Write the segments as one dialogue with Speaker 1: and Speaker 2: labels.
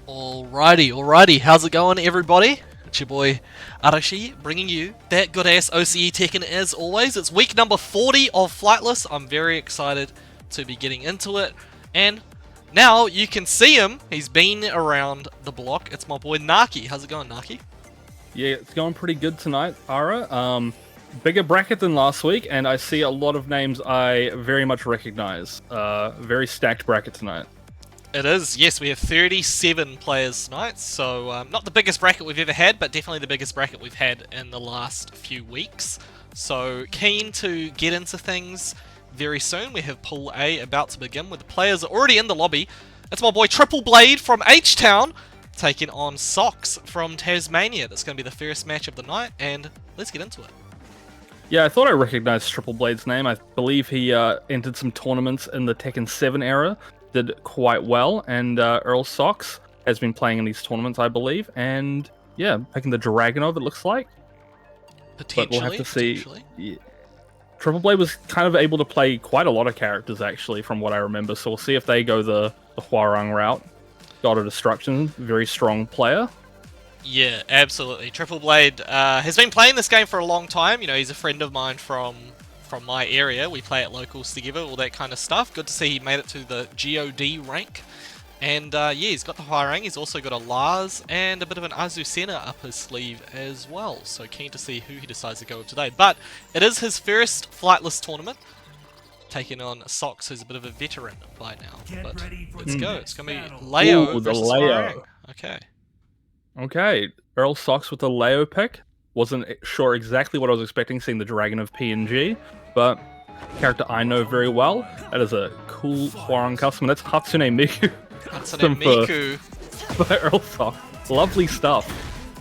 Speaker 1: Alrighty. How's it going, everybody? It's your boy Arashi, bringing you that good-ass OCE Tekken as always. It's week number 40 of Flightless. I'm very excited to be getting into it. And now you can see him. He's been around the block. It's my boy Naki. How's it going, Naki?
Speaker 2: Yeah, it's going pretty good tonight, Ara. Bigger bracket than last week, and I see a lot of names I very much recognize. Very stacked bracket tonight.
Speaker 1: It is, yes, we have 37 players tonight, so not the biggest bracket we've ever had, but definitely the biggest bracket we've had in the last few weeks. So keen to get into things very soon. We have Pool A about to begin with the players already in the lobby. It's my boy Triple Blade from H-Town taking on Socks from Tasmania. That's going to be the first match of the night, and let's get into it.
Speaker 2: Yeah, I thought I recognized Triple Blade's name. I believe he entered some tournaments in the Tekken 7 era. Did quite well, and Earl Socks has been playing in these tournaments, I believe, and yeah, picking the Dragonov, it looks like.
Speaker 1: Potentially,
Speaker 2: but we'll have to see. Yeah. Triple Blade was kind of able to play quite a lot of characters, actually, from what I remember, so we'll see if they go the Huarang route. God of Destruction, very strong player.
Speaker 1: Yeah, absolutely. Triple Blade has been playing this game for a long time. You know, he's a friend of mine from my area. We play at locals together, all that kind of stuff. Good to see he made it to the God rank. And yeah, he's got the Huarang, he's also got a Lars and a bit of an Azucena up his sleeve as well. So keen to see who he decides to go with today. But it is his first Flightless tournament, taking on Socks, who's a bit of a veteran by now. But let's go. It's going to be Leo versus Huarang.
Speaker 2: Okay, Earl Socks with the Leo pick. Wasn't sure exactly what I was expecting, seeing the Dragon of PNG, but character I know very well. That is a cool Huarang custom. That's Hatsune Miku.
Speaker 1: Hatsune Miku.
Speaker 2: For Earl Socks. Lovely stuff.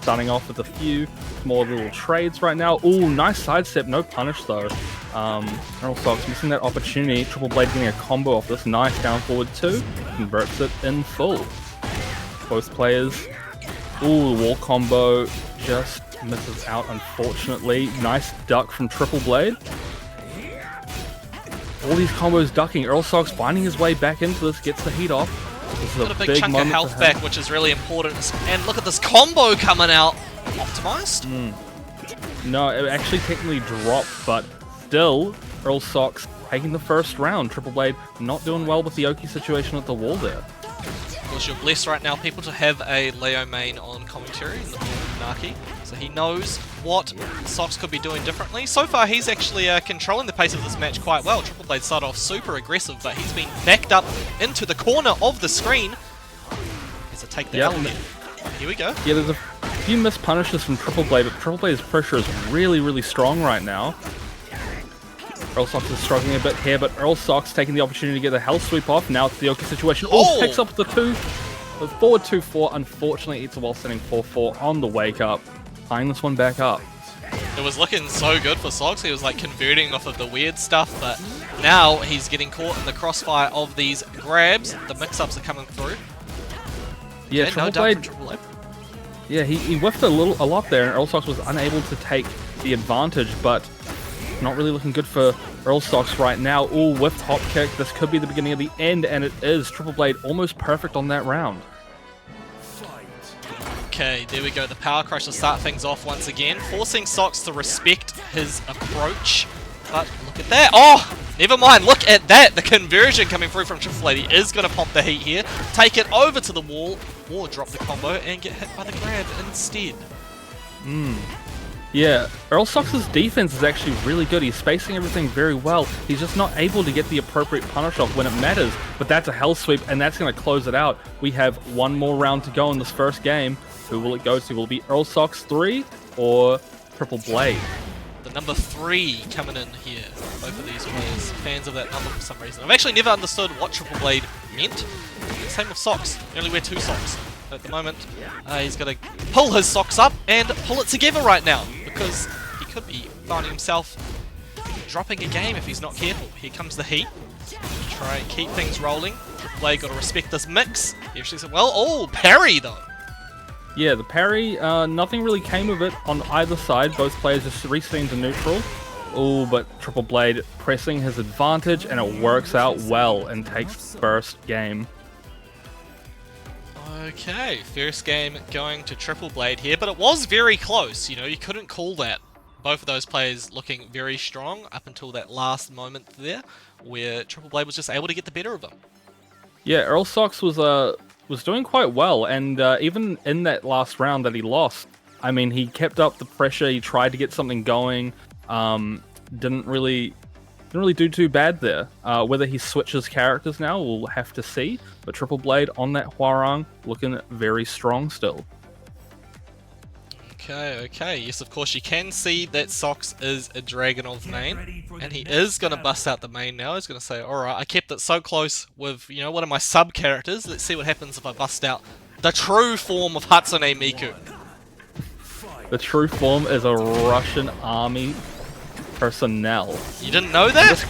Speaker 2: Starting off with a few more little trades right now. Ooh, nice sidestep, no punish though. Earl Socks missing that opportunity. Triple Blade getting a combo off this. Nice down forward 2. Converts it in full. Both players. Ooh, wall combo just misses out, unfortunately. Nice duck from Triple Blade. All these combos ducking. Earl Socks finding his way back into this, gets the heat off. This is
Speaker 1: got a big chunk of health back, which is really important. And look at this combo coming out. Optimized?
Speaker 2: No, it actually technically dropped, but still, Earl Socks taking the first round. Triple Blade not doing well with the Oki situation at the wall there.
Speaker 1: Of course, you're blessed right now, people, to have a Leo main on commentary in the form of Naki. So he knows what Socks could be doing differently. So far, he's actually controlling the pace of this match quite well. Triple Blade started off super aggressive, but he's been backed up into the corner of the screen. Has to take the L here. Here we go.
Speaker 2: Yeah, there's a few missed punishes from Triple Blade, but Triple Blade's pressure is really, really strong right now. Earl Socks is struggling a bit here, but Earl Socks taking the opportunity to get the Hell Sweep off. Now it's the Oki situation. Oh, picks up the 2. The forward 2-4, unfortunately eats a while sitting 4-4 on the wake up. Tying this one back up.
Speaker 1: It was looking so good for Socks. He was like converting off of the weird stuff, but now he's getting caught in the crossfire of these grabs. The mix-ups are coming through.
Speaker 2: Yeah,
Speaker 1: okay,
Speaker 2: Triple Blade. Yeah, he whiffed a lot there, and Earl Socks was unable to take the advantage, but not really looking good for Earl Socks right now. Ooh, whiffed hop kick. This could be the beginning of the end, and it is. Triple Blade almost perfect on that round.
Speaker 1: Okay, there we go. The Power Crush will start things off once again, forcing Socks to respect his approach. But look at that. Oh, never mind. Look at that. The conversion coming through from Triple Blade. He is going to pop the heat here, take it over to the wall, or drop the combo and get hit by the grab instead.
Speaker 2: Yeah, Earl Socks' defense is actually really good. He's spacing everything very well. He's just not able to get the appropriate punish off when it matters. But that's a Hell Sweep, and that's going to close it out. We have one more round to go in this first game. Who will it go to? Will it be Earl Socks 3 or Triple Blade?
Speaker 1: The number 3 coming in here. Both of these players, fans of that number for some reason. I've actually never understood what Triple Blade meant. Same with Socks. You only wear 2 socks. At the moment, he's got to pull his socks up and pull it together right now, because he could be finding himself dropping a game if he's not careful. Here comes the heat. Try and keep things rolling. Triple Blade got to respect this mix. He actually said, well, oh, parry though.
Speaker 2: Yeah, the parry, nothing really came of it on either side. Both players just resetting to neutral. Oh, but Triple Blade pressing his advantage, and it works out well and takes first game.
Speaker 1: Okay, first game going to Triple Blade here, but it was very close. You know, you couldn't call that. Both of those players looking very strong up until that last moment there, where Triple Blade was just able to get the better of them.
Speaker 2: Yeah, Earl Sox was doing quite well, and even in that last round that he lost, I mean, he kept up the pressure. He tried to get something going. Didn't really do too bad there. Whether he switches characters now, we'll have to see. But Triple Blade on that Hwoarang looking very strong still.
Speaker 1: Okay. Yes, of course, you can see that Sox is a Dragunov main, and he is going to bust out the main now. He's going to say, alright, I kept it so close with, you know, one of my sub-characters. Let's see what happens if I bust out the true form of Hatsune Miku.
Speaker 2: The true form is a Russian army personnel.
Speaker 1: You didn't know that?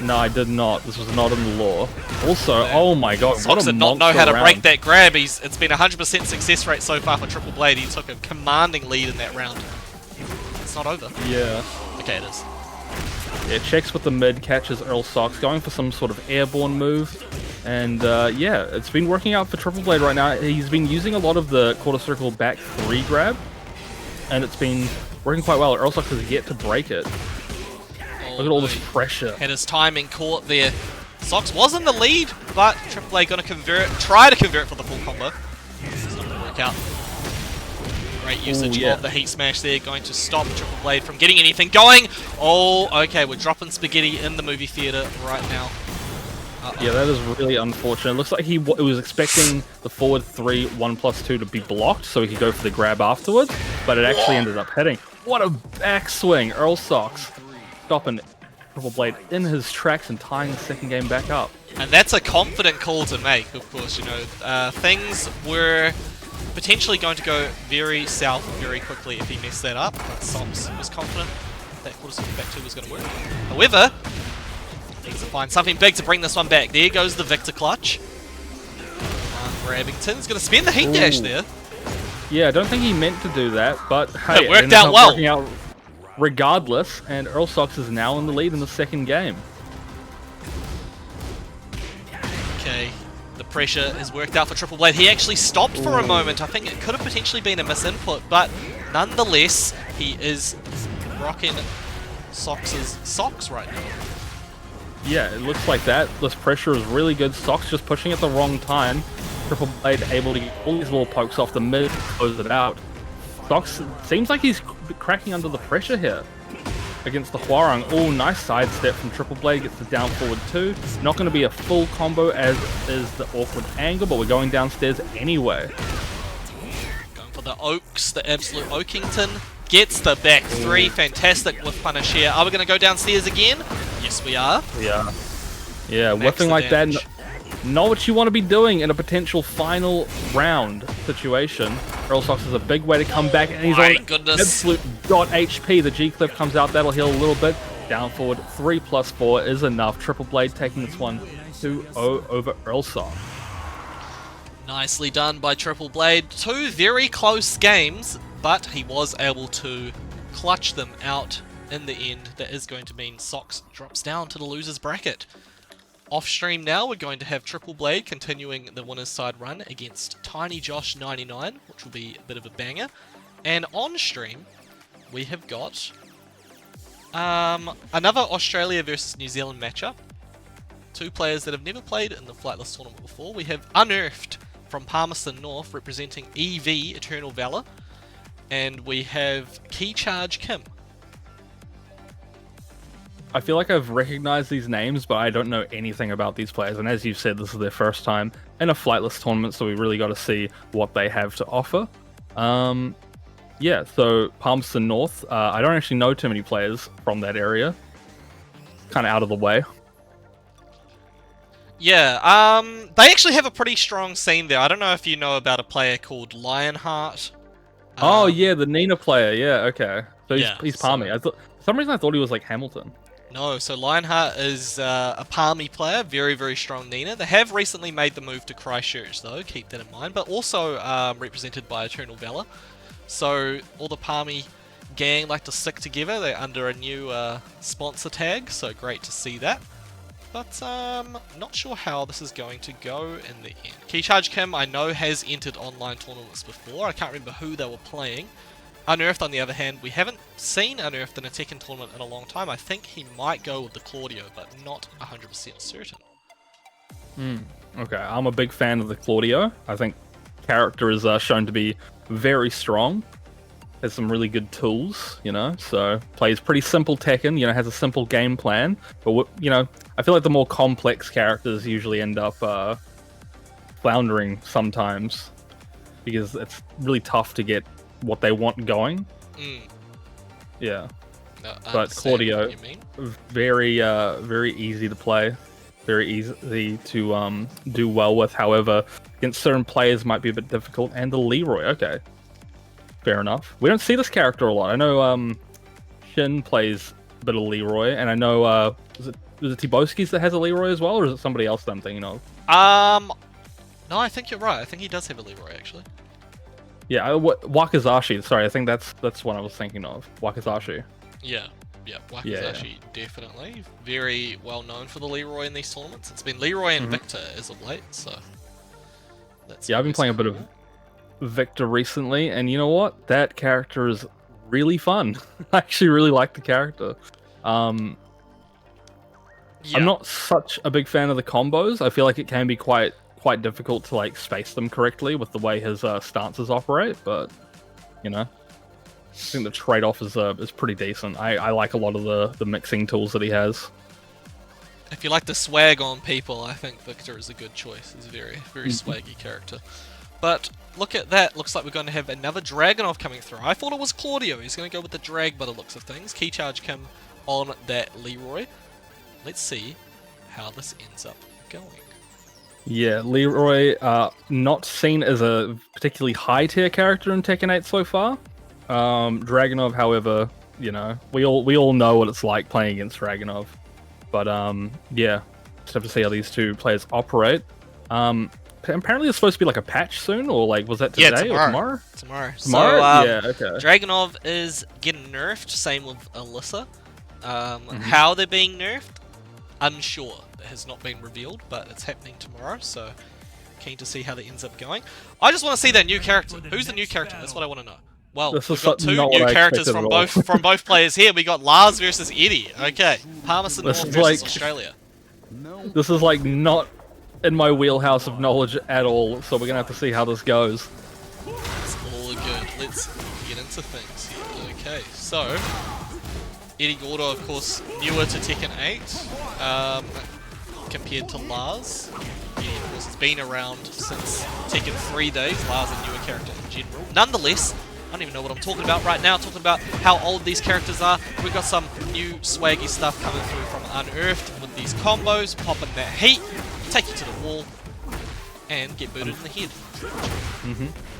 Speaker 2: No, I did not. This was not in the lore. Also, oh my god,
Speaker 1: Sox
Speaker 2: what a
Speaker 1: did not know
Speaker 2: monster
Speaker 1: how to
Speaker 2: round.
Speaker 1: break that grab. It's been 100% success rate so far for Triple Blade. He took a commanding lead in that round. It's not over.
Speaker 2: Yeah.
Speaker 1: Okay, it is.
Speaker 2: Yeah, checks with the mid, catches Earl Sox, going for some sort of airborne move. And yeah, it's been working out for Triple Blade right now. He's been using a lot of the quarter circle back 3 grab, and it's been working quite well. Earl Sox has yet to break it. Look at all this pressure.
Speaker 1: Had his timing caught there. Sox was in the lead, but Triple Blade going to try to convert for the full combo. It's not going to work out. Great usage of the heat smash there, going to stop Triple Blade from getting anything going. Oh, okay, we're dropping spaghetti in the movie theater right now.
Speaker 2: Yeah, that is really unfortunate. It looks like he was expecting the forward 3 1+2 to be blocked so he could go for the grab afterwards, but it actually ended up hitting. What a backswing! Earl Sox stopping Triple Blade in his tracks and tying the second game back up.
Speaker 1: And that's a confident call to make, of course. You know, things were potentially going to go very south very quickly if he messed that up. But Sox was confident that quarter circle back 2 was going to work. However, needs to find something big to bring this one back. There goes the Victor clutch. Grabbington's going to spend the heat dash there.
Speaker 2: Yeah, I don't think he meant to do that, but hey,
Speaker 1: it worked out well.
Speaker 2: Working out regardless, and Earl Sox is now in the lead in the second game.
Speaker 1: Okay, the pressure has worked out for Triple Blade. He actually stopped for a moment. I think it could have potentially been a misinput, but nonetheless, he is rocking Sox's socks right now.
Speaker 2: Yeah, it looks like that. This pressure is really good. Sox just pushing at the wrong time. Triple Blade able to get all these little pokes off the mid, close it out. Sox seems like he's cracking under the pressure here against the Hwoarang. Oh, nice sidestep from Triple Blade. Gets the down forward 2. Not going to be a full combo as is the awkward angle, but we're going downstairs anyway.
Speaker 1: Going for the Oaks, the absolute Oakington. Gets the back 3. Fantastic with punish here. Are we going to go downstairs again? Yes, we are.
Speaker 2: Yeah. Yeah, whipping like that. Not what you want to be doing in a potential final round situation. Earl Sox is a big way to come back, and he's on absolute dot HP. The G-Clip comes out, that'll heal a little bit. Down forward, 3+4 is enough. Triple Blade taking this one 2-0 over Earl Sox.
Speaker 1: Nicely done by Triple Blade. 2 very close games, but he was able to clutch them out in the end. That is going to mean Sox drops down to the loser's bracket. Off stream now, we're going to have Triple Blade continuing the winner's side run against Tiny Josh 99, which will be a bit of a banger. And on stream, we have got another Australia versus New Zealand matchup. 2 players that have never played in the Flightless tournament before. We have Unearthed from Palmerston North representing EV Eternal Valor, and we have Key Charge Kim.
Speaker 2: I feel like I've recognized these names, but I don't know anything about these players. And as you said, this is their first time in a Flightless tournament, so we really got to see what they have to offer. Yeah, so Palmerston North. I don't actually know too many players from that area. Kind of out of the way.
Speaker 1: Yeah, they actually have a pretty strong scene there. I don't know if you know about a player called Lionheart.
Speaker 2: Oh yeah, the Nina player. Yeah, okay. So he's Palmy.
Speaker 1: So,
Speaker 2: For some reason I thought he was like Hamilton.
Speaker 1: No, so Lionheart is a Palmy player, very, very strong Nina. They have recently made the move to Christchurch, though, keep that in mind, but also represented by Eternal Valor. So all the Palmy gang like to stick together. They're under a new sponsor tag, so great to see that. But not sure how this is going to go in the end. Keycharge Kim, I know, has entered online tournaments before. I can't remember who they were playing. Unearthed, on the other hand, we haven't seen Unearthed in a Tekken tournament in a long time. I think he might go with the Claudio, but not 100% certain.
Speaker 2: Okay, I'm a big fan of the Claudio. I think character is shown to be very strong. Has some really good tools, you know, so plays pretty simple Tekken, you know, has a simple game plan. But, you know, I feel like the more complex characters usually end up floundering sometimes because it's really tough to get what they want going. Yeah.
Speaker 1: No,
Speaker 2: but Claudio, very easy to play. Very easy to do well with. However, against certain players might be a bit difficult. And the Leroy, okay. Fair enough. We don't see this character a lot. I know Shin plays a bit of Leroy, and I know is it Tiboski's that has a Leroy as well, or is it somebody else that I'm thinking of?
Speaker 1: No, I think you're right. I think he does have a Leroy actually.
Speaker 2: Yeah, Wakazashi. Sorry, I think that's what I was thinking of. Wakazashi.
Speaker 1: Yeah, Wakazashi definitely very well known for the Leroy in these tournaments. It's been Leroy and Victor as of late, so. That's
Speaker 2: I've been playing a bit of Victor recently, and you know what? That character is really fun. I actually really like the character. I'm not such a big fan of the combos. I feel like it can be quite difficult to like space them correctly with the way his stances operate, but you know, I think the trade-off is pretty decent. I like a lot of the mixing tools that he has.
Speaker 1: If you like to swag on people, I think Victor is a good choice. He's a very swaggy character. But look at that. Looks like we're going to have another Dragunov coming through. I thought it was Claudio. He's going to go with the drag by the looks of things. Keycharge Kim on that Leroy. Let's see how this ends up going.
Speaker 2: Yeah, Leroy, not seen as a particularly high-tier character in Tekken 8 so far. Dragunov, however, you know, we all know what it's like playing against Dragunov. But, yeah, just have to see how these two players operate. Apparently it's supposed to be like a patch soon, or like, was that today or tomorrow?
Speaker 1: Tomorrow.
Speaker 2: Tomorrow?
Speaker 1: So,
Speaker 2: yeah, okay.
Speaker 1: Dragunov is getting nerfed, same with Alyssa. How they're being nerfed, unsure. It has not been revealed, but it's happening tomorrow, so keen to see how that ends up going. I just want to see that new character. Who's the new character? That's what I want to know. Well, we've got two new characters from both players here. We got Lars versus Eddie. Okay, Palmerston North versus Australia.
Speaker 2: This is like not in my wheelhouse of knowledge at all, so we're gonna have to see how this goes.
Speaker 1: It's all good. Let's get into things here. Okay, so Eddie Gordo, of course, newer to Tekken 8 compared to Lars. Eddie, of course, has been around since Tekken 3 days. Lars, a newer character in general. Nonetheless, I don't even know what I'm talking about right now. Talking about how old these characters are. We've got some new swaggy stuff coming through from Unearthed with these combos, popping that heat, take you to the wall, and get booted in the head.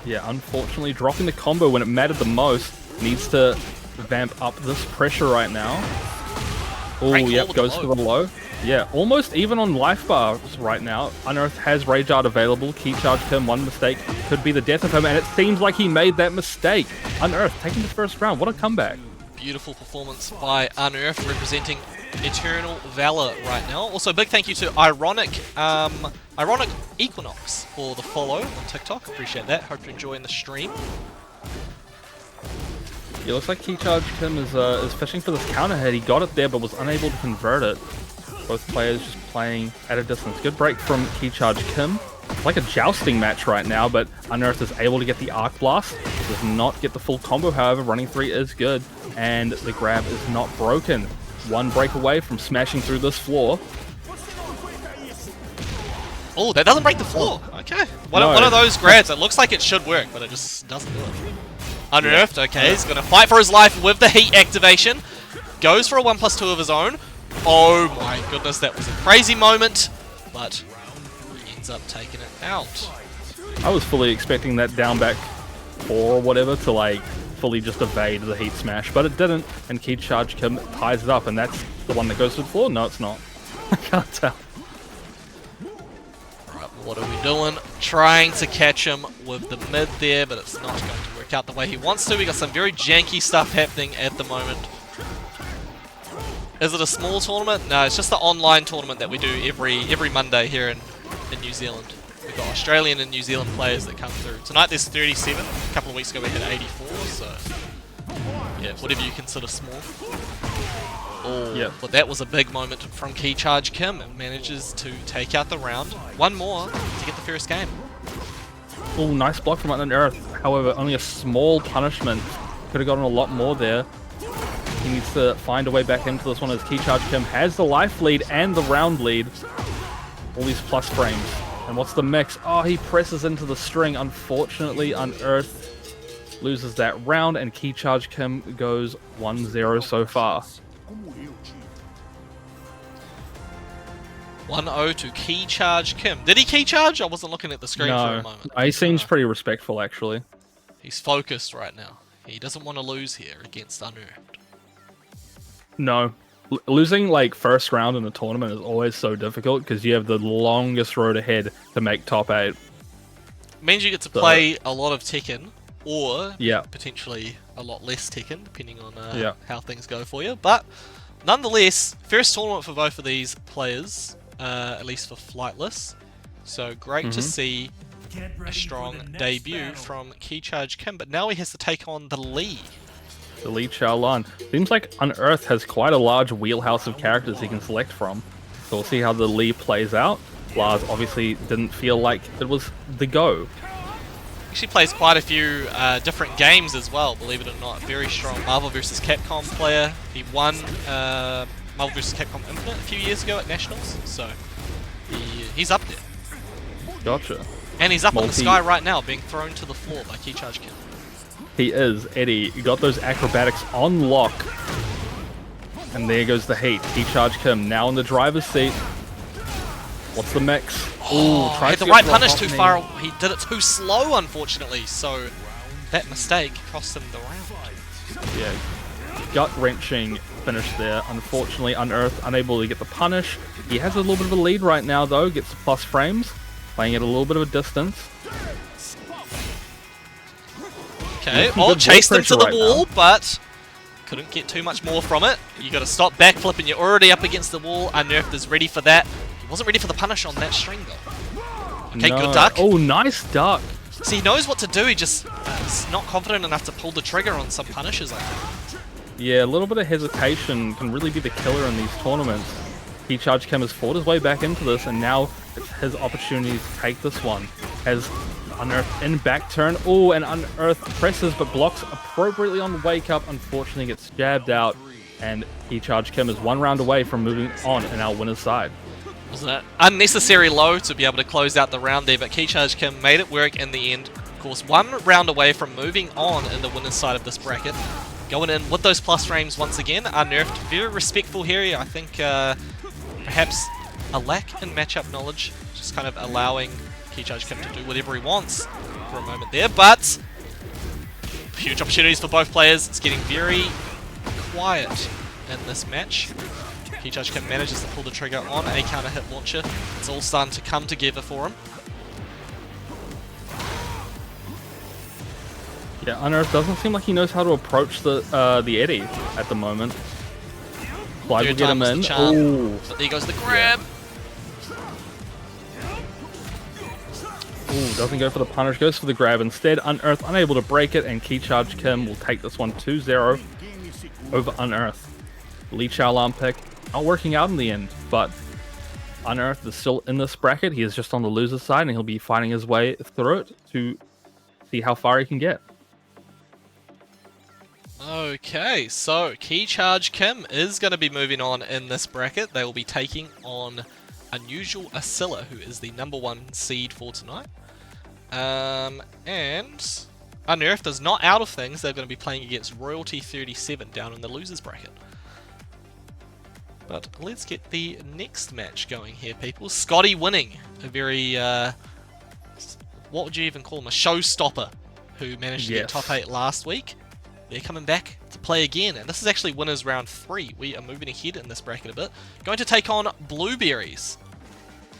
Speaker 2: Yeah, unfortunately, dropping the combo when it mattered the most needs to vamp up this pressure right now. Oh, yep, goes for the low. Yeah, almost even on life bars right now. Unearthed has Rage Art available. Keycharge Kim, one mistake could be the death of him, and it seems like he made that mistake. Unearthed taking the first round. What a comeback.
Speaker 1: Beautiful performance by Unearthed, representing Eternal Valor right now. Also, big thank you to Ironic Equinox for the follow on TikTok. Appreciate that. Hope you're enjoying the stream.
Speaker 2: Yeah, looks like Keycharge Kim is fishing for this counter hit. He got it there, but was unable to convert it. Both players just playing at a distance. Good break from Keycharge Kim. It's like a jousting match right now, but Unearthed is able to get the Arc Blast. Does not get the full combo, however. Running 3 is good, and the grab is not broken. One break away from smashing through this floor.
Speaker 1: Oh, that doesn't break the floor. Okay. One of those grabs. It looks like it should work, but it just doesn't do it. Unearthed, okay, he's going to fight for his life with the heat activation. Goes for a 1+2 of his own. Oh my goodness, that was a crazy moment, but he ends up taking it out.
Speaker 2: I was fully expecting that down back 4 or whatever to like fully just evade the heat smash, but it didn't, and Keycharge Kim ties it up, and that's the one that goes to the floor? No, it's not. I can't tell.
Speaker 1: Right, what are we doing? Trying to catch him with the mid there, but it's not going to work out the way he wants to. We got some very janky stuff happening at the moment. Is it a small tournament? No, it's just the online tournament that we do every Monday here in New Zealand. We've got Australian and New Zealand players that come through. Tonight there's 37. A couple of weeks ago we had 84, so yeah, whatever you consider small. Oh,
Speaker 2: Yep.
Speaker 1: but that was a big moment from Key Charge Kim. It manages to take out the round. One more to get the first game.
Speaker 2: Oh, nice block from Unearth. However, only a small punishment. Could have gotten a lot more there. He needs to find a way back into this one as Key Charge Kim has the life lead and the round lead. All these plus frames. And what's the mix? Oh, he presses into the string. Unfortunately, Unearth loses that round, and Key Charge Kim goes 1-0 so far.
Speaker 1: 1-0 to Key Charge Kim. Did he key charge? I wasn't looking at the screen for a
Speaker 2: No,
Speaker 1: moment.
Speaker 2: he seems pretty respectful, actually.
Speaker 1: He's focused right now. He doesn't want to lose here against Unearthed.
Speaker 2: No. Losing, like, first round in a tournament is always so difficult because you have the longest road ahead to make top 8.
Speaker 1: It means you get to play a lot of Tekken, or potentially a lot less Tekken, depending on how things go for you. But nonetheless, first tournament for both of these players, at least for Flightless. So great to see a strong debut from Key Charge Kim, but now he has to take on the Lee.
Speaker 2: The Lee Chaolan. Seems like Unearth has quite a large wheelhouse of characters he can select from. So we'll see how the Lee plays out. Lars obviously didn't feel like it was the go.
Speaker 1: Actually plays quite a few different games as well, believe it or not. Very strong Marvel vs. Capcom player. He won Marvel vs. Capcom Infinite a few years ago at Nationals, so he's up there.
Speaker 2: Gotcha.
Speaker 1: And he's up on the sky right now, being thrown to the floor by Key Charge Kim.
Speaker 2: He is, Eddie. You got those acrobatics on lock. And there goes the heat. Key Charge Kim now in the driver's seat. What's the mix?
Speaker 1: Oh, had the right punish too far. He did it too slow, unfortunately. So that mistake cost him the round.
Speaker 2: Yeah, gut-wrenching finish there. Unfortunately, Unearthed unable to get the punish. He has a little bit of a lead right now, though. Gets the plus frames, playing at a little bit of a distance.
Speaker 1: Okay, chased him to the wall, but couldn't get too much more from it. You got to stop backflipping. You're already up against the wall. Unearthed is ready for that. He wasn't ready for the punish on that string, though. Okay, good duck.
Speaker 2: Oh, nice duck.
Speaker 1: See, he knows what to do. He just is not confident enough to pull the trigger on some punishes, I think.
Speaker 2: Yeah, a little bit of hesitation can really be the killer in these tournaments. Key Charge Kim has fought his way back into this, and now it's his opportunity to take this one. Has Unearthed in back turn. Oh, and Unearthed presses but blocks appropriately on the wake up. Unfortunately, gets jabbed out, and Key Charge Kim is one round away from moving on in our winner's side.
Speaker 1: Wasn't it unnecessary low to be able to close out the round there, but Key Charge Kim made it work in the end. Of course, one round away from moving on in the winner's side of this bracket. Going in with those plus frames once again. Unearthed, very respectful here. I think perhaps a lack in matchup knowledge, just kind of allowing Key Charge Kim to do whatever he wants for a moment there, but huge opportunities for both players. It's getting very quiet in this match. Key Charge Kim manages to pull the trigger on a counter hit launcher. It's all starting to come together for him.
Speaker 2: Yeah, Unearthed doesn't seem like he knows how to approach the Eddie at the moment. Clyde will get him in.
Speaker 1: Oh, but there goes the grab.
Speaker 2: Ooh, doesn't go for the punish, goes for the grab instead. Unearthed unable to break it, and Key Charge Kim will take this one 2-0 over Unearthed. Lee Chaolan pick not working out in the end, but Unearthed is still in this bracket. He is just on the loser's side, and he'll be fighting his way through it to see how far he can get.
Speaker 1: Okay, so Key Charge Kim is going to be moving on in this bracket. They will be taking on Unusual Asilla, who is the #1 seed for tonight. And Unearthed is not out of things. They're going to be playing against Royalty 37 down in the losers bracket. But let's get the next match going here, people. Scotty winning. A very, what would you even call him? A showstopper who managed to get top 8 last week. They're coming back to play again, and this is actually winners round 3. We are moving ahead in this bracket a bit. Going to take on Blueberries.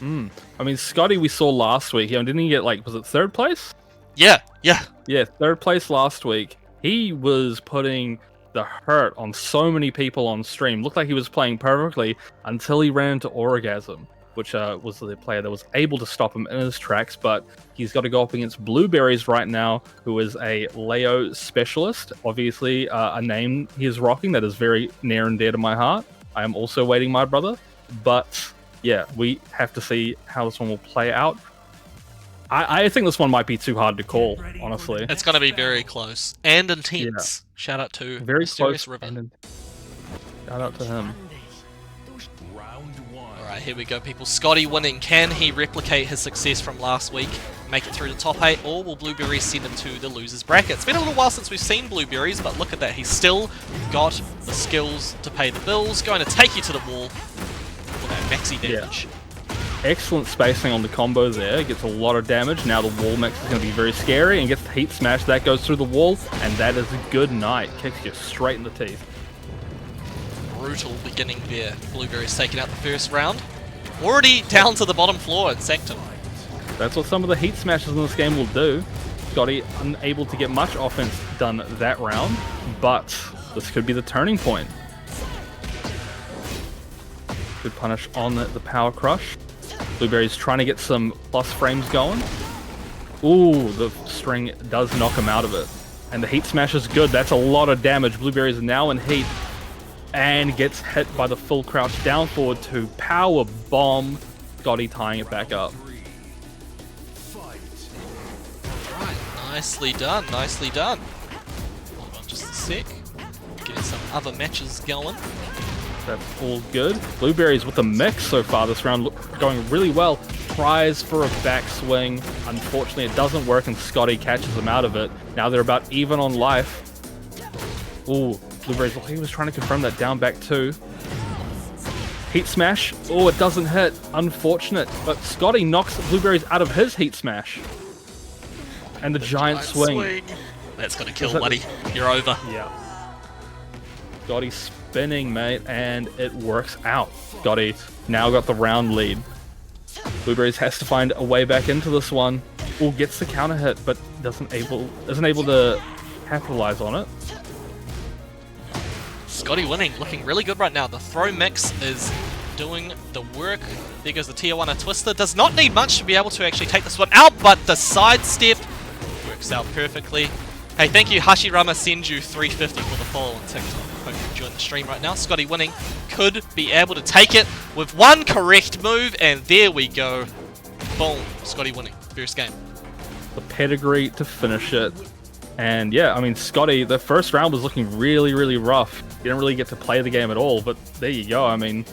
Speaker 2: I mean, Scotty we saw last week. Didn't he get, like, was it 3rd place?
Speaker 1: Yeah.
Speaker 2: Yeah, 3rd place last week. He was putting the hurt on so many people on stream. Looked like he was playing perfectly until he ran into Orgasm, which was the player that was able to stop him in his tracks, but he's got to go up against Blueberries right now, who is a Leo specialist. Obviously, a name he is rocking that is very near and dear to my heart. I am also waiting my brother, but yeah, we have to see how this one will play out. I think this one might be too hard to call, honestly.
Speaker 1: It's going to be very close and intense. Yeah. Shout out to
Speaker 2: very
Speaker 1: Mysterious
Speaker 2: close
Speaker 1: River.
Speaker 2: Shout out to him.
Speaker 1: Alright, here we go, people. Scotty winning. Can he replicate his success from last week, make it through the top 8, or will Blueberries send him to the losers bracket? It's been a little while since we've seen Blueberries, but look at that. He's still got the skills to pay the bills. Going to take you to the wall for that maxi damage.
Speaker 2: Yeah. Excellent spacing on the combo there. Gets a lot of damage. Now the wall mix is going to be very scary, and gets the heat smash. That goes through the wall, and that is a good night. Kicks you straight in the teeth.
Speaker 1: Brutal beginning there. Blueberries taking out the first round. Already down to the bottom floor in Sanctum.
Speaker 2: That's what some of the heat smashes in this game will do. Scotty unable to get much offense done that round, but this could be the turning point. Good punish on the power crush. Blueberry's trying to get some plus frames going. Ooh, the string does knock him out of it. And the heat smash is good. That's a lot of damage. Blueberry's now in heat and gets hit by the full crouch down forward to power bomb. Scotty tying it back up.
Speaker 1: Right, nicely done, nicely done. Hold on just a sec. Getting some other matches going.
Speaker 2: That's all good. Blueberries with the mix so far this round, going really well. Tries for a backswing. Unfortunately, it doesn't work, and Scotty catches him out of it. Now they're about even on life. Ooh, Blueberries, well, he was trying to confirm that down back too. Heat smash. Oh, it doesn't hit. Unfortunate. But Scotty knocks Blueberries out of his heat smash. And the giant swing.
Speaker 1: That's gonna kill, buddy. You're over.
Speaker 2: Yeah. Scotty spinning, mate, and it works out. Scotty now got the round lead. Blueberries has to find a way back into this one. Ooh, gets the counter hit, but isn't able to capitalize on it.
Speaker 1: Scotty winning, looking really good right now. The throw mix is doing the work. There goes the tier 1 twister. Does not need much to be able to actually take this one out, but the sidestep works out perfectly. Hey, thank you, Hashirama Senju 350 for the follow on TikTok. Hope you enjoying the stream right now. Scotty winning, could be able to take it with one correct move, and there we go. Boom, Scotty winning, first game.
Speaker 2: The pedigree to finish it. And yeah, I mean, Scotty, the first round was looking really, really rough. You didn't really get to play the game at all, but there you go. I mean,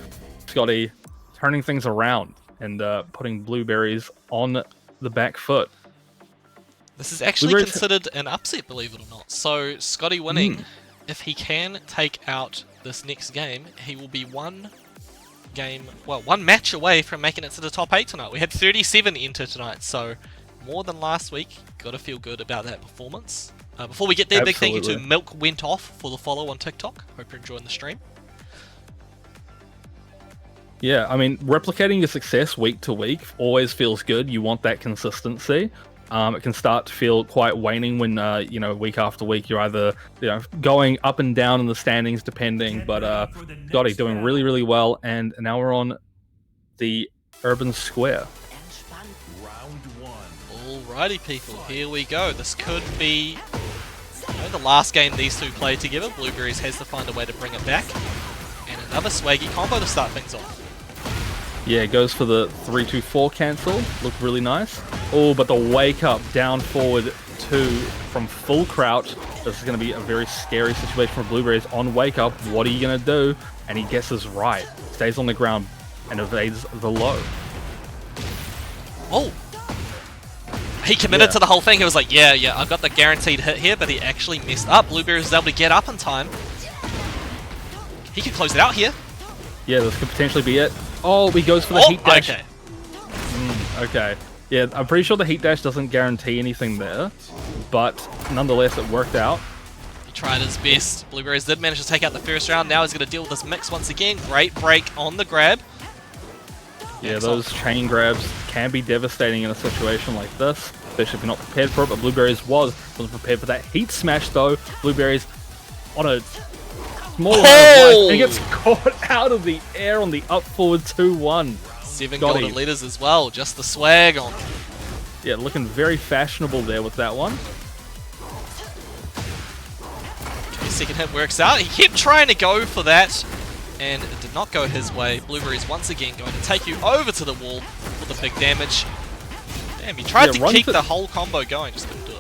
Speaker 2: Scotty turning things around and putting Blueberries on the back foot.
Speaker 1: This is actually considered an upset, believe it or not. So, Scotty winning, if he can take out this next game, he will be one match away from making it to the top 8 tonight. We had 37 enter tonight, so more than last week. Gotta feel good about that performance. Before we get there, big thank you to Milk Went Off for the follow on TikTok. Hope you're enjoying the stream.
Speaker 2: Yeah, I mean, replicating your success week to week always feels good. You want that consistency. It can start to feel quite waning when, week after week, you're either, going up and down in the standings depending, but Scotty doing really, really well, and now we're on the Urban Square.
Speaker 1: Alrighty, people, here we go. This could be the last game these two play together. Blueberries has to find a way to bring it back. And another swaggy combo to start things off.
Speaker 2: Yeah, it goes for the 3-2-4 cancel. Looked really nice. Oh, but the wake up down forward 2 from full crouch. This is going to be a very scary situation for Blueberries on wake up. What are you going to do? And he guesses right. Stays on the ground and evades the low.
Speaker 1: Oh! He committed to the whole thing. He was like, yeah, I've got the guaranteed hit here, but he actually messed up. Blueberries was able to get up in time. He could close it out here. Yeah,
Speaker 2: this could potentially be it. Oh, he goes for the heat dash.
Speaker 1: Okay.
Speaker 2: Okay. Yeah, I'm pretty sure the heat dash doesn't guarantee anything there, but nonetheless, it worked out.
Speaker 1: He tried his best. Blueberries did manage to take out the first round. Now he's going to deal with this mix once again. Great break on the grab.
Speaker 2: Yeah, those chain grabs can be devastating in a situation like this, especially if you're not prepared for it, but Blueberries wasn't prepared for that heat smash though. Blueberries on a small amount of life and gets caught out of the air on the up forward 2-1.
Speaker 1: 7 golden letters as well, just the swag on.
Speaker 2: Yeah, looking very fashionable there with that one.
Speaker 1: Okay, second hit works out. He kept trying to go for that, and it did not go his way. Blueberry's once again going to take you over to the wall for the big damage. Damn, he tried to keep the whole combo going, just couldn't do it.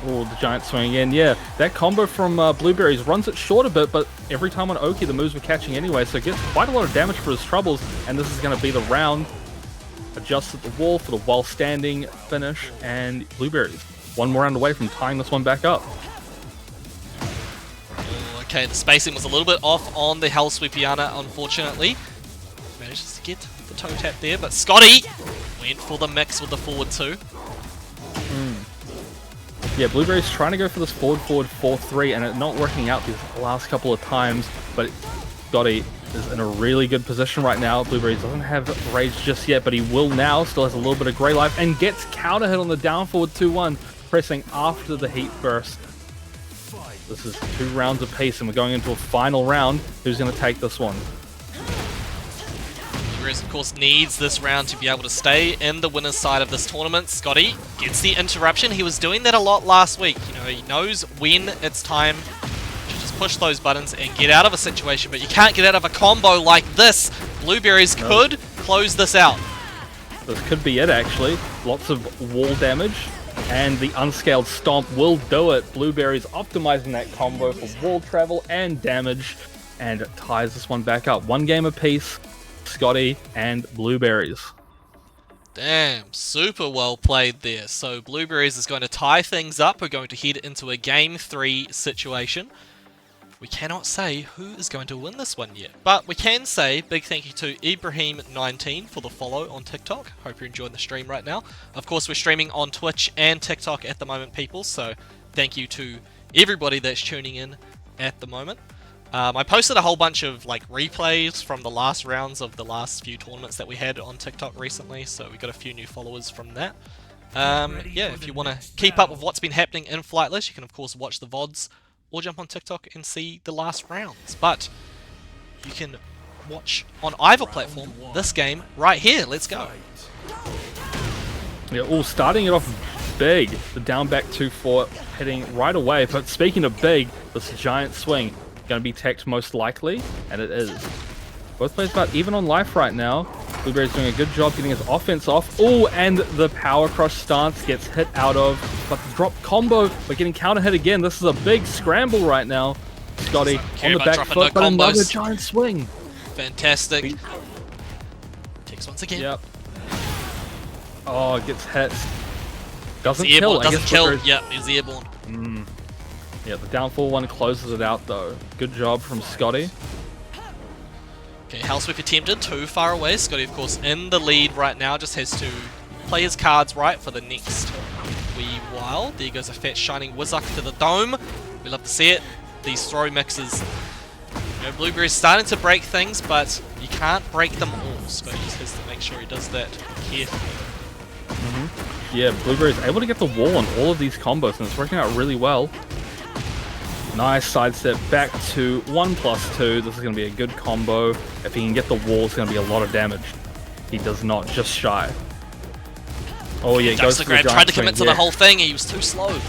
Speaker 2: Oh, the giant swing again. Yeah, that combo from Blueberries runs it short a bit, but every time on Oki, the moves were catching anyway, so it gets quite a lot of damage for his troubles, and this is going to be the round. Adjusts at the wall for the while standing finish, and Blueberries one more round away from tying this one back up.
Speaker 1: Okay, the spacing was a little bit off on the Hell Sweepiana, unfortunately. Manages to get the toe tap there, but Scotty went for the mix with the forward 2.
Speaker 2: Yeah, Blueberry's trying to go for this forward 4-3, and it not working out these last couple of times, but Scotty is in a really good position right now. Blueberry doesn't have rage just yet, but he will now. Still has a little bit of grey life, and gets counter hit on the down forward 2-1, pressing after the heat burst. This is 2 rounds apiece, and we're going into a final round. Who's going to take this one?
Speaker 1: Blueberries, of course, needs this round to be able to stay in the winner's side of this tournament. Scotty gets the interruption. He was doing that a lot last week. You know, he knows when it's time to just push those buttons and get out of a situation, but you can't get out of a combo like this. Blueberries could close this out.
Speaker 2: This could be it, actually. Lots of wall damage, and the unscaled stomp will do it. Blueberries optimizing that combo for wall travel and damage, and it ties this one back up. 1 game apiece. Scotty and Blueberries.
Speaker 1: Damn, super well played there. So Blueberries is going to tie things up. We're going to head into a Game 3 situation. We cannot say who is going to win this one yet, but we can say big thank you to Ibrahim19 for the follow on TikTok. Hope you're enjoying the stream right now. Of course, we're streaming on Twitch and TikTok at the moment, people, so thank you to everybody that's tuning in at the moment. I posted a whole bunch of like replays from the last rounds of the last few tournaments that we had on TikTok recently, so we got a few new followers from that. Yeah, if you want to keep up with what's been happening in Flightless, you can of course watch the VODs or jump on TikTok and see the last rounds. But you can watch on either platform this game right here. Let's go.
Speaker 2: Yeah, starting it off big. The down back 2-4 hitting right away. But speaking of big, this giant swing going to be teched most likely, and it is. Both players about even on life right now. Blueberry's doing a good job getting his offense off. Oh, and the power crush stance gets hit out of, but the drop combo, but getting counter hit again. This is a big scramble right now. Scotty on the back foot, but another giant swing.
Speaker 1: Fantastic. Takes once again.
Speaker 2: Yep. Oh, it gets hit. Doesn't
Speaker 1: kill.
Speaker 2: kill.
Speaker 1: Doesn't kill. Yep, he's airborne.
Speaker 2: Yeah, the downfall one closes it out though. Good job from Scotty.
Speaker 1: Okay, Hell Sweep attempted, too far away. Scotty, of course, in the lead right now. Just has to play his cards right for the next wee while. There goes a fat shining Wizzuck to the dome. We love to see it. These throw mixes. You know, Blueberry's starting to break things, but you can't break them all. Scotty just has to make sure he does that carefully.
Speaker 2: Yeah, Blueberry's able to get the wall on all of these combos, and it's working out really well. Nice sidestep back to 1+2. This is going to be a good combo. If he can get the wall, it's going to be a lot of damage. He does not, just shy. Oh yeah, goes for the grab.
Speaker 1: Tried to commit to the whole thing, he was too slow.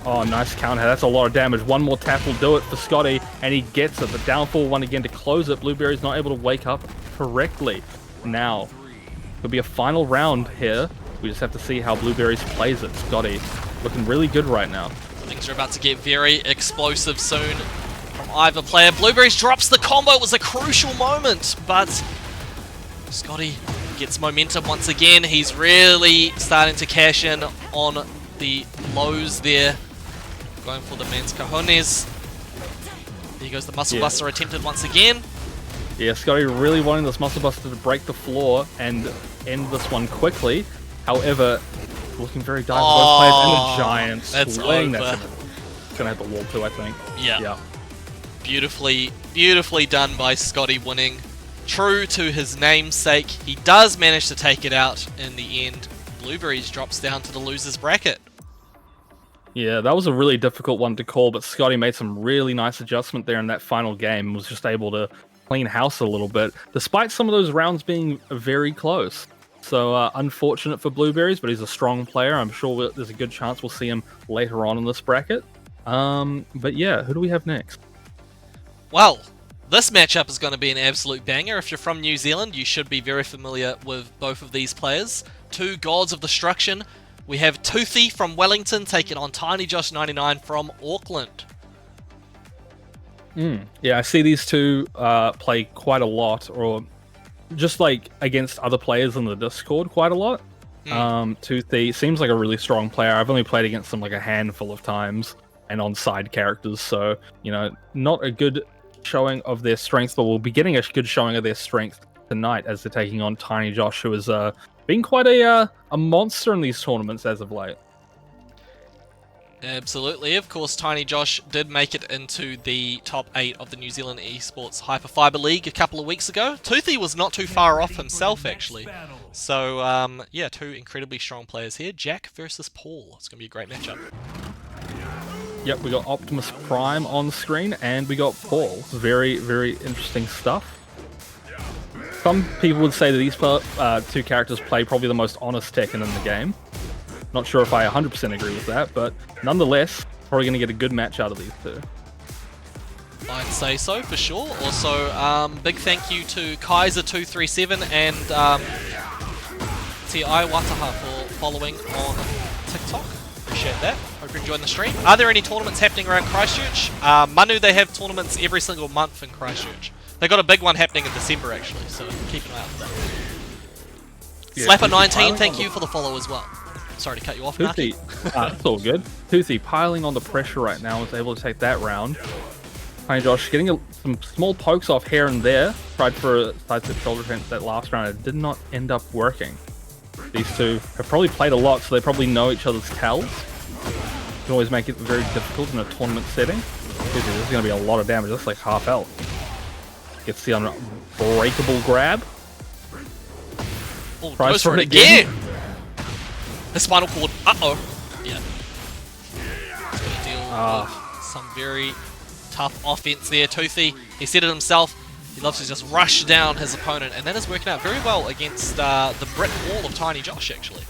Speaker 2: Oh, nice counter. That's a lot of damage. One more tap will do it for Scotty, and he gets it. The downfall one again to close it. Blueberry's not able to wake up correctly. Now, it'll be a final round here. We just have to see how Blueberries plays it. Scotty looking really good right now.
Speaker 1: Things are about to get very explosive soon from either player. Blueberries drops the combo. It was a crucial moment, but Scotty gets momentum once again. He's really starting to cash in on the lows there. Going for the man's cojones. There goes the Muscle Buster attempted once again.
Speaker 2: Yeah, Scotty really wanting this Muscle Buster to break the floor and end this one quickly. However, looking very dire for both players, and a giant swing. That's gonna hit the wall too, I think.
Speaker 1: Yeah. Beautifully done by Scotty, winning. True to his namesake, he does manage to take it out in the end. Blueberries drops down to the loser's bracket.
Speaker 2: Yeah, that was a really difficult one to call, but Scotty made some really nice adjustment there in that final game and was just able to clean house a little bit, despite some of those rounds being very close. So unfortunate for Blueberries, but he's a strong player. I'm sure there's a good chance we'll see him later on in this bracket. But yeah, who do we have next?
Speaker 1: Well, this matchup is going to be an absolute banger. If you're from New Zealand, you should be very familiar with both of these players. Two gods of destruction. We have Toothy from Wellington taking on Tiny Josh 99 from Auckland.
Speaker 2: Yeah, I see these two play quite a lot, or just like against other players in the Discord quite a lot. Toothy seems like a really strong player. I've only played against him like a handful of times and on side characters, so, you know, not a good showing of their strength, but we'll be getting a good showing of their strength tonight as they're taking on Tiny Josh, who has been quite a monster in these tournaments as of late.
Speaker 1: Absolutely. Of course, Tiny Josh did make it into the top 8 of the New Zealand Esports Hyperfiber League a couple of weeks ago. Toothy was not too far off himself, actually. So, yeah, two incredibly strong players here. Jack versus Paul. It's going to be a great matchup.
Speaker 2: Yep, we got Optimus Prime on screen, and we got Paul. Very, very interesting stuff. Some people would say that these two characters play probably the most honest Tekken in the game. Not sure if I 100% agree with that, but nonetheless, probably going to get a good match out of these two.
Speaker 1: I'd say so, for sure. Also, big thank you to Kaiser237 and T.I. Wataha for following on TikTok. Appreciate that. Hope you're enjoying the stream. Are there any tournaments happening around Christchurch? Manu, they have tournaments every single month in Christchurch. They got a big one happening in December, actually, so keep an eye out for that. Yeah, Slapper19, thank you for the follow as well. Sorry to cut you off,
Speaker 2: Toothy. It's all good. Toothy piling on the pressure right now, was able to take that round. Tiny Josh getting some small pokes off here and there. Tried for a sidestep shoulder defense that last round. It did not end up working. These two have probably played a lot, so they probably know each other's tells. Can always make it very difficult in a tournament setting. This is going to be a lot of damage. That's like half health. Gets the unbreakable grab.
Speaker 1: Oh, goes for it again! The spinal cord. Uh-oh. Yeah. He's going to deal with some very tough offense there. Toothy, he said it himself. He loves to just rush down his opponent, and that is working out very well against the brick wall of Tiny Josh, actually.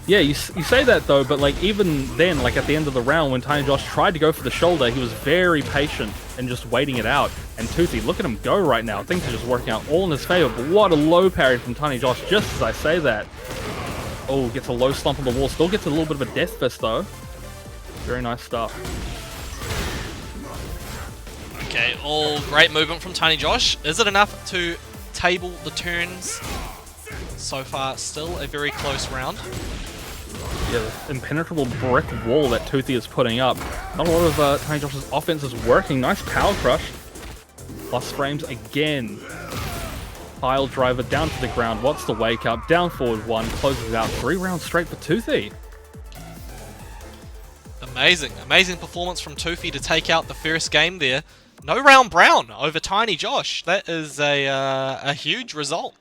Speaker 2: Yeah, you say that though, but like even then, like at the end of the round when Tiny Josh tried to go for the shoulder, he was very patient and just waiting it out. And Toothy, look at him go right now. Things are just working out all in his favor, but what a low parry from Tiny Josh just as I say that. Oh, gets a low slump on the wall. Still gets a little bit of a death fist though. Very nice stuff.
Speaker 1: Okay, all great movement from Tiny Josh. Is it enough to table the turns? So far, still a very close round.
Speaker 2: Yeah, the impenetrable brick wall that Toothy is putting up. Not a lot of Tiny Josh's offense is working. Nice power crush. Plus frames again. Pile driver down to the ground. What's the wake up? Down forward one. Closes out 3 rounds straight for Toothy.
Speaker 1: Amazing. Amazing performance from Toothy to take out the first game there. No round brown over Tiny Josh. That is a huge result.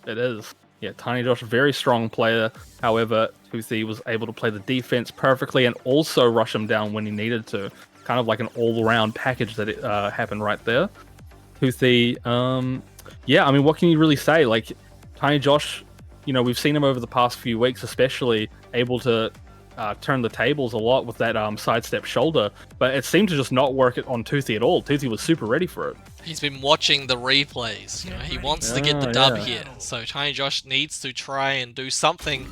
Speaker 2: It is. Yeah, Tiny Josh, very strong player. However, Toothy was able to play the defense perfectly and also rush him down when he needed to. Kind of like an all-around package that happened right there. Toothy, yeah, I mean, what can you really say? Like, Tiny Josh, you know, we've seen him over the past few weeks, especially able to turn the tables a lot with that sidestep shoulder, but it seemed to just not work on Toothy at all. Toothy was super ready for it.
Speaker 1: He's been watching the replays. You know, he wants to get the dub here. So Tiny Josh needs to try and do something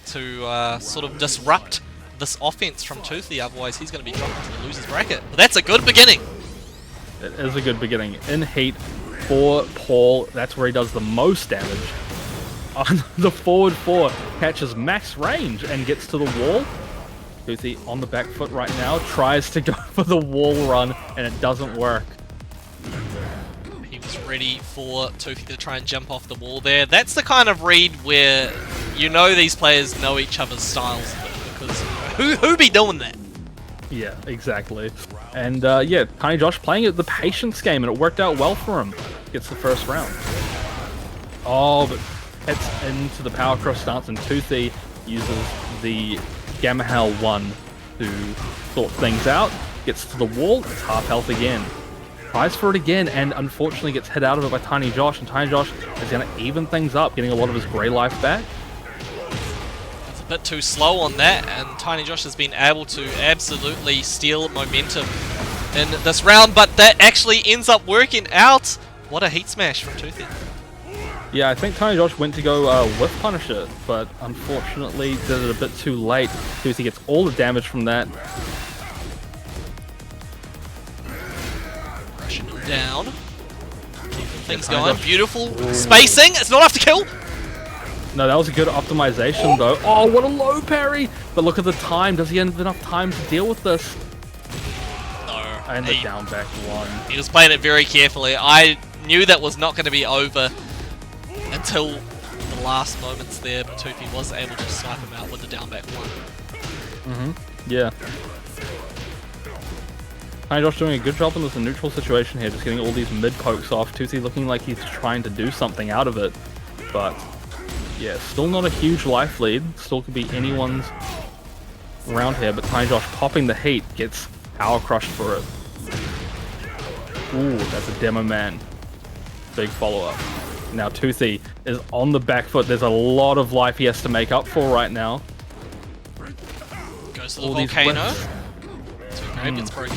Speaker 1: to sort of disrupt this offense from Toothy, otherwise he's going to be dropped into the loser's bracket. But that's a good beginning.
Speaker 2: It is a good beginning. In heat for Paul, that's where he does the most damage. On the forward 4, catches max range and gets to the wall. Toothy on the back foot right now, tries to go for the wall run, and it doesn't work.
Speaker 1: He was ready for Toothy to try and jump off the wall there. That's the kind of read where you know these players know each other's styles a bit, because who be doing that?
Speaker 2: Yeah, exactly. And yeah, Tiny Josh playing the patience game, and it worked out well for him. Gets the first round. Oh, but heads into the power cross stance, and Toothy uses the Gamma Hell 1 to sort things out. Gets to the wall, it's half health again. Tries for it again, and unfortunately gets hit out of it by Tiny Josh, and Tiny Josh is going to even things up, getting a lot of his grey life back.
Speaker 1: It's a bit too slow on that, and Tiny Josh has been able to absolutely steal momentum in this round, but that actually ends up working out. What a heat smash from Toothy.
Speaker 2: Yeah, I think Tiny Josh went to go whiff punish it, but unfortunately did it a bit too late. Toothy gets all the damage from that.
Speaker 1: Rushing him down. Keeping things going. Beautiful spacing. It's not enough to kill.
Speaker 2: No, that was a good optimization though. Oh, what a low parry! But look at the time. Does he have enough time to deal with this?
Speaker 1: No.
Speaker 2: And the down back one.
Speaker 1: He was playing it very carefully. I knew that was not going to be over until the last moments there, but Toothy was able to snipe him out with the down back one.
Speaker 2: Yeah. Tiny Josh doing a good job in this neutral situation here, just getting all these mid pokes off. Toothy looking like he's trying to do something out of it, but yeah, still not a huge life lead. Still could be anyone's around here, but Tiny Josh popping the heat gets power crushed for it. Ooh, that's a demo man. Big follow up. Now Toothy is on the back foot. There's a lot of life he has to make up for right now.
Speaker 1: Goes to the volcano. Gets broken.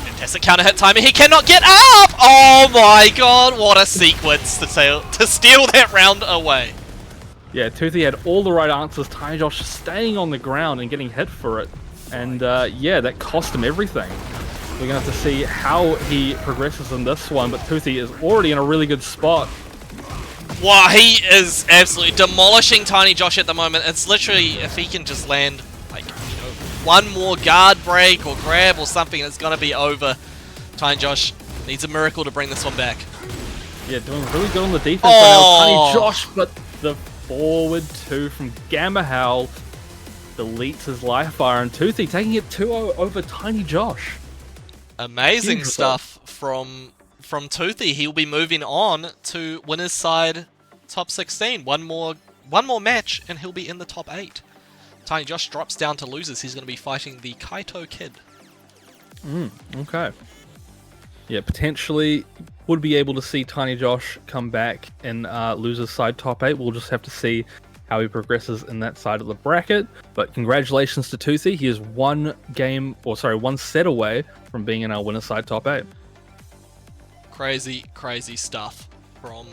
Speaker 1: Fantastic counter hit timing. He cannot get up! Oh my god, what a sequence to steal that round away.
Speaker 2: Yeah, Toothy had all the right answers. Tiny Josh staying on the ground and getting hit for it. And yeah, that cost him everything. We're going to have to see how he progresses in this one, but Toothy is already in a really good spot.
Speaker 1: Wow, he is absolutely demolishing Tiny Josh at the moment. It's literally, if he can just land, like, one more guard break or grab or something, it's going to be over. Tiny Josh needs a miracle to bring this one back.
Speaker 2: Yeah, doing really good on the defense right now. Tiny Josh, but the forward two from Gamma Howl deletes his life bar, and Toothy taking it 2-0 over Tiny Josh.
Speaker 1: Amazing stuff from Toothy. He'll be moving on to winner's side top 16. One more match and he'll be in the top 8. Tiny Josh drops down to losers. He's going to be fighting the Kaito Kid.
Speaker 2: Okay. Yeah, potentially would be able to see Tiny Josh come back in losers side top 8. We'll just have to see how he progresses in that side of the bracket. But congratulations to Toothy. He is one set away from being in our winner side top 8.
Speaker 1: Crazy, crazy stuff from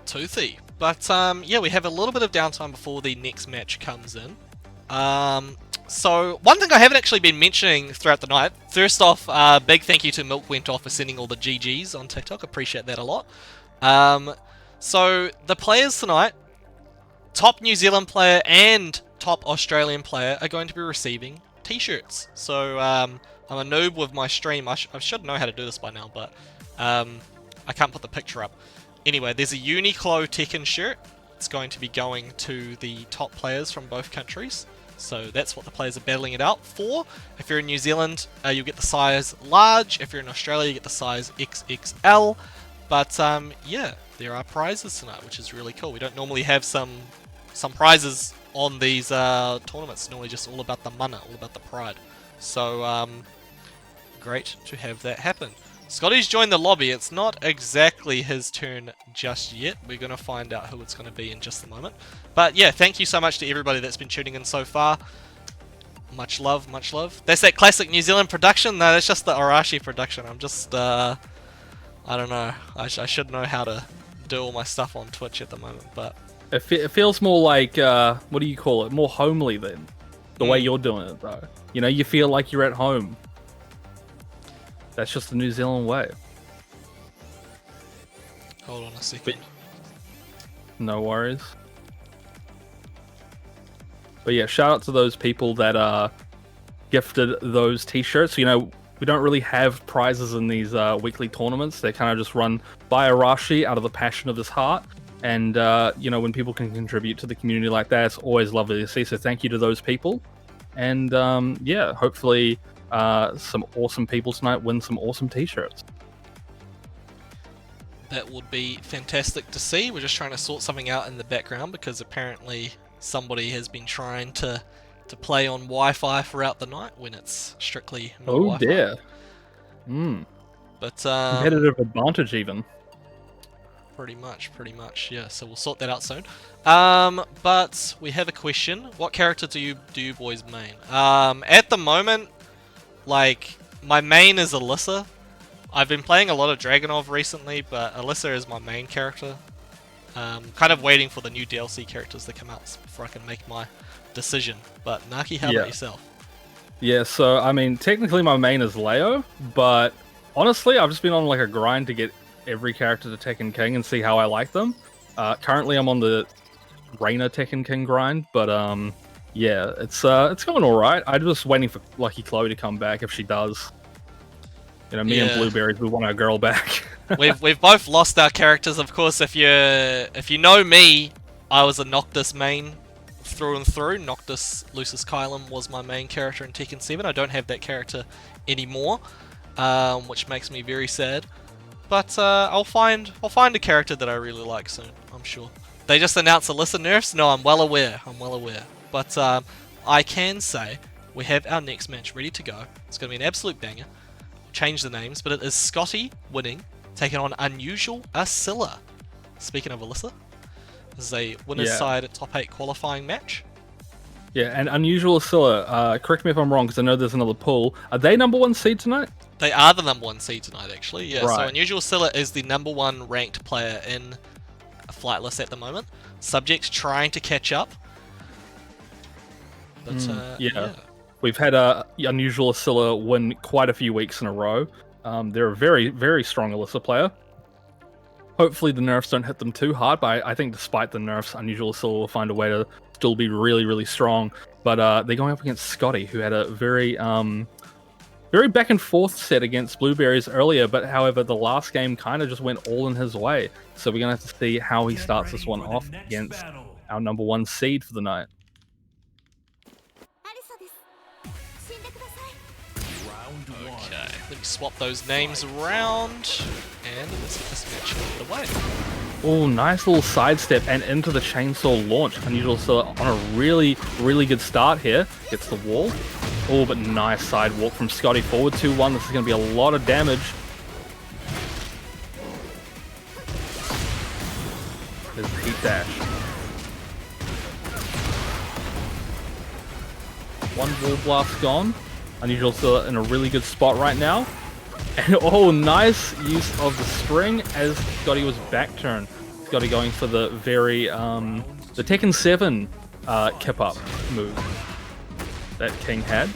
Speaker 1: Toothy. But yeah, we have a little bit of downtime before the next match comes in. So one thing I haven't actually been mentioning throughout the night. First off, big thank you to Milk Went Off for sending all the GGs on TikTok. Appreciate that a lot. So the players tonight, top New Zealand player and top Australian player, are going to be receiving t-shirts. So I'm a noob with my stream. I should know how to do this by now, but I can't put the picture up. Anyway, there's a Uniqlo Tekken shirt. It's going to be going to the top players from both countries. So that's what the players are battling it out for. If you're in New Zealand, you'll get the size large. If you're in Australia, you get the size XXL. But yeah, there are prizes tonight, which is really cool. We don't normally have some prizes on these tournaments. It's normally just all about the mana, all about the pride. So great to have that happen. Scotty's joined the lobby. It's not exactly his turn just yet. We're going to find out who it's going to be in just a moment. But yeah, thank you so much to everybody that's been tuning in so far. Much love, much love. That's that classic New Zealand production? No, that's just the Arashi production. I'm just, I don't know. I should know how to do all my stuff on Twitch at the moment, but...
Speaker 2: It feels more like, what do you call it? More homely than the way you're doing it, though. You know, you feel like you're at home. That's just the New Zealand way.
Speaker 1: Hold on a second.
Speaker 2: No worries. But yeah, shout out to those people that gifted those t-shirts. You know, we don't really have prizes in these weekly tournaments. They kind of just run by Arashi out of the passion of his heart. And, you know, when people can contribute to the community like that, it's always lovely to see. So thank you to those people. And, yeah, hopefully some awesome people tonight win some awesome t-shirts.
Speaker 1: That would be fantastic to see. We're just trying to sort something out in the background because apparently somebody has been trying to to play on Wi-Fi throughout the night when it's strictly no
Speaker 2: Oh
Speaker 1: Wi-Fi.
Speaker 2: dear. Hmm.
Speaker 1: But
Speaker 2: Competitive advantage even.
Speaker 1: pretty much, yeah. So we'll sort that out soon. But we have a question. What character do you boys main? At the moment, like my main is Alyssa. I've been playing a lot of Dragonov recently, but Alyssa is my main character. Kind of waiting for the new DLC characters to come out before I can make my decision. But Naki, how about yourself?
Speaker 2: Yeah, so I mean, technically my main is Leo, but honestly, I've just been on like a grind to get every character to Tekken King and see how I like them. Currently, I'm on the Reina Tekken King grind, but yeah, it's going all right. I'm just waiting for Lucky Chloe to come back if she does. You know, me and Blueberries, we want our girl back.
Speaker 1: we've both lost our characters, of course. If you know me, I was a Noctis main through and through. Noctis Lucis Kylum was my main character in Tekken 7. I don't have that character anymore, which makes me very sad. But I'll find a character that I really like soon, I'm sure. They just announced Alyssa nerfs? No, I'm well aware. But I can say we have our next match ready to go. It's going to be an absolute banger. Change the names, but it is Scotty winning, taking on Unusual Ascilla. Speaking of Alyssa, this is a winner's side at top 8 qualifying match.
Speaker 2: Yeah, and Unusual Ascilla, correct me if I'm wrong, because I know there's another pool. Are they #1 seed tonight?
Speaker 1: They are the #1 seed tonight, actually. Yeah,
Speaker 2: right.
Speaker 1: So Unusual Ascilla is the #1 ranked player in Flightless at the moment. Subjects trying to catch up. But yeah.
Speaker 2: We've had Unusual Ascilla win quite a few weeks in a row. They're a very, very strong Alyssa player. Hopefully the nerfs don't hit them too hard, but I think despite the nerfs, Unusual Ascilla will find a way to still be really, really strong. But they're going up against Scotty, who had a very back and forth set against Blueberries earlier, but however, the last game kind of just went all in his way. So we're going to have to see how he starts this one off against our #1 seed for the night.
Speaker 1: Okay, let me swap those names around, and let's get this match out of the way.
Speaker 2: Oh, nice little sidestep and into the chainsaw launch. Unusual Ascilla on a really, really good start here. Gets the wall. Oh, but nice sidewalk from Scotty forward 2-1. This is going to be a lot of damage. There's the heat dash. One wall blast gone. Unusual Ascilla in a really good spot right now. And oh, nice use of the spring as Scotty was back turn. Scotty going for the very, the Tekken 7 kip up move that King had.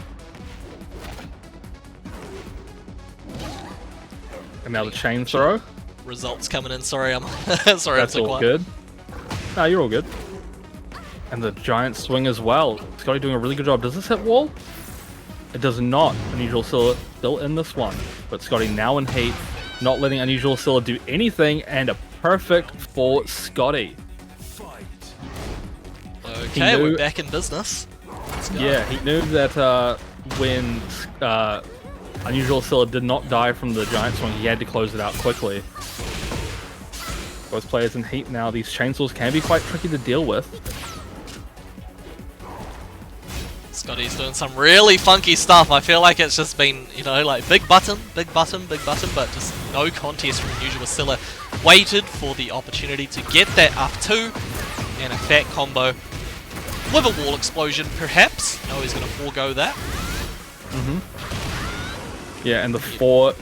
Speaker 2: And now the chain throw.
Speaker 1: Results coming in, sorry, I'm sorry.
Speaker 2: That's all good. No, you're all good. And the giant swing as well. Scotty doing a really good job. Does this hit wall? It does not. Unusual Ascilla still in this one. But Scotty now in heat, not letting Unusual Ascilla do anything, and a perfect for Scotty.
Speaker 1: Okay, we're back in business.
Speaker 2: Yeah, he knew that when Unusual Ascilla did not die from the giant swing, he had to close it out quickly. Both players in heat now. These chainsaws can be quite tricky to deal with.
Speaker 1: Scotty's doing some really funky stuff. I feel like it's just been, you know, like big button, but just no contest from Unusual Ascilla. Waited for the opportunity to get that up 2 and a fat combo with a wall explosion, perhaps. No, he's going to forego that.
Speaker 2: Yeah, and the 4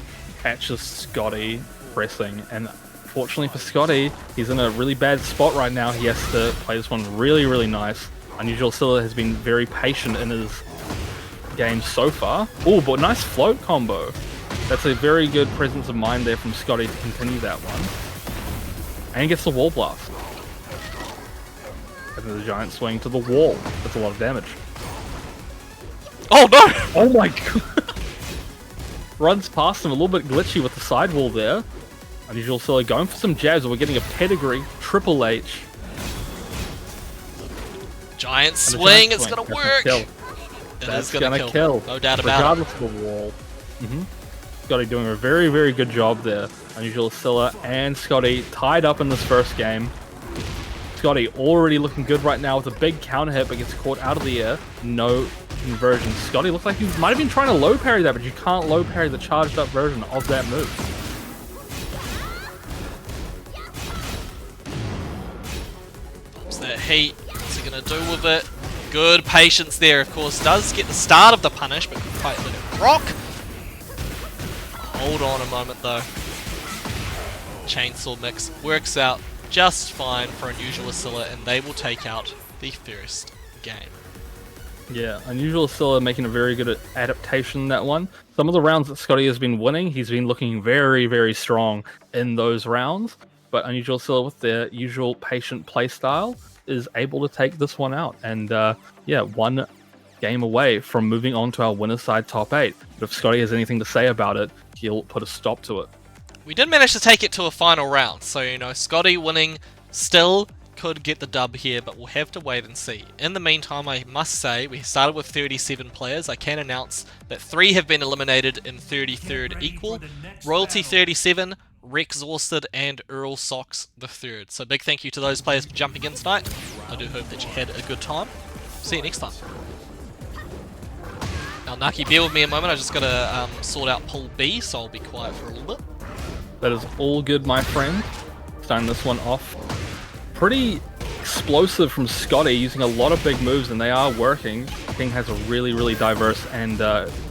Speaker 2: catches Scotty pressing, and fortunately for Scotty, he's in a really bad spot right now. He has to play this one really, really nice. Unusual Ascilla has been very patient in his game so far. Oh, but nice float combo. That's a very good presence of mind there from Scotty to continue that one. And he gets the wall blast. And then the giant swing to the wall. That's a lot of damage.
Speaker 1: Oh no!
Speaker 2: Oh my god! Runs past him, a little bit glitchy with the sidewall there. Unusual Ascilla going for some jabs, and we're getting a pedigree, Triple H.
Speaker 1: Giant swing, it's gonna work!
Speaker 2: That's gonna kill.
Speaker 1: No doubt about it.
Speaker 2: Regardless of the wall. Scotty doing a very, very good job there. Unusual Ascilla and Scotty tied up in this first game. Scotty already looking good right now with a big counter hit, but gets caught out of the air. No conversion. Scotty looks like he might have been trying to low parry that, but you can't low parry the charged up version of that move.
Speaker 1: Pops that heat. What's he going to do with it? Good patience there, of course. Does get the start of the punish, but can quite let it rock. Hold on a moment though. Chainsaw mix works out just fine for Unusual Scylla, and they will take out the first game.
Speaker 2: Yeah, Unusual Scylla making a very good adaptation in that one. Some of the rounds that Scotty has been winning, he's been looking very, very strong in those rounds. But Unusual Scylla, with their usual patient playstyle, is able to take this one out. And yeah, one game away from moving on to our winner's side top 8. But if Scotty has anything to say about it, he'll put a stop to it.
Speaker 1: We did manage to take it to a final round, so you know, Scotty winning still could get the dub here, but we'll have to wait and see. In the meantime, I must say, we started with 37 players. I can announce that 3 have been eliminated in 33rd equal. Royalty 37, Rexhausted, and Earl Socks the 3rd. So big thank you to those players for jumping in tonight. I do hope that you had a good time. See you next time. Now Naki, bear with me a moment, I just gotta sort out pool B, so I'll be quiet for a little bit.
Speaker 2: That is all good, my friend. Starting this one off pretty explosive from Scotty, using a lot of big moves, and they are working. King has a really, really diverse and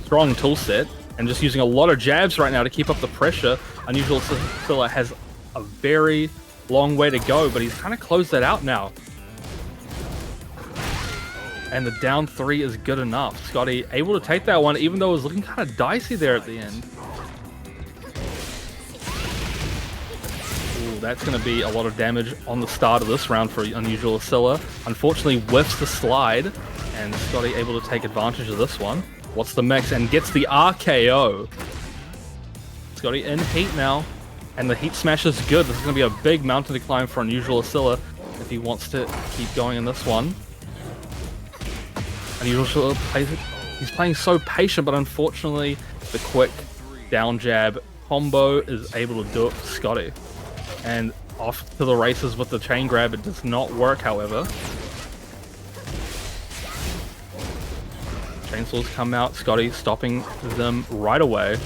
Speaker 2: strong tool set, and just using a lot of jabs right now to keep up the pressure. Unusual Scylla has a very long way to go, but he's kind of closed that out now. And the down 3 is good enough. Scotty able to take that one, even though it was looking kind of dicey there at the end. That's going to be a lot of damage on the start of this round for Unusual Scylla. Unfortunately, whiffs the slide, and Scotty able to take advantage of this one. What's the mix? And gets the RKO. Scotty in heat now, and the heat smash is good. This is going to be a big mountain to climb for Unusual Scylla if he wants to keep going in this one. Unusual Scylla plays it. He's playing so patient, but unfortunately, the quick down jab combo is able to do it for Scotty. And off to the races with the chain grab. It does not work, however. Chainsaws come out. Scotty stopping them right away.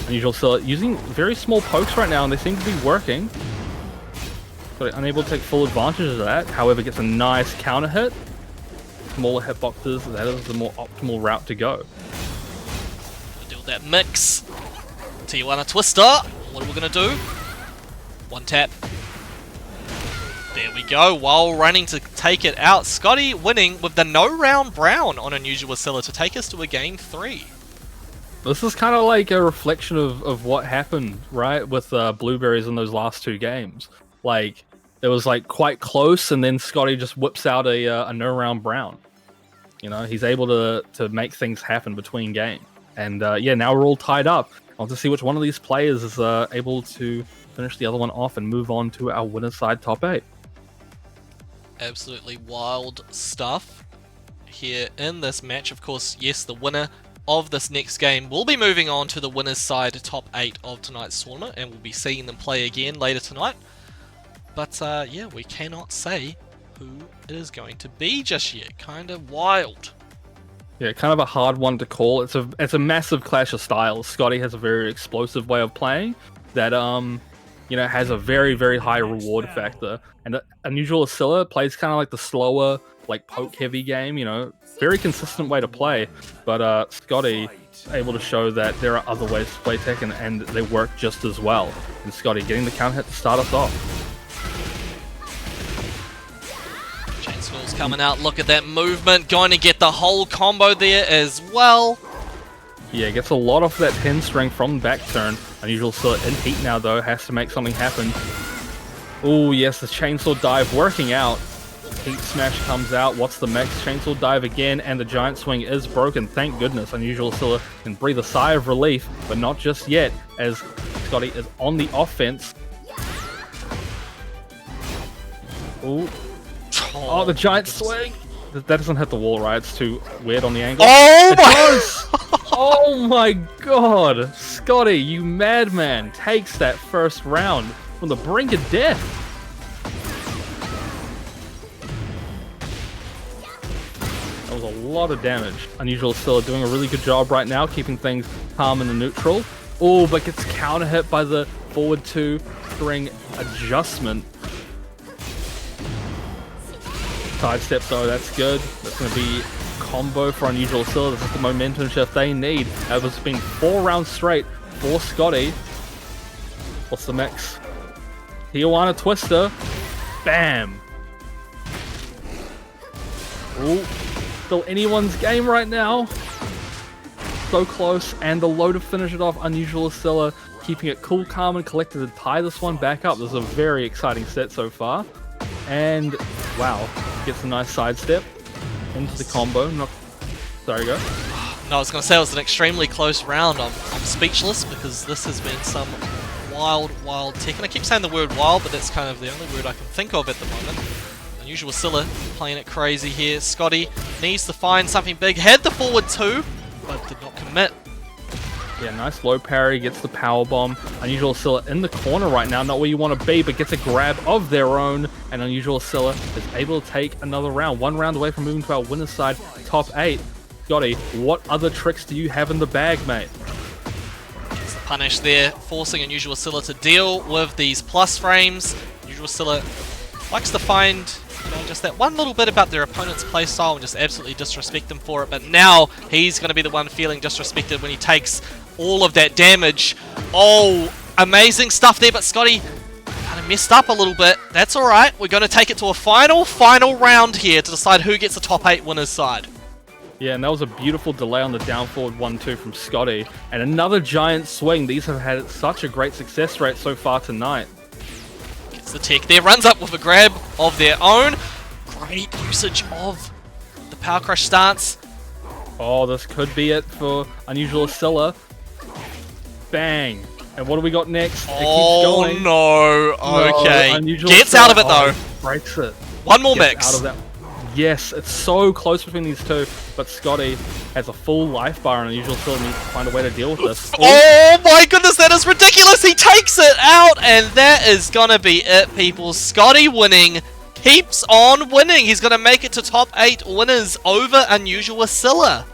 Speaker 2: Unusual Scylla using very small pokes right now, and they seem to be working. Scotty unable to take full advantage of that. However, gets a nice counter hit. Smaller hitboxes. That is the more optimal route to go.
Speaker 1: Deal with that mix. Tijuana Twister. What are we gonna do? One tap. There we go, while running to take it out. Scotty winning with the no-round brown on Unusual Scylla to take us to a game 3.
Speaker 2: This is kind of like a reflection of what happened, right, with Blueberries in those last 2 games. Like, it was like quite close, and then Scotty just whips out a no-round brown. You know, he's able to make things happen between games. And yeah, now we're all tied up. I want to see which one of these players is able to finish the other one off and move on to our winner's side top 8.
Speaker 1: Absolutely wild stuff here in this match. Of course, yes, the winner of this next game will be moving on to the winner's side top 8 of tonight's tournament, and we'll be seeing them play again later tonight. But yeah, we cannot say who it is going to be just yet. Kind of wild.
Speaker 2: Yeah, kind of a hard one to call. It's a massive clash of styles. Scotty has a very explosive way of playing that you know, has a very, very high reward factor. And Unusual Scylla plays kind of like the slower, like poke-heavy game, you know, very consistent way to play. But Scotty able to show that there are other ways to play Tekken, and they work just as well. And Scotty getting the counter hit to start us off.
Speaker 1: Chainsaw's coming out, look at that movement, going to get the whole combo there as well.
Speaker 2: Yeah, gets a lot off that pin string from the back turn. Unusual Scylla in heat now, though, has to make something happen. Oh, yes, the chainsaw dive working out. Heat smash comes out. What's the mix? Chainsaw dive again, and the giant swing is broken. Thank goodness. Unusual Scylla can breathe a sigh of relief, but not just yet, as Scotty is on the offense. Ooh. Oh, the giant swing! That doesn't hit the wall, right? It's too weird on the angle.
Speaker 1: Oh
Speaker 2: it
Speaker 1: my!
Speaker 2: Does! Oh my god! Scotty, you madman, takes that first round from the brink of death. lot of damage. Unusual Scylla doing a really good job right now, keeping things calm in the neutral. Oh, but gets counter hit by the forward 2 string adjustment. Sidestep though, that's good. That's going to be combo for Unusual Scylla. This is the momentum shift they need. It's been 4 rounds straight for Scotty. What's the mix? Tijuana Twister. Bam! Ooh, still anyone's game right now. So close, and the low to finish it off. Unusual Scylla keeping it cool, calm, and collected to tie this one back up. This is a very exciting set so far. And wow, gets a nice sidestep into the combo. Sorry, go.
Speaker 1: No, I was going to say it was an extremely close round. I'm speechless because this has been some wild Tekken. I keep saying the word wild, but that's kind of the only word I can think of at the moment. Unusual Scylla playing it crazy here. Scotty needs to find something big. Had the forward 2, but did not commit.
Speaker 2: Yeah, nice low parry, gets the power bomb. Unusual Scylla in the corner right now, not where you want to be, but gets a grab of their own. And Unusual Scylla is able to take another round. 1 round away from moving to our winner's side, top 8. Scotty, what other tricks do you have in the bag, mate?
Speaker 1: Gets the punish there, forcing Unusual Scylla to deal with these plus frames. Unusual Scylla likes to find, you know, just that one little bit about their opponent's playstyle and just absolutely disrespect them for it. But now he's going to be the one feeling disrespected when he takes all of that damage. Oh, amazing stuff there, but Scotty kind of messed up a little bit. That's alright. We're going to take it to a final round here to decide who gets the top 8 winner's side.
Speaker 2: Yeah, and that was a beautiful delay on the down forward 1-2 from Scotty. And another giant swing. These have had such a great success rate so far tonight.
Speaker 1: Gets the tech there, runs up with a grab of their own. Great usage of the Power Crush stance.
Speaker 2: Oh, this could be it for Unusual Scylla. Bang. And what do we got next?
Speaker 1: Oh,
Speaker 2: it keeps going.
Speaker 1: No. Okay.
Speaker 2: Unusual
Speaker 1: Gets
Speaker 2: Scylla,
Speaker 1: out of it, though.
Speaker 2: Breaks it.
Speaker 1: One more
Speaker 2: Gets
Speaker 1: mix.
Speaker 2: out of that. Yes, it's so close between these two, but Scotty has a full life bar and Unusual Scylla needs to find a way to deal with this.
Speaker 1: Oh my goodness, that is ridiculous! He takes it out, and that is gonna be it, people. Scotty winning, keeps on winning. He's gonna make it to top 8 winners over Unusual Scylla.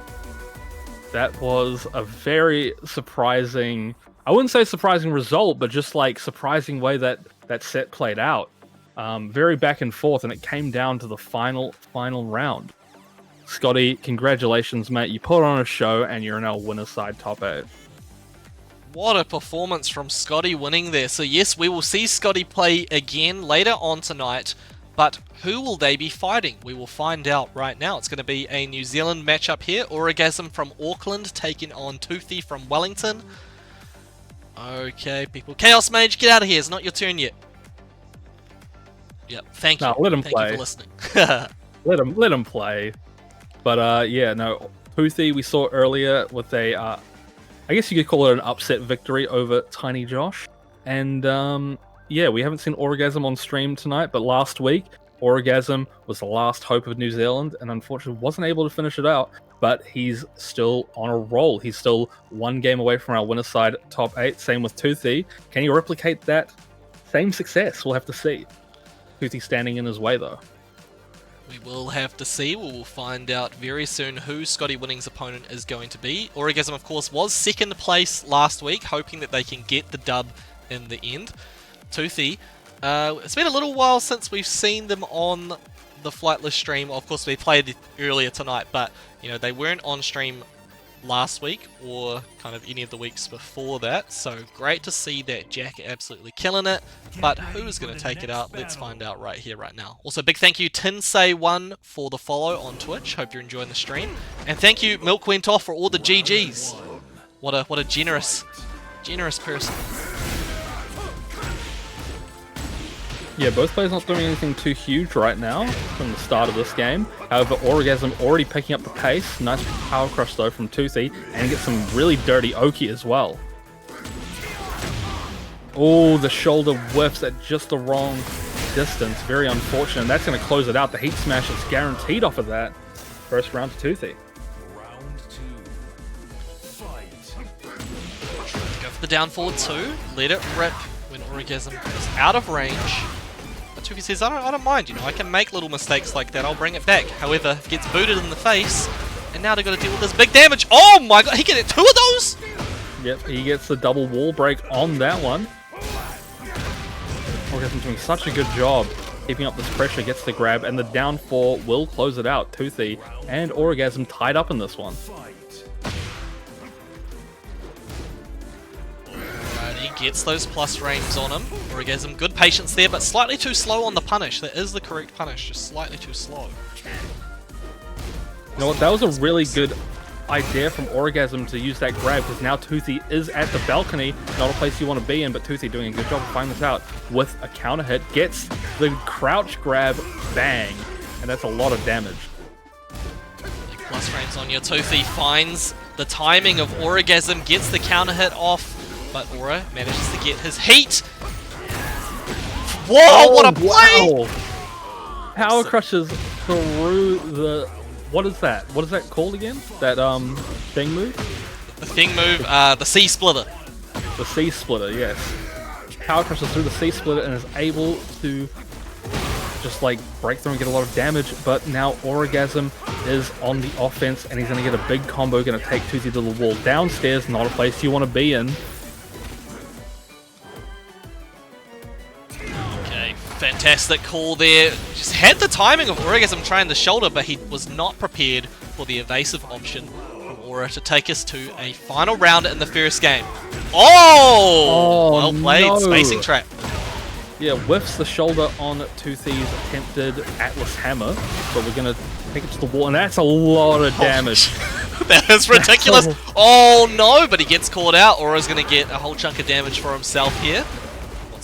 Speaker 2: That was a very surprising, I wouldn't say surprising result, but just like surprising way that that set played out. Very back and forth, and it came down to the final round. Scotty, congratulations, mate. You put on a show, and you're in our winner's side top 8.
Speaker 1: What a performance from Scotty winning there. So yes, we will see Scotty play again later on tonight, but who will they be fighting? We will find out right now. It's going to be a New Zealand matchup here. Orgasm from Auckland taking on Toothy from Wellington. Okay, people. Chaos Mage, get out of here. It's not your turn yet. Yep, thank you.
Speaker 2: No, let him
Speaker 1: thank
Speaker 2: play.
Speaker 1: you for listening.
Speaker 2: Let him play. But yeah, no, Toothy we saw earlier with a, I guess you could call it an upset victory over Tiny Josh. And yeah, we haven't seen Orgasm on stream tonight, but last week, Orgasm was the last hope of New Zealand, and unfortunately wasn't able to finish it out, but he's still on a roll. He's still 1 game away from our winner's side top 8, same with Toothy. Can he replicate that same success? We'll have to see. Toothy standing in his way, though.
Speaker 1: We will have to see. We will find out very soon who Scotty Winning's opponent is going to be. Orgasm, of course, was 2nd place last week, hoping that they can get the dub in the end. Toothy, it's been a little while since we've seen them on the Flightless stream. Of course, we played earlier tonight, but you know they weren't on stream last week or kind of any of the weeks before that. So great to see that Jack absolutely killing it. But who's going to take it out? Let's find out right here, right now. Also, big thank you Tinsay1 for the follow on Twitch. Hope you're enjoying the stream. And thank you Milk Went Off for all the GGs. What a generous person.
Speaker 2: Yeah, both players not doing anything too huge right now from the start of this game. However, Orgasm already picking up the pace. Nice power crush though from Toothy, and gets some really dirty Oki as well. Oh, the shoulder whiffs at just the wrong distance. Very unfortunate. And that's going to close it out. The heat smash is guaranteed off of that. First round to Toothy.
Speaker 3: Round 2. Fight.
Speaker 1: Go for the down forward 2. Let it rip when Orgasm is out of range. But Toothy says, I don't mind, you know, I can make little mistakes like that, I'll bring it back. However, gets booted in the face, And now they've got to deal with this big damage. Oh my god, he get 2 of those?
Speaker 2: Yep, he gets the double wall break on that one. Orgasm's doing such a good job keeping up this pressure, gets the grab, and the down 4 will close it out. Toothy and Orgasm tied up in this one.
Speaker 1: Alright, he gets those plus ranges on him. Orgasm, good patience there, but slightly too slow on the punish. That is the correct punish, just slightly too slow.
Speaker 2: You know what, that was a really good idea from Orgasm to use that grab, because now Toothy is at the balcony, not a place you want to be in, but Toothy doing a good job of finding this out with a counter hit, gets the crouch grab, bang, and that's a lot of damage.
Speaker 1: Plus frames on your Toothy, finds the timing of Orgasm, gets the counter hit off, but Aura manages to get his heat. Whoa, what a play!
Speaker 2: Wow. Power crushes through the... What is that? What is that called again? That thing move?
Speaker 1: The thing move, the C splitter.
Speaker 2: The C splitter, yes. Power crushes through the C splitter and is able to just like break through and get a lot of damage, but now Orgasm is on the offense and he's gonna get a big combo, gonna take Toothy to the wall. Downstairs, not a place you want to be in.
Speaker 1: Fantastic call there. Just had the timing of Orgasm trying the shoulder, but he was not prepared for the evasive option from Aura to take us to a final round in the first game. Oh! Well played,
Speaker 2: no.
Speaker 1: spacing trap.
Speaker 2: Yeah, whiffs the shoulder on Toothy's attempted Atlas hammer, but we're gonna take it to the wall, and that's a lot of damage.
Speaker 1: That is ridiculous. Oh no, but he gets caught out. Aura's gonna get a whole chunk of damage for himself here.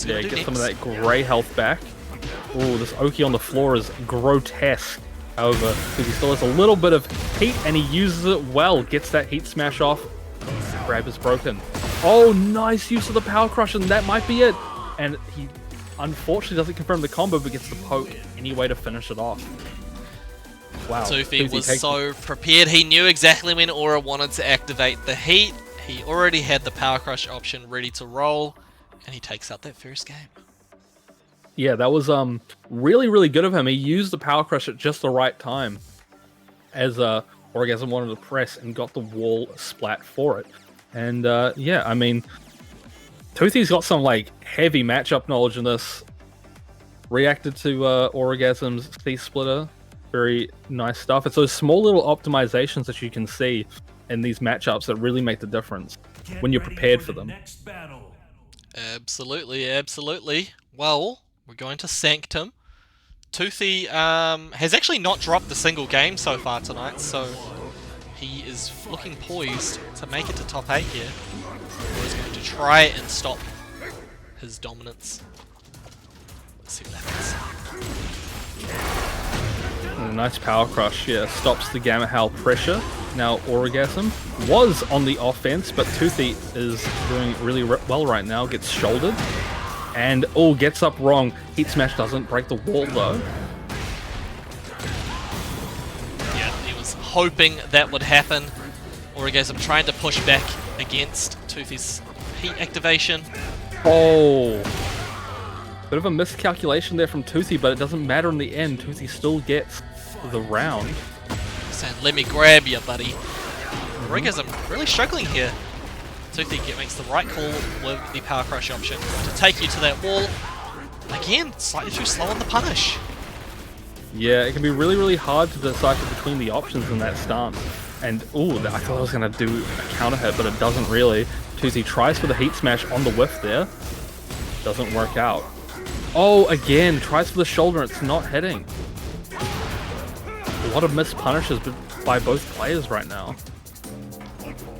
Speaker 2: Yeah, get some of that grey health back. Oh, this Oki on the floor is grotesque. However, because he still has a little bit of heat and he uses it well. Gets that heat smash off. Grab is broken. Oh, nice use of the power crush, and that might be it. And he unfortunately doesn't confirm the combo, but gets the poke anyway to finish it off. Wow.
Speaker 1: Toothy was so prepared. He knew exactly when Aura wanted to activate the heat. He already had the power crush option ready to roll. And he takes out that first game.
Speaker 2: Yeah, that was really, really good of him. He used the power crush at just the right time, as Orgasm wanted to press and got the wall splat for it. And yeah, I mean, Toothy's got some like heavy matchup knowledge in this. Reacted to Orgasm's C splitter, very nice stuff. It's those small little optimizations that you can see in these matchups that really make the difference when you're prepared for them.
Speaker 1: Absolutely, absolutely. Well, we're going to Sanctum. Toothy has actually not dropped a single game so far tonight, so he is looking poised to make it to top 8 here. Or is going to try and stop his dominance. Let's see what happens.
Speaker 2: Nice power crush, yeah, stops the Gamma Howl pressure. Now Orgasm was on the offense, but Toothy is doing really well right now. Gets shouldered, and oh, gets up wrong. Heat Smash doesn't break the wall though.
Speaker 1: Yeah, he was hoping that would happen. Orgasm trying to push back against Toothy's heat activation.
Speaker 2: Oh, bit of a miscalculation there from Toothy, but it doesn't matter in the end. Toothy still gets the round.
Speaker 1: Saying, let me grab you, buddy. Orgasm really struggling here. Toothy makes the right call with the power crush option to take you to that wall. Again, slightly too slow on the punish.
Speaker 2: Yeah, it can be really, really hard to decipher between the options in that stance. And, ooh, I thought I was going to do a counter hit, but it doesn't really. Toothy tries for the heat smash on the whiff there. Doesn't work out. Oh, again, tries for the shoulder, it's not hitting. A lot of missed punishes by both players right now.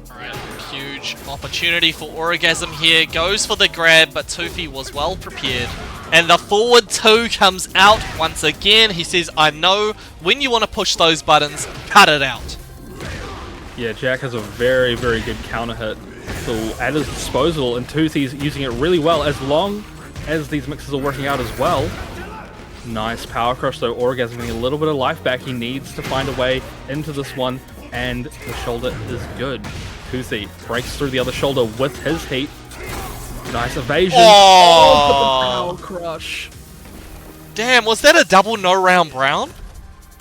Speaker 1: Alright, huge opportunity for Orgasm here. Goes for the grab, but Toothy was well prepared. And the forward 2 comes out once again. He says, I know when you want to push those buttons, cut it out.
Speaker 2: Yeah, Jack has a very, very good counter hit at his disposal, and Toothy's using it really well as long as these mixes are working out as well. Nice power crush though. Orgasm getting a little bit of life back. He needs to find a way into this one, and the shoulder is good. Toothy breaks through the other shoulder with his heat. Nice evasion.
Speaker 1: Oh,
Speaker 2: the power crush.
Speaker 1: Damn, was that a double no round brown?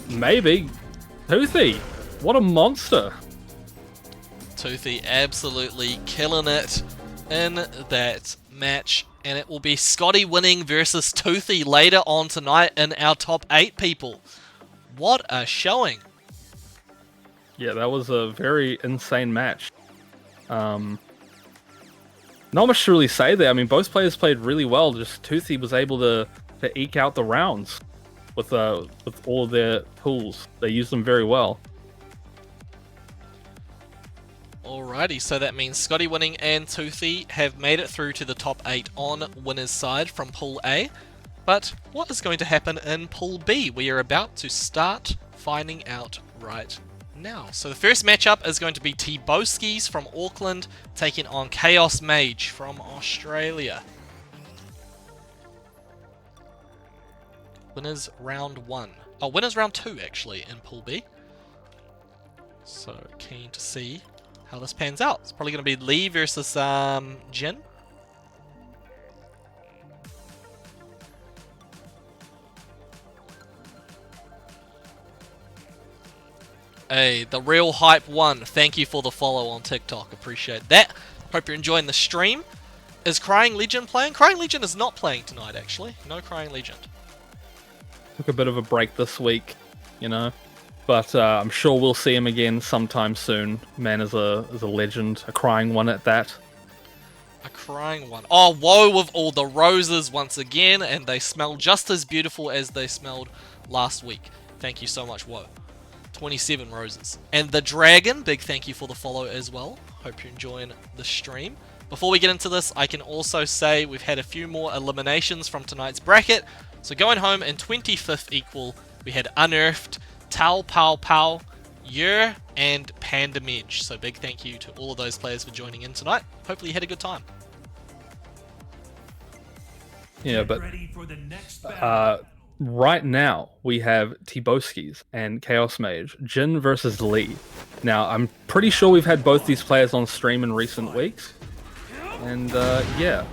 Speaker 2: Maybe. Toothy What a monster!
Speaker 1: Toothy absolutely killing it in that match, and it will be Scotty winning versus Toothy later on tonight in our top 8 people. What a showing!
Speaker 2: Yeah, that was a very insane match. Not much to really say there. I mean, both players played really well. Just Toothy was able to eke out the rounds with all of their tools. They used them very well.
Speaker 1: Alrighty, so that means Scotty winning and Toothy have made it through to the top 8 on winner's side from Pool A. But what is going to happen in Pool B? We are about to start finding out right now. So the first matchup is going to be T-Boskies from Auckland taking on Chaos Mage from Australia. Winners round 1. Oh, winners round 2 actually in Pool B. So keen to see how this pans out. It's probably going to be Lee versus Jin. Hey, the real hype one. Thank you for the follow on TikTok. Appreciate that. Hope you're enjoying the stream. Is Crying Legend playing? Crying Legend is not playing tonight, actually. No Crying Legend.
Speaker 2: Took a bit of a break this week, you know. But I'm sure we'll see him again sometime soon. Man is a legend, a crying one at that.
Speaker 1: A crying one. Oh, whoa with all the roses once again, and they smell just as beautiful as they smelled last week. Thank you so much, whoa. 27 roses. And the dragon, big thank you for the follow as well. Hope you're enjoying the stream. Before we get into this, I can also say we've had a few more eliminations from tonight's bracket. So going home in 25th equal, we had Unearthed, Tao Pow Pow, Yer, and Panda Midge. So big thank you to all of those players for joining in tonight. Hopefully you had a good time.
Speaker 2: Yeah, but right now we have T-Boskies and Chaos Mage, Jin versus Lee. Now, I'm pretty sure we've had both these players on stream in recent weeks. And yeah,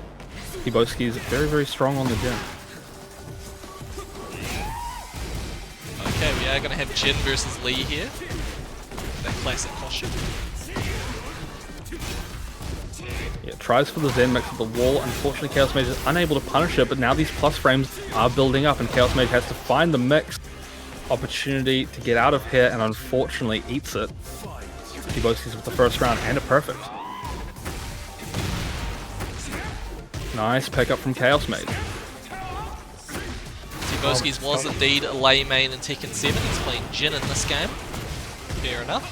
Speaker 2: T-Boskies very, very strong on the Jin.
Speaker 1: Okay, we are going to have Jin versus Lee here. That classic costume.
Speaker 2: Yeah, tries for the Zen mix at the wall. Unfortunately, Chaos Mage is unable to punish it, but now these plus frames are building up, and Chaos Mage has to find the mix opportunity to get out of here, and unfortunately eats it. T-Boskies with the first round, and a perfect. Nice pickup from Chaos Mage.
Speaker 1: T-Boskies was indeed a lay main in Tekken 7. He's playing Jin in this game. Fair enough.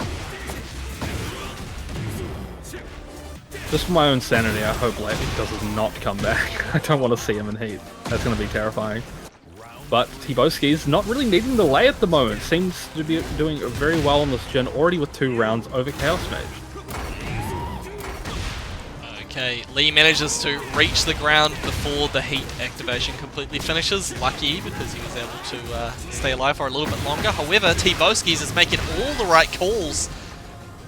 Speaker 2: Just for my own sanity, I hope Lady does not come back. I don't want to see him in heat. That's going to be terrifying. But T-Boskies not really needing the lay at the moment. Seems to be doing very well on this Jin, already with 2 rounds over Chaos Mage.
Speaker 1: Okay, Lee manages to reach the ground before the heat activation completely finishes. Lucky, because he was able to stay alive for a little bit longer. However, T-Boskies is making all the right calls,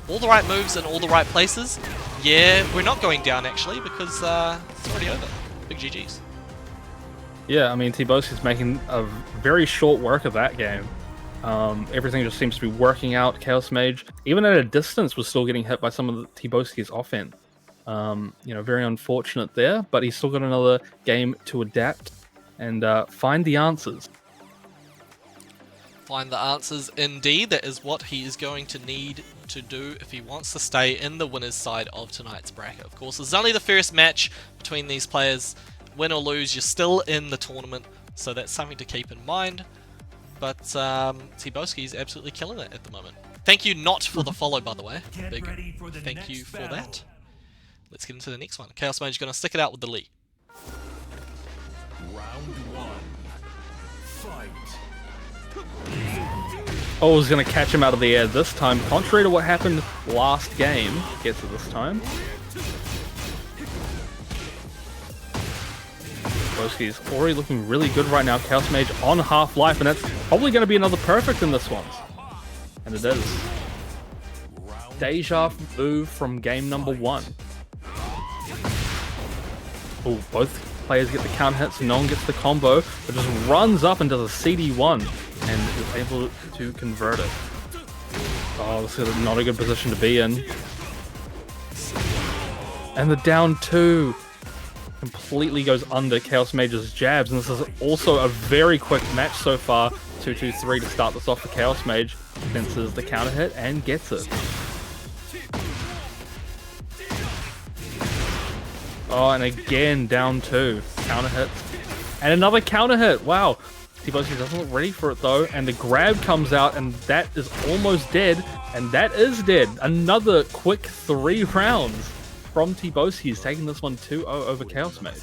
Speaker 1: all the right moves in all the right places. Yeah, we're not going down actually, because it's already over. Big GG's.
Speaker 2: Yeah, I mean, T-Boskies making a very short work of that game. Everything just seems to be working out. Chaos Mage, even at a distance, was still getting hit by some of the T-Boskies' offense. You know, very unfortunate there, but he's still got another game to adapt and find the answers.
Speaker 1: Find the answers indeed. That is what he is going to need to do if he wants to stay in the winner's side of tonight's bracket. Of course, it's only the first match between these players. Win or lose, you're still in the tournament, so that's something to keep in mind. But T-Boski is absolutely killing it at the moment. Thank you not for the follow, by the way. Big thank you for that. Let's get into the next one. Chaos Mage is going to stick it out with the Lee.
Speaker 3: Round 1. Fight.
Speaker 2: Oh, was going to catch him out of the air this time. Contrary to what happened last game, gets it this time. Boski is already looking really good right now. Chaos Mage on half-life, and that's probably going to be another perfect in this one. And it is. Deja vu from game number 1. Oh, both players get the count hits, no one gets the combo, but just runs up and does a CD1 and is able to convert it. Oh, this is not a good position to be in. And the down 2 completely goes under Chaos Mage's jabs, and this is also a very quick match so far. 2-2-3 to start this off for Chaos Mage. Senses the counter hit and gets it. Oh, and again, down 2. Counter hit. And another counter hit. Wow. T-Boski doesn't look ready for it though, and the grab comes out, and that is almost dead, and that is dead. Another quick 3 rounds from T-Boski. He's taking this one 2-0 over Chaos Mage.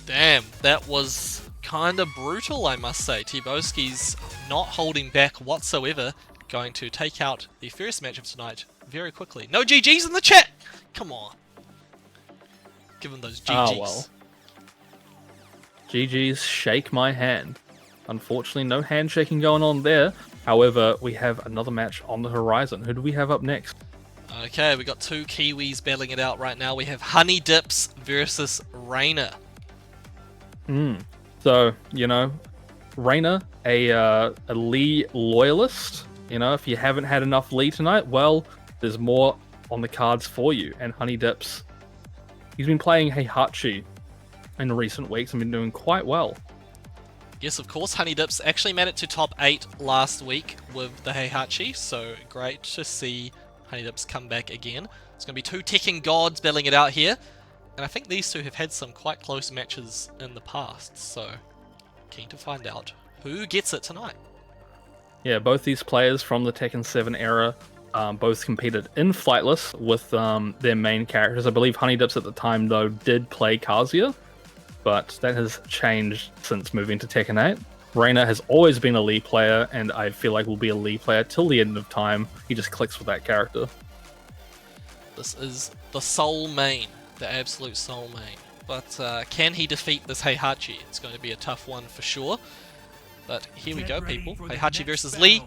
Speaker 1: Damn, that was kind of brutal, I must say. T-Boski's not holding back whatsoever, going to take out the first match of tonight very quickly. No GGs in the chat! Come on. Give him those GGs.
Speaker 2: Oh, well. GG's, shake my hand. Unfortunately, no handshaking going on there. However, we have another match on the horizon. Who do we have up next?
Speaker 1: Okay, we got 2 Kiwis battling it out right now. We have Honey Dips versus Reina.
Speaker 2: So, you know, Reina, a Lee loyalist. You know, if you haven't had enough Lee tonight, well, there's more on the cards for you. And Honey Dips, he's been playing Heihachi in recent weeks and been doing quite well.
Speaker 1: Yes, of course, Honey Dips actually made it to top 8 last week with the Heihachi, so great to see Honey Dips come back again. It's going to be 2 Tekken gods battling it out here, and I think these two have had some quite close matches in the past, so keen to find out who gets it tonight.
Speaker 2: Yeah, both these players from the Tekken 7 era both competed in Flightless with their main characters. I believe Honey Dips at the time, though, did play Kazuya, but that has changed since moving to Tekken 8. Reina has always been a Lee player, and I feel like will be a Lee player till the end of time. He just clicks with that character.
Speaker 1: This is the soul main, the absolute soul main. But can he defeat this Heihachi? It's going to be a tough one for sure. But here we go, people. Heihachi versus Lee.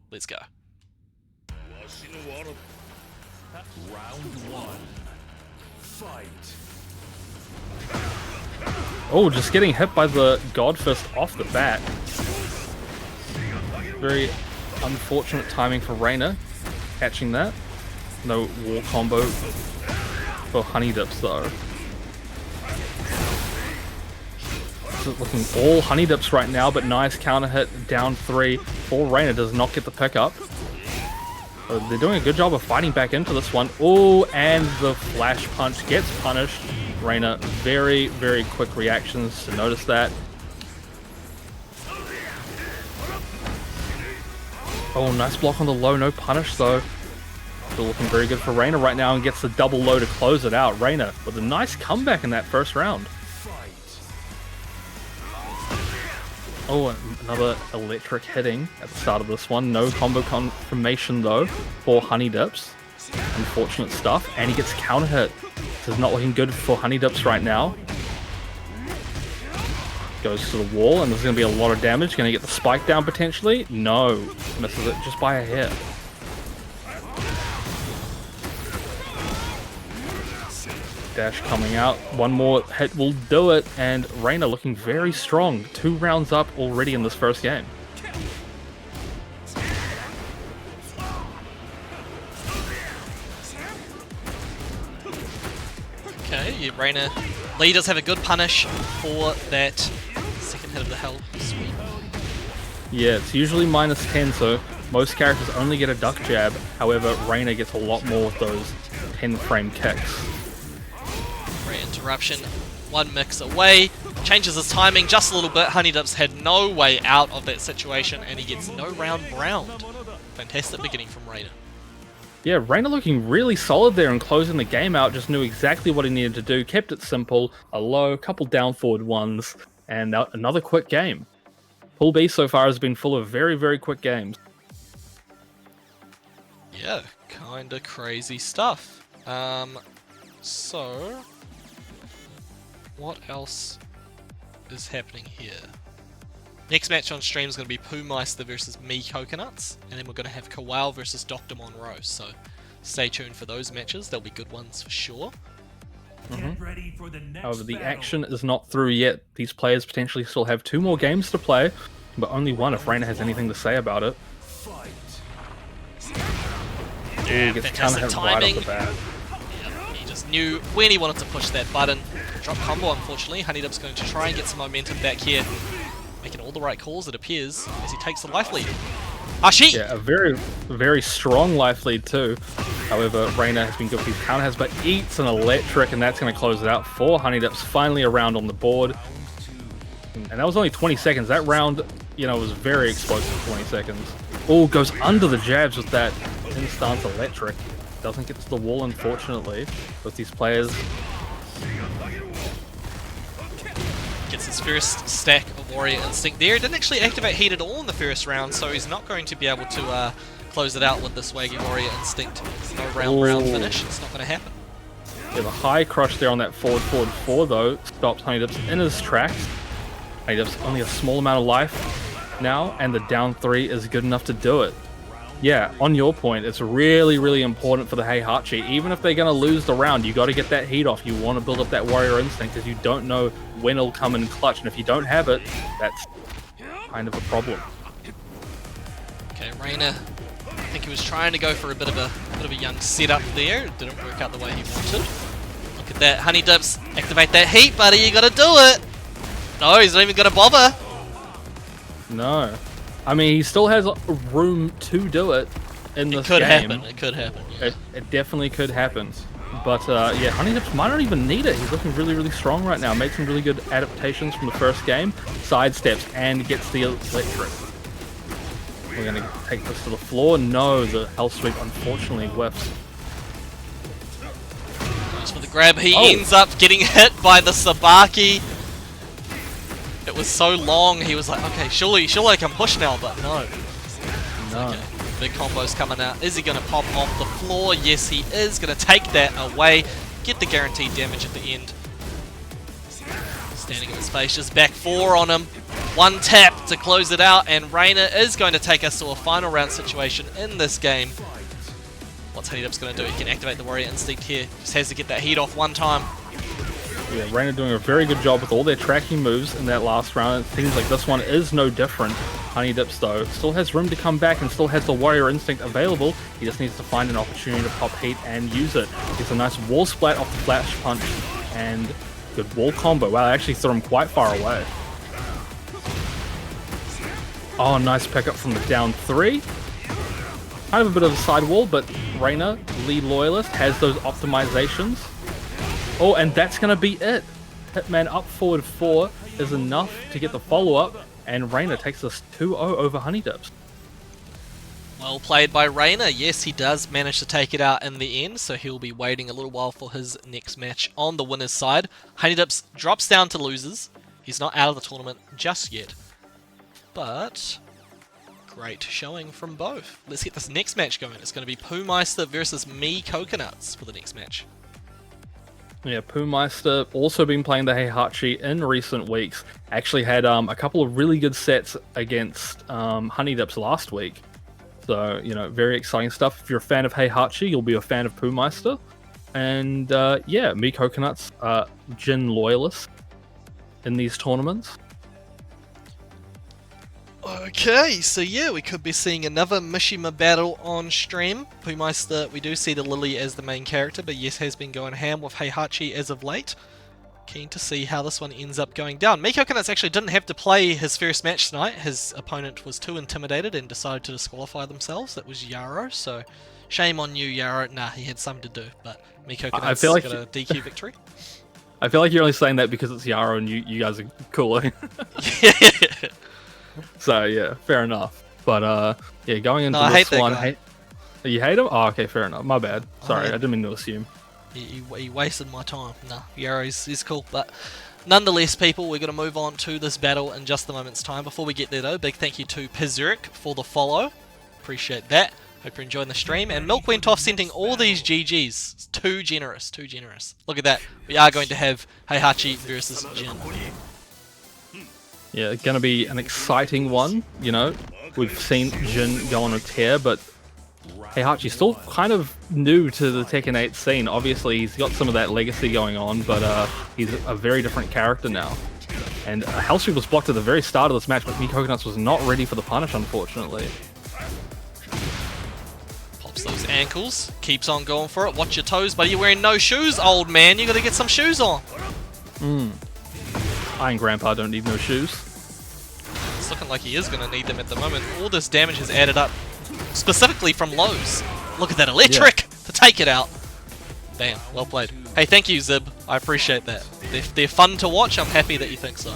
Speaker 1: Let's go.
Speaker 3: Round 1. Fight.
Speaker 2: Oh, just getting hit by the God Fist off the bat. Very unfortunate timing for Reina, catching that. No wall combo for Honey Dips though. This is looking all Honey Dips right now, but nice counter hit, down 3 for Reina, does not get the pickup. So they're doing a good job of fighting back into this one. Oh, and the flash punch gets punished. Reina, very, very quick reactions to notice that. Oh, nice block on the low, no punish though. Still looking very good for Reina right now and gets the double low to close it out. Reina with a nice comeback in that first round. Oh, another electric hitting at the start of this one. No combo confirmation though for Honey Dips. Unfortunate stuff, and he gets counter hit. This is not looking good for Honey Dips right now. Goes to the wall, and there's going to be a lot of damage. Going to get the spike down potentially. No, misses it just by a hair. Dash coming out. One more hit will do it, and Reina looking very strong. 2 rounds up already in this first game.
Speaker 1: Okay, Reina. Lee does have a good punish for that second hit of the Hell Sweep.
Speaker 2: Yeah, it's usually -10, so most characters only get a duck jab. However, Reina gets a lot more with those 10-frame kicks.
Speaker 1: Great interruption. 1 mix away. Changes his timing just a little bit. Honey Dips had no way out of that situation, and he gets no round browned. Fantastic beginning from Reina.
Speaker 2: Yeah, Reina looking really solid there and closing the game out. Just knew exactly what he needed to do. Kept it simple. A low, couple down forward ones, and another quick game. Pool B so far has been full of very, very quick games.
Speaker 1: Yeah, kinda crazy stuff. So what else is happening here? Next match on stream is going to be Poohmeister versus Me Coconuts, and then we're going to have Kowal versus Dr. Monroe, so stay tuned for those matches. They'll be good ones for sure.
Speaker 3: Get ready for the next
Speaker 2: However, the
Speaker 3: battle.
Speaker 2: action is not through yet. These players potentially still have 2 more games to play, but only one if Reina has anything to say about it.
Speaker 3: Fight.
Speaker 1: Yeah,
Speaker 2: gets
Speaker 1: fantastic
Speaker 2: counter hit right
Speaker 1: timing.
Speaker 2: off the bat.
Speaker 1: Yep, he just knew when he wanted to push that button. Drop combo, unfortunately. Honeydub's going to try and get some momentum back here. Making all the right calls, it appears, as he takes the life lead. Ashi!
Speaker 2: Yeah, a very strong life lead too. However, Reina has been good for his counter has, but eats an electric, and that's going to close it out for Honeydubs. Finally a round on the board. And that was only 20 seconds. That round, you know, was very explosive, 20 seconds. Oh, goes under the jabs with that in-stance electric. Doesn't get to the wall, unfortunately, with these players.
Speaker 1: Gets his first stack of Warrior Instinct there. He didn't actually activate Heat at all in the first round, so he's not going to be able to close it out with this Swaggy Warrior Instinct. No round finish. It's not going to happen.
Speaker 2: Yeah, the high crush there on that forward 4, though, stops Honeydubs in his tracks. Honeydubs only a small amount of life now, and the down 3 is good enough to do it. Yeah, on your point, it's really important for the Heihachi. Even if they're going to lose the round, you got to get that heat off. You want to build up that Warrior Instinct because you don't know when it'll come in clutch, and if you don't have it, that's kind of a problem.
Speaker 1: Okay, Reina, I think he was trying to go for a bit of a young setup there. It didn't work out the way he wanted. Look at that, Honeydubs, activate that heat, buddy. You got to do it. No, he's not even going to bother.
Speaker 2: No. I mean, he still has room to do it in this game.
Speaker 1: It could happen. Yeah.
Speaker 2: It definitely could happen. But yeah, Honeydubs might not even need it. He's looking really strong right now. Made some really good adaptations from the first game. Sidesteps and gets the electric. We're going to take this to the floor. No, the Hell Sweep unfortunately whiffs.
Speaker 1: Goes for the grab. He ends up getting hit by the Sabaki. It was so long, he was like, okay, surely I can push now, but no.
Speaker 2: No.
Speaker 1: Okay. Big combo's coming out. Is he going to pop off the floor? Yes, he is. Going to take that away. Get the guaranteed damage at the end. Standing in the space, just back 4 on him. 1 tap to close it out, and Reina is going to take us to a final round situation in this game. What's Honeydubs going to do? He can activate the Warrior Instinct here. Just has to get that heat off one time.
Speaker 2: Yeah, Reina doing a very good job with all their tracking moves in that last round. It seems like this one is no different. Honeydubs, though, still has room to come back and still has the Warrior Instinct available. He just needs to find an opportunity to pop heat and use it. Gets a nice wall splat off the flash punch and good wall combo. Wow, I actually threw him quite far away. Oh, nice pickup from the down 3. Kind of a bit of a side wall, but Reina, lead loyalist, has those optimizations. Oh, and that's going to be it. Hitman up forward 4 is enough to get the follow-up, and Reina takes this 2-0 over Honeydubs.
Speaker 1: Well played by Reina. Yes, he does manage to take it out in the end, so he'll be waiting a little while for his next match on the winner's side. Honeydubs drops down to losers. He's not out of the tournament just yet. But great showing from both. Let's get this next match going. It's going to be Poohmeister versus Me Coconuts for the next match.
Speaker 2: Yeah, Poohmeister also been playing the Heihachi in recent weeks. Actually had a couple of really good sets against Honeydubs last week. So, you know, very exciting stuff. If you're a fan of Heihachi, you'll be a fan of Poohmeister. And yeah, Me Coconuts, Jin loyalists in these tournaments.
Speaker 1: Okay, so yeah, we could be seeing another Mishima battle on stream. Poohmeister, we do see the Lily as the main character, but yes, has been going ham with Heihachi as of late. Keen to see how this one ends up going down. Me Coconuts actually didn't have to play his first match tonight. His opponent was too intimidated and decided to disqualify themselves. That was Yarrow, so shame on you, Yarrow. Nah, he had something to do, but Me Coconuts got a DQ victory.
Speaker 2: I feel like you're only saying that because it's Yarrow and you guys are cooler.
Speaker 1: Yeah.
Speaker 2: So yeah, fair enough. But yeah, going into
Speaker 1: I
Speaker 2: this
Speaker 1: hate that
Speaker 2: one,
Speaker 1: guy.
Speaker 2: You hate him? Oh, okay, fair enough. My bad. Sorry, I didn't mean to assume.
Speaker 1: He wasted my time. Nah, Yarrow's cool, but nonetheless, people, we're going to move on to this battle in just a moment's time. Before we get there, though, big thank you to Pizuric for the follow. Appreciate that. Hope you're enjoying the stream. And Milk went off sending all these GGs. It's too generous, too generous. Look at that. We are going to have Heihachi versus Jin.
Speaker 2: Yeah, it's going to be an exciting one, you know. We've seen Jin go on a tear, but Heihachi's still kind of new to the Tekken 8 scene. Obviously, he's got some of that legacy going on, but he's a very different character now. And Hell Sweep was blocked at the very start of this match, but Me Coconuts was not ready for the punish, unfortunately.
Speaker 1: Pops those ankles. Keeps on going for it. Watch your toes, buddy. You're wearing no shoes, old man. You gotta get some shoes on.
Speaker 2: I and Grandpa don't need no shoes.
Speaker 1: It's looking like he is gonna need them at the moment. All this damage has added up, specifically from lows. Look at that electric to take it out. Damn, well played. Hey, thank you, Zib. I appreciate that. They're fun to watch. I'm happy that you think so.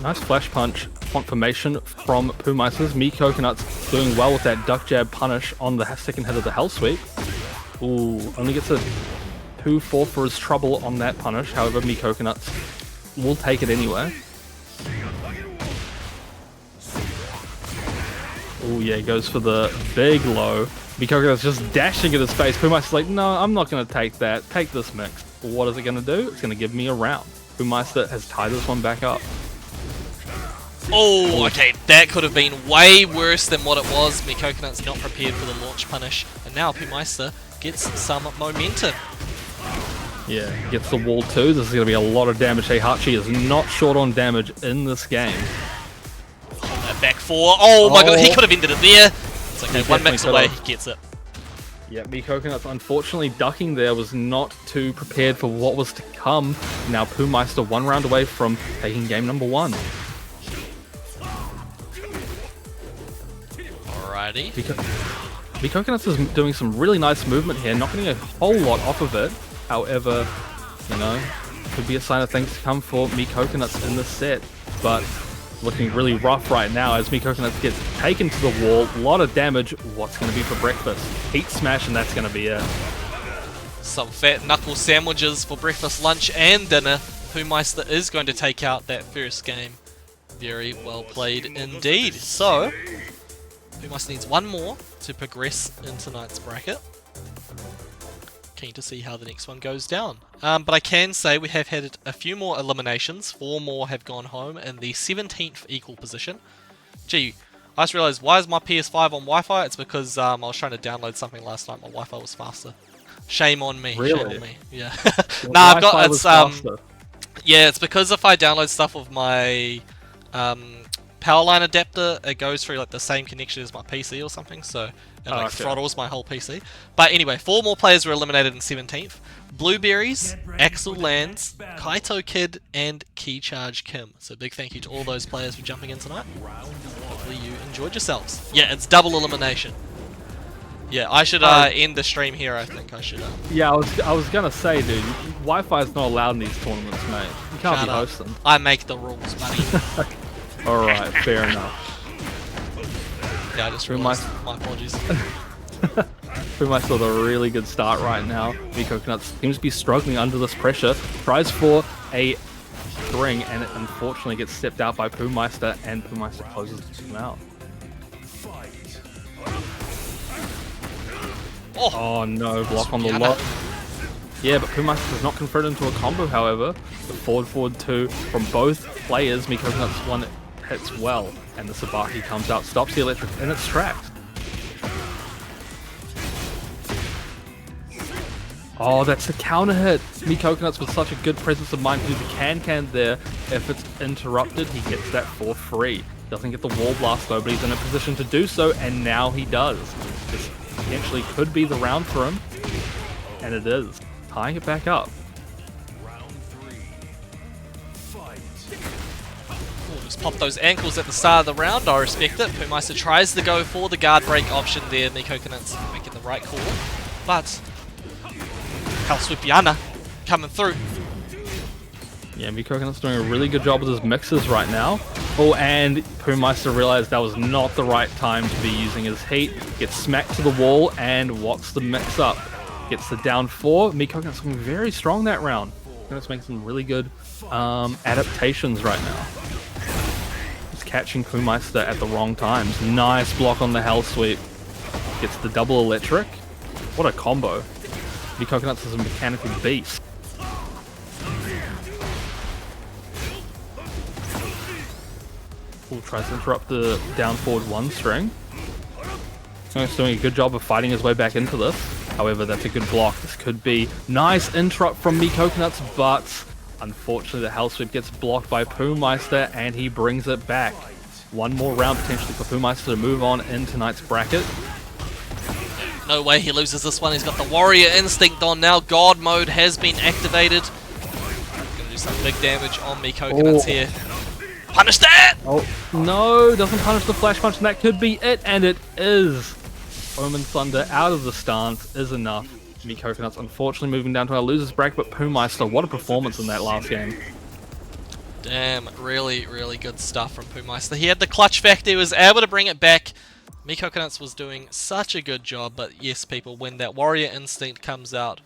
Speaker 2: Nice flash punch confirmation from Pumice's. Me Coconut's doing well with that duck jab punish on the second hit of the Hell Sweep. Ooh, only gets a 2-4 for his trouble on that punish. However, Me Coconuts will take it anyway. Oh yeah, he goes for the big low. Me Coconut's just dashing at his face. Pumice's like, no, I'm not going to take that. Take this mix. What is it going to do? It's going to give me a round. Pumice has tied this one back up.
Speaker 1: Oh, okay, that could have been way worse than what it was. Me Coconut's not prepared for the launch punish, and now Pumeister gets some momentum.
Speaker 2: Yeah, gets the wall too. This is going to be a lot of damage. Heihachi is not short on damage in this game.
Speaker 1: That back four. Oh my god, he could have ended it there. It's okay, one mix away, he gets it.
Speaker 2: Yeah, Me Coconuts unfortunately ducking there, was not too prepared for what was to come. Now Pumeister 1 round away from taking game number 1.
Speaker 1: Alrighty.
Speaker 2: Me Coconuts is doing some really nice movement here, not getting a whole lot off of it. However, you know, could be a sign of things to come for Me Coconuts in this set. But looking really rough right now as Me Coconuts gets taken to the wall. A lot of damage. What's going to be for breakfast? Heat smash, and that's going to be it.
Speaker 1: Some fat knuckle sandwiches for breakfast, lunch, and dinner. Pumeister is going to take out that first game. Very well played indeed. So, Pumeister needs one more to progress in tonight's bracket. Keen to see how the next one goes down. But I can say we have had a few more eliminations. 4 more have gone home in the 17th equal position. Gee, I just realized, why is my PS5 on Wi-Fi? It's because I was trying to download something last night. My Wi-Fi was faster. Shame on me.
Speaker 2: Really?
Speaker 1: Shame on me. Yeah. Nah, I've got it's
Speaker 2: faster.
Speaker 1: yeah, it's because if I download stuff with my power line adapter, it goes through like the same connection as my PC or something, so it like throttles my whole PC. But anyway, 4 more players were eliminated in 17th. Blueberries, Axel Lands, Kaito Kid, and Key Charge Kim. So big thank you to all those players for jumping in tonight. Hopefully you enjoyed yourselves. Yeah, it's double elimination. Yeah, I should end the stream here, I think I should.
Speaker 2: Yeah, I was gonna say, dude, Wi-Fi is not allowed in these tournaments, mate. You can't be hosting.
Speaker 1: I make the rules, buddy.
Speaker 2: Alright, fair enough.
Speaker 1: Yeah, I just realized. My apologies.
Speaker 2: Pumeister with a really good start right now. Me Coconuts seems to be struggling under this pressure. Tries for a string, and it unfortunately gets stepped out by Pumeister, and Pumeister closes him out. Oh no, block on the lock. Yeah, but Pumeister does not convert into a combo, however. The forward 2 from both players. Me Coconuts one hits well, and the Sabaki comes out, stops the electric in its tracks. Oh, that's the counter hit. Me Coconuts with such a good presence of mind to do the can there. If it's interrupted, he gets that for free. Doesn't get the wall blast though, but he's in a position to do so, and now he does. This potentially could be the round for him, and it is. Tying it back up.
Speaker 1: Just pop those ankles at the start of the round, I respect it. Pumeister tries to go for the guard break option there. Me Coconuts making the right call, but Hellsweepiana coming through.
Speaker 2: Yeah, Me Coconut's doing a really good job with his mixes right now. Oh, and Pumeister realized that was not the right time to be using his heat. Gets smacked to the wall, and what's the mix up? Gets the down 4. Me Coconut's looking very strong that round. Coconut's making some really good adaptations right now. Just catching Pumeister at the wrong times. Nice block on the Hell Sweep. Gets the double electric. What a combo. Me Coconuts is a mechanical beast. Tries to interrupt the down forward 1 string. He's doing a good job of fighting his way back into this. However, that's a good block. This could be nice interrupt from Me Coconuts, but unfortunately the Hell Sweep gets blocked by Pumeister, and he brings it back. one more round potentially for Pumeister to move on in tonight's bracket.
Speaker 1: No way he loses this one. He's got the Warrior Instinct on now. God mode has been activated. Gonna do some big damage on me Coconuts here. Punish that!
Speaker 2: Oh, no, doesn't punish the Flash Punch, and that could be it, and it is. Omen Thunder out of the stance is enough. Me Coconuts unfortunately moving down to our losers bracket, but Pumeister, what a performance in that last game.
Speaker 1: Damn, really, really good stuff from Pumeister. He had the clutch factor, he was able to bring it back. Me Coconuts was doing such a good job, but yes, people, when that Warrior Instinct comes out,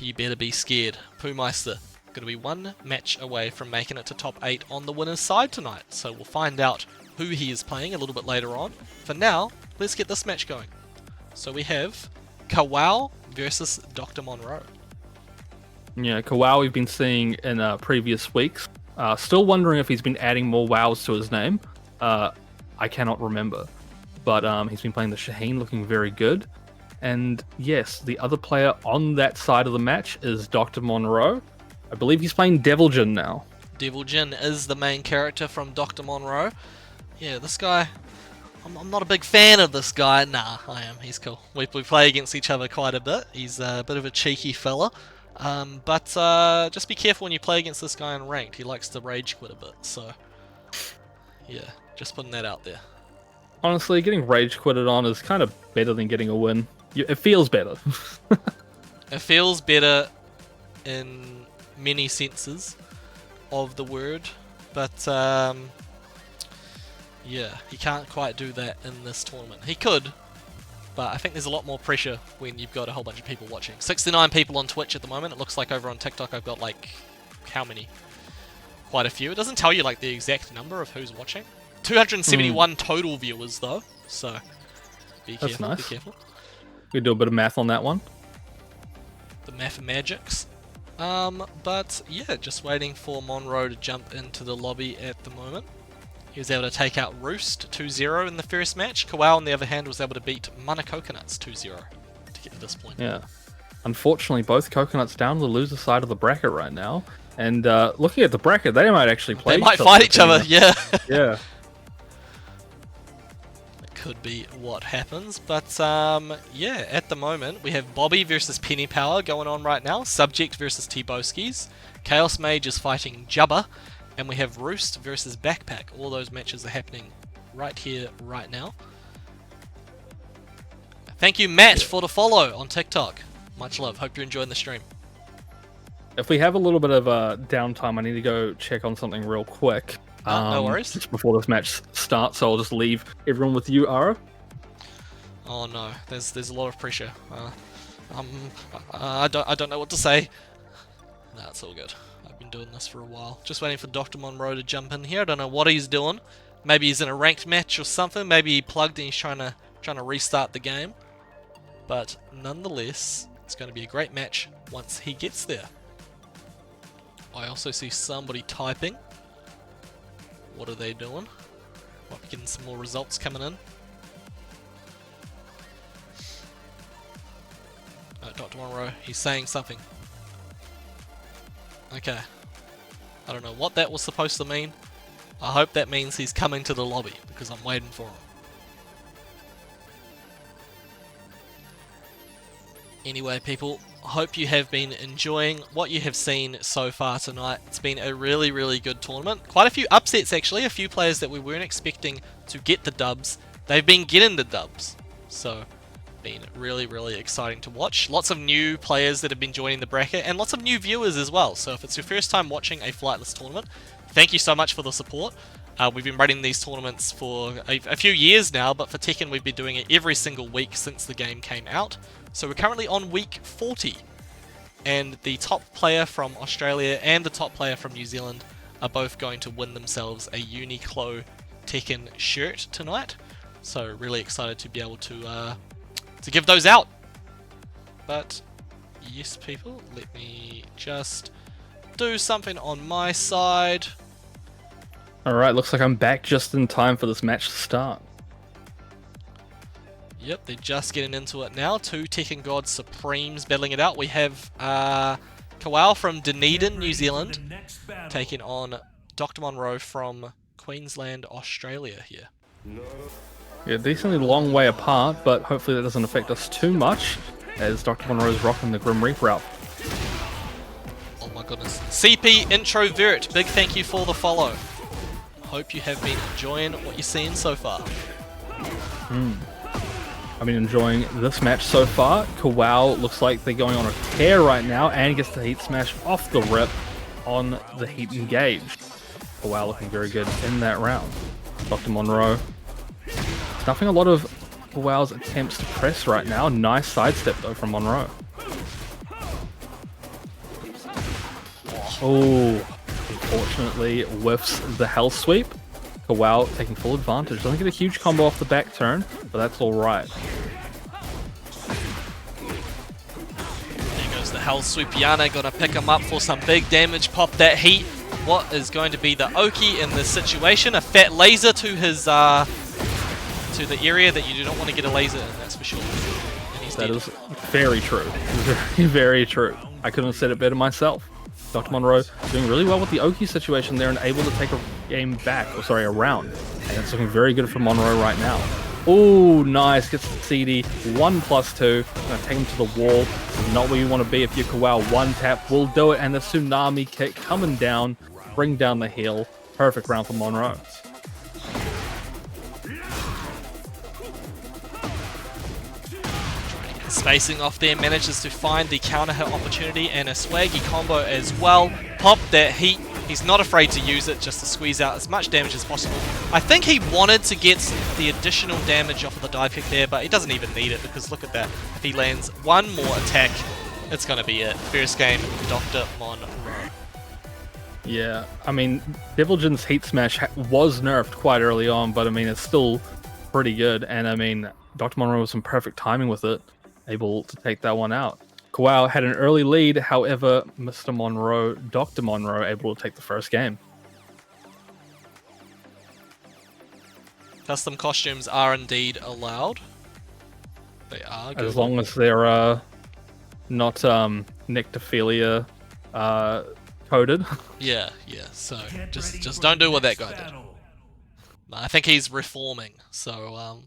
Speaker 1: you better be scared. Pumeister going to be one match away from making it to top 8 on the winner's side tonight. So we'll find out who he is playing a little bit later on. For now, let's get this match going. So we have Kawau versus Dr. Monroe.
Speaker 2: Yeah, Kawau we've been seeing in previous weeks. Still wondering if he's been adding more wows to his name. I cannot remember. But he's been playing the Shaheen, looking very good. And yes, the other player on that side of the match is Dr. Monroe. I believe he's playing Devil Jin now.
Speaker 1: Devil Jin is the main character from Dr. Monroe. Yeah, this guy, I'm not a big fan of this guy. Nah, I am. He's cool. We play against each other quite a bit. He's a bit of a cheeky fella. But just be careful when you play against this guy in ranked. He likes to rage quit a bit. So, yeah, just putting that out there.
Speaker 2: Honestly, getting rage quitted on is kind of better than getting a win. It feels better.
Speaker 1: It feels better in many senses of the word, but yeah, he can't quite do that in this tournament. He could, but I think there's a lot more pressure when you've got a whole bunch of people watching. 69 people on Twitch at the moment. It looks like over on TikTok I've got like, how many? Quite a few. It doesn't tell you like the exact number of who's watching. 271 total viewers though, so be careful.
Speaker 2: That's nice.
Speaker 1: Be careful.
Speaker 2: We do a bit of math on that one.
Speaker 1: The mathemagics. But yeah, just waiting for Monroe to jump into the lobby at the moment. He was able to take out Roost 2-0 in the first match. Kawau, on the other hand, was able to beat Mana Coconuts 2-0 to get to this point.
Speaker 2: Yeah. Unfortunately, both Coconuts down the loser side of the bracket right now. And looking at the bracket, they might actually play.
Speaker 1: They might fight each other, yeah.
Speaker 2: Yeah.
Speaker 1: Could be what happens, but yeah, at the moment we have Bobby versus Penny Power going on right now, Subject versus T-Boskies, Chaos Mage is fighting Jubba, and we have Roost versus Backpack. All those matches are happening right here, right now. Thank you, Matt, for the follow on TikTok. Much love. Hope you're enjoying the stream.
Speaker 2: If we have a little bit of downtime, I need to go check on something real quick.
Speaker 1: No worries.
Speaker 2: Just before this match starts, so I'll just leave everyone with you, Ara.
Speaker 1: Oh no, there's a lot of pressure. I don't know what to say. Nah, it's all good. I've been doing this for a while. Just waiting for Dr. Monroe to jump in here. I don't know what he's doing. Maybe he's in a ranked match or something. Maybe he plugged and he's trying to restart the game. But nonetheless, it's going to be a great match once he gets there. I also see somebody typing. What are they doing? Might be getting some more results coming in. Dr. Monroe, he's saying something. Okay. I don't know what that was supposed to mean. I hope that means he's coming to the lobby, because I'm waiting for him. Anyway, people, I hope you have been enjoying what you have seen so far tonight. It's been a really, really good tournament. Quite a few upsets, actually. A few players that we weren't expecting to get the dubs. They've been getting the dubs. So, been really, really exciting to watch. Lots of new players that have been joining the bracket, and lots of new viewers as well. So if it's your first time watching a Flightless tournament, thank you so much for the support. We've been running these tournaments for a few years now, but for Tekken we've been doing it every single week since the game came out. So we're currently on week 40, and the top player from Australia and the top player from New Zealand are both going to win themselves a Uniqlo Tekken shirt tonight. So really excited to be able to give those out. But yes, people, let me just do something on my side.
Speaker 2: Alright, looks like I'm back just in time for this match to start.
Speaker 1: Yep, they're just getting into it now. Two Tekken God Supremes battling it out. We have Kawau from Dunedin, New Zealand, taking on Dr. Monroe from Queensland, Australia here.
Speaker 2: Yeah, decently long way apart, but hopefully that doesn't affect us too much, as Dr. Monroe's rocking the Grim Reaper out.
Speaker 1: Oh my goodness. CP Introvert, big thank you for the follow. Hope you have been enjoying what you're seeing so far.
Speaker 2: I've been enjoying this match so far. Kawau looks like they're going on a tear right now and gets the Heat Smash off the rip on the Heat Engage. Kawau looking very good in that round. Dr. Monroe stuffing a lot of Kawau's attempts to press right now. Nice sidestep though from Monroe. Oh, unfortunately whiffs the Hell Sweep. Kawau taking full advantage. Doesn't get a huge combo off the back turn, but that's alright.
Speaker 1: There goes the Hell Sweep. Yana gonna pick him up for some big damage. Pop that heat. What is going to be the OCE in this situation? A fat laser to his to the area that you do not want to get a laser in, that's for sure. And he's
Speaker 2: That
Speaker 1: dead.
Speaker 2: is very true. Very, very true. I couldn't have said it better myself. Dr. Monroe doing really well with the Oki situation there and able to take a game back, or sorry, a round. And it's looking very good for Monroe right now. Oh, nice. Gets the CD. 1+2. Gonna take him to the wall. Not where you want to be if you Kawau. One tap will do it. And the tsunami kick coming down. Bring down the heel. Perfect round for Monroe.
Speaker 1: Spacing off there, manages to find the counter hit opportunity and a swaggy combo as well. Pop that heat. He's not afraid to use it just to squeeze out as much damage as possible. I think he wanted to get the additional damage off of the dive kick there, but he doesn't even need it because look at that. If he lands one more attack, it's going to be it. First game, Dr. Monroe.
Speaker 2: Yeah, I mean, Devil Jin's Heat Smash was nerfed quite early on, but I mean, it's still pretty good. And I mean, Dr. Monroe was some perfect timing with it, able to take that one out. Kawau had an early lead, however, Mr. Monroe, Dr. Monroe, able to take the first game.
Speaker 1: Custom costumes are indeed allowed. They are good.
Speaker 2: As long as they're not nectophilia coded.
Speaker 1: Yeah, so just don't do what that guy did. I think he's reforming, so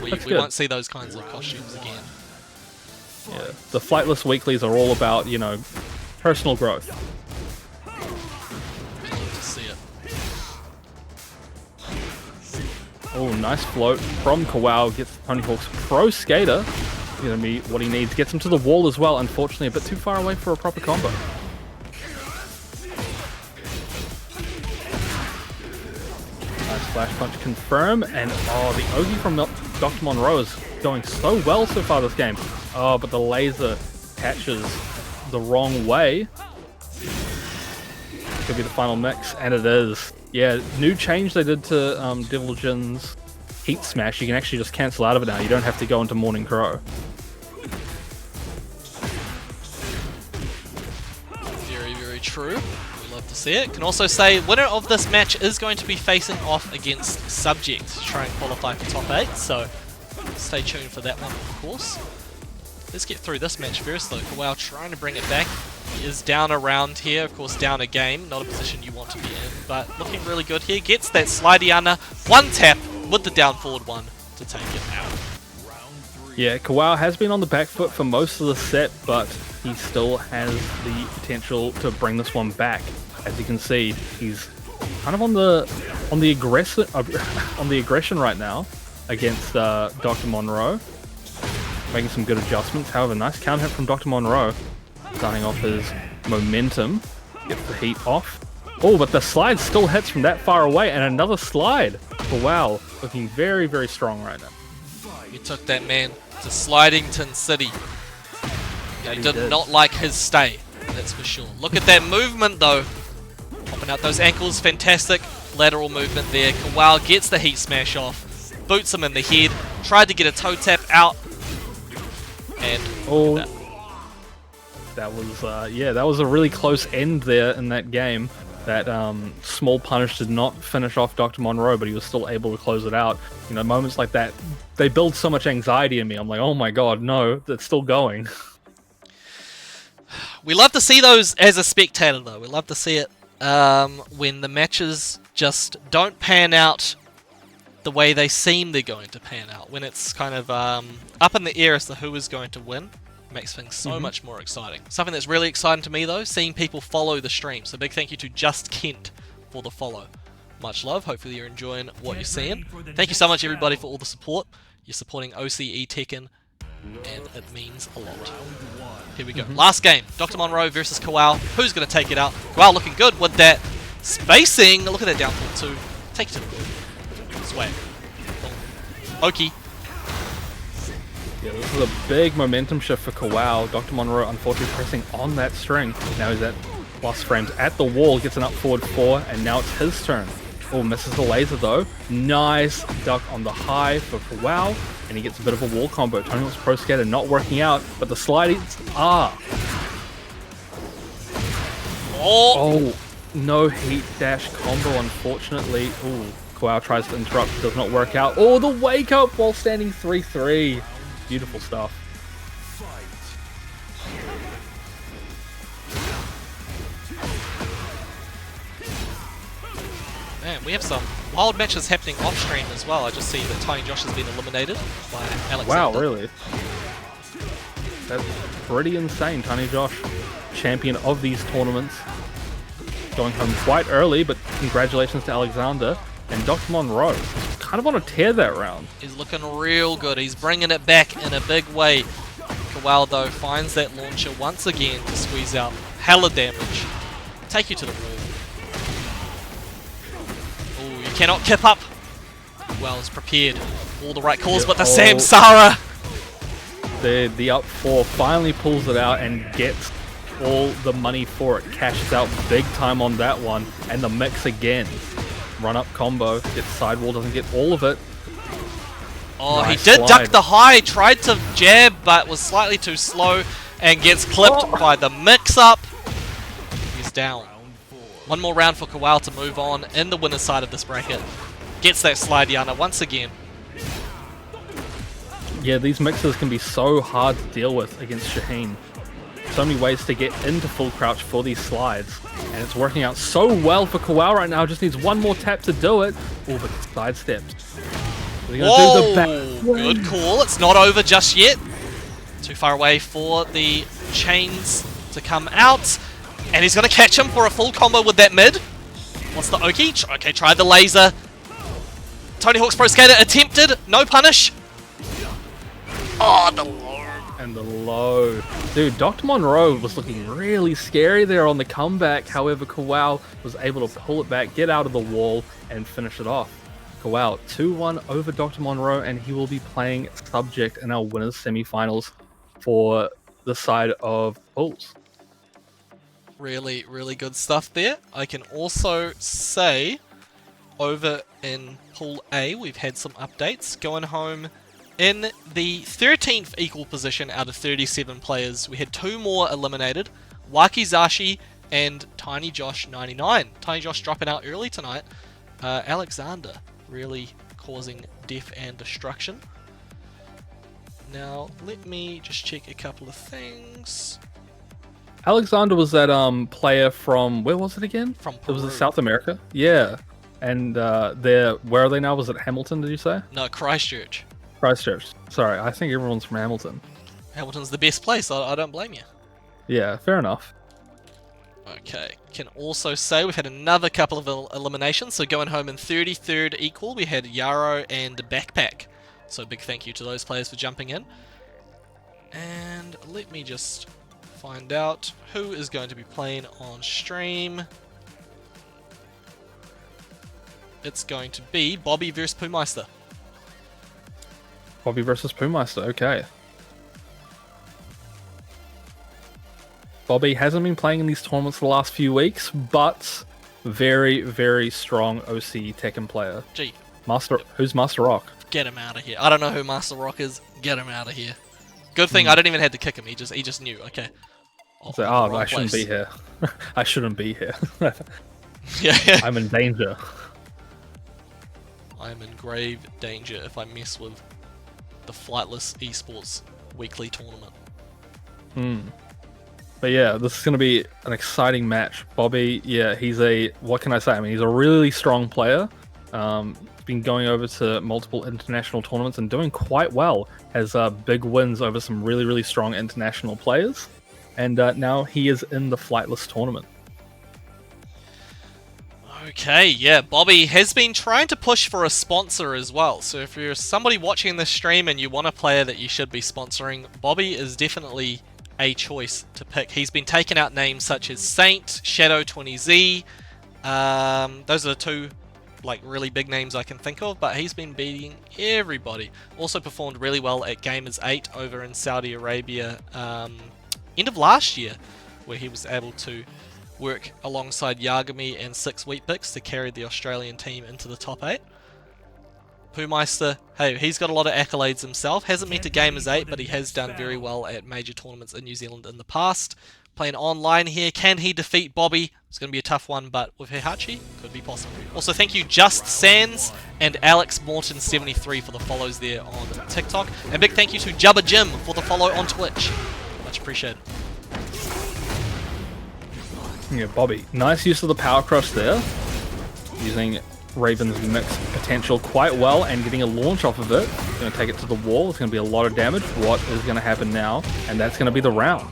Speaker 1: we won't see those kinds of costumes again.
Speaker 2: Yeah, the Flightless weeklies are all about, you know, personal growth.
Speaker 1: I'd love to see it.
Speaker 2: Oh, nice float from Kawau. Gets Tony Hawk's Pro Skater. Gonna be what he needs. Gets him to the wall as well. Unfortunately, a bit too far away for a proper combo. Nice flash punch confirm. And oh, the Ogi from Dr. Monroe is going so well so far this game. Oh, but the laser catches the wrong way. Could be the final mix, and it is. Yeah, new change they did to Devil Jin's Heat Smash. You can actually just cancel out of it now. You don't have to go into Morning Crow.
Speaker 1: Very, very true. We love to see it. Can also say winner of this match is going to be facing off against Subject to try and qualify for top 8. So stay tuned for that one, of course. Let's get through this match first though. Kawau trying to bring it back. He is down a round here, of course down a game, not a position you want to be in, but looking really good here. Gets that slidey under, one tap with the down forward one to take it out.
Speaker 2: Yeah, Kawau has been on the back foot for most of the set, but he still has the potential to bring this one back. As you can see, he's kind of on the aggression right now against Dr. Monroe. Making some good adjustments. However, nice counter hit from Dr. Monroe. Starting off his momentum. Gets the heat off. Oh, but the slide still hits from that far away. And another slide. Wow. Looking very, very strong right now.
Speaker 1: He took that man to Slidington City. He did not like his stay. That's for sure. Look at that movement though. Popping out those ankles. Fantastic lateral movement there. Kawau gets the Heat Smash off. Boots him in the head. Tried to get a toe tap out. And
Speaker 2: that was yeah, that was a really close end there in that game. That small punish did not finish off Dr. Monroe, but he was still able to close it out. You know, moments like that, they build so much anxiety in me. I'm like, oh my god, no, it's still going.
Speaker 1: We love to see those as a spectator though. We love to see it when the matches just don't pan out the way they seem they're going to pan out. When it's kind of up in the air as to who is going to win, makes things so much more exciting. Something that's really exciting to me though, seeing people follow the stream. So big thank you to Just Kent for the follow. Much love. Hopefully you're enjoying what you're seeing. Thank you so much everybody for all the support. You're supporting OCE Tekken, and it means a lot. Here we go. Last game. Dr. Monroe versus Kawao. Who's going to take it out? Kawao looking good with that spacing. Look at that down tilt 2. Take it to the board. Swag. Oki.
Speaker 2: Yeah, this is a big momentum shift for Kawao. Dr. Monroe unfortunately pressing on that string. Now he's at plus frames at the wall, gets an up forward 4, and now it's his turn. Oh, misses the laser though. Nice duck on the high for Kawao, and he gets a bit of a wall combo. Tony Hawk's Pro Skater not working out, but the slidings are. Oh, no heat dash combo, unfortunately. Oh, Kawao tries to interrupt, does not work out. Oh, the wake up while standing 3-3. Beautiful stuff.
Speaker 1: Man, we have some wild matches happening off stream as well. I just see that Tiny Josh has been eliminated by Alexander.
Speaker 2: Wow, really? That's pretty insane. Tiny Josh, champion of these tournaments, going home quite early, but congratulations to Alexander. And Dr. Monroe, kind of on a tear that round.
Speaker 1: He's looking real good. He's bringing it back in a big way. Kawao, though, finds that launcher once again to squeeze out hella damage. Take you to the wall. Oh, you cannot kip up. Well, it's prepared. All the right calls, but the Samsara.
Speaker 2: The up 4 finally pulls it out and gets all the money for it. Cashes out big time on that one. And the mix again. Run up combo, gets sidewall, doesn't get all of it.
Speaker 1: Oh,
Speaker 2: nice
Speaker 1: he did
Speaker 2: slide.
Speaker 1: duck the high, tried to jab, but was slightly too slow and gets clipped by the mix-up. He's down. One more round for Kawao to move on in the winner's side of this bracket. Gets that slide Yana once again.
Speaker 2: Yeah, these mixers can be so hard to deal with against Shaheen. So many ways to get into full crouch for these slides. And it's working out so well for Kawao right now. Just needs one more tap to do it. Oh, but side steps.
Speaker 1: Whoa! Good call. It's not over just yet. Too far away for the chains to come out. And he's going to catch him for a full combo with that mid. What's the Oki? Okay, try the laser. Tony Hawk's Pro Skater attempted. No punish. Oh, the low.
Speaker 2: And the low. Dude, Dr. Monroe was looking really scary there on the comeback. However, Kawao was able to pull it back, get out of the wall, and finish it off. Kawao 2-1 over Dr. Monroe, and he will be playing Subject in our winners semifinals for the side of Bulls.
Speaker 1: Really, really good stuff there. I can also say over in Pool A, we've had some updates. Going home in the 13th equal position out of 37 players, we had 2 more eliminated. Wakizashi and Tiny Josh 99. Tiny Josh dropping out early tonight. Alexander really causing death and destruction. Now, let me just check a couple of things.
Speaker 2: Alexander was that player from, where was it again?
Speaker 1: From
Speaker 2: It was in
Speaker 1: Peru.
Speaker 2: South America. Yeah. And where are they now? Was it Hamilton, did you say?
Speaker 1: No, Christchurch.
Speaker 2: Christchurch. Sorry, I think everyone's from Hamilton.
Speaker 1: Hamilton's the best place, I don't blame you.
Speaker 2: Yeah, fair enough.
Speaker 1: Okay, can also say we've had another couple of eliminations. So going home in 33rd equal, we had Yarrow and Backpack. So big thank you to those players for jumping in. And let me just find out who is going to be playing on stream. It's going to be Bobby versus Poohmeister.
Speaker 2: Bobby versus Poohmeister, okay. Bobby hasn't been playing in these tournaments the last few weeks, but very, very strong OCE Tekken player.
Speaker 1: Gee,
Speaker 2: Who's Master Rock?
Speaker 1: get him out of here. I don't know who Master Rock is. Get him out of here. Good thing I didn't even have to kick him. He just knew. Okay.
Speaker 2: So,
Speaker 1: I'm in the
Speaker 2: I
Speaker 1: wrong
Speaker 2: shouldn't
Speaker 1: place.
Speaker 2: be here. I shouldn't be here.
Speaker 1: Yeah.
Speaker 2: I'm in danger.
Speaker 1: I'm in grave danger if I mess with the Flightless Esports weekly tournament.
Speaker 2: But yeah, this is going to be an exciting match. Bobby, yeah, what can I say? I mean, he's a really strong player. Been going over to multiple international tournaments and doing quite well. Has big wins over some really, really strong international players. And now he is in the Flightless tournament.
Speaker 1: Okay, yeah, Bobby has been trying to push for a sponsor as well. So if you're somebody watching this stream and you want a player that you should be sponsoring, Bobby is definitely a choice to pick. He's been taking out names such as Saint, Shadow 20Z. Those are the two like really big names I can think of, but he's been beating everybody. Also performed really well at Gamers 8 over in Saudi Arabia end of last year, where he was able to work alongside Yagami and 6 Weet-Bix to carry the Australian team into the top 8. Poohmeister, hey, he's got a lot of accolades himself. Hasn't made to Gamers 8, but he has done very well at major tournaments in New Zealand in the past. Playing online here, can he defeat Bobby? It's going to be a tough one, but with Heihachi, could be possible. Also, thank you Just Sands and Alex Morton73 for the follows there on TikTok. And big thank you to Jubba Jim for the follow on Twitch. Much appreciated.
Speaker 2: Yeah, Bobby, nice use of the power crush there. Using Raven's mix potential quite well and getting a launch off of it. Going to take it to the wall. It's going to be a lot of damage. What is going to happen now? And that's going to be the round.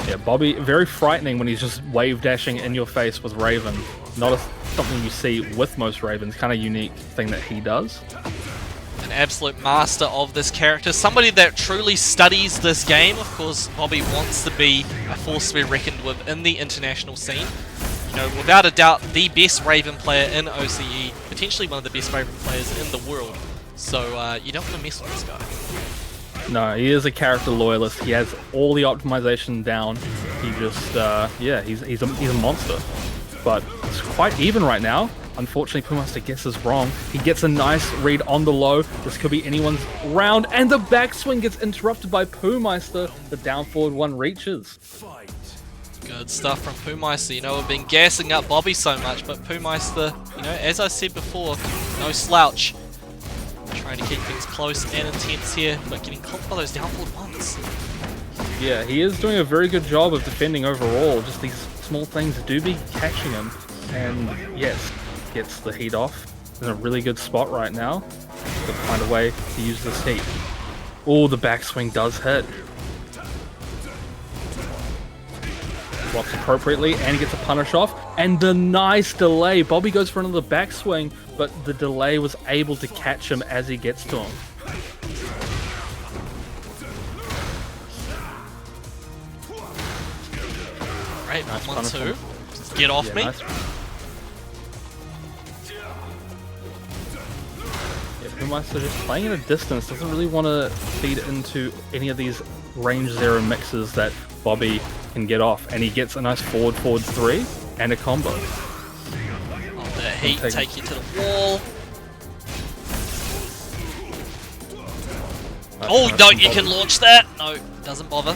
Speaker 2: Yeah, Bobby, very frightening when he's just wave dashing in your face with Raven. Not something you see with most Ravens. Kind of unique thing that he does.
Speaker 1: An absolute master of this character. Somebody that truly studies this game. Of course, Bobby wants to be a force to be reckoned with in the international scene. You know, without a doubt, the best Raven player in OCE. Potentially one of the best Raven players in the world. So, you don't want to mess with this guy.
Speaker 2: No, he is a character loyalist. He has all the optimization down. He just, yeah, he's a monster. But it's quite even right now. Unfortunately, Poohmeister guesses wrong. He gets a nice read on the low. This could be anyone's round. And the backswing gets interrupted by Poohmeister. The down forward one reaches.
Speaker 1: Good stuff from Poohmeister. You know, we've been gassing up Bobby so much, but Poohmeister, you know, as I said before, no slouch. Trying to keep things close and intense here, but getting caught by those down forward ones.
Speaker 2: Yeah, he is doing a very good job of defending overall. Just these small things do be catching him. And yes, gets the heat off. In a really good spot right now. Got to find a way to use this heat. Oh, the backswing does hit. Blocks appropriately and gets a punish off. And the nice delay. Bobby goes for another backswing, but the delay was able to catch him as he gets to him.
Speaker 1: Right,
Speaker 2: nice
Speaker 1: 1-2. Get off me.
Speaker 2: Nice. Poohmeister just playing at a distance, doesn't really want to feed into any of these range zero mixes that Bobby can get off, and he gets a nice forward 3 and a combo.
Speaker 1: Oh, that heat take you to the wall. Oh no, you can launch that. No, doesn't bother.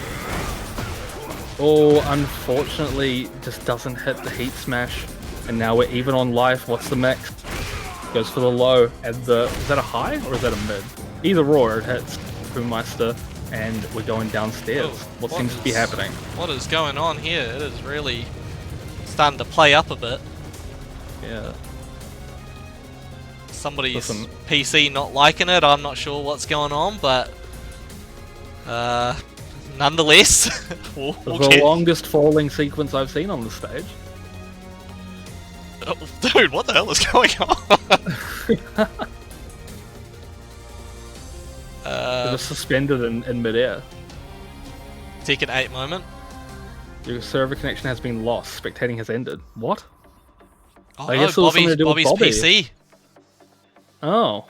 Speaker 2: Oh, unfortunately, just doesn't hit the heat smash, and now we're even on life. What's the mix? Goes for the low, and is that a high or is that a mid? Either or, it hits Poohmeister, and we're going downstairs.
Speaker 1: Oh,
Speaker 2: what seems to be happening?
Speaker 1: What is going on here? It is really starting to play up a bit.
Speaker 2: Yeah.
Speaker 1: Somebody's PC not liking it. I'm not sure what's going on, but nonetheless, we'll
Speaker 2: the longest falling sequence I've seen on the stage.
Speaker 1: Oh, dude, what the hell is going on?
Speaker 2: It was suspended in midair.
Speaker 1: Tekken 8 moment.
Speaker 2: Your server connection has been lost. Spectating has ended. What?
Speaker 1: Oh,
Speaker 2: I guess it was something to do with Bobby.
Speaker 1: PC.
Speaker 2: Oh.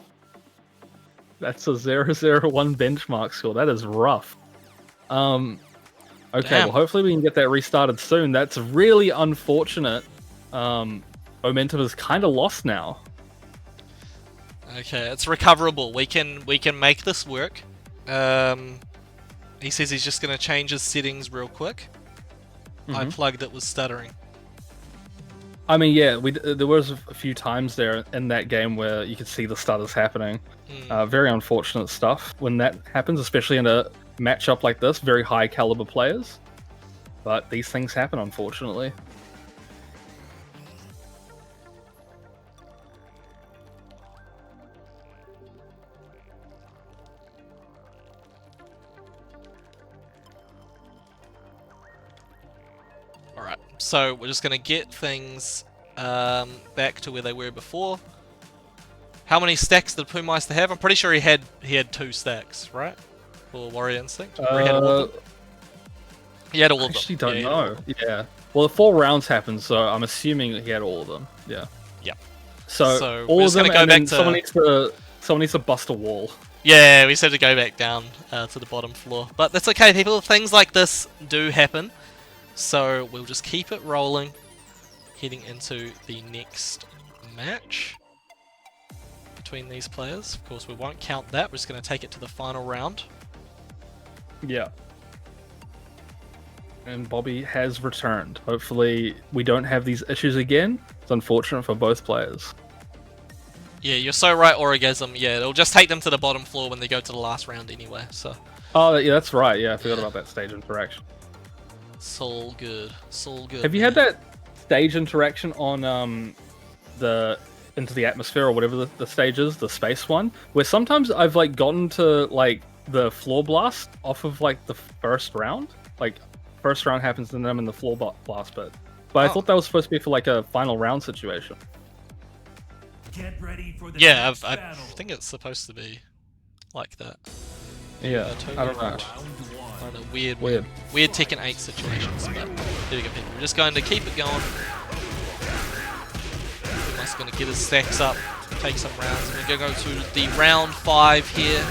Speaker 2: That's a 0-0-1 benchmark score. That is rough. Okay,
Speaker 1: Damn.
Speaker 2: well hopefully we can get that restarted soon. That's really unfortunate. Momentum is kind of lost now.
Speaker 1: Okay, it's recoverable. We can make this work. He says he's just going to change his settings real quick. I plugged it with stuttering.
Speaker 2: I mean, yeah, there was a few times there in that game where you could see the stutters happening. Very unfortunate stuff when that happens, especially in a matchup like this, very high caliber players. But these things happen, unfortunately.
Speaker 1: Alright, so we're just going to get things back to where they were before. How many stacks did Poohmeister have? I'm pretty sure he had 2 stacks, right? For Warrior Instinct? Or he had all of them? He had all of them.
Speaker 2: I actually don't
Speaker 1: Yeah,
Speaker 2: know. Yeah. Well, the 4 rounds happened, so I'm assuming he had all of them. Yeah.
Speaker 1: Yep.
Speaker 2: So
Speaker 1: we're
Speaker 2: all of
Speaker 1: just
Speaker 2: them,
Speaker 1: gonna go
Speaker 2: and
Speaker 1: back
Speaker 2: then
Speaker 1: to...
Speaker 2: someone needs to bust a wall.
Speaker 1: Yeah, we just have to go back down to the bottom floor. But that's okay, people. Things like this do happen. So we'll just keep it rolling, heading into the next match between these players. Of course, we won't count that. We're just going to take it to the final round.
Speaker 2: Yeah. And Bobby has returned. Hopefully, we don't have these issues again. It's unfortunate for both players.
Speaker 1: Yeah, you're so right, Orgasm. Yeah, it'll just take them to the bottom floor when they go to the last round anyway. So.
Speaker 2: Oh, yeah, that's right. Yeah, I forgot about that stage interaction.
Speaker 1: It's all good. It's all good.
Speaker 2: Have you had that stage interaction on the Into the Atmosphere or whatever the stage is, the space one, where sometimes I've like gotten to like the floor blast off of like the first round? Like first round happens and then I'm in the floor blast bit. But I thought that was supposed to be for like a final round situation.
Speaker 3: Get ready for the
Speaker 1: Yeah,
Speaker 3: next
Speaker 1: I
Speaker 3: battle.
Speaker 1: think it's supposed to be like that.
Speaker 2: Yeah, I don't know.
Speaker 3: Round 1.
Speaker 1: Kind of weird Tekken 8 situations, but there we go, people. We're just going to keep it going. Just going to get his stacks up, take some rounds, and we're going to go to the round 5 here.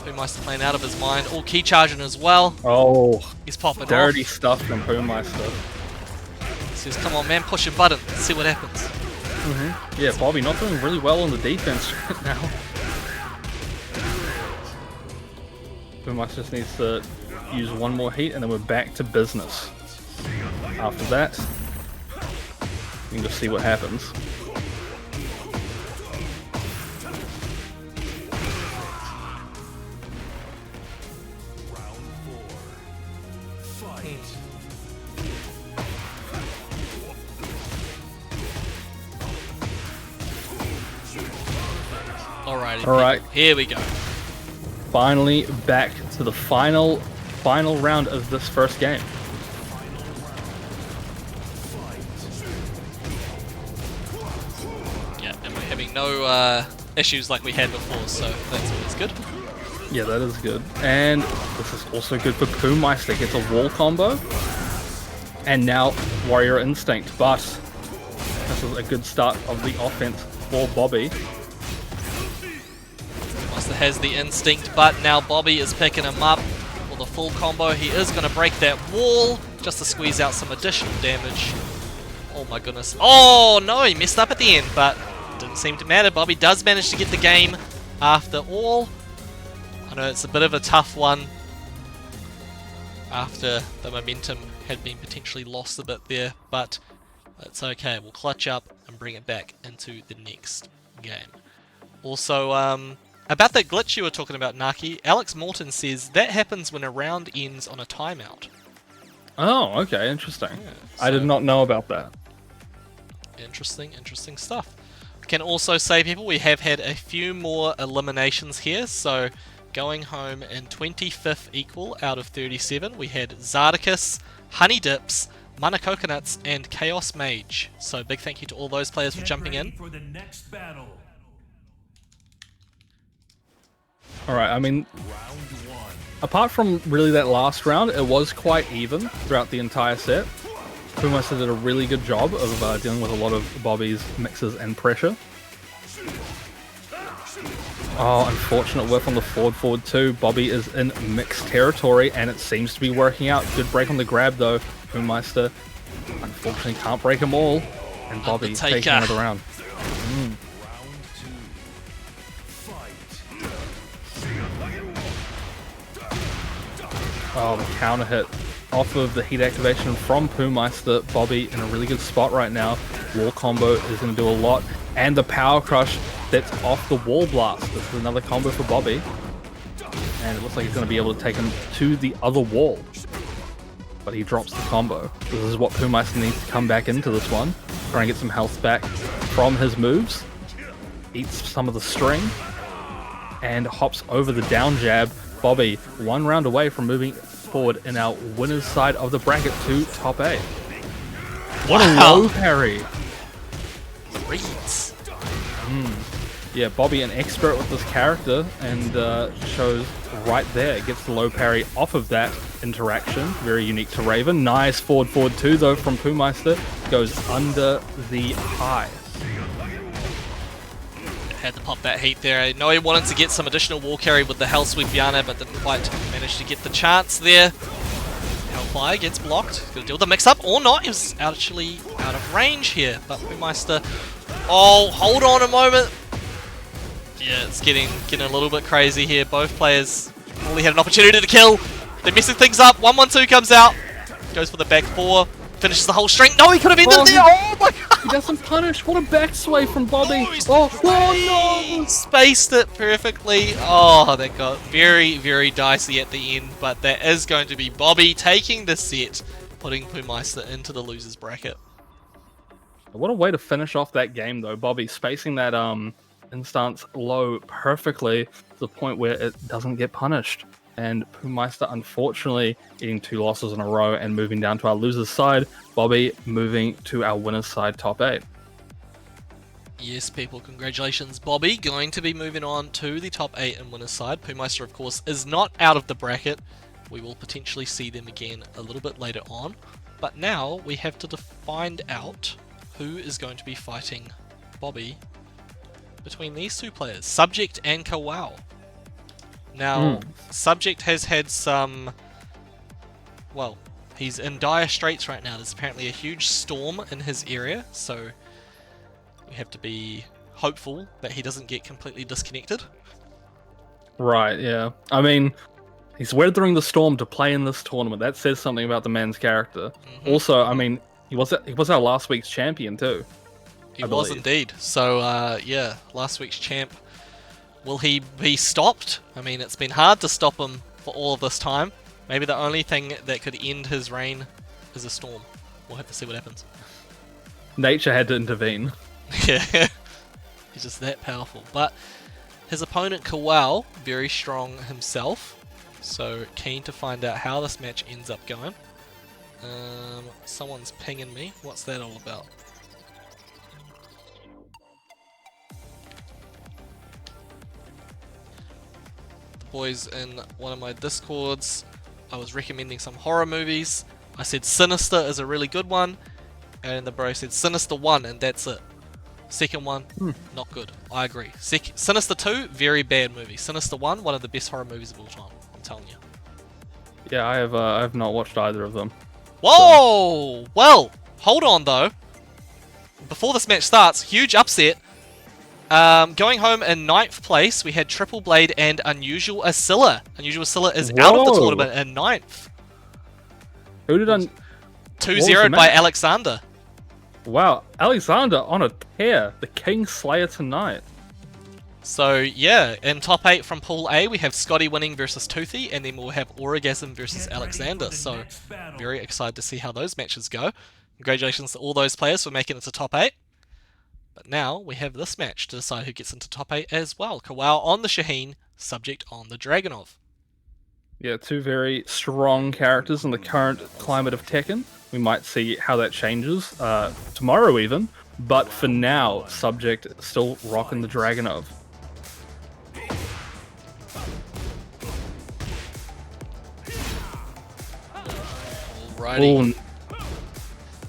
Speaker 1: Poohmeister playing out of his mind, all key charging as well.
Speaker 2: Oh,
Speaker 1: He's popping
Speaker 2: dirty
Speaker 1: off.
Speaker 2: stuff from Poohmeister.
Speaker 1: He says, come on, man, push your button, see what happens.
Speaker 2: Yeah, Bobby not doing really well on the defense right now. Poohmeister just needs to use one more heat and then we're back to business. After that, we can just see what happens.
Speaker 3: Round 4. Fight.
Speaker 1: Alrighty,
Speaker 2: Alright.
Speaker 1: people, here we go.
Speaker 2: Finally back to the final round of this first game.
Speaker 1: Yeah, and we're having no issues like we had before, so that's always good.
Speaker 2: Yeah, that is good. And this is also good for Poohmeister. Gets a wall combo. And now Warrior Instinct. But this is a good start of the offense for Bobby.
Speaker 1: Master has the instinct, but now Bobby is picking him up for the full combo. He is going to break that wall just to squeeze out some additional damage. Oh my goodness. Oh no, he messed up at the end, but didn't seem to matter. Bobby does manage to get the game after all. I know it's a bit of a tough one after the momentum had been potentially lost a bit there, but it's okay. We'll clutch up and bring it back into the next game. Also, about that glitch you were talking about, Naki, Alex Morton says that happens when a round ends on a timeout.
Speaker 2: Oh, okay, interesting.
Speaker 1: Yeah,
Speaker 2: I did not know about that.
Speaker 1: Interesting stuff. We can also say, people, we have had a few more eliminations here, so going home in 25th equal out of 37, we had Zardicus, Honey Dips, Mana Coconuts, and Chaos Mage. So big thank you to all those players for jumping in.
Speaker 3: For the next battle.
Speaker 2: Alright, I mean,
Speaker 3: Round 1.
Speaker 2: apart from really that last round, it was quite even throughout the entire set. Poohmeister did a really good job of dealing with a lot of Bobby's mixes and pressure. Oh, unfortunate whiff on the forward 2. Bobby is in mixed territory, and it seems to be working out. Good break on the grab, though. Poohmeister, unfortunately, can't break them all. And Bobby
Speaker 1: Undertaker.
Speaker 2: taking another round.
Speaker 3: Round 2. Fight.
Speaker 2: Oh, the counter hit off of the heat activation from Poohmeister. Bobby in a really good spot right now. Wall combo is going to do a lot. And the power crush that's off the wall blast. This is another combo for Bobby. and it looks like he's going to be able to take him to the other wall. But he drops the combo. This is what Pumice needs to come back into this one. Try and get some health back from his moves. Eats some of the string. And hops over the down jab. Bobby, 1 round away from moving forward in our winner's side of the bracket to top 8. What a low parry.
Speaker 1: Reads.
Speaker 2: Yeah, Bobby an expert with this character, and shows right there. Gets the low parry off of that interaction. Very unique to Raven. Nice forward 2 though from Pumeister. Goes under the high.
Speaker 1: Had to pop that heat there. I know he wanted to get some additional wall carry with the Hell Sweep Yana, but didn't quite manage to get the chance there. Hellfire gets blocked. Gonna deal with the mix-up or not. He was actually out of range here, but Pumeister... Oh, hold on a moment. Yeah, it's getting a little bit crazy here. Both players only had an opportunity to kill. They're messing things up. 1-1-2 comes out. Goes for the back 4. Finishes the whole string. No, he could have ended it there. Oh my god.
Speaker 2: He doesn't punish. What a back sway from Bobby.
Speaker 1: Oh no. Spaced it perfectly. Oh, that got very, very dicey at the end. But that is going to be Bobby taking the set, putting Pumeister into the loser's bracket.
Speaker 2: What a way to finish off that game though. Bobby spacing that instance low perfectly to the point where it doesn't get punished. And Pumeister unfortunately getting 2 losses in a row and moving down to our loser's side. Bobby moving to our winner's side, top 8.
Speaker 1: Yes, people, congratulations, Bobby. Going to be moving on to the top 8 and winner's side. Pumeister, of course, is not out of the bracket. We will potentially see them again a little bit later on. But now we have to find out who is going to be fighting Bobby between these 2 players, Subject and Kawau. Now, Subject has had some... Well, he's in dire straits right now. There's apparently a huge storm in his area, so we have to be hopeful that he doesn't get completely disconnected.
Speaker 2: Right, yeah. I mean, he's weathering the storm to play in this tournament. That says something about the man's character. Also, I mean, he was our last week's champion too.
Speaker 1: He was indeed. So, yeah, last week's champ. Will he be stopped? I mean, it's been hard to stop him for all of this time. Maybe the only thing that could end his reign is a storm. We'll have to see what happens.
Speaker 2: Nature had to intervene.
Speaker 1: Yeah, he's just that powerful. But his opponent, Kawau, very strong himself. So, keen to find out how this match ends up going. Someone's pinging me. What's that all about? Boys in one of my discords, I was recommending some horror movies. I said Sinister is a really good one, and the bro said Sinister 1 and that's it. Second one, not good. I agree. Sinister 2, very bad movie. Sinister 1, one of the best horror movies of all time. I'm telling you.
Speaker 2: Yeah, I have not watched either of them.
Speaker 1: Whoa! So. Well, hold on though. Before this match starts, huge upset. Going home in 9th place, we had Triple Blade and Unusual Asilla. Unusual Asilla is out of the tournament in 9th.
Speaker 2: Who did
Speaker 1: 2-0'd by Alexander.
Speaker 2: Wow, Alexander on a tear. The King Slayer tonight.
Speaker 1: So, yeah, in top 8 from Pool A, we have Scotty winning versus Toothy, and then we'll have Orgasm versus Alexander. So, very excited to see how those matches go. Congratulations to all those players for making it to top 8. But now we have this match to decide who gets into top 8 as well. Kawau on the Shaheen, Subject on the Dragunov.
Speaker 2: Yeah, 2 very strong characters in the current climate of Tekken. We might see how that changes tomorrow even. But for now, Subject still rocking the Dragunov.
Speaker 1: Alrighty.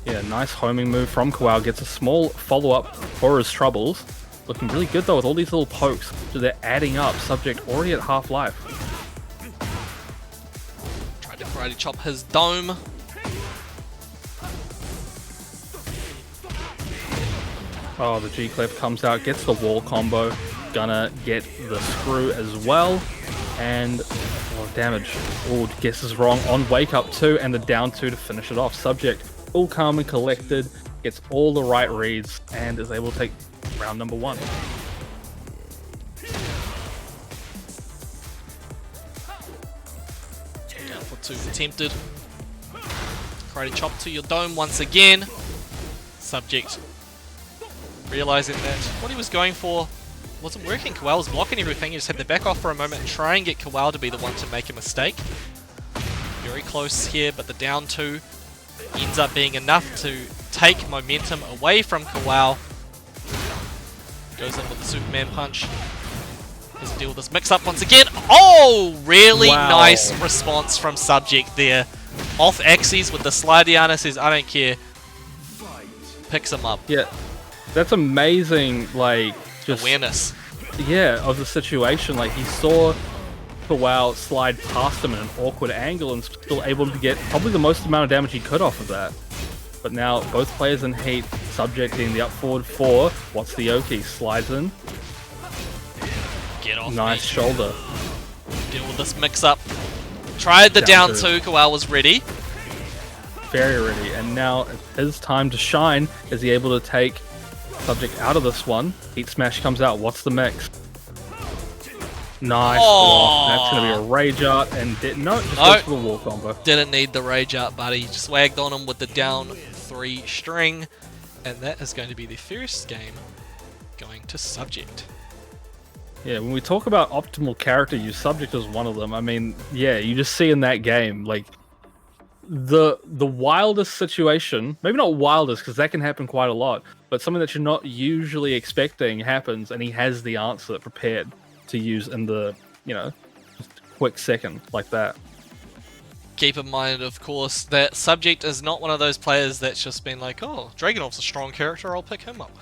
Speaker 2: Yeah, nice homing move from Kawau. Gets a small follow-up for his troubles. Looking really good though with all these little pokes. So they're adding up. Subject already at half life.
Speaker 1: Tried to karate chop his dome.
Speaker 2: Oh, the G-Clef comes out, gets the wall combo. Gonna get the screw as well. And damage. Oh, guesses wrong on wake up 2 and the down 2 to finish it off. Subject all calm and collected, gets all the right reads, and is able to take round number 1.
Speaker 1: for 2 attempted. Karate chop to your dome once again. Subject realizing that what he was going for wasn't working. Kowal was blocking everything. He just had to back off for a moment and try and get Kowal to be the one to make a mistake. Very close here, but the down 2 ends up being enough to take momentum away from Kowal. Goes in with the Superman punch. Has to deal with this mix-up once again. Oh, really nice response from Subject there. Off axes with the Slidiana, says, I don't care. Picks him up.
Speaker 2: Yeah, that's amazing, like, just...
Speaker 1: awareness.
Speaker 2: Yeah, of the situation. Like, he saw Kowal slide past him in an awkward angle and still able to get probably the most amount of damage he could off of that. But now, both players in heat, Subject in the up forward 4. What's the Oki? Slides in.
Speaker 1: Get off
Speaker 2: Nice
Speaker 1: me.
Speaker 2: shoulder.
Speaker 1: Deal with this mix-up. Tried the down 2. Kowal was ready.
Speaker 2: Very ready. And now it's his time to shine. Is he able to take Subject out of this one? Heat Smash comes out. What's the mix? Nice block. That's going to be a Rage Art. And no, just goes for the wall combo.
Speaker 1: Didn't need the Rage Art, buddy. Just wagged on him with the down 3 string. And that is going to be the first game going to Subject.
Speaker 2: Yeah, when we talk about optimal character use, Subject is one of them. I mean, yeah, you just see in that game, like, the wildest situation, maybe not wildest, because that can happen quite a lot, but something that you're not usually expecting happens, and he has the answer prepared to use in the, you know, just a quick second, like that.
Speaker 1: Keep in mind, of course, that Subject is not one of those players that's just been like, oh, Dragunov's a strong character, I'll pick him up.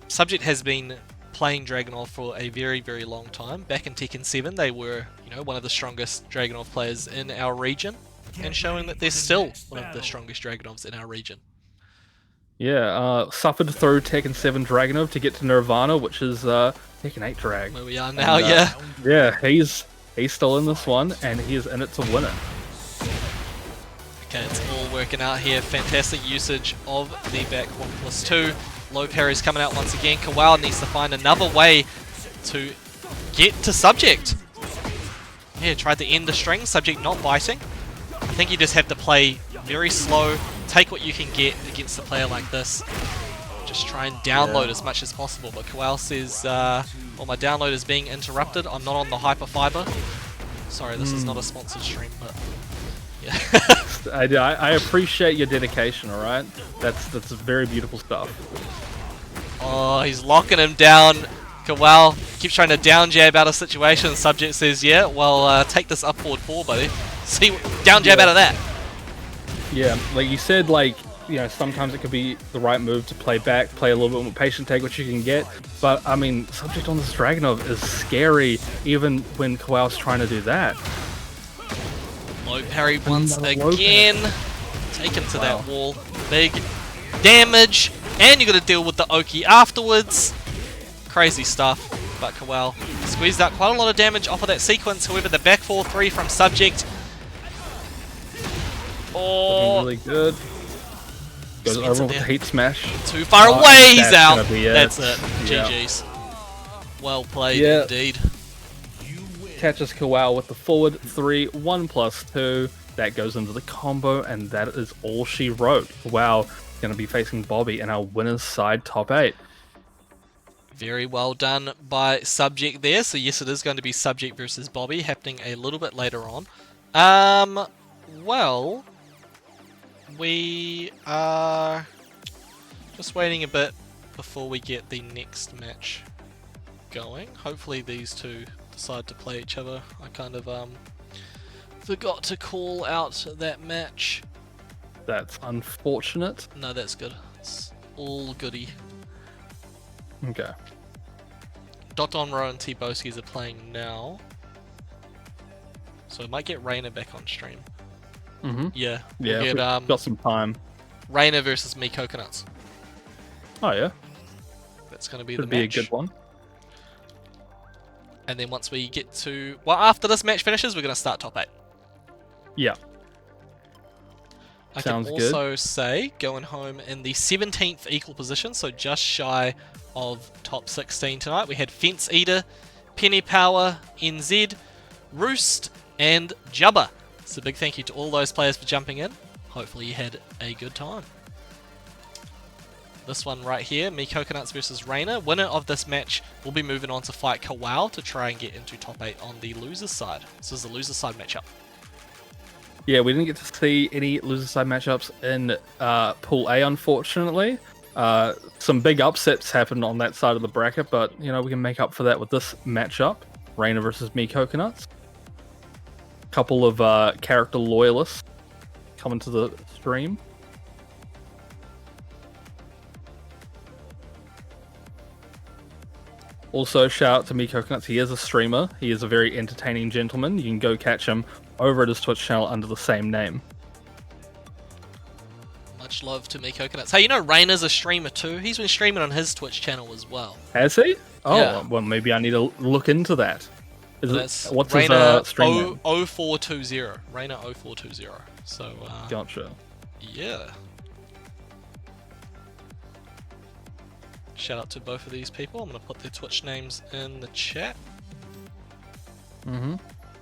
Speaker 1: Subject has been playing Dragunov for a very, very long time. Back in Tekken 7, they were, you know, one of the strongest Dragunov players in our region, and showing that they're still one of the strongest Dragunovs in our region.
Speaker 2: Yeah, suffered through Tekken 7 Dragunov to get to Nirvana, which is Tekken 8 Drag.
Speaker 1: Where we are now, yeah.
Speaker 2: Yeah, he's still in this one, and he is in it to win it.
Speaker 1: Okay, it's all working out here. Fantastic usage of the back 1+2. Low parry's coming out once again. Kowal needs to find another way to get to Subject. Yeah, tried to end the string. Subject not biting. I think you just have to play very slow, take what you can get against a player like this. Just try and download as much as possible. But Kowal says, well, my download is being interrupted. I'm not on the hyperfiber. Sorry, this is not a sponsored stream, but yeah.
Speaker 2: I appreciate your dedication, alright? That's very beautiful stuff.
Speaker 1: Oh, he's locking him down. Kowal keeps trying to down jab out of situation. Subject says, yeah, well, take this up forward 4, buddy. See, down jab out of that.
Speaker 2: Yeah, like you said, like, you know, sometimes it could be the right move to play back, play a little bit more patient, take what you can get. But, I mean, Subject on this Dragunov is scary, even when Kowal's trying to do that.
Speaker 1: Low parry once again. Take him to that wall. Big damage. And you got to deal with the Oki afterwards. Crazy stuff. But Kowal squeezed out quite a lot of damage off of that sequence. However, the back 4-3 from Subject. Oh,
Speaker 2: looking really good. Goes over with the Heat Smash.
Speaker 1: Too far away. He's out. That's it.
Speaker 2: Yeah.
Speaker 1: GG's. Well played indeed.
Speaker 2: Catches Kowal with the forward 3, 1+2. That goes into the combo, and that is all she wrote. Kowal going to be facing Bobby in our winner's side top 8.
Speaker 1: Very well done by Subject there. So yes, it is going to be Subject versus Bobby happening a little bit later on. Well, we are just waiting a bit before we get the next match going. Hopefully these two decide to play each other. I kind of forgot to call out that match.
Speaker 2: That's unfortunate.
Speaker 1: No, that's good. It's all goody.
Speaker 2: Okay.
Speaker 1: Dotonro and T-Boskies are playing now. So I might get Reina back on stream. Yeah.
Speaker 2: Yeah,
Speaker 1: we'll get,
Speaker 2: got some time.
Speaker 1: Reina versus me Coconuts.
Speaker 2: Oh yeah.
Speaker 1: That's going to be
Speaker 2: Could
Speaker 1: the
Speaker 2: be
Speaker 1: match.
Speaker 2: a good one.
Speaker 1: And then once we get to... Well, after this match finishes, we're going to start top 8.
Speaker 2: Yeah.
Speaker 1: I
Speaker 2: Sounds
Speaker 1: can
Speaker 2: good.
Speaker 1: also say, going home in the 17th equal position, so just shy of top 16 tonight. We had Fence Eater, Penny Power, NZ, Roost, and Jubba. So big thank you to all those players for jumping in. Hopefully you had a good time. This one right here, Me Coconuts versus Reina. Winner of this match will be moving on to fight Kawal to try and get into top 8 on the loser's side. This is the loser's side matchup.
Speaker 2: Yeah, we didn't get to see any loser side matchups in Pool A, unfortunately. Some big upsets happened on that side of the bracket, but you know we can make up for that with this matchup: Reina versus Me Coconuts. Couple of character loyalists coming to the stream. Also, shout out to Me Coconuts. He is a streamer. He is a very entertaining gentleman. You can go catch him over at his Twitch channel under the same name.
Speaker 1: Much love to Me Coconuts. Hey, you know Reina's a streamer too? He's been streaming on his Twitch channel as well.
Speaker 2: Has he? Oh,
Speaker 1: Yeah.
Speaker 2: well, maybe I need to look into that.
Speaker 1: That's
Speaker 2: What's
Speaker 1: Reina
Speaker 2: his stream name?
Speaker 1: 0420. Reina 0420. So,
Speaker 2: Gotcha.
Speaker 1: yeah. Shout out to both of these people. I'm going to put their Twitch names in the chat.
Speaker 2: Mm-hmm.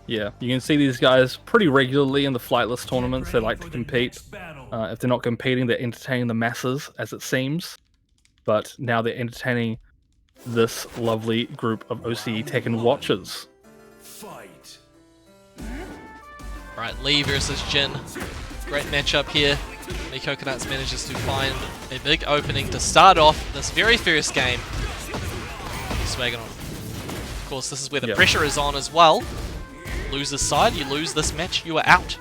Speaker 2: Yeah, you can see these guys pretty regularly in the Flightless tournaments. They like to compete. If they're not competing, they're entertaining the masses, as it seems. But now they're entertaining this lovely group of OCE Tekken watchers.
Speaker 3: Fight.
Speaker 1: Right, Lee versus Jin. Great matchup here. Me Coconuts manages to find a big opening to start off this very first game. Swagging on. Of course, this is where the pressure is on as well. Loser's side, you lose this match, you are out.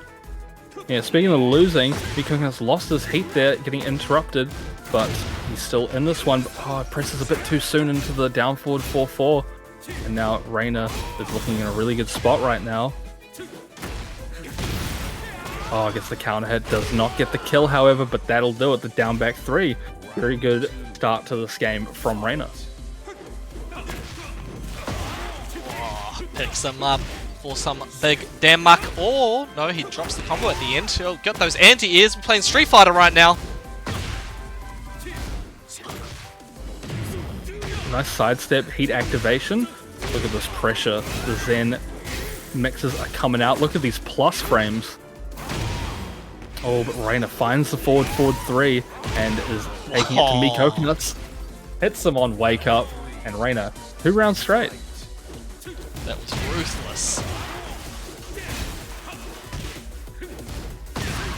Speaker 2: Yeah, speaking of losing, Me Coconuts lost his heat there, getting interrupted, but he's still in this one. Oh, presses a bit too soon into the down forward 4-4. And now Reina is looking in a really good spot right now. Oh, gets the counter hit, does not get the kill, however, but that'll do it. The down back 3. Very good start to this game from Reina.
Speaker 1: Oh, picks him up for some big damage. Oh, no, he drops the combo at the end. He'll get those anti-airs. We're playing Street Fighter right now.
Speaker 2: Nice sidestep, heat activation. Look at this pressure. The Zen mixes are coming out. Look at these plus frames. Oh, but Reina finds the forward 3 and is taking it to Me Coconuts. Hits him on Wake Up, and Reina 2 rounds straight.
Speaker 1: That was ruthless.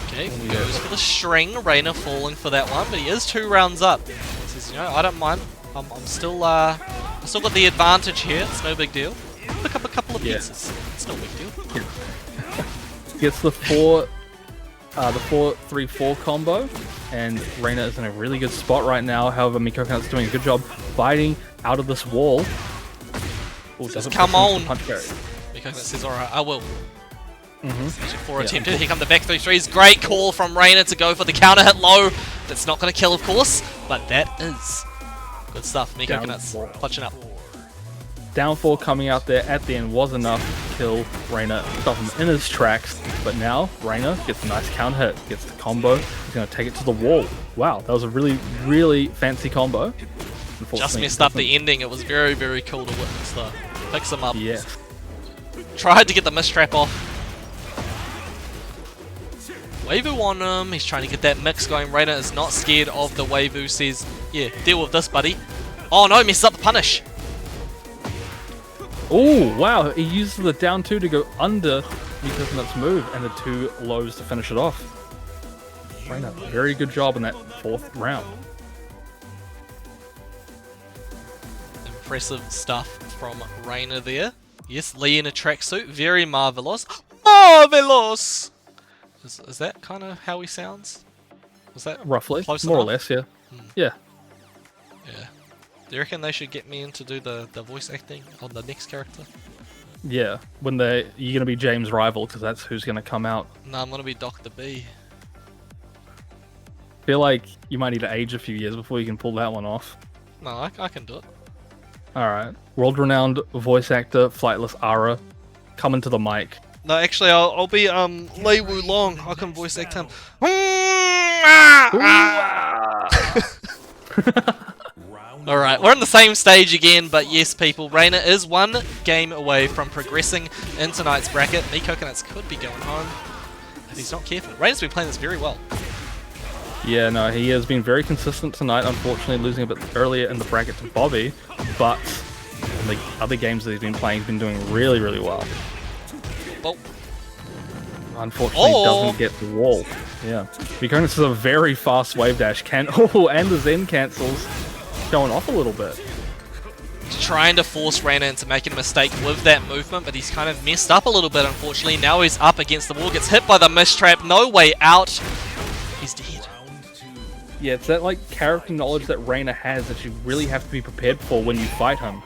Speaker 1: Okay, goes for the string. Reina falling for that one, but he is 2 rounds up. Says, you know, I don't mind. I'm still I still got the advantage here. It's no big deal. Pick up a couple of pieces. It's no big deal.
Speaker 2: Gets the 4-3-4 combo, and Reina is in a really good spot right now. However, Me Coconut's doing a good job fighting out of this wall. Ooh,
Speaker 1: Says, come on!
Speaker 2: Punch carry.
Speaker 1: Me Coconut says, alright, I will. 4 attempted. Here come the back 3-3s. Great call from Reina to go for the counter hit low. That's not going to kill, of course, but that is good stuff. Me Coconuts clutching up.
Speaker 2: Down 4 coming out there at the end was enough to kill Reina, stop him in his tracks. But now Reina gets a nice counter hit, gets the combo. He's going to take it to the wall. Wow, that was a really, really fancy combo.
Speaker 1: Just messed up the ending. It was very, very cool to witness though. Picks him up.
Speaker 2: Yes.
Speaker 1: Tried to get the mistrap off. Waivu on him. He's trying to get that mix going. Reina is not scared of the Waivu. Says, yeah, deal with this, buddy. Oh no, messes up the punish.
Speaker 2: Oh, wow. He uses the down 2 to go under Me Coconut's move and the 2 lows to finish it off. Reina, very good job in that 4th round.
Speaker 1: Impressive stuff from Reina there. Yes, Lee in a tracksuit. Very marvelous. Marvelous! Is that kind of how he sounds? Was that
Speaker 2: roughly?
Speaker 1: Close
Speaker 2: more
Speaker 1: enough?
Speaker 2: or less, yeah. Yeah.
Speaker 1: Yeah. Do you reckon they should get me in to do the voice acting on the next character?
Speaker 2: Yeah. When you're going to be James' rival, because that's who's going to come out.
Speaker 1: No, I'm going to be Dr. B.
Speaker 2: Feel like you might need to age a few years before you can pull that one off.
Speaker 1: No, I can do it.
Speaker 2: Alright. World-renowned voice actor, Flightless Ara, coming to the mic.
Speaker 1: No, actually, I'll be Lei Wulong. I can voice act him. Alright, we're on the same stage again, but yes, people, Reina is one game away from progressing in tonight's bracket. Me Coconuts could be going home if he's not careful. Reina's been playing this very well.
Speaker 2: Yeah, no, he has been very consistent tonight, unfortunately losing a bit earlier in the bracket to Bobby, but in the other games that he's been playing, he's been doing really, really well.
Speaker 1: Oh.
Speaker 2: Unfortunately, doesn't get the wall. Yeah. Viconis is a very fast wave dash. And the Zen cancels. Going off a little bit.
Speaker 1: Trying to force Reina into making a mistake with that movement, but he's kind of messed up a little bit, unfortunately. Now he's up against the wall, gets hit by the mistrap, no way out. He's dead.
Speaker 2: Yeah, it's that like character knowledge that Reina has that you really have to be prepared for when you fight him.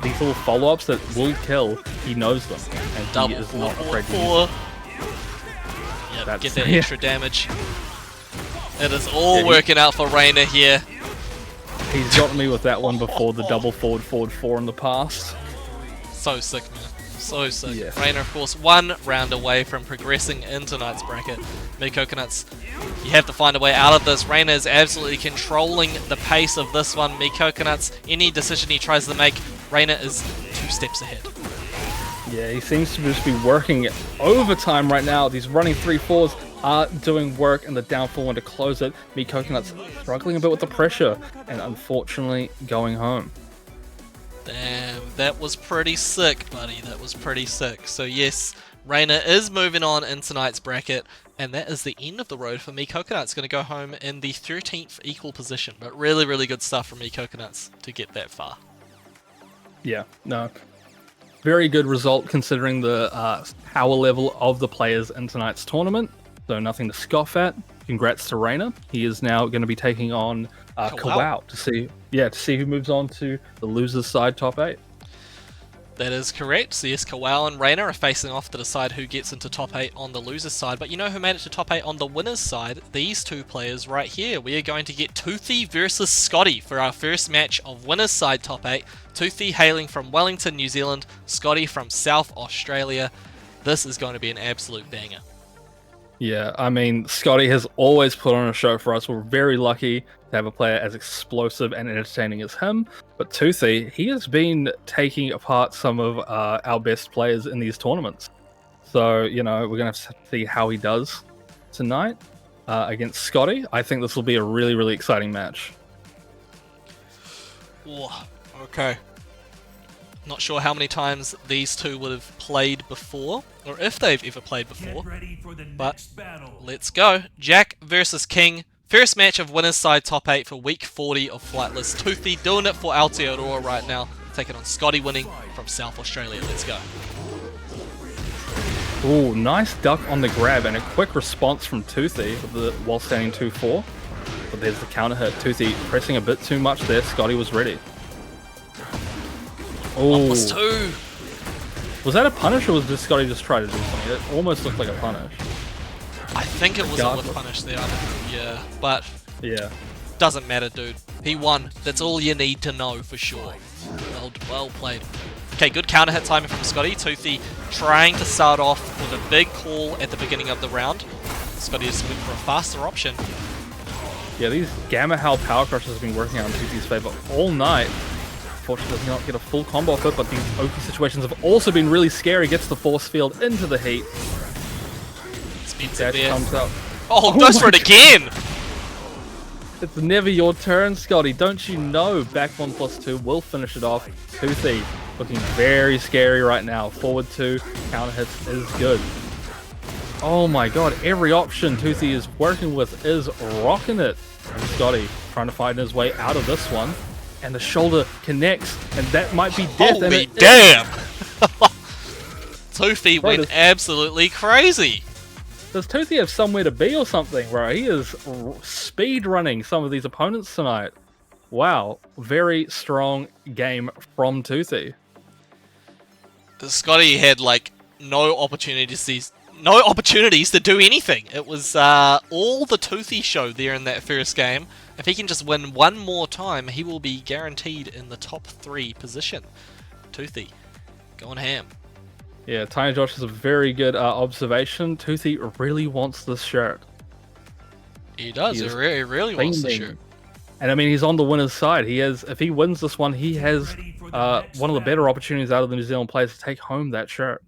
Speaker 2: These little follow-ups that will kill, he knows them, and
Speaker 1: Double
Speaker 2: he is not afraid to use them.
Speaker 1: Yep, get that extra damage. It is all working out for Reina here.
Speaker 2: He's gotten me with that one before, the double forward 4 in the past.
Speaker 1: So sick, man. So sick.
Speaker 2: Yeah.
Speaker 1: Reina, of course, one round away from progressing in tonight's bracket. Me Coconuts, you have to find a way out of this. Reina is absolutely controlling the pace of this one. Me Coconuts, any decision he tries to make, Reina is 2 steps ahead.
Speaker 2: Yeah, he seems to just be working overtime right now. These running 3-4s are doing work in the downfall one to close it. Me Coconuts struggling a bit with the pressure and unfortunately going home.
Speaker 1: Damn, that was pretty sick, buddy. That was pretty sick. So yes, Reina is moving on in tonight's bracket, and that is the end of the road for Me Coconuts. Going to go home in the 13th equal position, but really, really good stuff from Me Coconuts to get that far.
Speaker 2: Yeah, no. Very good result considering the power level of the players in tonight's tournament. So nothing to scoff at. Congrats to Reina. He is now going to be taking on Kawau to see who moves on to the losers side top 8.
Speaker 1: That is correct. So yes, Kawau and Reina are facing off to decide who gets into top 8 on the losers side. But you know who made it to top 8 on the winners side? These two players right here. We are going to get Toothy versus Scotty for our first match of winners side top 8. Toothy hailing from Wellington, New Zealand. Scotty from South Australia. This is going to be an absolute banger.
Speaker 2: Yeah, I mean, Scotty has always put on a show for us. We're very lucky to have a player as explosive and entertaining as him. But Toothy, he has been taking apart some of our best players in these tournaments. So, you know, we're going to have to see how he does tonight against Scotty. I think this will be a really, really exciting match.
Speaker 1: Ooh, okay. Not sure how many times these two would have played before, or if they've ever played before, but let's go. Jack versus King. First match of winners side top 8 for week 40 of Flightless. Toothy doing it for Aotearoa right now, taking on Scotty winning from South Australia. Let's go.
Speaker 2: Ooh, nice duck on the grab and a quick response from Toothy while standing 2-4. But there's the counter hit. Toothy pressing a bit too much there. Scotty was ready. Oh,
Speaker 1: 1+2.
Speaker 2: Was that a punish or was just Scotty just trying to do something? It almost looked like a punish.
Speaker 1: I think it was a with punish there. Yeah, but
Speaker 2: yeah,
Speaker 1: doesn't matter, dude. He won. That's all you need to know for sure. Well played. Okay, good counter hit timing from Scotty. Toothy trying to start off with a big call at the beginning of the round. Scotty is looking for a faster option.
Speaker 2: Yeah, these Gamma Howl Power Crushes have been working out in Toothy's favor all night. Unfortunately, does not get a full combo off it, but these OP situations have also been really scary. Gets the force field into the heat.
Speaker 1: Speeds it there.
Speaker 2: Comes up.
Speaker 1: Oh, goes for it again!
Speaker 2: It's never your turn, Scotty. Don't you know? Back 1+2 will finish it off. Toothy looking very scary right now. Forward 2, counter hits is good. Oh my god, every option Toothy is working with is rocking it. And Scotty trying to find his way out of this one. And the shoulder connects, and that might be death.
Speaker 1: Holy damn! Toothy went absolutely crazy.
Speaker 2: Does Toothy have somewhere to be or something, bro? He is speed running some of these opponents tonight. Wow, very strong game from Toothy.
Speaker 1: Scotty had like no opportunities to do anything. It was all the Toothy show there in that first game. If he can just win one more time, he will be guaranteed in the top 3 position. Toothy, going ham.
Speaker 2: Yeah, Tiny Josh is a very good observation. Toothy really wants this shirt.
Speaker 1: He does. He really wants the shirt.
Speaker 2: And I mean, he's on the winner's side. He has, if he wins this one, he has one of the better opportunities out of the New Zealand players to take home that shirt.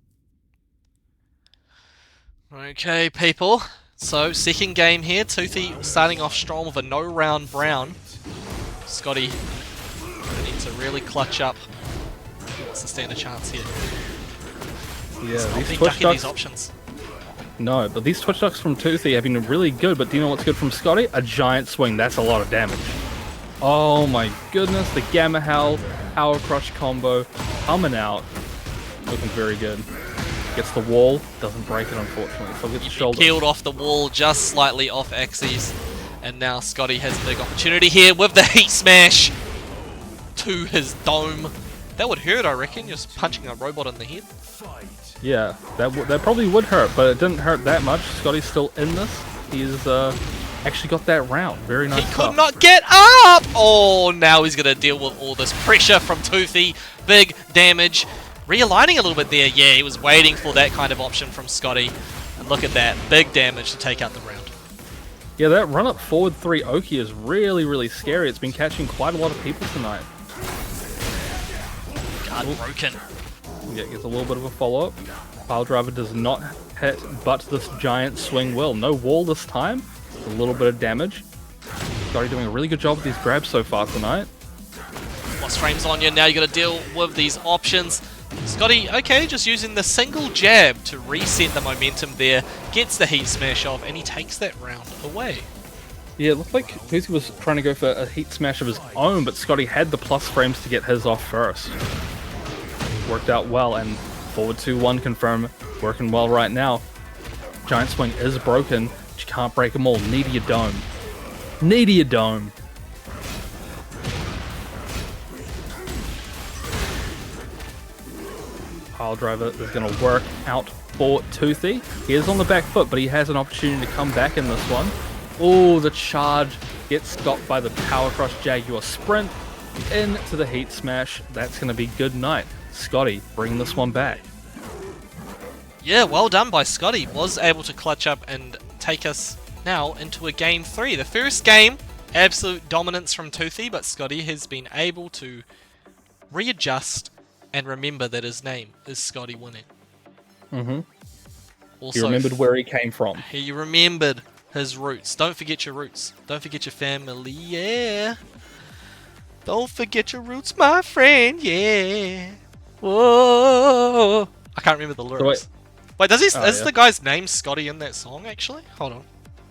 Speaker 1: Okay, people. So, second game here. Toothy starting off strong with a no-round brown. Scotty needs to really clutch up. He wants to stand a chance here.
Speaker 2: Yeah,
Speaker 1: Not
Speaker 2: these
Speaker 1: been
Speaker 2: Twitch
Speaker 1: ducking these
Speaker 2: ducks.
Speaker 1: options.
Speaker 2: No, but these Twitch ducks from Toothy have been really good. But do you know what's good from Scotty? A giant swing. That's a lot of damage. Oh my goodness, the Gamma Howl, Power Crush combo coming out. Looking very good. Gets the wall, doesn't break it unfortunately. So gets the shoulder.
Speaker 1: Peeled off the wall just slightly off axes. And now Scotty has a big opportunity here with the heat smash to his dome. That would hurt, I reckon, just punching a robot in the head.
Speaker 2: Yeah, that probably would hurt, but it didn't hurt that much. Scotty's still in this. He's actually got that round. Very nice
Speaker 1: He
Speaker 2: stuff.
Speaker 1: could not get up! Oh, now he's going to deal with all this pressure from Toothy. Big damage. Realigning a little bit there. Yeah, he was waiting for that kind of option from Scotty. And look at that. Big damage to take out the round.
Speaker 2: Yeah, that run up forward 3 Oki is really, really scary. It's been catching quite a lot of people tonight.
Speaker 1: Guard broken.
Speaker 2: Yeah, gets a little bit of a follow-up. Pile driver does not hit, but this giant swing will. No wall this time. A little bit of damage. Scotty doing a really good job with these grabs so far tonight.
Speaker 1: Lost frames on you. Now you got to deal with these options. Scotty, okay, just using the single jab to reset the momentum there. Gets the heat smash off, and he takes that round away.
Speaker 2: Yeah, it looked like Toothy was trying to go for a heat smash of his own, but Scotty had the plus frames to get his off first. Worked out well, and forward 2-1 confirm, working well right now. Giant swing is broken, but you can't break them all. Need your dome. Need your dome. Pile driver is going to work out for Toothy. He is on the back foot, but he has an opportunity to come back in this one. Oh, the charge gets stopped by the Power Crush Jaguar Sprint into the Heat Smash. That's going to be good night. Scotty, bring this one back.
Speaker 1: Yeah, well done by Scotty. Was able to clutch up and take us now into a game 3. The first game, absolute dominance from Toothy, but Scotty has been able to readjust and remember that his name is Scotty Winning.
Speaker 2: Mm-hmm.
Speaker 1: Also,
Speaker 2: He remembered where he came from.
Speaker 1: he remembered his roots. Don't forget your roots. Don't forget your family, yeah. Don't forget your roots, my friend, yeah. Whoa. I can't remember the lyrics. Wait, does he? Is the guy's name Scotty in that song, actually? Hold on.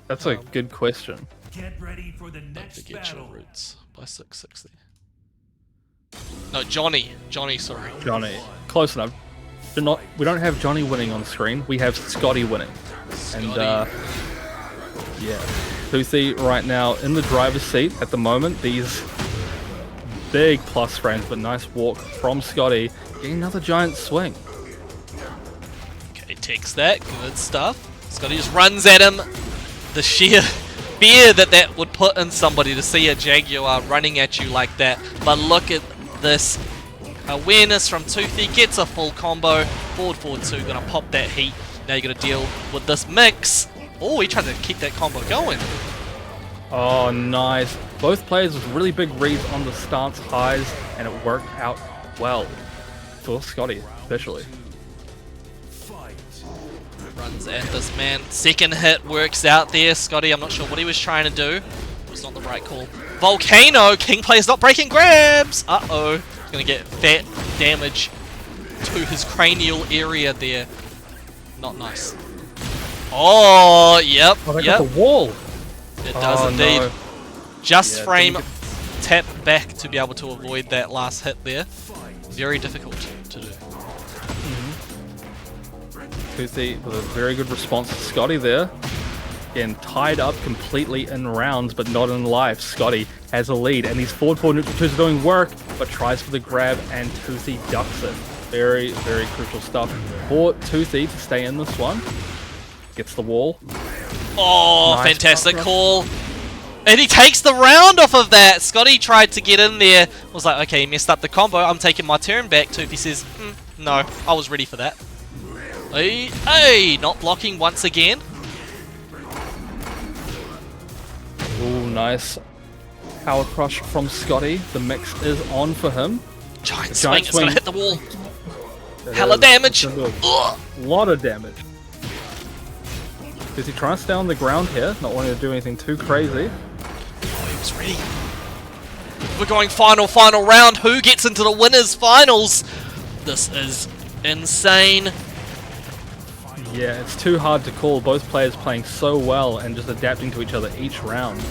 Speaker 2: That's a good question.
Speaker 3: Get ready for the
Speaker 1: Don't
Speaker 3: next
Speaker 1: forget your
Speaker 3: battle.
Speaker 1: roots by 660. No, Johnny. Johnny, sorry.
Speaker 2: Johnny. Close enough. We don't have Johnny winning on screen. We have Scotty winning. And,
Speaker 1: Scotty.
Speaker 2: yeah. Toothy right now in the driver's seat at the moment. These big plus frames, but nice walk from Scotty. Getting another giant swing.
Speaker 1: Okay, takes that. Good stuff. Scotty just runs at him. The sheer fear that would put in somebody to see a Jaguar running at you like that. But look at this awareness from Toothy. Gets a full combo. Forward 2. Gonna pop that heat. Now you gotta deal with this mix. Oh, he tried to keep that combo going.
Speaker 2: Oh, nice. Both players with really big reads on the stance highs, and it worked out well for Scotty, especially.
Speaker 1: Runs at this man. Second hit works out there. Scotty, I'm not sure what he was trying to do. It was not the right call. Volcano! King player's not breaking grabs! Uh-oh. He's going to get fat damage to his cranial area there. Not nice. Oh, yep.
Speaker 2: Oh, they
Speaker 1: yep.
Speaker 2: got the wall.
Speaker 1: It does indeed.
Speaker 2: No.
Speaker 1: Just
Speaker 2: Yeah,
Speaker 1: frame tap back to be able to avoid that last hit there. Very difficult to do.
Speaker 2: Toothy with a very good response to Scotty there. Again, tied up completely in rounds, but not in life. Scotty has a lead, and these forward neutral twos are doing work, but tries for the grab, and Toothy ducks it. Very, very crucial stuff for Toothy to stay in this one. Gets the wall.
Speaker 1: Oh,
Speaker 2: Nice
Speaker 1: fantastic
Speaker 2: cover.
Speaker 1: call. And he takes the round off of that. Scotty tried to get in there. Was like, okay, he messed up the combo. I'm taking my turn back. Toothy says, no, I was ready for that. Hey, not blocking once again.
Speaker 2: Ooh, nice. Power crush from Scotty. The mix is on for him.
Speaker 1: Giant
Speaker 2: Giant
Speaker 1: swing, it's gonna
Speaker 2: swing.
Speaker 1: hit the wall.
Speaker 2: It
Speaker 1: Hella
Speaker 2: is.
Speaker 1: damage.
Speaker 2: It's gonna do
Speaker 1: Ugh.
Speaker 2: a lot of damage. Is he trying to stay on the ground here? Not wanting to do anything too crazy.
Speaker 1: Oh, he was ready. We're going final round. Who gets into the winners finals? This is insane.
Speaker 2: Yeah, it's too hard to call. Both players playing so well and just adapting to each other each round.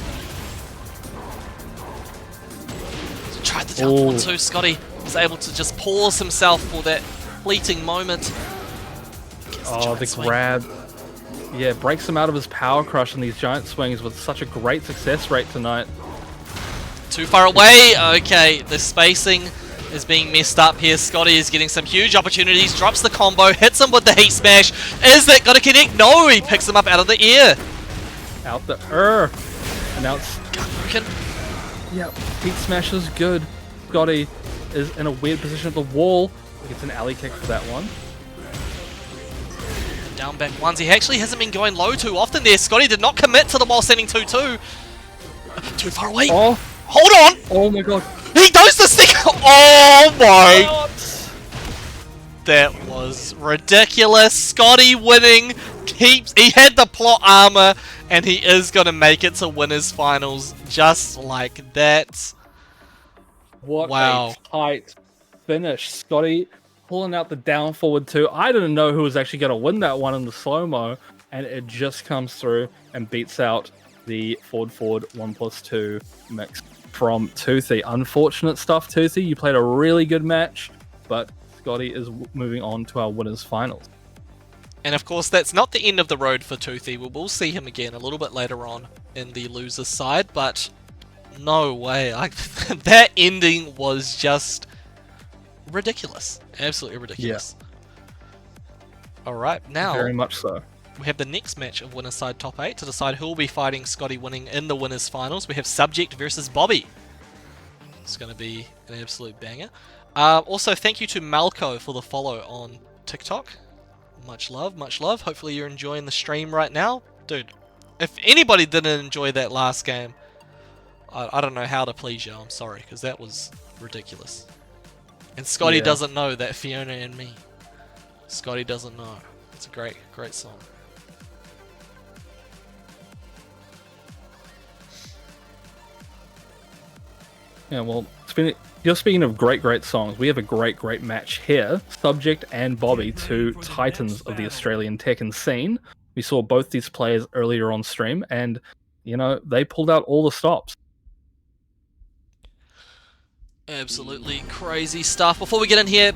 Speaker 1: Tried the down forward too. Scotty was able to just pause himself for that fleeting moment. Gets
Speaker 2: Oh,
Speaker 1: giant
Speaker 2: the
Speaker 1: swing.
Speaker 2: grab. Yeah, breaks him out of his power crush and these giant swings with such a great success rate tonight.
Speaker 1: Too far away. Okay, the spacing is being messed up here. Scotty is getting some huge opportunities. Drops the combo, hits him with the heat smash. Is that gonna connect? No, he picks him up out of the air.
Speaker 2: Out the and now it's
Speaker 1: Gun broken.
Speaker 2: yep. Heat smash is good. Scotty is in a weird position at the wall. He gets an alley kick for that one.
Speaker 1: Down back ones. He actually hasn't been going low too often there. Scotty did not commit to the while standing 2-2. Too far away.
Speaker 2: Oh,
Speaker 1: Hold on.
Speaker 2: oh my god.
Speaker 1: He does this thing. Oh my. That was ridiculous. Scotty winning. He had the plot armor, and he is going to make it to winners finals just like that.
Speaker 2: What
Speaker 1: Wow.
Speaker 2: a tight finish. Scotty pulling out the down forward two. I didn't know who was actually going to win that one in the slow-mo, and it just comes through and beats out the forward 1+2 mix from Toothy. Unfortunate stuff, Toothy. You played a really good match, but Scotty is moving on to our winners finals.
Speaker 1: And of course, that's not the end of the road for Toothy. We will see him again a little bit later on in the losers side, but no way. That ending was just ridiculous. Absolutely ridiculous. Alright, now
Speaker 2: Very much so.
Speaker 1: we have the next match of winners side top 8 to decide who will be fighting Scotty winning in the winners finals. We have Subject versus Bobby. It's going to be an absolute banger. Also, thank you to Malco for the follow on TikTok. Much love, much love. Hopefully you're enjoying the stream right now. Dude, if anybody didn't enjoy that last game, I don't know how to please you. I'm sorry, because that was ridiculous. And Scotty
Speaker 2: Yeah.
Speaker 1: doesn't know that Fiona and me. Scotty doesn't know. It's a great, great song.
Speaker 2: Yeah, well, just speaking of great songs, we have a great match here. Subject and Bobby, two titans of the Australian Tekken scene. We saw both these players earlier on stream, and, you know, they pulled out all the stops.
Speaker 1: Absolutely crazy stuff. Before we get in here,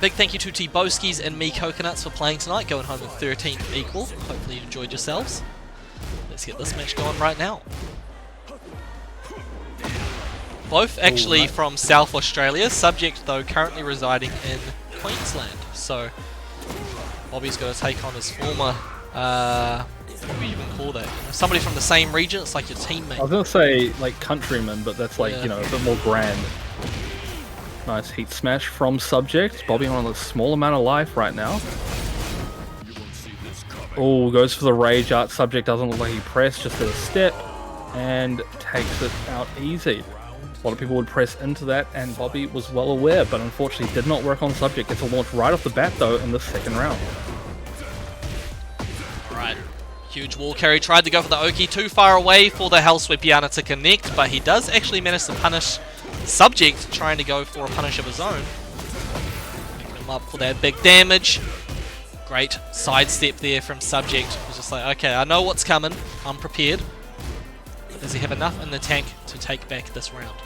Speaker 1: big thank you to T-Boskies and Me Coconuts for playing tonight, going home in 13th equal. Hopefully you enjoyed yourselves. Let's get this match going right now. Both actually from South Australia, Subject though currently residing in Queensland. So Bobby's got to take on his former, what do we even call that? You know, somebody from the same region. It's like your teammate.
Speaker 2: I was going to say, like, countryman, but that's, like,
Speaker 1: Yeah.
Speaker 2: you know, a bit more grand. Nice heat smash from Subject. Bobby on a small amount of life right now. Oh, goes for the rage art. Subject doesn't look like he pressed, just did a step, and takes it out easy. A lot of people would press into that, and Bobby was well aware, but unfortunately did not work on Subject. Gets a launch right off the bat, though, in the second round.
Speaker 1: Right. Huge wall carry. Tried to go for the Oki. Too far away for the Hell Sweep Yana to connect, but he does actually manage to punish Subject, trying to go for a punish of his own. Picking him up for that big damage. Great sidestep there from Subject. He's just like, okay, I know what's coming. I'm prepared. But does he have enough in the tank to take back this round?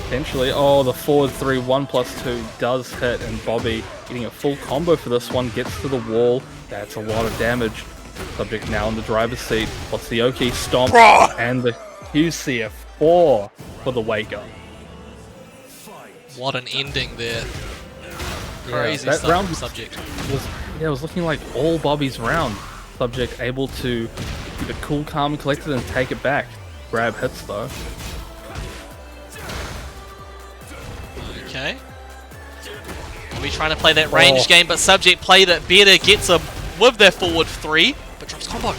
Speaker 2: Potentially. Oh, the forward 3 1+2 does hit, and Bobby getting a full combo for this one, gets to the wall. That's a lot of damage. Subject now in the driver's seat. What's the Oki stomp? And the QCF4 for the wake up.
Speaker 1: What an ending there.
Speaker 2: Yeah,
Speaker 1: Crazy
Speaker 2: that
Speaker 1: stuff
Speaker 2: round
Speaker 1: from Subject.
Speaker 2: It was looking like all Bobby's round. Subject able to keep it cool, calm, and collected and take it back. Grab hits though.
Speaker 1: Okay. We're trying to play that range game, but Subject played it better, gets him with their forward 3, but drops combo.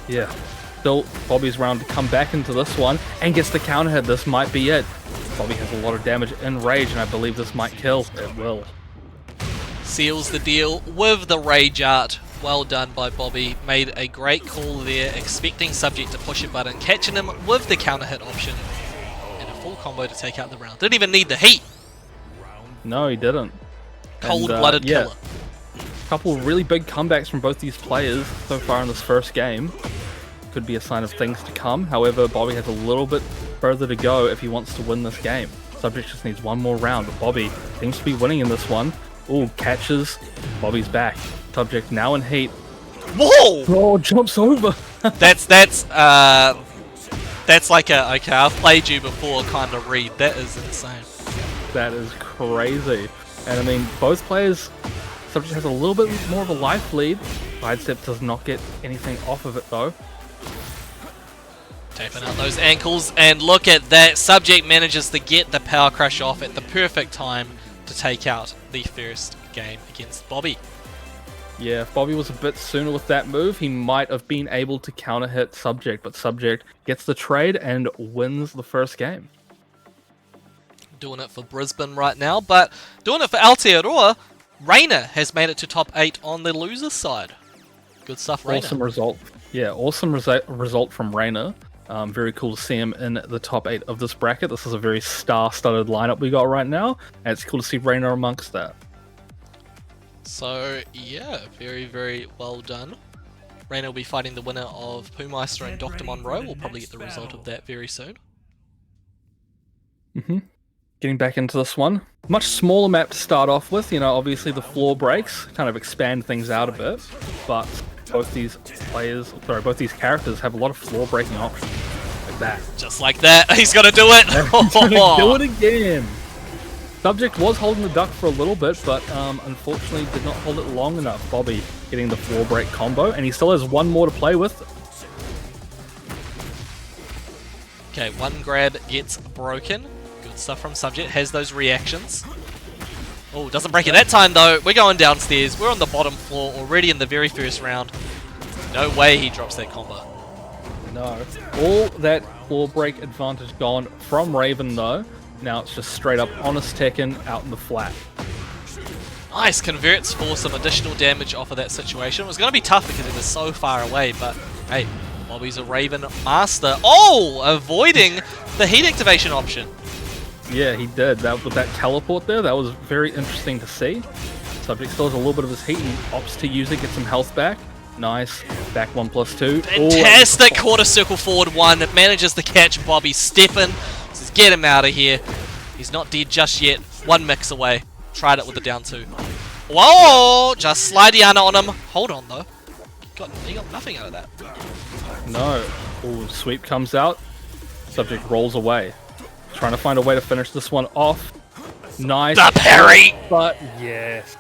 Speaker 2: Yeah. Still, Bobby's round to come back into this one and gets the counter hit. This might be it. Bobby has a lot of damage in rage, and I believe this might kill. It will.
Speaker 1: Seals the deal with the rage art. Well done by Bobby. Made a great call there, expecting Subject to push a button, catching him with the counter hit option, and a full combo to take out the round. Didn't even need the heat.
Speaker 2: No, he didn't.
Speaker 1: Cold-blooded killer.
Speaker 2: Couple really big comebacks from both these players so far in this first game. Could be a sign of things to come. However, Bobby has a little bit further to go if he wants to win this game. Subject just needs one more round, but Bobby seems to be winning in this one. Ooh, catches. Bobby's back. Subject now in heat.
Speaker 1: Whoa!
Speaker 2: Oh, jumps over.
Speaker 1: That's like a okay, I've played you before kind of read. That is insane.
Speaker 2: That is crazy. And I mean, both players, Subject has a little bit more of a life lead. Sidestep does not get anything off of it though.
Speaker 1: Taping out those ankles, and look at that. Subject manages to get the power crush off at the perfect time to take out the first game against Bobby.
Speaker 2: Yeah, if Bobby was a bit sooner with that move, he might have been able to counter hit Subject, but Subject gets the trade and wins the first game.
Speaker 1: Doing it for Brisbane right now, but doing it for Aotearoa, Reina has made it to top 8 on the loser's side. Good stuff, Reina.
Speaker 2: Awesome result. Yeah, awesome result from Reina. Very cool to see him in the top 8 of this bracket. This is a very star-studded lineup we got right now, and it's cool to see Reina amongst that.
Speaker 1: So, yeah, very, very well done. Reina will be fighting the winner of Pumeister and Dr. Monroe. We'll probably get the result of that very soon.
Speaker 2: Getting back into this one. Much smaller map to start off with. You know, obviously the floor breaks kind of expand things out a bit, but both these characters have a lot of floor breaking options. Like that.
Speaker 1: Just like that. He's gonna do it!
Speaker 2: He's gonna do it again! Subject was holding the duck for a little bit, but unfortunately did not hold it long enough. Bobby getting the floor break combo, and he still has one more to play with.
Speaker 1: Okay, one grab gets broken. Good stuff from Subject. Has those reactions. Oh, doesn't break it that time though. We're going downstairs. We're on the bottom floor already in the very first round. No way he drops that combo.
Speaker 2: No. All that floor break advantage gone from Raven though. Now it's just straight up honest Tekken out in the flat.
Speaker 1: Nice, converts for some additional damage off of that situation. It was going to be tough because it is so far away, but hey, Bobby's a Raven master. Oh, avoiding the heat activation option.
Speaker 2: Yeah, he did. That with that teleport there, that was very interesting to see. Subject still has a little bit of his heat and opts to use it, get some health back. Nice. Back 1+2.
Speaker 1: Fantastic quarter circle forward one. It manages to catch Bobby stepping. Says, get him out of here. He's not dead just yet. One mix away. Tried it with the down 2. Whoa! Just slide Diana on him. Hold on though. He got nothing out of that.
Speaker 2: No. Ooh, sweep comes out. Subject rolls away. Trying to find a way to finish this one off. Nice.
Speaker 1: The parry!
Speaker 2: But yes.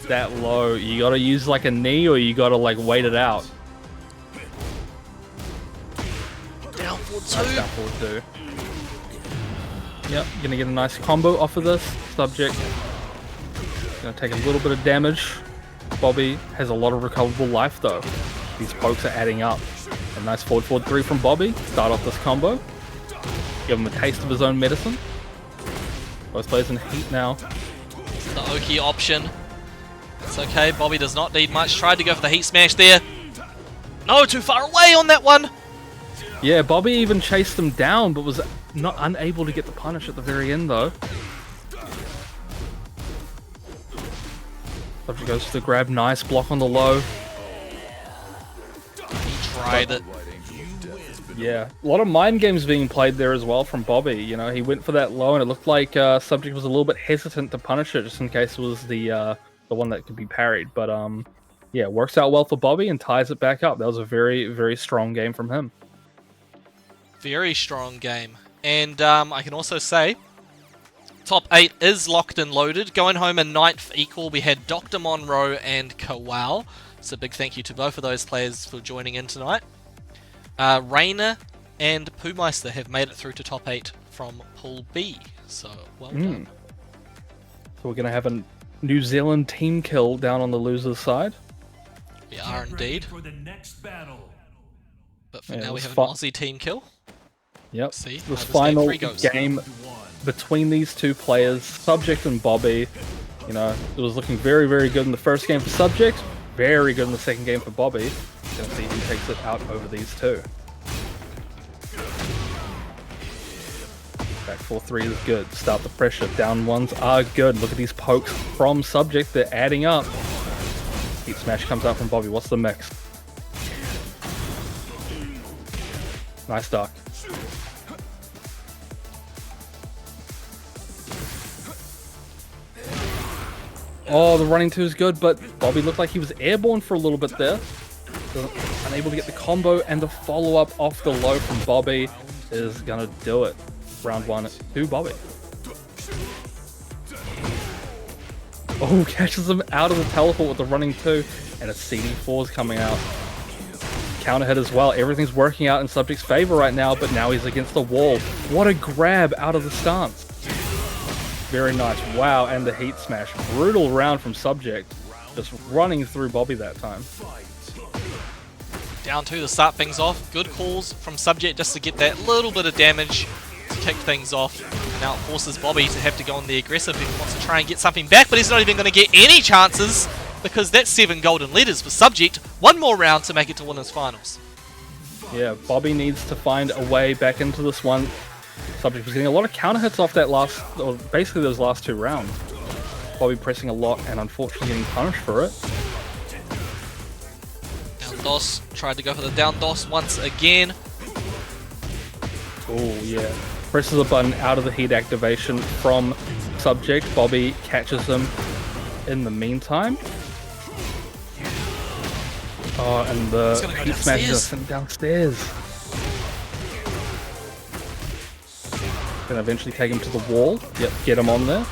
Speaker 2: That low. You gotta use like a knee or you gotta like wait it out.
Speaker 1: Down forward 2.
Speaker 2: Nice down forward 2. Yep, gonna get a nice combo off of this. Subject gonna take a little bit of damage. Bobby has a lot of recoverable life though. These pokes are adding up. A nice forward 3 from Bobby. Start off this combo. Give him a taste of his own medicine. Both players in heat now.
Speaker 1: The OCE option. It's okay, Bobby does not need much. Tried to go for the heat smash there. No, too far away on that one.
Speaker 2: Yeah, Bobby even chased him down, but was not unable to get the punish at the very end though. Subject goes for the grab, nice block on the low.
Speaker 1: He tried it.
Speaker 2: Yeah, a lot of mind games being played there as well from Bobby. You know, he went for that low and it looked like Subject was a little bit hesitant to punish it just in case it was the one that could be parried. But yeah, works out well for Bobby and ties it back up. That was a very, very strong game from him.
Speaker 1: Very strong game. And I can also say, top 8 is locked and loaded. Going home in 9th equal, we had Dr. Monroe and Kowal. So big thank you to both of those players for joining in tonight. Reina and Pumeister have made it through to top 8 from Pool B. So, well done.
Speaker 2: So we're going to have a New Zealand team kill down on the loser's side.
Speaker 1: We are indeed.
Speaker 3: For the next battle.
Speaker 1: But for
Speaker 2: Yeah,
Speaker 1: now,
Speaker 2: it
Speaker 1: we
Speaker 2: was
Speaker 1: have an
Speaker 2: fun.
Speaker 1: Aussie team kill.
Speaker 2: Yep.
Speaker 1: See how
Speaker 2: This
Speaker 1: this
Speaker 2: final
Speaker 1: game 3 goes.
Speaker 2: game between these two players, Subject and Bobby, you know, it was looking very, very good in the first game for Subject, very good in the second game for Bobby. Gonna see who takes it out over these two. Back 4-3 is good. Start the pressure. Down ones are good. Look at these pokes from Subject. They're adding up. Heat smash comes out from Bobby. What's the mix? Nice duck. Oh, the running two is good, but Bobby looked like he was airborne for a little bit there. Unable to get the combo, and the follow-up off the low from Bobby is gonna do it. Round 1 to Bobby. Oh, catches him out of the teleport with the running 2, and a CD4 is coming out. Counter hit as well. Everything's working out in Subject's favor right now, but now he's against the wall. What a grab out of the stance. Very nice. Wow, and the heat smash. Brutal round from Subject. Just running through Bobby that time.
Speaker 1: Down 2 to start things off. Good calls from Subject just to get that little bit of damage to kick things off. And now it forces Bobby to have to go on the aggressive if he wants to try and get something back, but he's not even going to get any chances because that's 7 golden letters for Subject. One more round to make it to winners finals.
Speaker 2: Yeah, Bobby needs to find a way back into this one. Subject was getting a lot of counter hits off that last, or basically those last 2 rounds. Bobby pressing a lot and unfortunately getting punished for it.
Speaker 1: Down DOS, tried to go for the down DOS once again.
Speaker 2: Oh yeah. Presses a button out of the heat activation from Subject. Bobby catches him in the meantime. Oh, and the heat smash is sent downstairs. Gonna eventually take him to the wall. Yep, get him on there.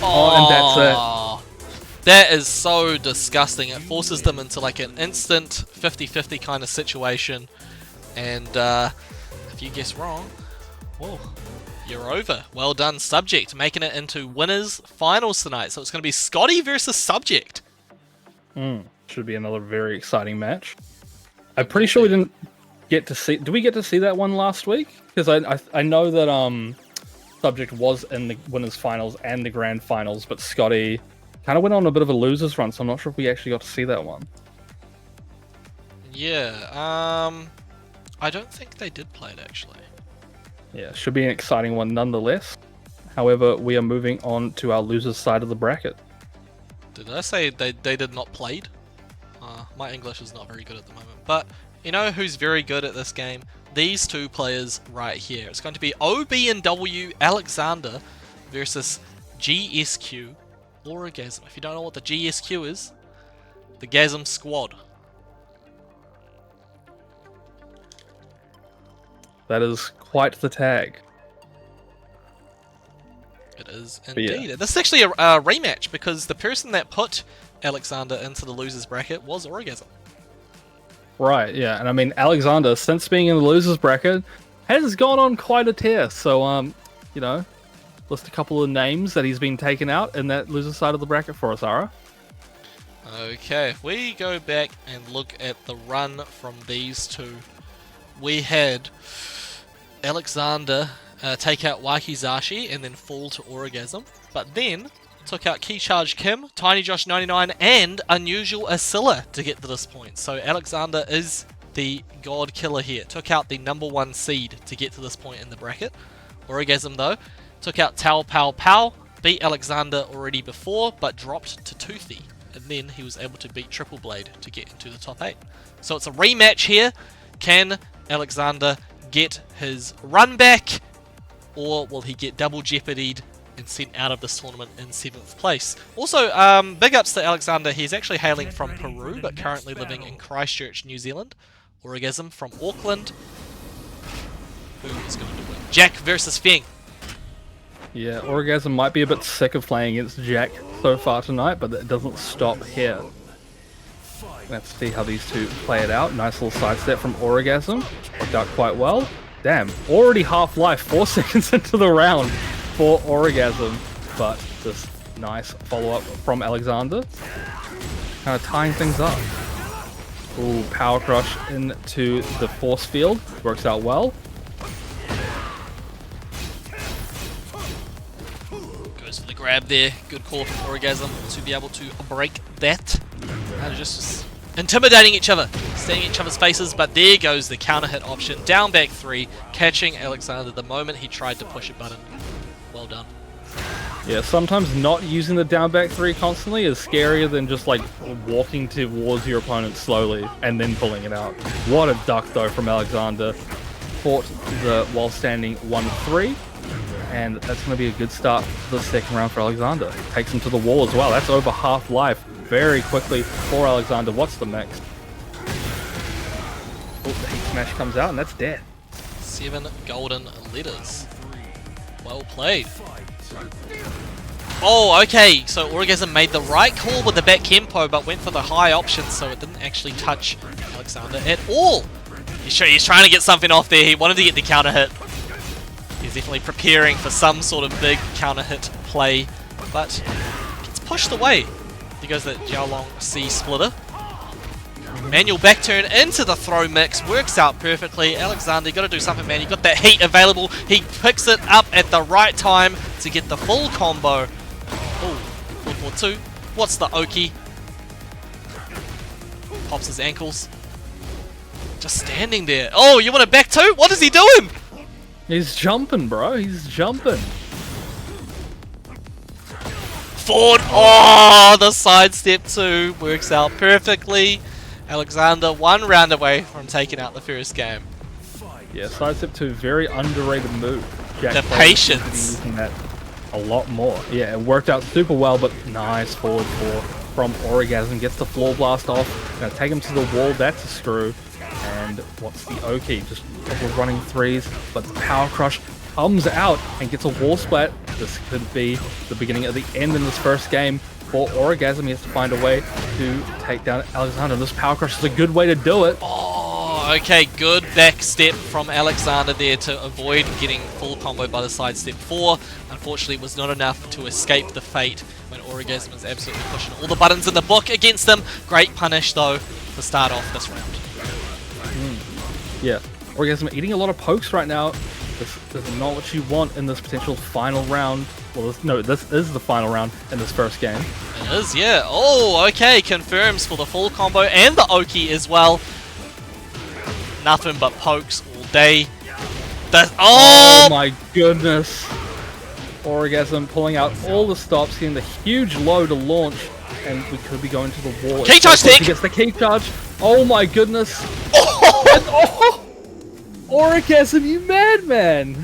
Speaker 2: Oh, and that's it.
Speaker 1: That is so disgusting. It forces them into like an instant 50-50 kind of situation. And if you guess wrong, well, you're over. Well done, Subject, making it into winners finals tonight. So it's going to be Scotty versus Subject.
Speaker 2: Should be another very exciting match. I'm pretty sure we didn't get to see... Did we get to see that one last week? Because I know that Subject was in the winners finals and the grand finals, but Scotty kind of went on a bit of a losers run, so I'm not sure if we actually got to see that one.
Speaker 1: Yeah, I don't think they did play it actually.
Speaker 2: Yeah, should be an exciting one nonetheless. However, we are moving on to our losers side of the bracket.
Speaker 1: Did I say they did not played? My English is not very good at the moment. But you know who's very good at this game? These two players right here. It's going to be OB&W Alexander versus GSQ Orgasm. If you don't know what the GSQ is, the Gasm Squad.
Speaker 2: That is quite the tag.
Speaker 1: It is
Speaker 2: yeah.
Speaker 1: indeed. This is actually a rematch because the person that put Alexander into the losers bracket was Orgasm.
Speaker 2: Right, yeah, and I mean, Alexander, since being in the losers bracket, has gone on quite a tear. So, you know, list a couple of names that he's been taken out in that loser side of the bracket for us, Ara.
Speaker 1: Okay, if we go back and look at the run from these two, we had Alexander take out Wakizashi and then fall to Orgasm, but then took out Key Charge Kim, Tiny Josh 99, and Unusual Asilla to get to this point. So Alexander is the god killer here. Took out the #1 seed to get to this point in the bracket. Orgasm, though, took out Tao Pow Pow, beat Alexander already before, but dropped to Toothy. And then he was able to beat Triple Blade to get into the top 8. So it's a rematch here. Can Alexander get his run back, or will he get double jeopardied and sent out of this tournament in 7th place? Also, big ups to Alexander. He's actually hailing from Peru, but currently living in Christchurch, New Zealand. Orgasm from Auckland. Who is going to win? Jack versus Feng.
Speaker 2: Yeah, Orgasm might be a bit sick of playing against Jack so far tonight, but it doesn't stop here. Let's see how these two play it out. Nice little sidestep from Orgasm. Worked out quite well. Damn, already half-life, 4 seconds into the round for Orgasm. But this nice follow-up from Alexander. Kind of tying things up. Ooh, power crush into the force field. Works out well.
Speaker 1: Goes for the grab there. Good call from Orgasm to be able to break that. They're just intimidating each other, staying in each other's faces, but there goes the counter hit option. Down back 3, catching Alexander the moment he tried to push a button. Well done.
Speaker 2: Yeah, sometimes not using the down back 3 constantly is scarier than just like walking towards your opponent slowly and then pulling it out. What a duck though from Alexander. Fought the while standing 1-3, and that's going to be a good start for the second round for Alexander. Takes him to the wall as well. That's over half life very quickly for Alexander. What's the next? Oh, the heat smash comes out and that's dead.
Speaker 1: 7 golden letters. Well played. Oh, okay, so Orgasm made the right call with the back Kempo, but went for the high option, so it didn't actually touch Alexander at all. He's trying to get something off there. He wanted to get the counter hit. He's definitely preparing for some sort of big counter hit play, but gets pushed away. There goes the Jiaolong C splitter. Manual back turn into the throw mix. Works out perfectly. Alexander, you got to do something, man. You got that heat available. He picks it up at the right time to get the full combo. Oh, 4-4-2. What's the Oki? Pops his ankles. Just standing there. Oh, you want it back too? What is he doing?
Speaker 2: He's jumping, bro. He's jumping.
Speaker 1: Forward. Oh, the sidestep 2 works out perfectly. Alexander 1 round away from taking out the first game.
Speaker 2: Yeah, sidestep 2, very underrated move. Jack
Speaker 1: The
Speaker 2: Cole seems to be
Speaker 1: patience.
Speaker 2: using that a lot more. Yeah, it worked out super well, but nice forward 4 from Orgasm. Gets the floor blast off. Gonna take him to the wall. That's a screw. And what's the Oki? Just a couple of running 3s, but the power crush comes out and gets a wall splat. This could be the beginning of the end in this first game for Orgasm. He has to find a way to take down Alexander. This power crush is a good way to do it.
Speaker 1: Oh, okay, good back step from Alexander there to avoid getting full combo by the sidestep 4. Unfortunately, it was not enough to escape the fate when Orgasm is absolutely pushing all the buttons in the book against them. Great punish, though, to start off this round.
Speaker 2: Yeah, Orgasm eating a lot of pokes right now. This is not what you want in this potential final round. Well, this is the final round in this first game.
Speaker 1: It is, yeah. Oh, okay, confirms for the full combo and the Oki as well. Nothing but pokes all day.
Speaker 2: Oh my goodness. Orgasm pulling out all the stops, getting the huge low to launch, and we could be going to the wall.
Speaker 1: Key charge
Speaker 2: He gets the key charge. Oh my goodness. Orgasm, you madman.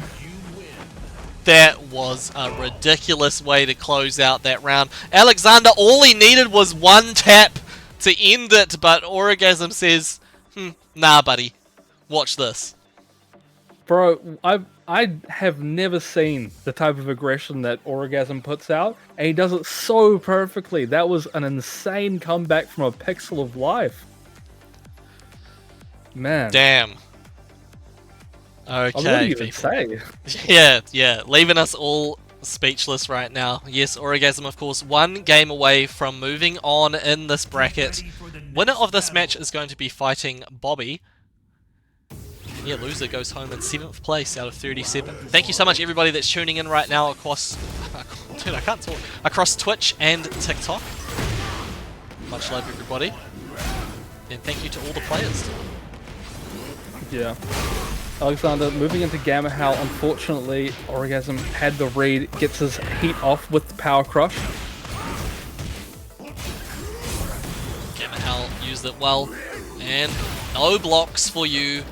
Speaker 1: That was a ridiculous way to close out that round. Alexander, all he needed was one tap to end it, but Orgasm says, nah, buddy. Watch this.
Speaker 2: Bro, I have never seen the type of aggression that Orgasm puts out, and he does it so perfectly. That was an insane comeback from a pixel of life. Man.
Speaker 1: Damn.
Speaker 2: I
Speaker 1: Okay.
Speaker 2: wouldn't even say.
Speaker 1: Yeah, leaving us all speechless right now. Yes, Orgasm, of course, 1 game away from moving on in this bracket. Winner of this match is going to be fighting Bobby. Yeah, loser goes home in 7th place out of 37. Thank you so much, everybody that's tuning in right now across... Dude, I can't talk. Across Twitch and TikTok. Much love, everybody. And thank you to all the players.
Speaker 2: Yeah. Alexander moving into Gamma Howl. Unfortunately, Orgasm had the read, gets his heat off with the power crush.
Speaker 1: Gamma Hell used it well. And no blocks for you.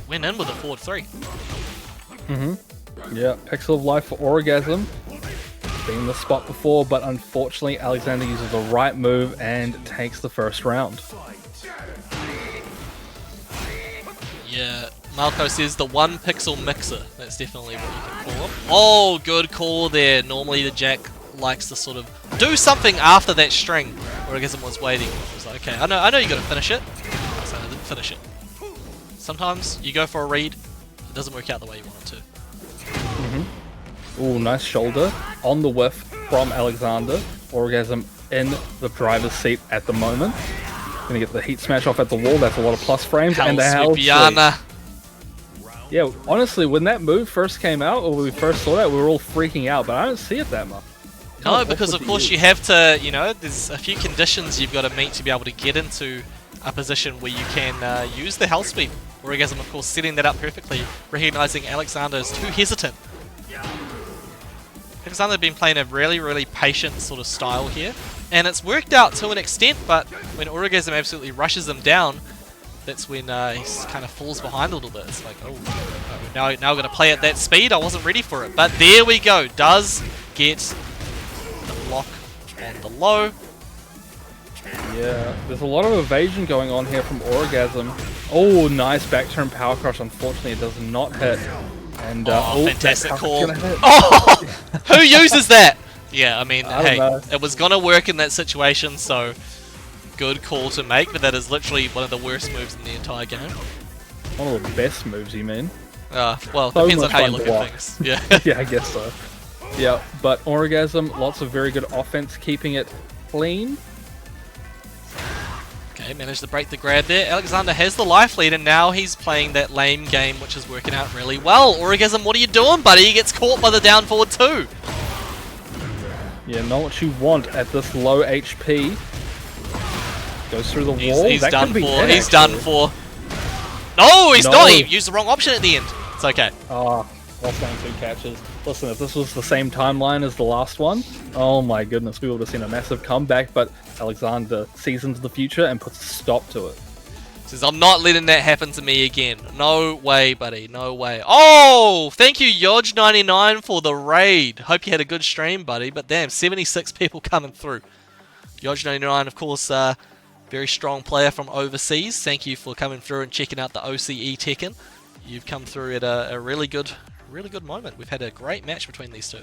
Speaker 1: Went in with a forward 3.
Speaker 2: Yeah, pixel of life for Orgasm. Been in the spot before, but unfortunately, Alexander uses the right move and takes the first round.
Speaker 1: Yeah, Malco says the 1 pixel mixer. That's definitely what you can call him. Oh, good call there. Normally the Jack likes to sort of do something after that string. Orgasm was waiting. It was like, okay, I know you gotta finish it. So I didn't finish it. Sometimes you go for a read, it doesn't work out the way you want it to.
Speaker 2: Ooh, nice shoulder on the whiff from Alexander. Orgasm in the driver's seat at the moment. Gonna get the heat smash off at the wall. That's a lot of plus frames.
Speaker 1: Hell
Speaker 2: And the hell sweep.
Speaker 1: Sweepiana.
Speaker 2: Yeah, honestly, when that move first came out, or when we first saw that, we were all freaking out, but I don't see it that much.
Speaker 1: No, because of course you have to, you know, there's a few conditions you've got to meet to be able to get into a position where you can use the Hell Sweep. Orgasm, of course, setting that up perfectly, recognizing Alexander is too hesitant. Alexander has been playing a really, really patient sort of style here, and it's worked out to an extent, but when Orgasm absolutely rushes him down, that's when he kind of falls behind a little bit. It's like, oh, now we're going to play at that speed. I wasn't ready for it, but there we go. Does get the block on the low.
Speaker 2: Yeah, there's a lot of evasion going on here from Orgasm. Oh, nice back turn power crush. Unfortunately, it does not hit. And
Speaker 1: fantastic call. Oh, who uses that? Yeah, I mean, hey, it was gonna work in that situation, so good call to make. But that is literally one of the worst moves in the entire game.
Speaker 2: One of the best moves, you mean?
Speaker 1: Well,
Speaker 2: So
Speaker 1: depends on
Speaker 2: much
Speaker 1: how you
Speaker 2: fun
Speaker 1: look
Speaker 2: to
Speaker 1: at
Speaker 2: watch.
Speaker 1: things. Yeah.
Speaker 2: Yeah, I guess so. Yeah, but Orgasm, lots of very good offense, keeping it clean.
Speaker 1: Okay, managed to break the grab there. Alexander has the life lead, and now he's playing that lame game, which is working out really well. Orgasm, what are you doing, buddy? He gets caught by the down forward too.
Speaker 2: Yeah, not what you want at this low HP. Goes through the wall.
Speaker 1: He's
Speaker 2: That
Speaker 1: done
Speaker 2: could be
Speaker 1: for.
Speaker 2: dead,
Speaker 1: He's done
Speaker 2: actually.
Speaker 1: for. No, he's
Speaker 2: No.
Speaker 1: not. He used the wrong option at the end. It's okay.
Speaker 2: Ah, lost on 2 catches. Listen, if this was the same timeline as the last one, oh my goodness, we would have seen a massive comeback, but Alexander sees into the future and puts a stop to it.
Speaker 1: Says, I'm not letting that happen to me again. No way, buddy. No way. Oh, thank you, Yodge99, for the raid. Hope you had a good stream, buddy. But damn, 76 people coming through. Yodge99, of course, very strong player from overseas. Thank you for coming through and checking out the OCE Tekken. You've come through at a really good moment. We've had a great match between these two.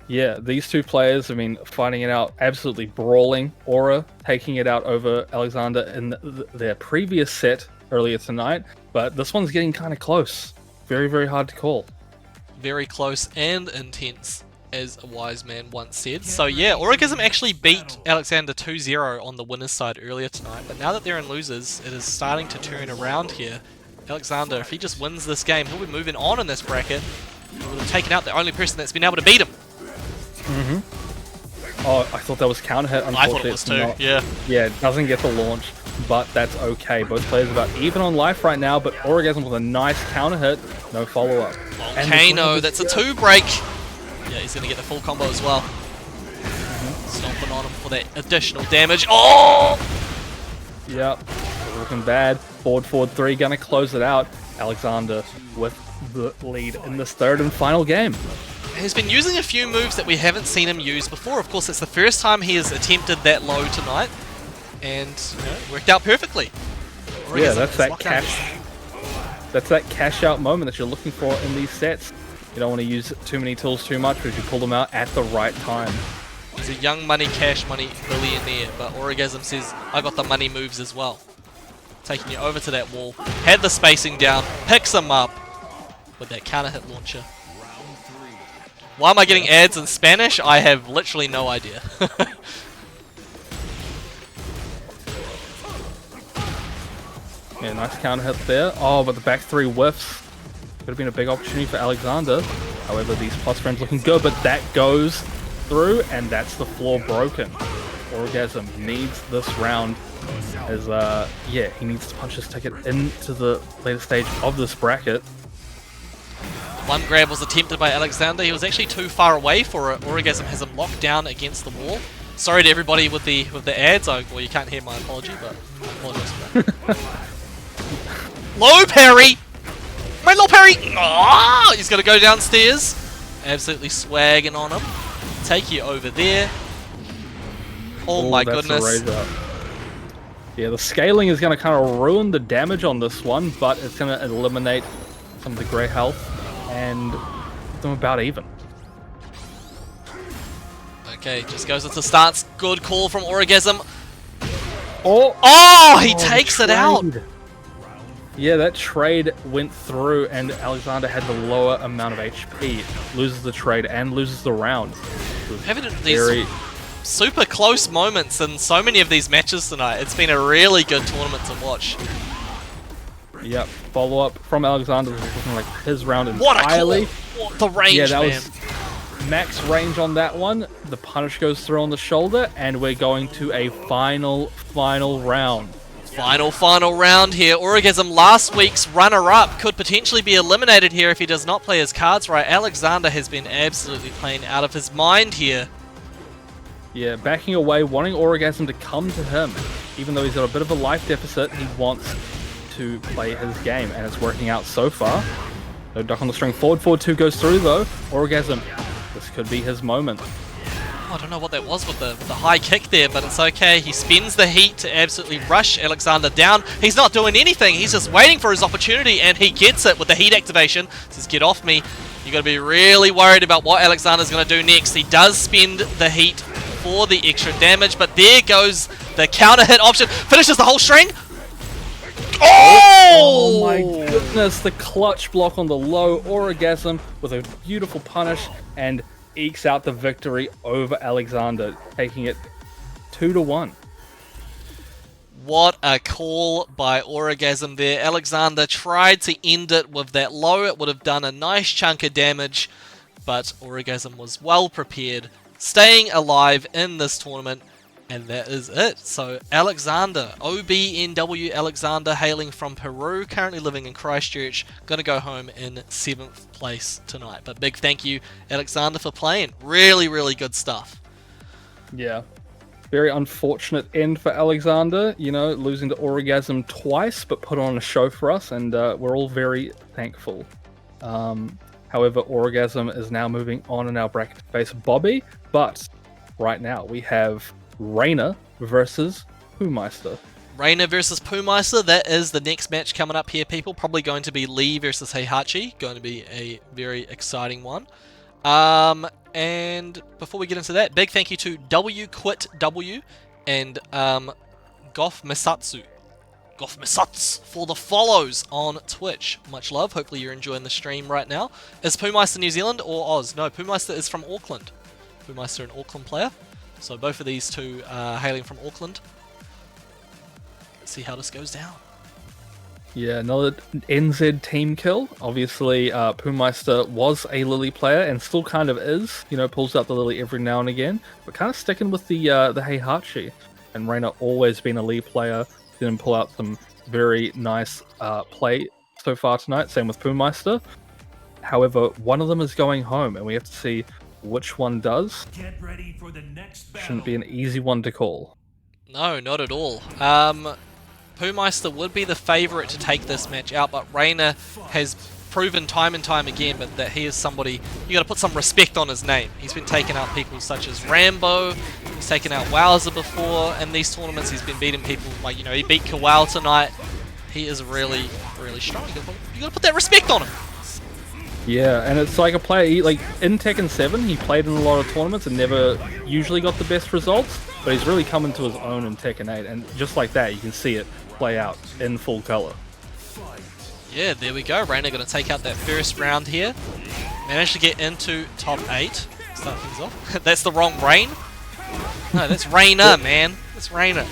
Speaker 2: Yeah, these two players, I mean, fighting it out, absolutely brawling. Aura taking it out over Alexander in their previous set earlier tonight, but this one's getting kind of close. Very, very hard to call.
Speaker 1: Very close and intense, as a wise man once said. So yeah, Orgasm actually beat Alexander 2-0 on the winner's side earlier tonight, but now that they're in losers, it is starting to turn around here. Alexander, if he just wins this game, he'll be moving on in this bracket. He would have taken out the only person that's been able to beat him.
Speaker 2: Oh, I thought that was counter hit.
Speaker 1: I thought it was too, yeah.
Speaker 2: Yeah, it doesn't get the launch, but that's okay. Both players are about even on life right now, but Orgasm with a nice counter hit, no follow-up.
Speaker 1: Okay, no, that's a 2 break. Yeah, he's going to get the full combo as well. Stomping on him for that additional damage. Oh!
Speaker 2: Yep, looking bad. Forward 3, gonna close it out. Alexander with the lead in this third and final game.
Speaker 1: He's been using a few moves that we haven't seen him use before. Of course, it's the first time he has attempted that low tonight, and you know, worked out perfectly.
Speaker 2: Yeah, that's that cash. That's that cash out moment that you're looking for in these sets. You don't want to use too many tools too much because you pull them out at the right time.
Speaker 1: He's a young money, cash money billionaire, but Orgasm says, I got the money moves as well. Taking you over to that wall, had the spacing down, picks him up with that counter hit launcher. Why am I getting ads in Spanish? I have literally no idea.
Speaker 2: Yeah, nice counter hit there. Oh, but the back 3 whiffs. Could have been a big opportunity for Alexander. However, these plus frames looking good, but that goes through, and that's the floor broken. Orgasm needs this round as, yeah, he needs to punch his ticket into the later stage of this bracket.
Speaker 1: One grab was attempted by Alexander. He was actually too far away for it. Orgasm has him locked down against the wall. Sorry to everybody with the ads. Well, you can't hear my apology, but I apologize for that. Low parry! My low parry! Oh, he's got to go downstairs. Absolutely swagging on him. Take you over there. Oh my
Speaker 2: that's a
Speaker 1: goodness.
Speaker 2: raise up. Yeah, the scaling is going to kind of ruin the damage on this one, but it's going to eliminate some of the grey health and put them about even.
Speaker 1: Okay, just goes into stance. Good call from Orgasm.
Speaker 2: Oh,
Speaker 1: He takes it out.
Speaker 2: Yeah, that trade went through, and Alexander had the lower amount of HP. Loses the trade and loses the round.
Speaker 1: Having
Speaker 2: Very...
Speaker 1: super close moments in so many of these matches tonight. It's been a really good tournament to watch.
Speaker 2: Yep. Follow up from Alexander was looking like his round
Speaker 1: What a
Speaker 2: entirely.
Speaker 1: call! What the range,
Speaker 2: Yeah, that
Speaker 1: man.
Speaker 2: was max range on that one. The punish goes through on the shoulder, and we're going to a final round.
Speaker 1: Final round here. Orgasm, last week's runner-up, could potentially be eliminated here if he does not play his cards right. Alexander has been absolutely playing out of his mind here.
Speaker 2: Yeah, backing away, wanting Orgasm to come to him. Even though he's got a bit of a life deficit, he wants to play his game, and it's working out so far. No duck on the string. Forward 2 goes through, though. Orgasm, this could be his moment.
Speaker 1: I don't know what that was with the high kick there, but it's okay. He spins the heat to absolutely rush Alexander down. He's not doing anything. He's just waiting for his opportunity, and he gets it with the heat activation. Says, get off me. You got to be really worried about what Alexander's going to do next. He does spend the heat for the extra damage, but there goes the counter hit option. Finishes the whole string.
Speaker 2: Oh my goodness, the clutch block on the low. Orgasm with a beautiful punish, and ekes out the victory over Alexander, taking it 2-1.
Speaker 1: What a call by Orgasm there. Alexander tried to end it with that low. It would have done a nice chunk of damage, but Orgasm was well prepared, staying alive in this tournament, and that is it. So Alexander, OBNW Alexander, hailing from Peru, currently living in Christchurch, going to go home in 7th place tonight. But big thank you, Alexander, for playing. Really, really good stuff.
Speaker 2: Yeah. Very unfortunate end for Alexander, you know, losing to Orgasm twice, but put on a show for us, and we're all very thankful. However, Orgasm is now moving on in our bracket to face Bobby, but right now we have Reina versus Pumeister.
Speaker 1: Reina versus Pumeister, that is the next match coming up here, people. Probably going to be Lee versus Heihachi. Going to be a very exciting one. And before we get into that, big thank you to WQuitW and Goff Misatsu for the follows on Twitch. Much love. Hopefully you're enjoying the stream right now. Is Pumeister New Zealand or Oz? No, Pumeister is from Auckland. Pumeister, an Auckland player. So both of these two are hailing from Auckland. Let's see how this goes down.
Speaker 2: Yeah, another NZ team kill. Obviously, Pumeister was a Lily player and still kind of is. You know, pulls out the Lily every now and again, but kind of sticking with the Heihachi. And Reina always been a Lee player. Didn't pull out some very nice play so far tonight. Same with Pumeister. However, one of them is going home, and we have to see which one does.
Speaker 3: Get ready for the next battle.
Speaker 2: Shouldn't be an easy one to call.
Speaker 1: No, not at all. Pumeister would be the favourite to take this match out, but Reina has proven time and time again that he is somebody, you got to put some respect on his name. He's been taking out people such as Rambo, he's taken out Wowzer before in these tournaments, he's been beating people like, you know, he beat Kawal tonight. He is really, really strong. You got to put that respect on him.
Speaker 2: Yeah, and it's like a player, like in Tekken 7, he played in a lot of tournaments and never usually got the best results, but he's really come into his own in Tekken 8, and just like that, you can see it play out in full color.
Speaker 1: Yeah, there we go. Reina going to take out that first round here. Managed to get into top 8. Start things off. That's the wrong Rain. No, that's Reina, man. That's Reina.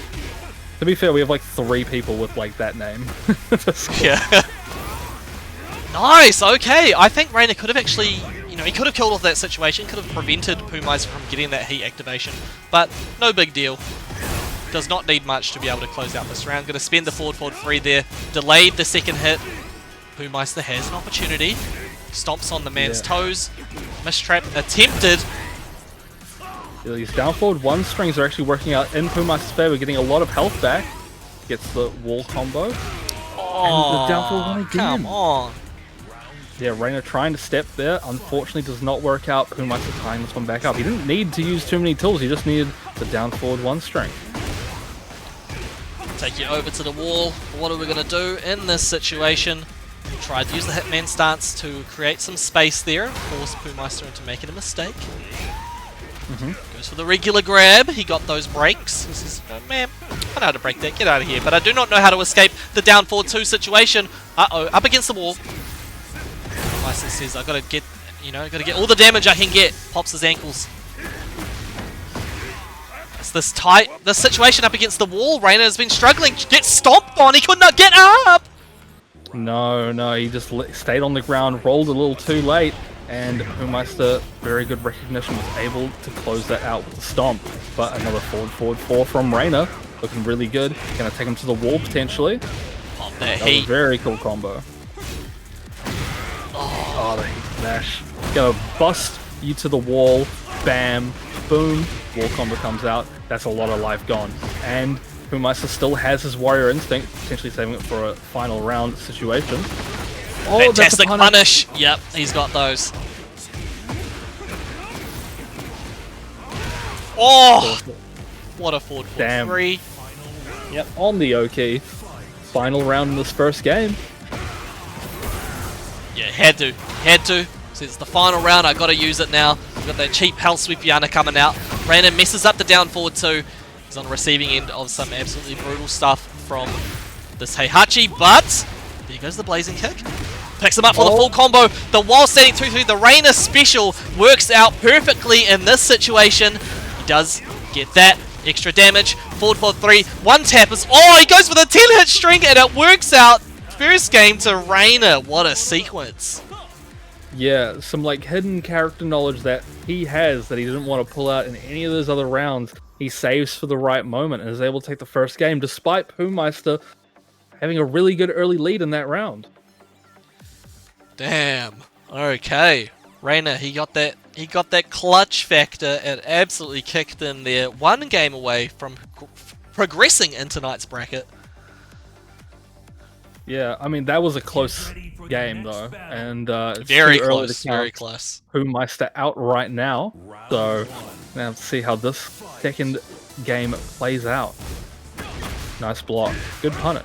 Speaker 2: To be fair, we have like 3 people with like that name.
Speaker 1: Yeah. Nice, okay. I think Reina could have actually, you know, he could have killed off that situation, could have prevented Pumeister from getting that heat activation, but no big deal. Does not need much to be able to close out this round. Going to spend the forward 3 there, delayed the second hit. Pumeister has an opportunity, stomps on the man's toes, mistrap attempted.
Speaker 2: These down forward 1 strings are actually working out in Pumeister's favor, getting a lot of health back. Gets the wall combo.
Speaker 1: Oh,
Speaker 2: and the down forward 1 again.
Speaker 1: Come on.
Speaker 2: Yeah, Reina trying to step there, unfortunately does not work out. Pumeister tying this one back up. He didn't need to use too many tools, he just needed the down forward 1 string.
Speaker 1: Take you over to the wall. What are we going to do in this situation? Tried to use the Hitman stance to create some space there, force Pumeister into making a mistake. Goes for the regular grab. He got those breaks. He says, oh, man, I know how to break that. Get out of here. But I do not know how to escape the down forward 2 situation. Uh-oh, up against the wall. Pumeister says, I got to get, you know, got to get all the damage I can get. Pops his ankles. this situation up against the wall. Reina has been struggling. Gets stomped on. He could not get up.
Speaker 2: No, he just stayed on the ground, rolled a little too late, and Umeister, very good recognition, was able to close that out with the stomp. But another forward 4 from Reina, looking really good. Gonna take him to the wall potentially.
Speaker 1: Oh,
Speaker 2: that was a very cool combo. Oh, the heat smash. Gonna bust you to the wall. Bam, boom, wall combo comes out. That's a lot of life gone. And Umeister still has his warrior instinct, potentially saving it for a final round situation. Oh,
Speaker 1: fantastic punish. Yep, he's got those. Oh, what a forward 4-3.
Speaker 2: Yep, on the OCE. Final round in this first game.
Speaker 1: Yeah, had to. Since it's the final round, I gotta use it now. We've got that cheap Hell Sweep Yana coming out. Reina messes up the down forward 2. He's on the receiving end of some absolutely brutal stuff from this Heihachi, but there goes the Blazing Kick. Picks him up for the full combo. The wall standing 2-3. The Reina special works out perfectly in this situation. He does get that extra damage. Forward 4-3. One tap is. Oh, he goes for the 10-hit string and it works out. First game to Reina. What a sequence.
Speaker 2: Yeah, some like hidden character knowledge that he has that he didn't want to pull out in any of those other rounds. He saves for the right moment and is able to take the first game despite Umeister having a really good early lead in that round.
Speaker 1: Damn. Okay. Reina, he got that clutch factor and absolutely kicked in there. One game away from progressing in tonight's bracket.
Speaker 2: Yeah, I mean, that was a close game, though, and it's
Speaker 1: very
Speaker 2: too early
Speaker 1: close,
Speaker 2: to count
Speaker 1: very close.
Speaker 2: Umeister out right now, so now let's see how this second game plays out. Nice block, good punish.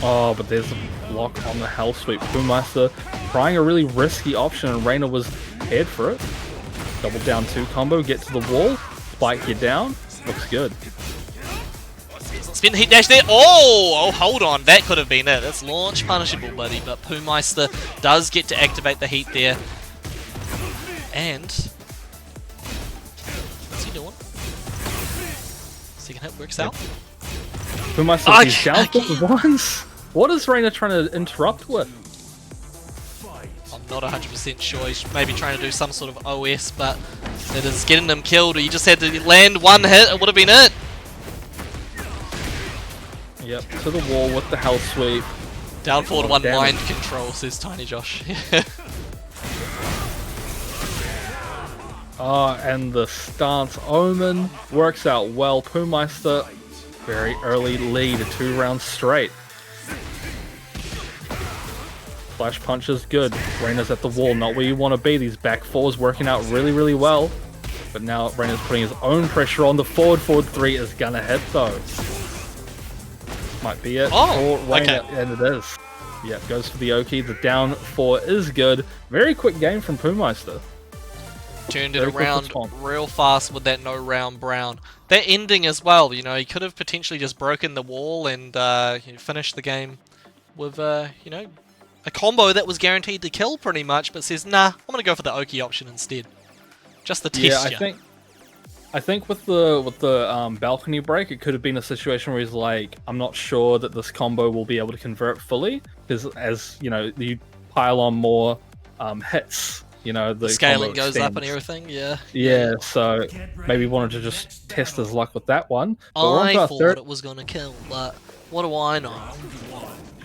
Speaker 2: Oh, but there's a block on the Hell Sweep. Umeister trying a really risky option, and Reina was prepared for it. Double down 2 combo, get to the wall, spike you down, looks good.
Speaker 1: Spin heat dash there. Oh, hold on. That could have been it. That's launch punishable, buddy. But Umeister does get to activate the heat there. And what's he doing? Second hit works out.
Speaker 2: Umeister is down for once. What is Reina trying to interrupt with?
Speaker 1: I'm not 100% sure. He's maybe trying to do some sort of OS, but it is getting him killed. He just had to land one hit. It would have been it.
Speaker 2: Yep, to the wall with the Hell Sweep.
Speaker 1: Down forward 1 mind control, says Tiny Josh.
Speaker 2: And the stance Omen works out well. Umeister, very early lead, 2 rounds straight. Flash punch is good. Reina's at the wall, not where you want to be. These back 4s working out really, really well. But now Reina's putting his own pressure on. The forward 3 is gonna hit though. Might be it.
Speaker 1: Oh,
Speaker 2: Reina,
Speaker 1: okay.
Speaker 2: and it is. Yeah, goes for the OCE. The down 4 is good. Very quick game from Umeister.
Speaker 1: Turned it around real fast with that no round brown. That ending as well, you know, he could have potentially just broken the wall and finished the game with, you know, a combo that was guaranteed to kill pretty much, but says, nah, I'm going to go for the OCE option instead. Just the test.
Speaker 2: Yeah, I think with the balcony break, it could have been a situation where he's like, I'm not sure that this combo will be able to convert fully, because as you know, you pile on more hits, you know, the
Speaker 1: scaling goes up and everything.
Speaker 2: Yeah, so maybe wanted to just test his luck with that one. But
Speaker 1: I thought it was going to kill, but what do I know?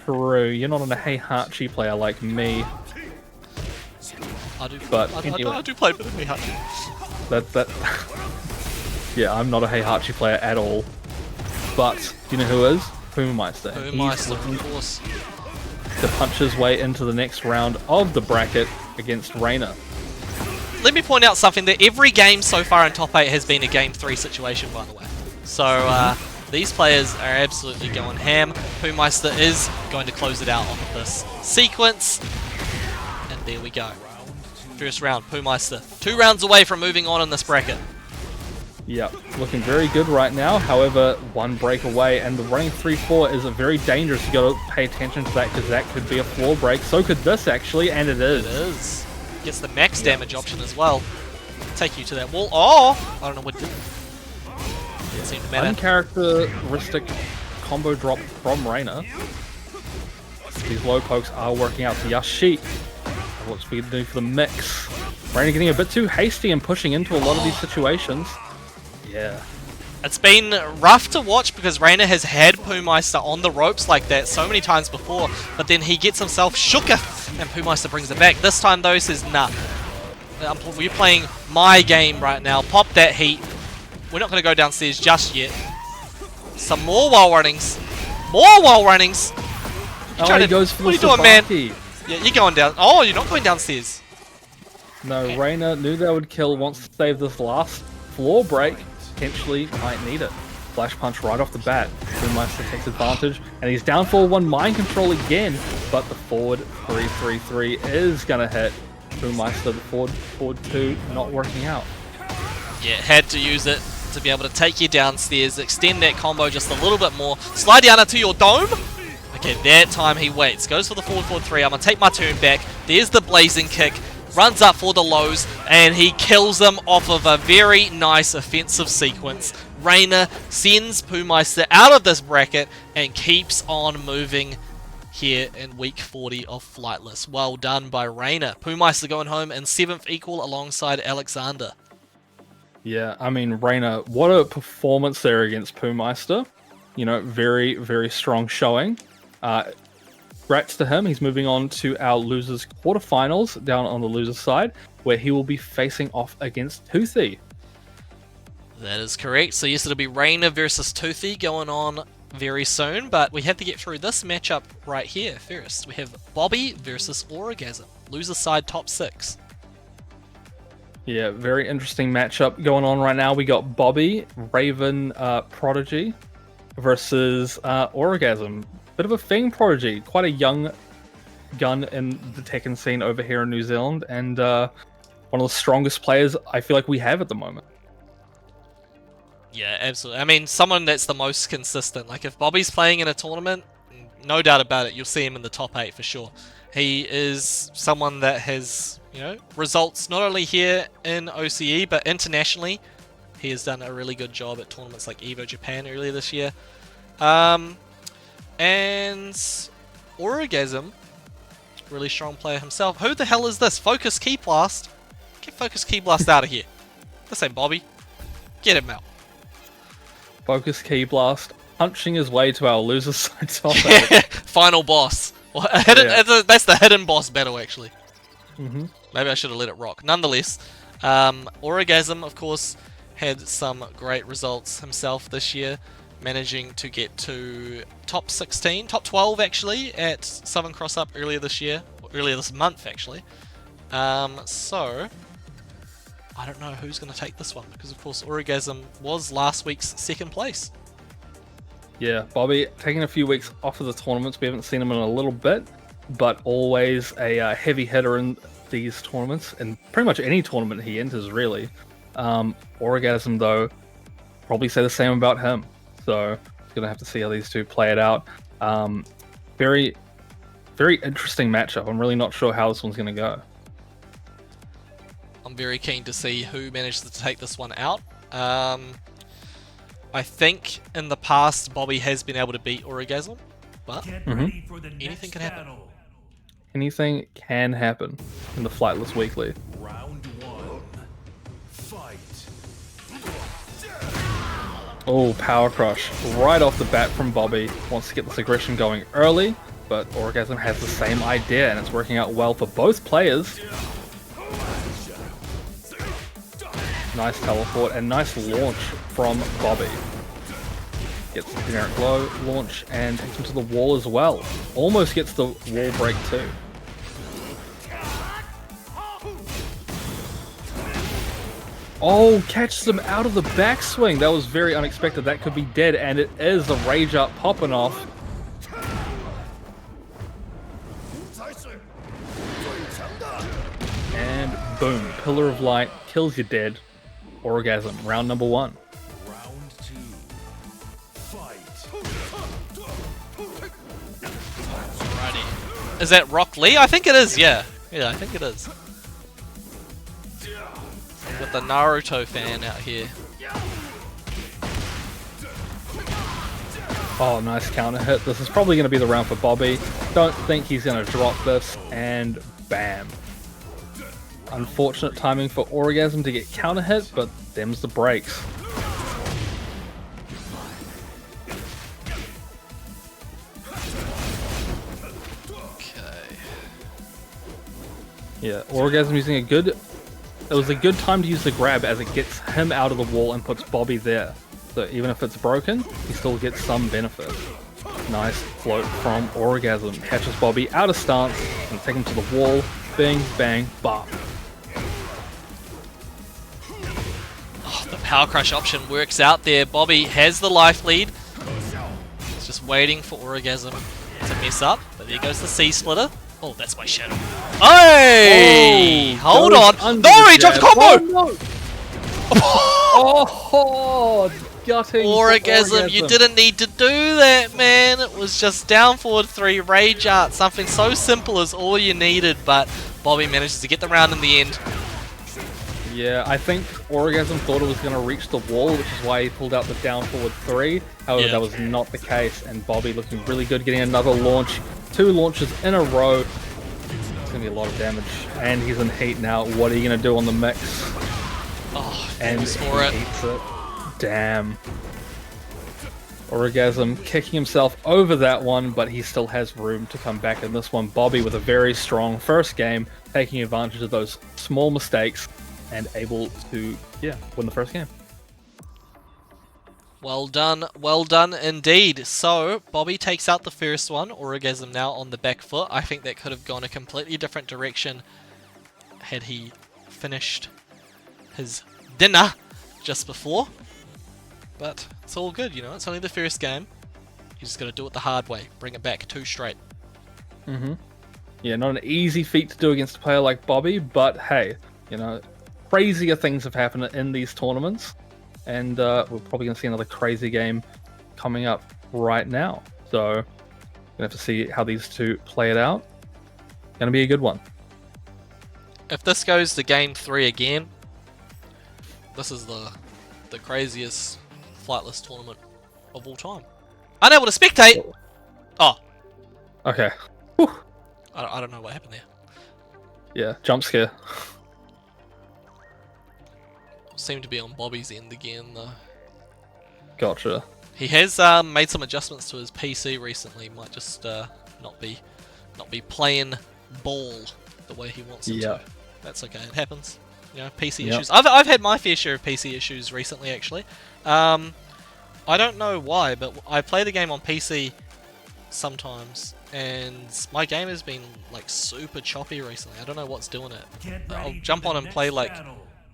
Speaker 2: True, you're not a Heihachi player like me.
Speaker 1: I do,
Speaker 2: but
Speaker 1: anyway, I do play a bit of Heihachi.
Speaker 2: That. Yeah, I'm not a Heihachi player at all. But, do you know who is? Umeister.
Speaker 1: Umeister, of course.
Speaker 2: To punch his way into the next round of the bracket against Reina.
Speaker 1: Let me point out something, that every game so far in top 8 has been a game 3 situation, by the way. So, these players are absolutely going ham. Umeister is going to close it out on this sequence. And there we go. First round, Umeister. 2 rounds away from moving on in this bracket.
Speaker 2: Yeah, looking very good right now. However, 1 break away, and the running 3-4 is very dangerous. You got to pay attention to that because that could be a floor break. So could this actually, and it is.
Speaker 1: It is. Gets the max damage option as well. Take you to that wall. Oh, I don't know what it did. doesn't seem to matter.
Speaker 2: Uncharacteristic combo drop from Reina. These low pokes are working out. The Yashit looks to do for the mix. Reina getting a bit too hasty and pushing into a lot of these situations. Yeah.
Speaker 1: It's been rough to watch because Reina has had Pumeister on the ropes like that so many times before, but then he gets himself shooketh and Pumeister brings it back. This time though, he says, nah, we're playing my game right now. Pop that heat. We're not going to go downstairs just yet. Some more wall runnings. More wall runnings.
Speaker 2: Oh, he goes for
Speaker 1: what are you
Speaker 2: the
Speaker 1: doing, man?
Speaker 2: Sabaki.
Speaker 1: Yeah, you're going down. Oh, you're not going downstairs.
Speaker 2: No,
Speaker 1: Okay.
Speaker 2: Reina knew they would kill, wants to save this last floor break. Potentially might need it. Flash punch right off the bat. Pumeister takes advantage, and he's down for one mind control again, but the forward 3-3-3 is going to hit. Pumeister, the forward 2, not working out.
Speaker 1: Yeah, had to use it to be able to take you downstairs, extend that combo just a little bit more. Slide down into your dome. Okay, that time he waits. Goes for the forward 4-3. I'm going to take my turn back. There's the blazing kick. Runs up for the lows, and he kills them off of a very nice offensive sequence. Reina sends Pumeister out of this bracket and keeps on moving here in week 40 of Flightless. Well done by Reina. Pumeister going home in 7th equal alongside Alexander.
Speaker 2: Yeah, I mean, Reina, what a performance there against Pumeister. You know, very, very strong showing. Congrats to him. He's moving on to our losers quarterfinals down on the losers side, where he will be facing off against Toothy.
Speaker 1: That is correct. So yes, it'll be Reina versus Toothy going on very soon, but we have to get through this matchup right here first. We have Bobby versus Orgasm. Loser side top 6.
Speaker 2: Yeah, very interesting matchup going on right now. We got Bobby, Raven Prodigy versus Orgasm. Bit of a Fang Prodigy, quite a young gun in the Tekken scene over here in New Zealand, and one of the strongest players I feel like we have at the moment.
Speaker 1: Yeah, absolutely. I mean, someone that's the most consistent. Like, if Bobby's playing in a tournament, no doubt about it, you'll see him in the top 8 for sure. He is someone that has, you know, results not only here in OCE, but internationally. He has done a really good job at tournaments like EVO Japan earlier this year. And Orgasm, really strong player himself. Who the hell is this? Focus Key Blast. Get Focus Key Blast out of here. This ain't Bobby. Get him out.
Speaker 2: Focus Key Blast, punching his way to our loser side top 8.
Speaker 1: Final boss. Well, that's the hidden boss battle, actually.
Speaker 2: Mm-hmm.
Speaker 1: Maybe I should have let it rock. Nonetheless, Orgasm, of course, had some great results himself this year, managing to get to top 16, top 12 actually, at Southern Cross Up earlier this year, earlier this month actually. So, I don't know who's going to take this one, because of course Orgasm was last week's 2nd place.
Speaker 2: Yeah, Bobby taking a few weeks off of the tournaments. We haven't seen him in a little bit, but always a heavy hitter in these tournaments, and pretty much any tournament he enters, really. Orgasm, though, probably say the same about him. So, gonna have to see how these two play it out. Very, very interesting matchup. I'm really not sure how this one's gonna go.
Speaker 1: I'm very keen to see who manages to take this one out. I think in the past Bobby has been able to beat Orgasm, but
Speaker 3: Get ready for the
Speaker 1: anything
Speaker 3: next
Speaker 1: can happen.
Speaker 3: battle.
Speaker 2: Anything can happen in the Flightless Weekly.
Speaker 3: Round 1. Fight.
Speaker 2: Oh, Power Crush right off the bat from Bobby. Wants to get this aggression going early, but Orgasm has the same idea, and it's working out well for both players. Nice teleport and nice launch from Bobby. Gets the generic low launch and takes him to the wall as well. Almost gets the wall break too. Oh, catches him out of the backswing. That was very unexpected. That could be dead, and it is the rage up popping off. And boom, Pillar of Light kills you dead. Orgasm, round number 1.
Speaker 3: Round 2. Fight.
Speaker 1: Alrighty. Is that Rock Lee? I think it is, yeah. Yeah, I think it is. We've got the Naruto fan out here.
Speaker 2: Oh, nice counter hit. This is probably going to be the round for Bobby. Don't think he's going to drop this, and bam. Unfortunate timing for Orgasm to get counter hit, but them's the breaks.
Speaker 1: Okay.
Speaker 2: Yeah, Orgasm using a good... It was a good time to use the grab as it gets him out of the wall and puts Bobby there. So even if it's broken, he still gets some benefit. Nice float from Orgasm. Catches Bobby out of stance and take him to the wall. Bing, bang, bop.
Speaker 1: Oh, the Power Crush option works out there. Bobby has the life lead. He's just waiting for Orgasm to mess up. But there goes the C-Splitter. Oh, that's my shadow. Hey! Hold on! No, he dropped combo!
Speaker 2: Oh, no. Oh, gutting.
Speaker 1: Orgasm, you didn't need to do that, man. It was just down forward 3 rage art. Something so simple as all you needed, but Bobby manages to get the round in the end.
Speaker 2: Yeah, I think Orgasm thought it was going to reach the wall, which is why he pulled out the down forward 3. However, that was not the case, and Bobby looking really good, getting another launch. 2 launches in a row. It's going to be a lot of damage. And he's in heat now. What are you going to do on the mix?
Speaker 1: Oh,
Speaker 2: And
Speaker 1: thanks for it.
Speaker 2: he eats it. Damn. Orgasm kicking himself over that one, but he still has room to come back in this one. Bobby with a very strong first game, taking advantage of those small mistakes and able to, win the first game.
Speaker 1: Well done indeed. So, Bobby takes out the first one, Orgasm now on the back foot. I think that could have gone a completely different direction had he finished his dinner just before. But it's all good, you know, it's only the first game. You just got to do it the hard way, bring it back 2 straight.
Speaker 2: Yeah, not an easy feat to do against a player like Bobby, but hey, you know, crazier things have happened in these tournaments. And we're probably going to see another crazy game coming up right now. So, we're going to have to see how these two play it out. Going to be a good one.
Speaker 1: If this goes to game 3 again, this is the craziest Flightless tournament of all time. Unable to spectate! Oh.
Speaker 2: Okay. Whew.
Speaker 1: I don't know what happened there.
Speaker 2: Yeah, jump scare.
Speaker 1: Seemed to be on Bobby's end again, though.
Speaker 2: Gotcha.
Speaker 1: He has made some adjustments to his PC recently. Might just not be playing ball the way he wants it to. That's okay. It happens. You know, PC issues. I've had my fair share of PC issues recently, actually. I don't know why, but I play the game on PC sometimes, and my game has been like super choppy recently. I don't know what's doing it. I'll jump on and play like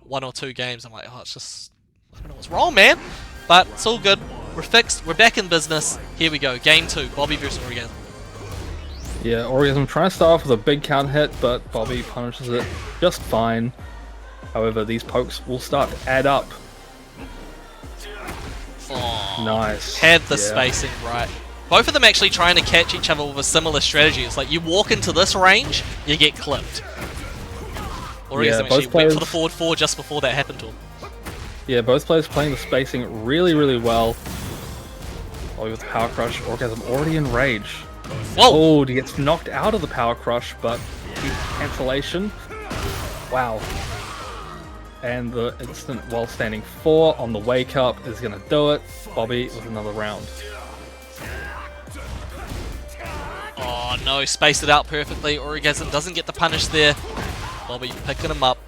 Speaker 1: 1 or 2 games. I'm like, oh, it's just, I don't know what's wrong, man. But it's all good. We're fixed. We're back in business. Here we go. Game 2. Bobby versus Orgasm.
Speaker 2: Yeah, Orgasm trying to start off with a big count hit, but Bobby punishes it just fine. However, these pokes will start to add up.
Speaker 1: Oh,
Speaker 2: Nice.
Speaker 1: Had the spacing right. Both of them actually trying to catch each other with a similar strategy. It's like you walk into this range, you get clipped. Orgasm actually went for the forward 4 just before that happened to him.
Speaker 2: Yeah, both players playing the spacing really, really well. Bobby with the Power Crush, Orgasm already in rage.
Speaker 1: Whoa!
Speaker 2: Oh, he gets knocked out of the Power Crush, but cancellation. Wow. And the instant while standing 4 on the wake up is going to do it. Bobby with another round.
Speaker 1: Oh no, spaced it out perfectly. Orgasm doesn't get the punish there. Bobby picking him up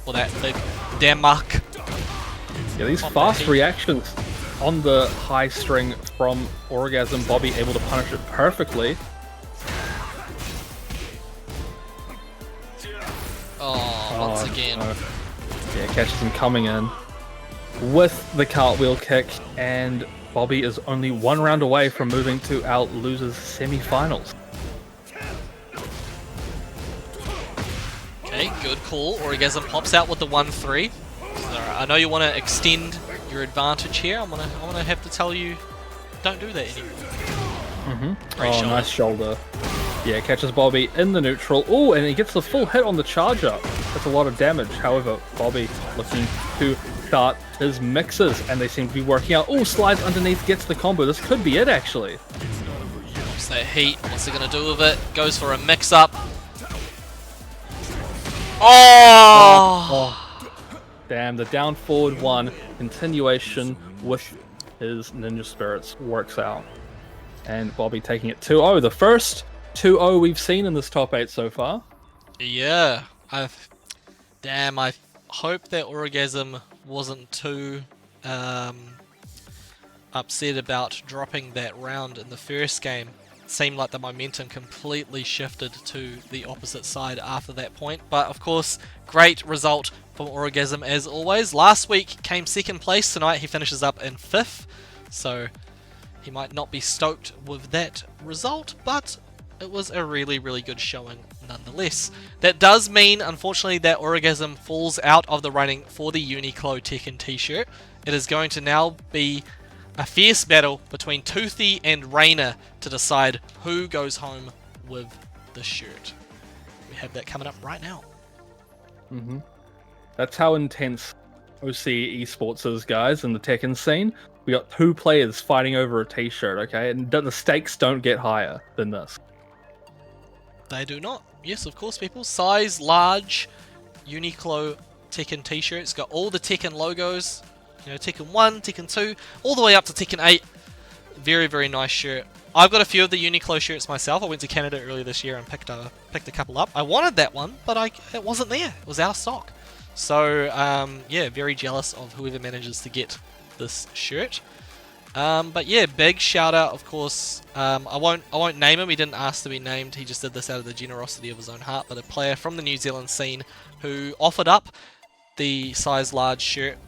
Speaker 1: for that big damn mark.
Speaker 2: Yeah, these fast reactions on the high string from Orgasm. Bobby able to punish it perfectly.
Speaker 1: Oh, once again.
Speaker 2: No. Yeah, catches him coming in with the cartwheel kick, and Bobby is only 1 round away from moving to our losers semi-finals.
Speaker 1: Okay, good call. Orgasm pops out with the 1-3. So I know you want to extend your advantage here. I'm gonna have to tell you, don't do that anymore.
Speaker 2: Oh, nice shoulder. Yeah, catches Bobby in the neutral. Oh, and he gets the full hit on the charger. That's a lot of damage. However, Bobby looking to start his mixes, and they seem to be working out. Oh, slides underneath, gets the combo. This could be it, actually.
Speaker 1: Drops that heat. What's he going to do with it? Goes for a mix-up. Oh!
Speaker 2: Damn, the down forward one, continuation with his Ninja Spirits works out. And Bobby taking it 2-0. The first 2-0 we've seen in this top 8 so far.
Speaker 1: Yeah. I hope that Orgasm wasn't too upset about dropping that round in the first game. It seemed like the momentum completely shifted to the opposite side after that point. But of course, great result from Orgasm as always. Last week came second place. Tonight he finishes up in 5th. So he might not be stoked with that result, but it was a really, really good showing nonetheless. That does mean, unfortunately, that Orgasm falls out of the running for the Uniqlo Tekken t-shirt. It is going to now be a fierce battle between Toothy and Rainer to decide who goes home with the shirt. We have that coming up right now.
Speaker 2: That's how intense OCE esports is, guys, in the Tekken scene. We got 2 players fighting over a t-shirt, okay? And the stakes don't get higher than this.
Speaker 1: They do not. Yes, of course, people. Size large Uniqlo Tekken t-shirts. Got all the Tekken logos. You know, Tekken 1, Tekken 2, all the way up to Tekken 8. Very, very nice shirt. I've got a few of the Uniqlo shirts myself. I went to Canada earlier this year and picked a couple up. I wanted that one, but it wasn't there. It was out of stock. So, yeah, very jealous of whoever manages to get this shirt. But yeah, big shout out, of course. I won't name him. He didn't ask to be named. He just did this out of the generosity of his own heart. But a player from the New Zealand scene who offered up the size large shirt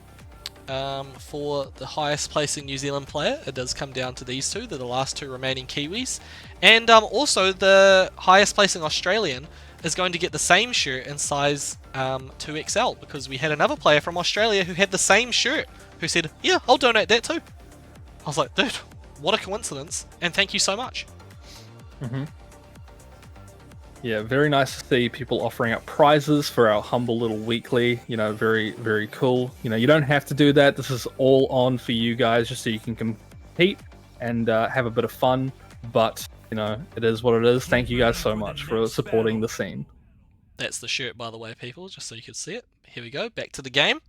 Speaker 1: for the highest placing New Zealand player. It does come down to these two. They're the last 2 remaining Kiwis. And also the highest placing Australian is going to get the same shirt in size 2XL, because we had another player from Australia who had the same shirt who said, yeah, I'll donate that too. I was like, dude, what a coincidence, and thank you so much.
Speaker 2: Yeah, very nice to see people offering up prizes for our humble little weekly. You know, very, very cool. You know, you don't have to do that. This is all on for you guys, just so you can compete and have a bit of fun. But, you know, it is what it is. Thank you guys so much for supporting the scene.
Speaker 1: That's the shirt, by the way, people, just so you can see it. Here we go, back to the game.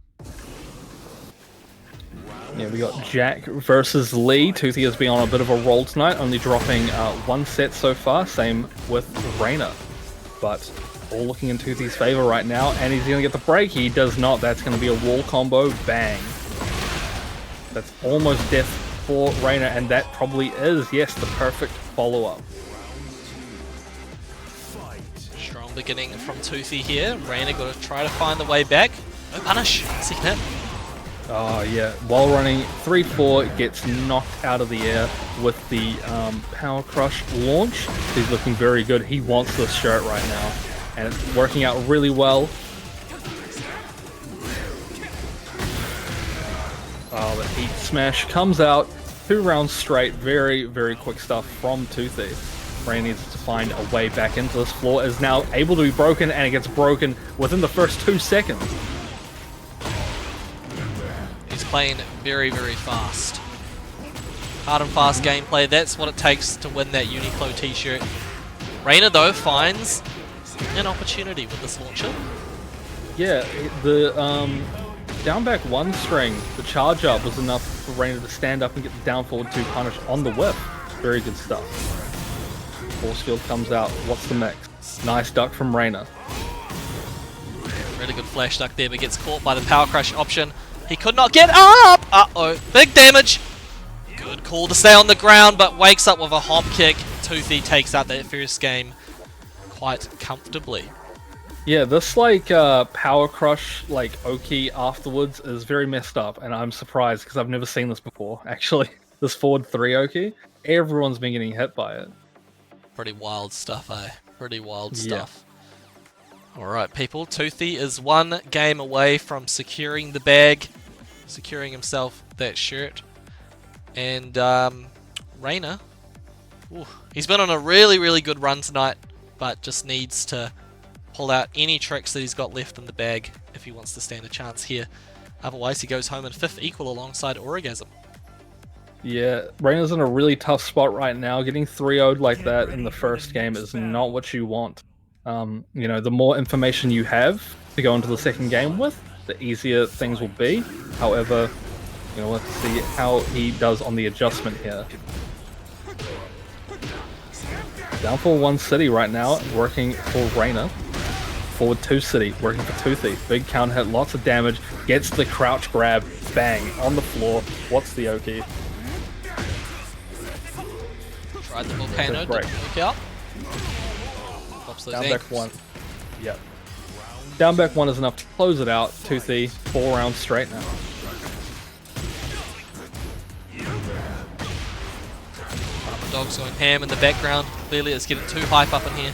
Speaker 2: Yeah, we got Jack versus Lee. Toothy has been on a bit of a roll tonight, only dropping 1 set so far. Same with Rainer. But all looking in Toothy's favor right now, and he's going to get the break. He does not. That's going to be a wall combo. Bang. That's almost death for Rainer, and that probably is, yes, the perfect follow-up.
Speaker 1: Strong beginning from Toothy here. Rainer got to try to find the way back. No punish. Second hit.
Speaker 2: Oh yeah, while running 3-4, gets knocked out of the air with the Power Crush launch. He's looking very good. He wants this shirt right now, and it's working out really well. Oh, the Heat Smash comes out. 2 rounds straight. Very, very quick stuff from Toothy. Ray needs to find a way back into this floor. Is now able to be broken, and it gets broken within the first 2 seconds.
Speaker 1: Playing very, very fast. Hard and fast gameplay. That's what it takes to win that Uniqlo t-shirt. Rainer, though, finds an opportunity with this launcher.
Speaker 2: Yeah, the down back 1 string, the charge up was enough for Rainer to stand up and get the down forward 2 punish on the whip. Very good stuff. Force field comes out. What's the mix? Nice duck from Rainer.
Speaker 1: Really good flash duck there, but gets caught by the power crush option. He could not get up! Uh-oh, big damage! Good call to stay on the ground, but wakes up with a hop kick. Toothy takes out that first game quite comfortably.
Speaker 2: Yeah, this like power crush like Oki afterwards is very messed up, and I'm surprised because I've never seen this before, actually. This forward 3 Oki. Everyone's been getting hit by it.
Speaker 1: Pretty wild stuff, eh? Pretty wild stuff. Alright, people. Toothy is 1 game away from securing the bag. Securing himself that shirt. And Rainer, he's been on a really, really good run tonight, but just needs to pull out any tricks that he's got left in the bag if he wants to stand a chance here. Otherwise, he goes home in 5th equal alongside Orgasm.
Speaker 2: Yeah, Reyna's in a really tough spot right now. Getting 3-0'd like that in the first game is not what you want. You know, the more information you have to go into the second game with, the easier things will be. However, you know, let's see how he does on the adjustment here. Down for 1 city right now, working for Reyna. Forward 2 city, working for Toothy. Big counter hit, lots of damage, gets the crouch grab, bang, on the floor. What's the OCE?
Speaker 1: Tried the volcano, didn't work out. Pops those
Speaker 2: Down
Speaker 1: ankles.
Speaker 2: back 1. Yep. Down back 1 is enough to close it out. Toothy, 4 rounds straight now.
Speaker 1: Dog's going ham in the background. Clearly it's getting too hype up in here.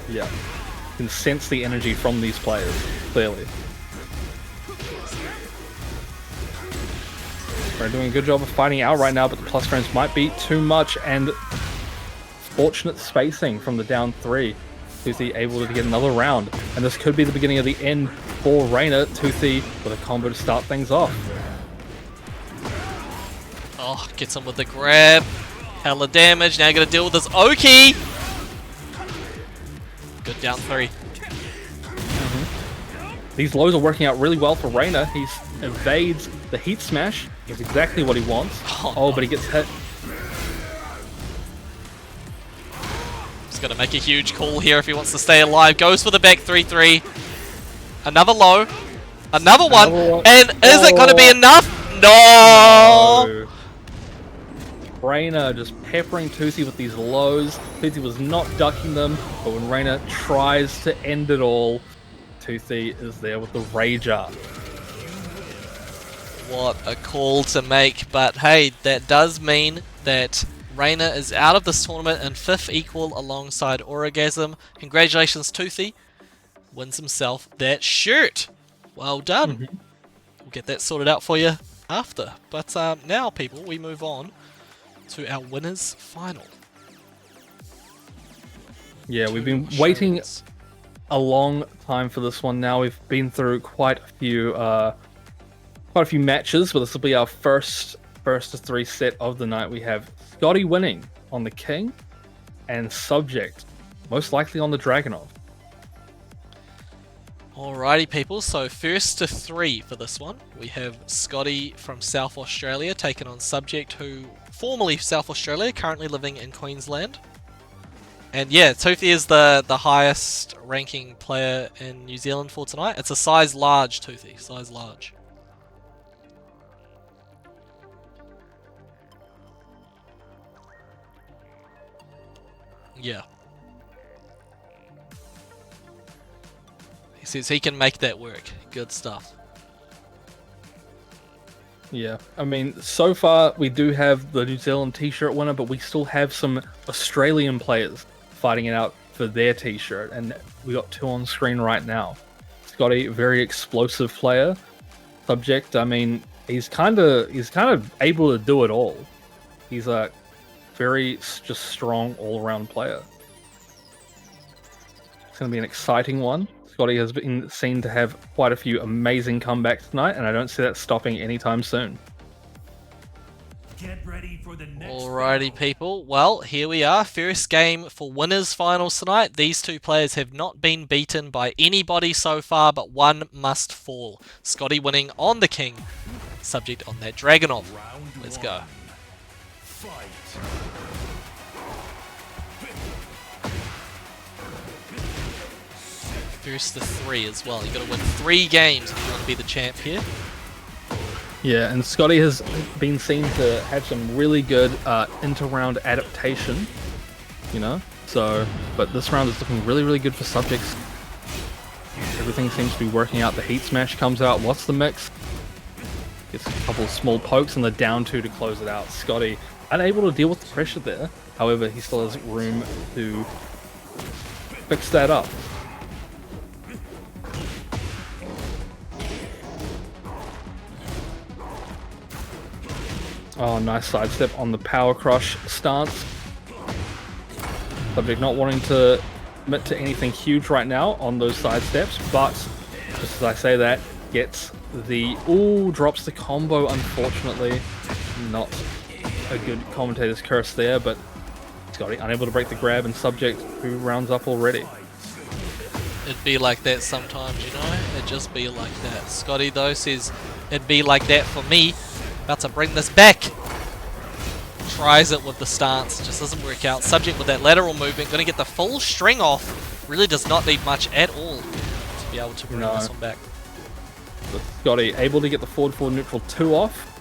Speaker 2: Yeah. You can sense the energy from these players, clearly. We're doing a good job of fighting out right now, but the plus frames might be too much, and fortunate spacing from the down 3. Toothy able to get another round, and this could be the beginning of the end for Reyna. Toothy with a combo to start things off.
Speaker 1: Oh, gets him with the grab. Hella damage. Now gotta deal with this OCE. Good down 3.
Speaker 2: These lows are working out really well for Reyna. He evades the heat smash. It's exactly what he wants. Oh, but he gets hit.
Speaker 1: He's gonna make a huge call here if he wants to stay alive. Goes for the back 3-3. Another low. Another one. And is it gonna be enough? No!
Speaker 2: Reyna just peppering Toothy with these lows. Toothy was not ducking them, but when Reyna tries to end it all, Toothy is there with the Rager.
Speaker 1: What a call to make, but hey, that does mean that Reyna is out of this tournament in 5th equal alongside Orgasm. Congratulations, Toothy. Wins himself that shirt. Well done. We'll get that sorted out for you after. But now, people, we move on to our winners final.
Speaker 2: Yeah, we've been waiting a long time for this one now. We've been through quite a few matches, but this will be our first of 3 set of the night. We have Scotty winning on the King and Subject most likely on the Dragonov.
Speaker 1: Alrighty, people, so first to 3 for this one. We have Scotty from South Australia taking on Subject, who formerly South Australia, currently living in Queensland. And yeah, Toothy is the highest ranking player in New Zealand for tonight. It's a size large, Toothy, size large. Yeah. He says he can make that work. Good stuff.
Speaker 2: Yeah, I mean, so far we do have the New Zealand t-shirt winner, but we still have some Australian players fighting it out for their t-shirt, and we got 2 on screen right now. Scotty, very explosive player. Subject, I mean, he's kind of able to do it all. He's a very just strong all-around player. It's going to be an exciting one. Scotty has been seen to have quite a few amazing comebacks tonight, and I don't see that stopping anytime soon.
Speaker 3: Get ready for the next
Speaker 1: Alrighty,
Speaker 3: battle.
Speaker 1: people. Well, here we are. First game for winners finals tonight. These 2 players have not been beaten by anybody so far, but one must fall. Scotty winning on the King. Subject on that Dragonov.
Speaker 3: Round
Speaker 1: Let's
Speaker 3: 1.
Speaker 1: go.
Speaker 3: Fight.
Speaker 1: First to 3 as well. You've got to win 3 games if you want to be the champ here.
Speaker 2: Yeah, and Scotty has been seen to have some really good inter-round adaptation, you know? So, but this round is looking really, really good for Subjects. Everything seems to be working out. The Heat Smash comes out. What's the mix? Gets a couple of small pokes and the down 2 to close it out. Scotty unable to deal with the pressure there. However, he still has room to fix that up. Oh, nice sidestep on the power crush stance. Subject not wanting to commit to anything huge right now on those sidesteps, but just as I say that, gets the... Ooh, drops the combo, unfortunately. Not a good commentator's curse there, but Scotty unable to break the grab, and Subject, who rounds up already.
Speaker 1: It'd be like that sometimes, you know? It'd just be like that. Scotty, though, says it'd be like that for me. About to bring this back. Tries it with the stance, just doesn't work out. Subject with that lateral movement, going to get the full string off. Really does not need much at all to be able to bring this one back.
Speaker 2: But Scotty able to get the forward neutral 2 off.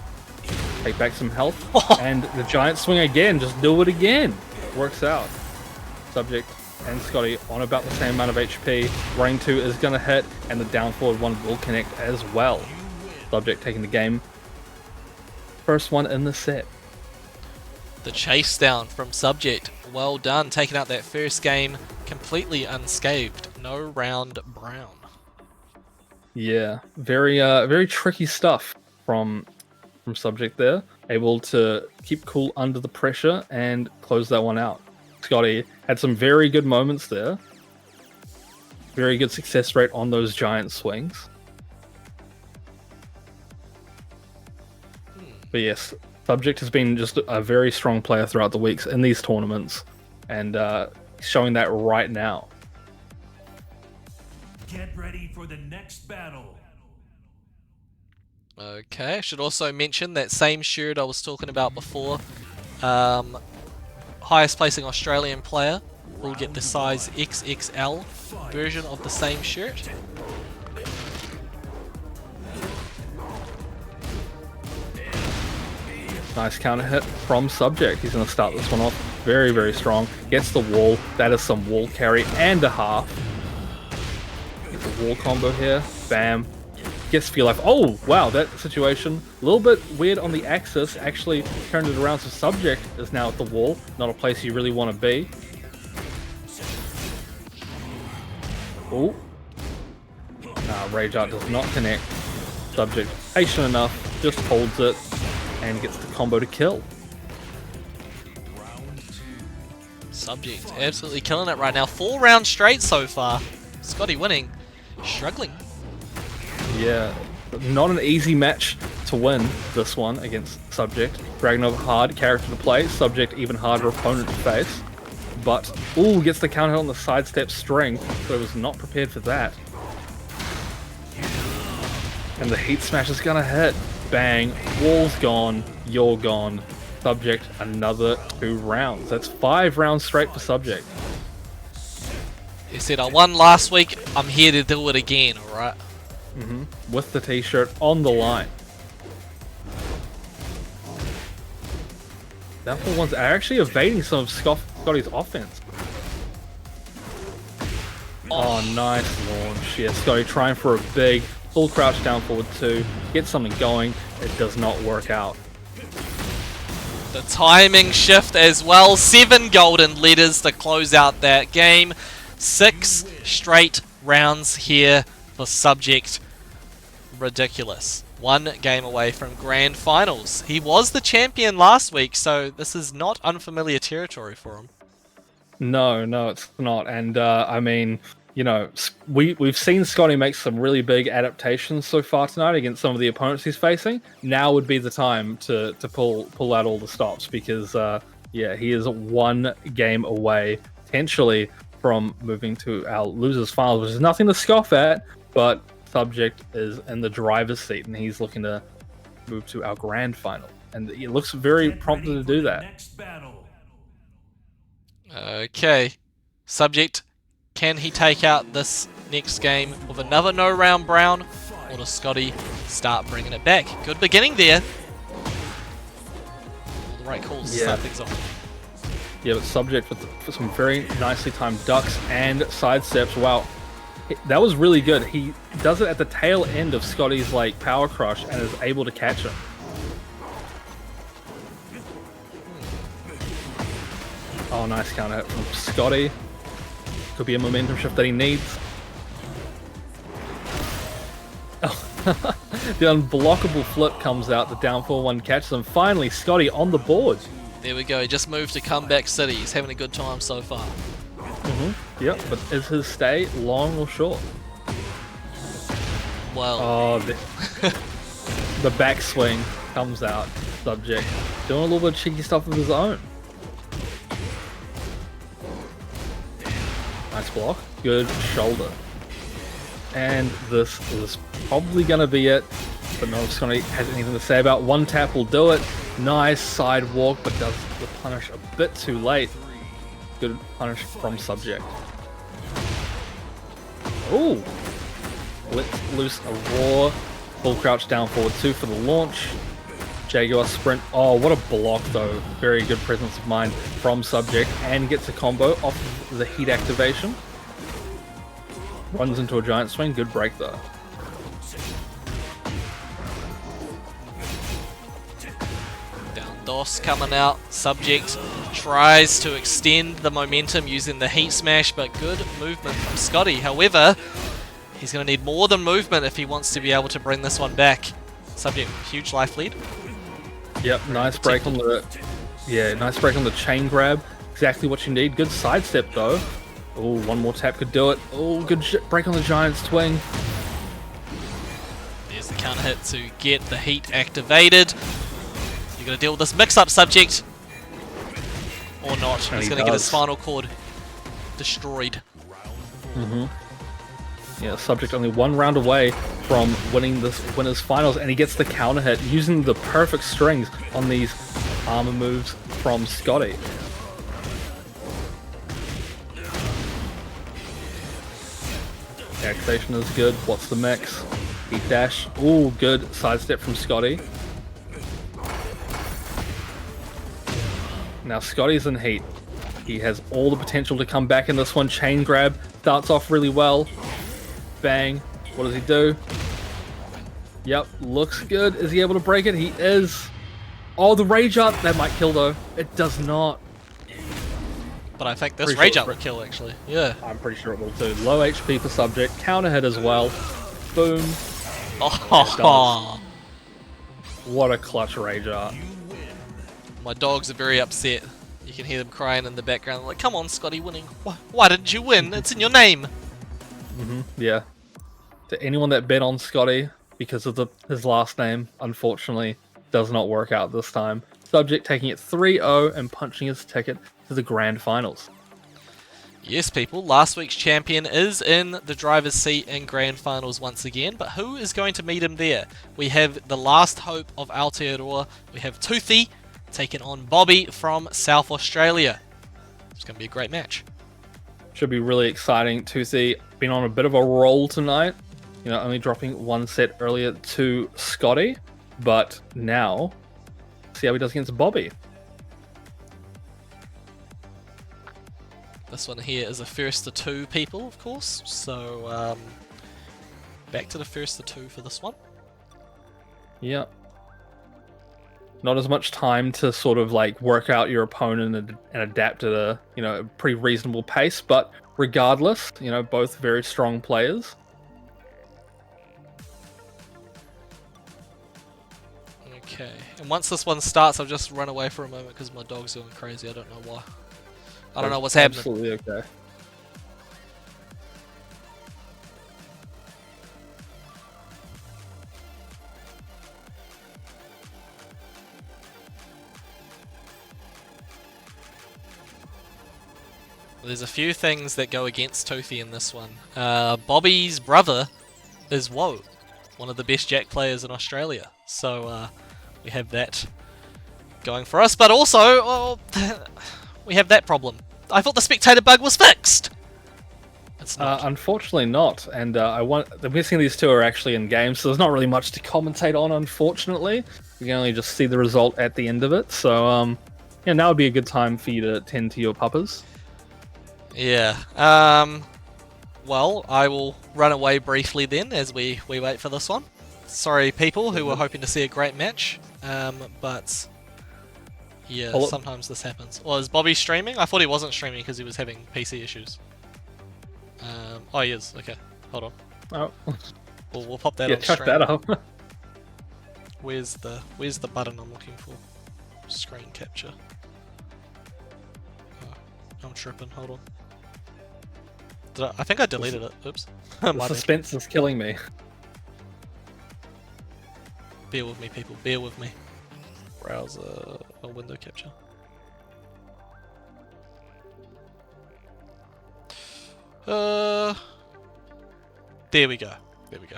Speaker 2: Take back some health. And the giant swing again, just do it again. Works out. Subject and Scotty on about the same amount of HP. Running 2 is going to hit, and the down forward 1 will connect as well. Subject taking the game. First one in the set.
Speaker 1: The chase down from Subject. Well done, taking out that first game completely unscathed. No round brown.
Speaker 2: Yeah, very tricky stuff from Subject there. Able to keep cool under the pressure and close that one out. Scotty had some very good moments there. Very good success rate on those giant swings. But yes, Subject has been just a very strong player throughout the weeks in these tournaments, and showing that right now.
Speaker 3: Get ready for the next battle.
Speaker 1: Okay, I should also mention that same shirt I was talking about before. Highest placing Australian player will get the size XXL version of the same shirt.
Speaker 2: Nice counter hit from Subject. He's going to start this one off very, very strong. Gets the wall. That is some wall carry and a half. Gets a wall combo here. Bam. Gets Feel Life. Oh, wow, that situation. A little bit weird on the axis. Actually turned it around, so Subject is now at the wall. Not a place you really want to be. Oh. Nah, Rage Art does not connect. Subject patient enough. Just holds it. And gets the combo to kill.
Speaker 1: Subject absolutely killing it right now. 4 rounds straight so far. Scotty winning. Struggling.
Speaker 2: Yeah, not an easy match to win this one against Subject. Dragunov hard character to play. Subject even harder opponent to face. But, ooh, gets the counter on the sidestep string. So it was not prepared for that. And the heat smash is gonna hit. Bang, wall's gone, you're gone. Subject, another 2 rounds. That's 5 rounds straight for Subject.
Speaker 1: He said, I won last week, I'm here to do it again, alright?
Speaker 2: With the t-shirt on the line. Downfall ones are actually evading some of Scotty's offense. Oh, nice launch. Yeah, Scotty trying for a big full crouch down forward 2, get something going. It does not work out.
Speaker 1: The timing shift as well. 7 golden letters to close out that game. 6 straight rounds here for Subject. Ridiculous. 1 game away from grand finals. He was the champion last week, so this is not unfamiliar territory for him.
Speaker 2: No, it's not. And I mean, you know, we've seen Scotty make some really big adaptations so far tonight against some of the opponents he's facing. Now would be the time to pull out all the stops, because yeah, he is 1 game away potentially from moving to our losers finals, which is nothing to scoff at, but Subject is in the driver's seat and he's looking to move to our grand final, and it looks very prompted to do that.
Speaker 1: Okay, Subject, can he take out this next game with another no round brown, or does Scotty start bringing it back? Good beginning there. All the right calls to start things off.
Speaker 2: Yeah, but Subject with some very nicely timed ducks and sidesteps. Wow, that was really good. He does it at the tail end of Scotty's like power crush and is able to catch him. Oh, nice counter hit from Scotty. Could be a momentum shift that he needs. Oh. The unblockable flip comes out. The downfall 1 catches him. Finally, Scotty on the board.
Speaker 1: There we go. He just moved to Comeback City. He's having a good time so far.
Speaker 2: Yep, but is his stay long or short?
Speaker 1: Well,
Speaker 2: Oh, the backswing comes out. Subject doing a little bit of cheeky stuff of his own. Nice block. Good shoulder. And this is probably going to be it. But no Scotty has anything to say about one tap will do it. Nice sidewalk, but does the punish a bit too late. Good punish from Subject. Ooh! Let's loose a raw. Full crouch down forward 2 for the launch. Jaguar sprint. Oh, what a block though. Very good presence of mind from Subject. And gets a combo off of the heat activation. Runs into a giant swing. Good break though.
Speaker 1: Down DOS coming out. Subject tries to extend the momentum using the heat smash, but good movement from Scotty. However, he's going to need more than movement if he wants to be able to bring this one back. Subject, huge life lead.
Speaker 2: Yep, nice break on the... Yeah, nice break on the chain grab. Exactly what you need. Good sidestep though. Oh, one more tap could do it. Oh, good break on the giant swing.
Speaker 1: There's the counter hit to get the heat activated. You're going to deal with this mix-up, Subject. Or not.
Speaker 2: And
Speaker 1: He's
Speaker 2: he
Speaker 1: going to get his
Speaker 2: does.
Speaker 1: spinal cord destroyed.
Speaker 2: Yeah, Subject only one round away from winning this winners finals, and he gets the counter hit using the perfect strings on these armor moves from Scotty. Activation is good. What's the mix? Heat dash. Ooh, good sidestep from Scotty. Now Scotty's in heat. He has all the potential to come back in this one. Chain grab starts off really well. Bang. What does he do? Yep, looks good. Is he able to break it? He is. Oh, the rage art. That might kill though. It does not.
Speaker 1: But I think this
Speaker 2: Pretty
Speaker 1: rage
Speaker 2: sure
Speaker 1: up will kill, actually. Yeah.
Speaker 2: I'm pretty sure it will too. Low HP for Subject. Counter hit as well. Boom.
Speaker 1: Oh,
Speaker 2: What a clutch rage art.
Speaker 1: my dogs are very upset. You can hear them crying in the background. Like, come on, Scotty, winning. Why didn't you win? It's in your name.
Speaker 2: Yeah. To anyone that bet on Scotty because of his last name, unfortunately, does not work out this time. Subject taking it 3-0 and punching his ticket to the grand finals.
Speaker 1: Yes, people, last week's champion is in the driver's seat in grand finals once again, but who is going to meet him there? We have the last hope of Aotearoa. We have Toothy taking on Bobby from South Australia. It's going to be a great match.
Speaker 2: Should be really exciting. Toothy been on a bit of a roll tonight. You know, only dropping one set earlier to Scotty, but now see how he does against Bobby.
Speaker 1: This one here is a first to 2 people, of course, so back to the first to 2 for this one.
Speaker 2: Yep. Not as much time to sort of like work out your opponent and adapt at a, you know, a pretty reasonable pace, but regardless, you know, both very strong players.
Speaker 1: Okay, and once this one starts, I'll just run away for a moment because my dog's going crazy. I don't know why. I don't know what's happening.
Speaker 2: Absolutely okay.
Speaker 1: There's a few things that go against Toothy in this one. Bobby's brother is Woe, one of the best Jack players in Australia. So we have that going for us, but also we have that problem. I thought the spectator bug was fixed. It's not.
Speaker 2: Unfortunately not, and I'm guessing these two are actually in game, so there's not really much to commentate on, unfortunately. You can only just see the result at the end of it, so yeah, now would be a good time for you to tend to your puppas.
Speaker 1: Yeah. Well, I will run away briefly then as we wait for this one. Sorry, people who were hoping to see a great match, but yeah,
Speaker 2: Well,
Speaker 1: sometimes this happens. Well, is Bobby streaming? I thought he wasn't streaming because he was having PC issues. Oh, he is. Okay, hold on.
Speaker 2: Oh,
Speaker 1: We'll pop that
Speaker 2: yeah,
Speaker 1: on
Speaker 2: chuck
Speaker 1: stream.
Speaker 2: that up.
Speaker 1: Where's the button I'm looking for? Screen capture. Oh, I'm tripping. Hold on. I think I deleted it. Oops.
Speaker 2: The
Speaker 1: My bad.
Speaker 2: suspense is killing me.
Speaker 1: Bear with me, people. Bear with me. Browser a window capture. There we go. There we go.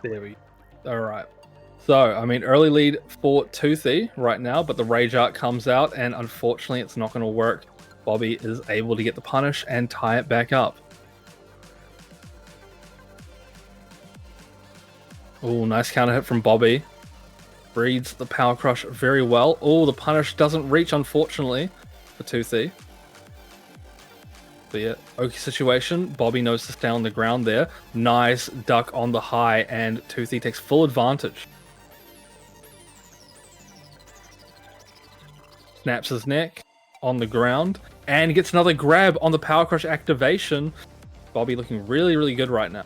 Speaker 2: There we go. Alright. So, I mean, early lead for Toothy right now, but the Rage Art comes out, and unfortunately it's not going to work. Bobby is able to get the punish and tie it back up. Oh, nice counter hit from Bobby. Reads the Power Crush very well. Oh, the punish doesn't reach, unfortunately, for Toothy. But yeah, Oki situation. Bobby knows to stay on the ground there. Nice duck on the high, and Toothy takes full advantage. Snaps his neck on the ground, and gets another grab on the Power Crush activation. Bobby looking really, really good right now.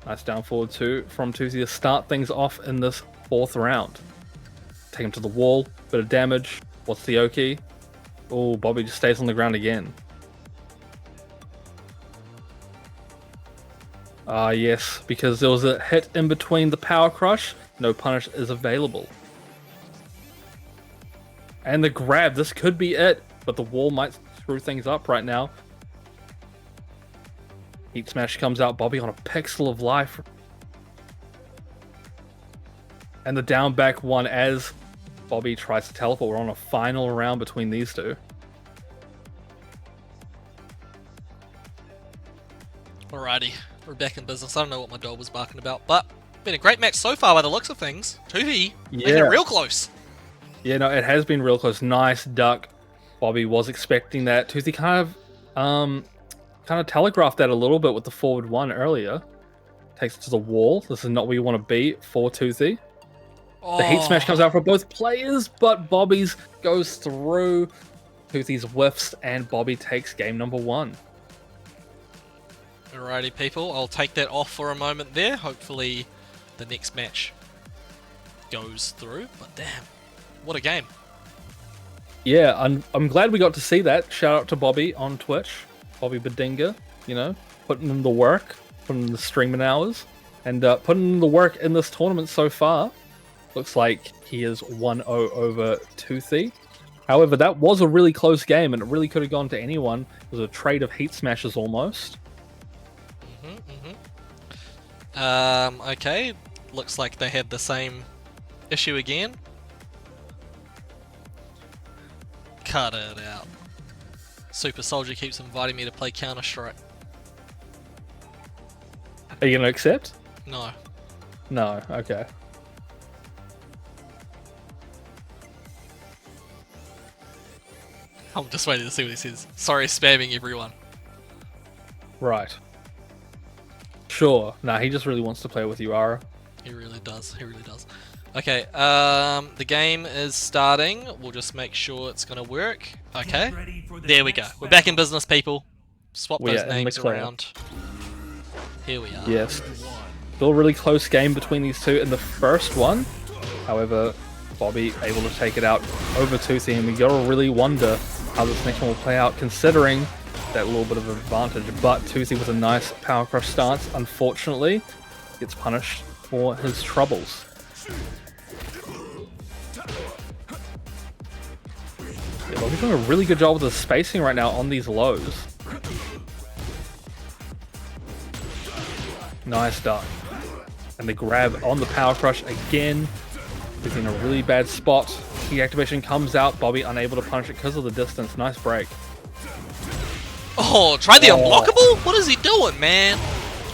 Speaker 2: Nice down forward two from Toothy to start things off in this 4th round. Take him to the wall, bit of damage. What's the Oki? Oh, Bobby just stays on the ground again. Ah, yes, because there was a hit in between the Power Crush. No punish is available. And the grab, this could be it, but the wall might screw things up right now. Heat Smash comes out, Bobby on a pixel of life. And the down back one as Bobby tries to teleport. We're on a final round between these two.
Speaker 1: Alrighty, we're back in business. I don't know what my dog was barking about, but been a great match so far by the looks of things. Toothy, making it real close.
Speaker 2: Yeah, no, it has been real close. Nice duck. Bobby was expecting that. Toothy kind of telegraphed that a little bit with the forward one earlier. Takes it to the wall. This is not where you want to be for Toothy.
Speaker 1: Oh.
Speaker 2: The Heat Smash comes out for both players, but Bobby's goes through. Toothy's whiffs, and Bobby takes game number 1.
Speaker 1: Alrighty, people. I'll take that off for a moment there. Hopefully the next match goes through. But damn, what a game.
Speaker 2: Yeah, I'm glad we got to see that. Shout out to Bobby on Twitch. Bobby Badinga, you know, putting in the work from the streaming hours. And putting in the work in this tournament so far. Looks like he is 1-0 over Toothy. However, that was a really close game, and it really could have gone to anyone. It was a trade of Heat Smashes almost.
Speaker 1: Okay. Looks like they had the same issue again. Cut it out. Super Soldier keeps inviting me to play Counter-Strike.
Speaker 2: Are you going to accept?
Speaker 1: No.
Speaker 2: No, okay.
Speaker 1: I'm just waiting to see what he says. Sorry, spamming everyone.
Speaker 2: Right. Sure. Nah, he just really wants to play with you, Ara.
Speaker 1: He really does. He really does. Okay, the game is starting. We'll just make sure it's going to work. Okay. There we go. We're back in business, people. Swap those names around. Here we are.
Speaker 2: Yes. Still a really close game between these two in the first one. However, Bobby able to take it out over Toothy, and we gotta really wonder how this next one will play out, considering that little bit of advantage. But Toothy with a nice Power Crush stance, unfortunately, gets punished for his troubles. Yeah, Bobby's doing a really good job with the spacing right now on these lows. Nice duck. And the grab on the Power Crush again. He's in a really bad spot. Key activation comes out. Bobby unable to punish it because of the distance. Nice break.
Speaker 1: Oh, try the unblockable? What is he doing, man?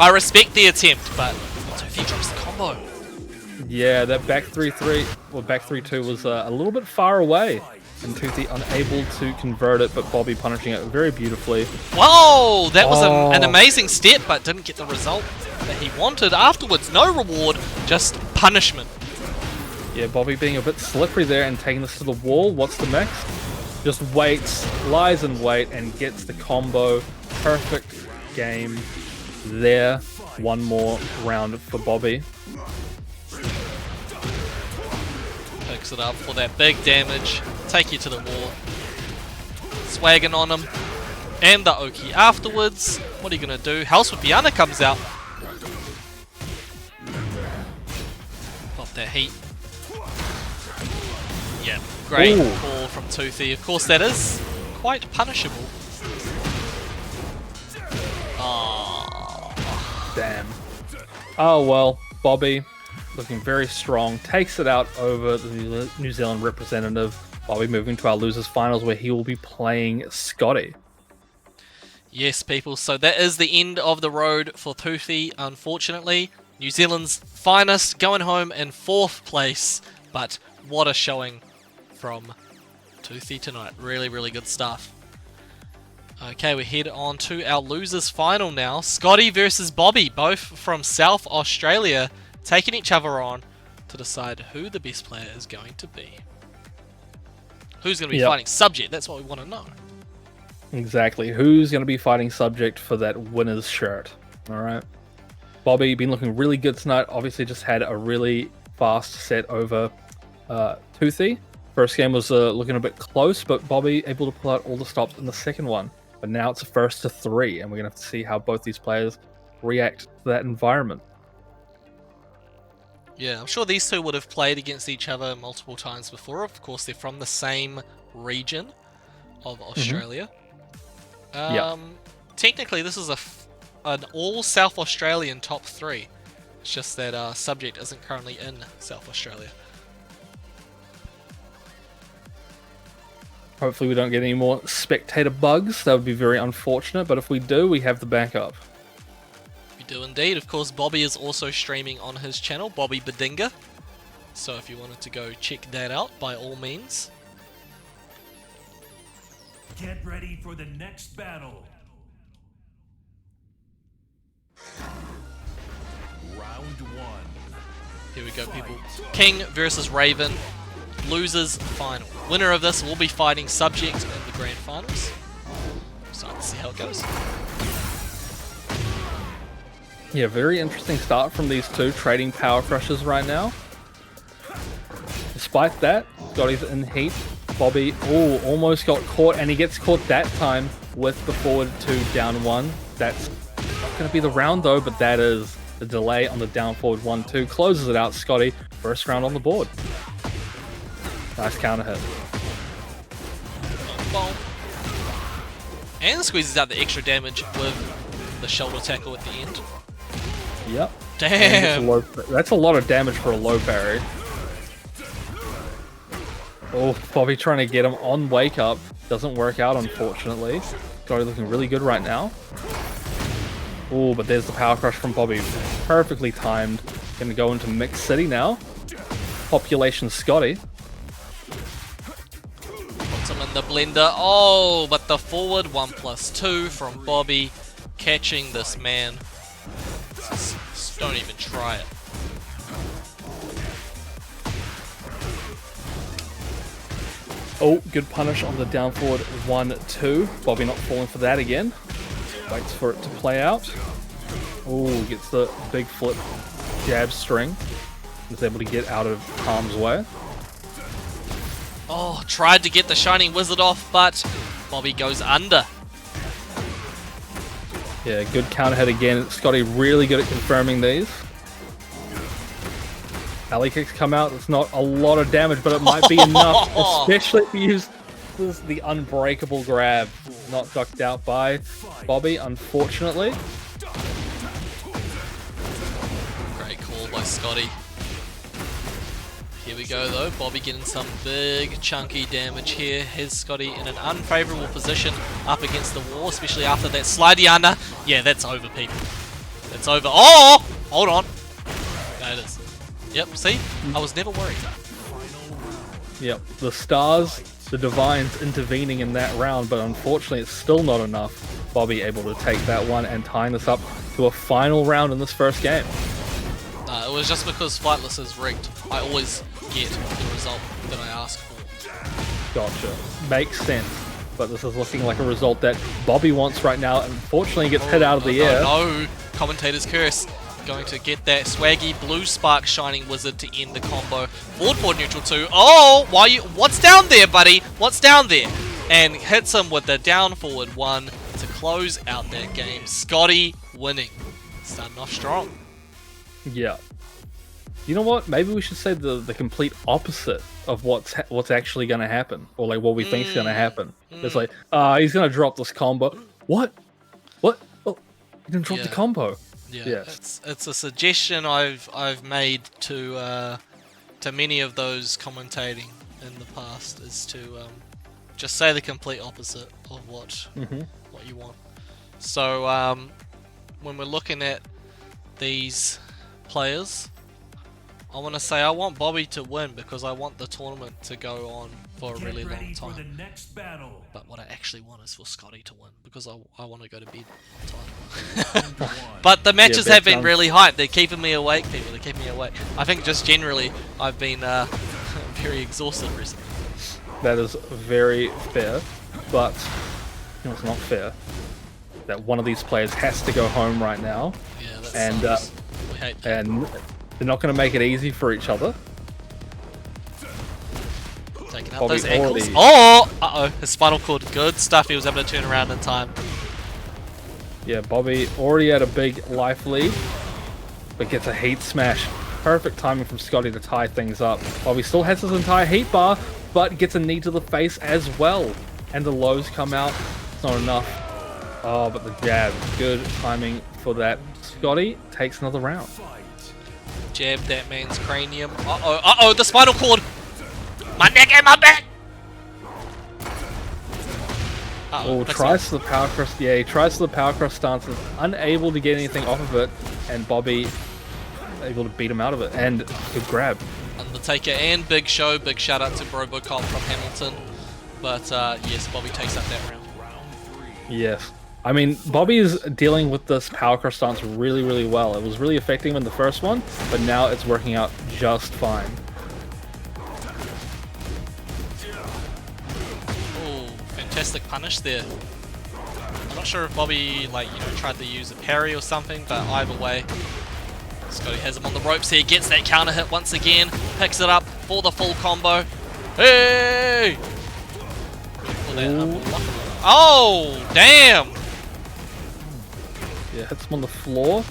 Speaker 1: I respect the attempt, but Toothy drops the combo.
Speaker 2: Yeah, that back 3-3, or back 3-2 was a little bit far away. And Toothy unable to convert it, but Bobby punishing it very beautifully.
Speaker 1: Whoa! That was an amazing step, but didn't get the result that he wanted afterwards. No reward, just punishment.
Speaker 2: Yeah, Bobby being a bit slippery there and taking this to the wall. What's the next? Just waits, lies in wait, and gets the combo. Perfect game there. One more round for Bobby.
Speaker 1: Picks it up for that big damage. Take you to the wall. Swagging on him. And the Oki afterwards. What are you going to do? House with Piana comes out. that heat. Yeah, great
Speaker 2: Ooh.
Speaker 1: call from Toothy. Of course, that is quite punishable. Oh.
Speaker 2: Damn. Oh well, Bobby, looking very strong, takes it out over the New Zealand representative. Bobby moving to our losers finals where he will be playing Scotty.
Speaker 1: Yes, people, so that is the end of the road for Toothy, unfortunately. New Zealand's finest going home in 4th place, but what a showing from Toothy tonight. Really, really good stuff. Okay, we head on to our losers final now. Scotty versus Bobby, both from South Australia, taking each other on to decide who the best player is going to be. Who's going to be fighting Subject? That's what we want to know.
Speaker 2: Exactly. Who's going to be fighting Subject for that winner's shirt? Alright. Bobby, been looking really good tonight. Obviously just had a really fast set over Toothy. First game was looking a bit close, but Bobby able to pull out all the stops in the second one. But now it's a 1st to 3, and we're going to have to see how both these players react to that environment.
Speaker 1: Yeah, I'm sure these two would have played against each other multiple times before. Of course, they're from the same region of Australia. Technically, this is an all South Australian top 3. It's just that Subject isn't currently in South Australia.
Speaker 2: Hopefully we don't get any more spectator bugs. That would be very unfortunate, but if we do, we have the backup.
Speaker 1: We do indeed. Of course, Bobby is also streaming on his channel, Bobby Bedinga. So if you wanted to go check that out, by all means.
Speaker 3: Get ready for the next battle. Round 1.
Speaker 1: Here we go, people. King versus Raven. Losers final. Winner of this will be fighting Subject in the grand finals. Excited to see how it goes.
Speaker 2: Yeah, very interesting start from these two trading power crushes right now. Despite that, Scotty's in heat. Bobby, almost got caught, and he gets caught that time with the forward 2 down 1. That's not going to be the round though, but that is the delay on the down forward 1-2. Closes it out, Scotty. First round on the board. Nice counter hit.
Speaker 1: Boom. And squeezes out the extra damage with the shoulder tackle at the end.
Speaker 2: Yep.
Speaker 1: Damn.
Speaker 2: That's a lot of damage for a low parry. Oh, Bobby trying to get him on wake up. Doesn't work out, unfortunately. Scotty looking really good right now. Oh, but there's the power crush from Bobby. Perfectly timed. Gonna go into Mixed City now. Population Scotty.
Speaker 1: Puts him in the blender. Oh, but the forward 1+2 from Bobby. Catching this man. Just don't even try it.
Speaker 2: Oh, good punish on the down forward 1-2. Bobby not falling for that again. Waits for it to play out. Oh, gets the big flip jab string. Is able to get out of harm's way.
Speaker 1: Oh, tried to get the Shining Wizard off, but Bobby goes under.
Speaker 2: Yeah, good counter hit again. Scotty really good at confirming these. Alley kicks come out. It's not a lot of damage, but it might be enough, especially if you use the unbreakable grab. Not ducked out by Bobby, unfortunately.
Speaker 1: Great call by Scotty. Here we go though, Bobby getting some big chunky damage here. Has Scotty in an unfavourable position up against the wall, especially after that slidey under. Yeah, that's over, people. That's over. Oh! Hold on. There it is. Yep, see? I was never worried.
Speaker 2: Yep, the stars, the divines intervening in that round, but unfortunately it's still not enough. Bobby able to take that one and tying this up to a final round in this first game.
Speaker 1: It was just because Flightless is rigged. I always get the result that I ask for.
Speaker 2: Gotcha. Makes sense. But this is looking like a result that Bobby wants right now. Unfortunately, he gets hit out of the air.
Speaker 1: No, Commentator's Curse. Going to get that swaggy blue spark Shining Wizard to end the combo. Forward neutral 2. Oh, what's down there, buddy? What's down there? And hits him with the down forward 1 to close out that game. Scotty winning. Starting off strong.
Speaker 2: Yeah. You know what? Maybe we should say the complete opposite of what's actually going to happen, or like what we think's going to happen. It's like, he's going to drop this combo. What? What? Oh, he didn't drop the combo.
Speaker 1: Yeah,
Speaker 2: Yes.
Speaker 1: it's a suggestion I've made to many of those commentating in the past, is to just say the complete opposite of what you want. So when we're looking at these players, I want to say I want Bobby to win because I want the tournament to go on for a really long time. But what I actually want is for Scotty to win because I want to go to bed on time. But the matches have been really hyped. They're keeping me awake, people. They're keeping me awake. I think just generally I've been very exhausted recently.
Speaker 2: That is very fair, but you know it's not fair that one of these players has to go home right now.
Speaker 1: Yeah, that's
Speaker 2: and
Speaker 1: we hate that.
Speaker 2: and they're not going to make it easy for each other.
Speaker 1: Taking out
Speaker 2: Bobby
Speaker 1: those ankles.
Speaker 2: already-
Speaker 1: Oh! Uh-oh. His spinal cord. Good stuff. He was able to turn around in time.
Speaker 2: Yeah, Bobby already had a big life lead, but gets a heat smash. Perfect timing from Scotty to tie things up. Bobby still has his entire heat bar, but gets a knee to the face as well. And the lows come out. It's not enough. Oh, but the jab. Good timing for that. Scotty takes another round.
Speaker 1: Jab that man's cranium. Uh-oh. Uh-oh. The spinal cord. My neck and my back.
Speaker 2: Oh, tries to the power cross. Yeah, he tries to the power cross stance, is unable to get anything off of it, and Bobby able to beat him out of it. And good grab.
Speaker 1: Undertaker and Big Show. Big shout out to Robocop from Hamilton. But yes, Bobby takes up that round.
Speaker 2: Yes. I mean, Bobby is dealing with this power cross stance really, really well. It was really affecting him in the first one, but now it's working out just fine.
Speaker 1: Fantastic punish there. I'm not sure if Bobby, tried to use a parry or something, but either way, Scotty has him on the ropes here, gets that counter hit once again, picks it up for the full combo. Hey! Oh, damn!
Speaker 2: Yeah, hits him on the floor.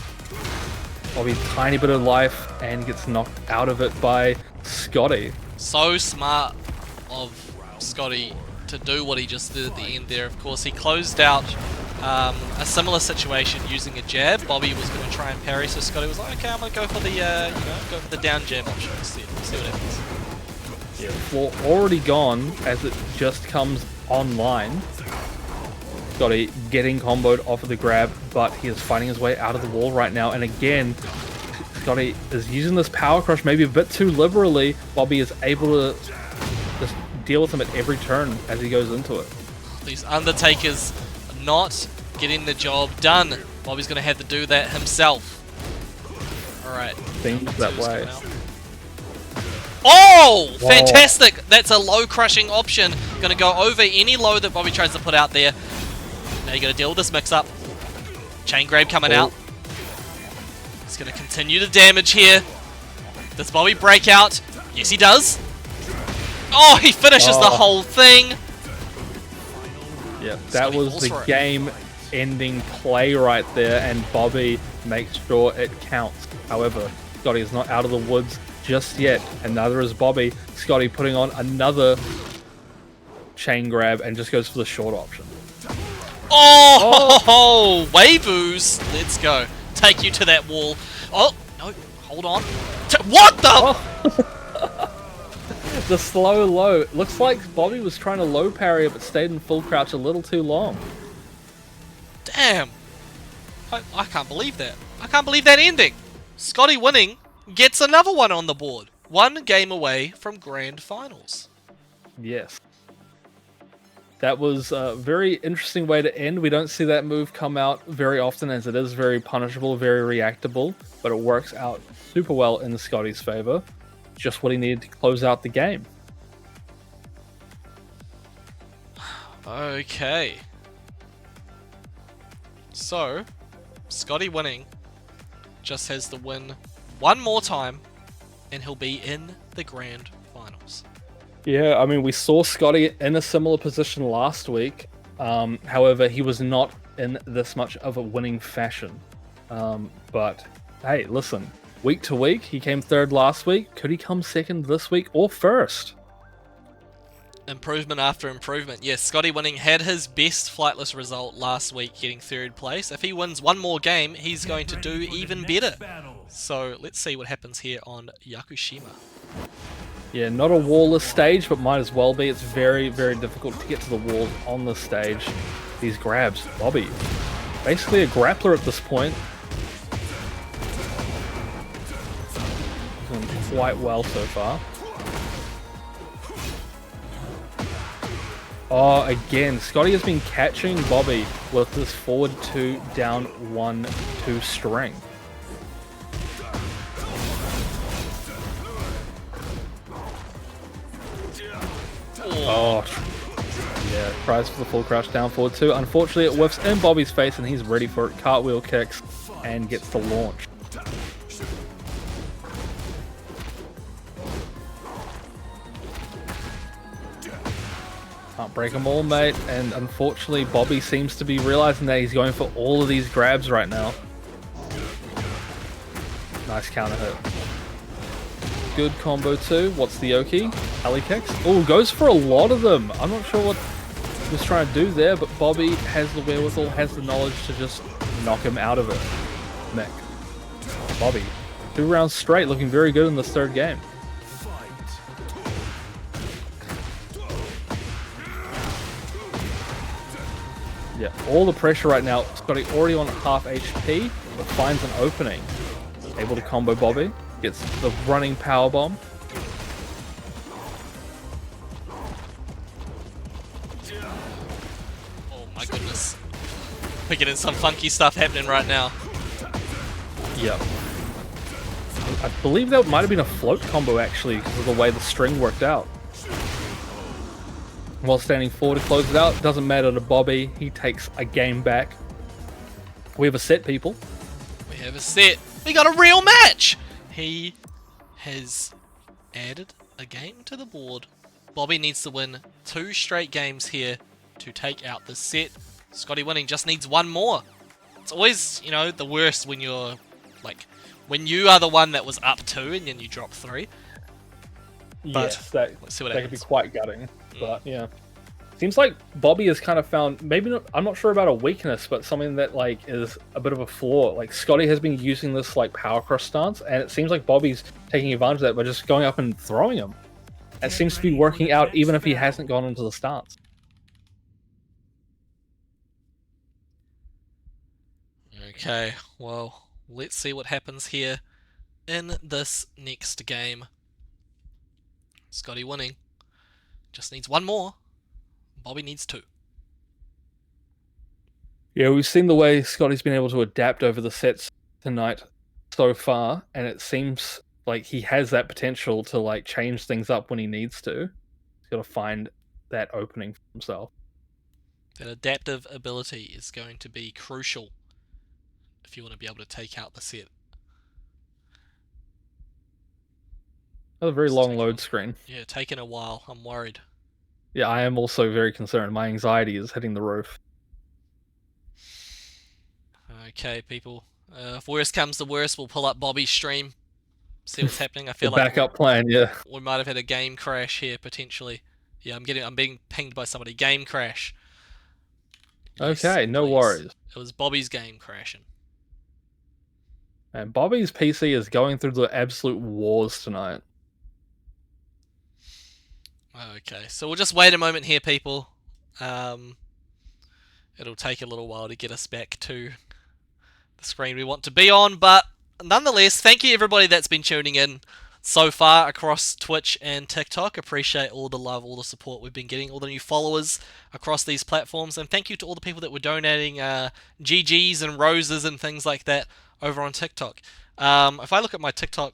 Speaker 2: Bobby, tiny bit of life, and gets knocked out of it by Scotty.
Speaker 1: So smart of Scotty to do what he just did at the end there. Of course, he closed out a similar situation using a jab. Bobby was going to try and parry, so Scotty was like, "Okay, I'm going to go for the go for the down jab option instead. See what happens."
Speaker 2: Yeah, floor already gone as it just comes online. Scotty getting comboed off of the grab, but he is fighting his way out of the wall right now. And again, Scotty is using this power crush maybe a bit too liberally. Bobby is able to just deal with him at every turn as he goes into it.
Speaker 1: These Undertakers not getting the job done. Bobby's going to have to do that himself. Alright.
Speaker 2: Things that way.
Speaker 1: Oh!
Speaker 2: Whoa.
Speaker 1: Fantastic! That's a low crushing option. Going to go over any low that Bobby tries to put out there. Now you got to deal with this mix-up. Chain grab coming out. He's going to continue the damage here. Does Bobby break out? Yes, he does. Oh, he finishes the whole thing.
Speaker 2: Yeah, that was the game-ending play right there, and Bobby makes sure it counts. However, Scotty is not out of the woods just yet, and neither is Bobby. Scotty putting on another chain grab and just goes for the short option.
Speaker 1: Oh, Waboos. Let's go. Take you to that wall. Oh, no, hold on. What the?
Speaker 2: The slow low. Looks like Bobby was trying to low parry it, but stayed in full crouch a little too long.
Speaker 1: Damn. I can't believe that. I can't believe that ending. Scotty winning gets another one on the board. One game away from grand finals.
Speaker 2: Yes. That was a very interesting way to end. We don't see that move come out very often, as it is very punishable, very reactable, but it works out super well in Scotty's favor. Just what he needed to close out the game.
Speaker 1: Okay. So, Scotty winning just has to win one more time, and he'll be in the grand finals.
Speaker 2: Yeah, I mean, we saw Scotty in a similar position last week. However, he was not in this much of a winning fashion. But, hey, listen. week to week. He came third last week. Could he come second this week or first?
Speaker 1: Improvement after improvement. Yes, Scotty Winning had his best Flightless result last week, getting third place. If he wins one more game, he's going to do even better. So let's see what happens here on Yakushima.
Speaker 2: Yeah, not a wallless stage, but might as well be. It's very, very difficult to get to the walls on this stage. These grabs, Bobby, basically a grappler at this point. Doing quite well so far. Oh, again, Scotty has been catching Bobby with this forward 2, down 1, 2 string. Oh, yeah, tries for the full crouch down forward 2. Unfortunately, it whiffs in Bobby's face and he's ready for it. Cartwheel kicks and gets the launch. Can't break them all, mate. And unfortunately, Bobby seems to be realizing that he's going for all of these grabs right now. Nice counter hit. Good combo too. What's the Oki? Alley kicks. Oh, goes for a lot of them. I'm not sure what he was trying to do there, but Bobby has the wherewithal, has the knowledge to just knock him out of it. Mech. Bobby, 2 rounds straight, looking very good in this third game. Yeah, all the pressure right now. Scotty already on half HP, but finds an opening. Able to combo Bobby. Gets the running power bomb.
Speaker 1: Oh my goodness. We're getting some funky stuff happening right now.
Speaker 2: Yep. I believe that might have been a float combo actually, because of the way the string worked out. While standing forward to close it out, doesn't matter to Bobby, he takes a game back. We have a set, people.
Speaker 1: We have a set. We got a real match! He has added a game to the board. Bobby needs to win 2 straight games here to take out the set. Scotty Winning just needs 1 more. It's always, you know, the worst when you're, like, when you are the one that was up 2 and then you drop 3. But
Speaker 2: Yes, that
Speaker 1: could
Speaker 2: be quite gutting. But yeah, seems like Bobby has kind of found, maybe not, I'm not sure about a weakness, but something that like is a bit of a flaw. Like Scotty has been using this like power cross stance, and it seems like Bobby's taking advantage of that by just going up and throwing him. It seems to be working out even if he hasn't gone into the stance.
Speaker 1: Okay, well, let's see what happens here in this next game. Scotty Winning just needs 1 more. Bobby needs 2.
Speaker 2: Yeah, we've seen the way Scotty's been able to adapt over the sets tonight so far, and it seems like he has that potential to like change things up when he needs to. He's got to find that opening for himself.
Speaker 1: That adaptive ability is going to be crucial if you want to be able to take out the set.
Speaker 2: That's a very long load screen.
Speaker 1: Yeah, taking a while. I'm worried.
Speaker 2: Yeah, I am also very concerned. My anxiety is hitting the roof.
Speaker 1: Okay, people. If worst comes to worst, we'll pull up Bobby's stream, see what's happening. I feel
Speaker 2: The
Speaker 1: like
Speaker 2: backup plan, yeah.
Speaker 1: we might have had a game crash here potentially. Yeah, I'm being pinged by somebody. Game crash.
Speaker 2: Okay,
Speaker 1: Yes,
Speaker 2: no
Speaker 1: please.
Speaker 2: worries.
Speaker 1: It was Bobby's game crashing.
Speaker 2: And Bobby's PC is going through the absolute wars tonight.
Speaker 1: Okay, so we'll just wait a moment here, people. It'll take a little while to get us back to the screen we want to be on, but nonetheless, thank you everybody that's been tuning in so far across Twitch and TikTok. Appreciate all the love, all the support we've been getting, all the new followers across these platforms, and thank you to all the people that were donating GGs and roses and things like that over on TikTok. If I look at my TikTok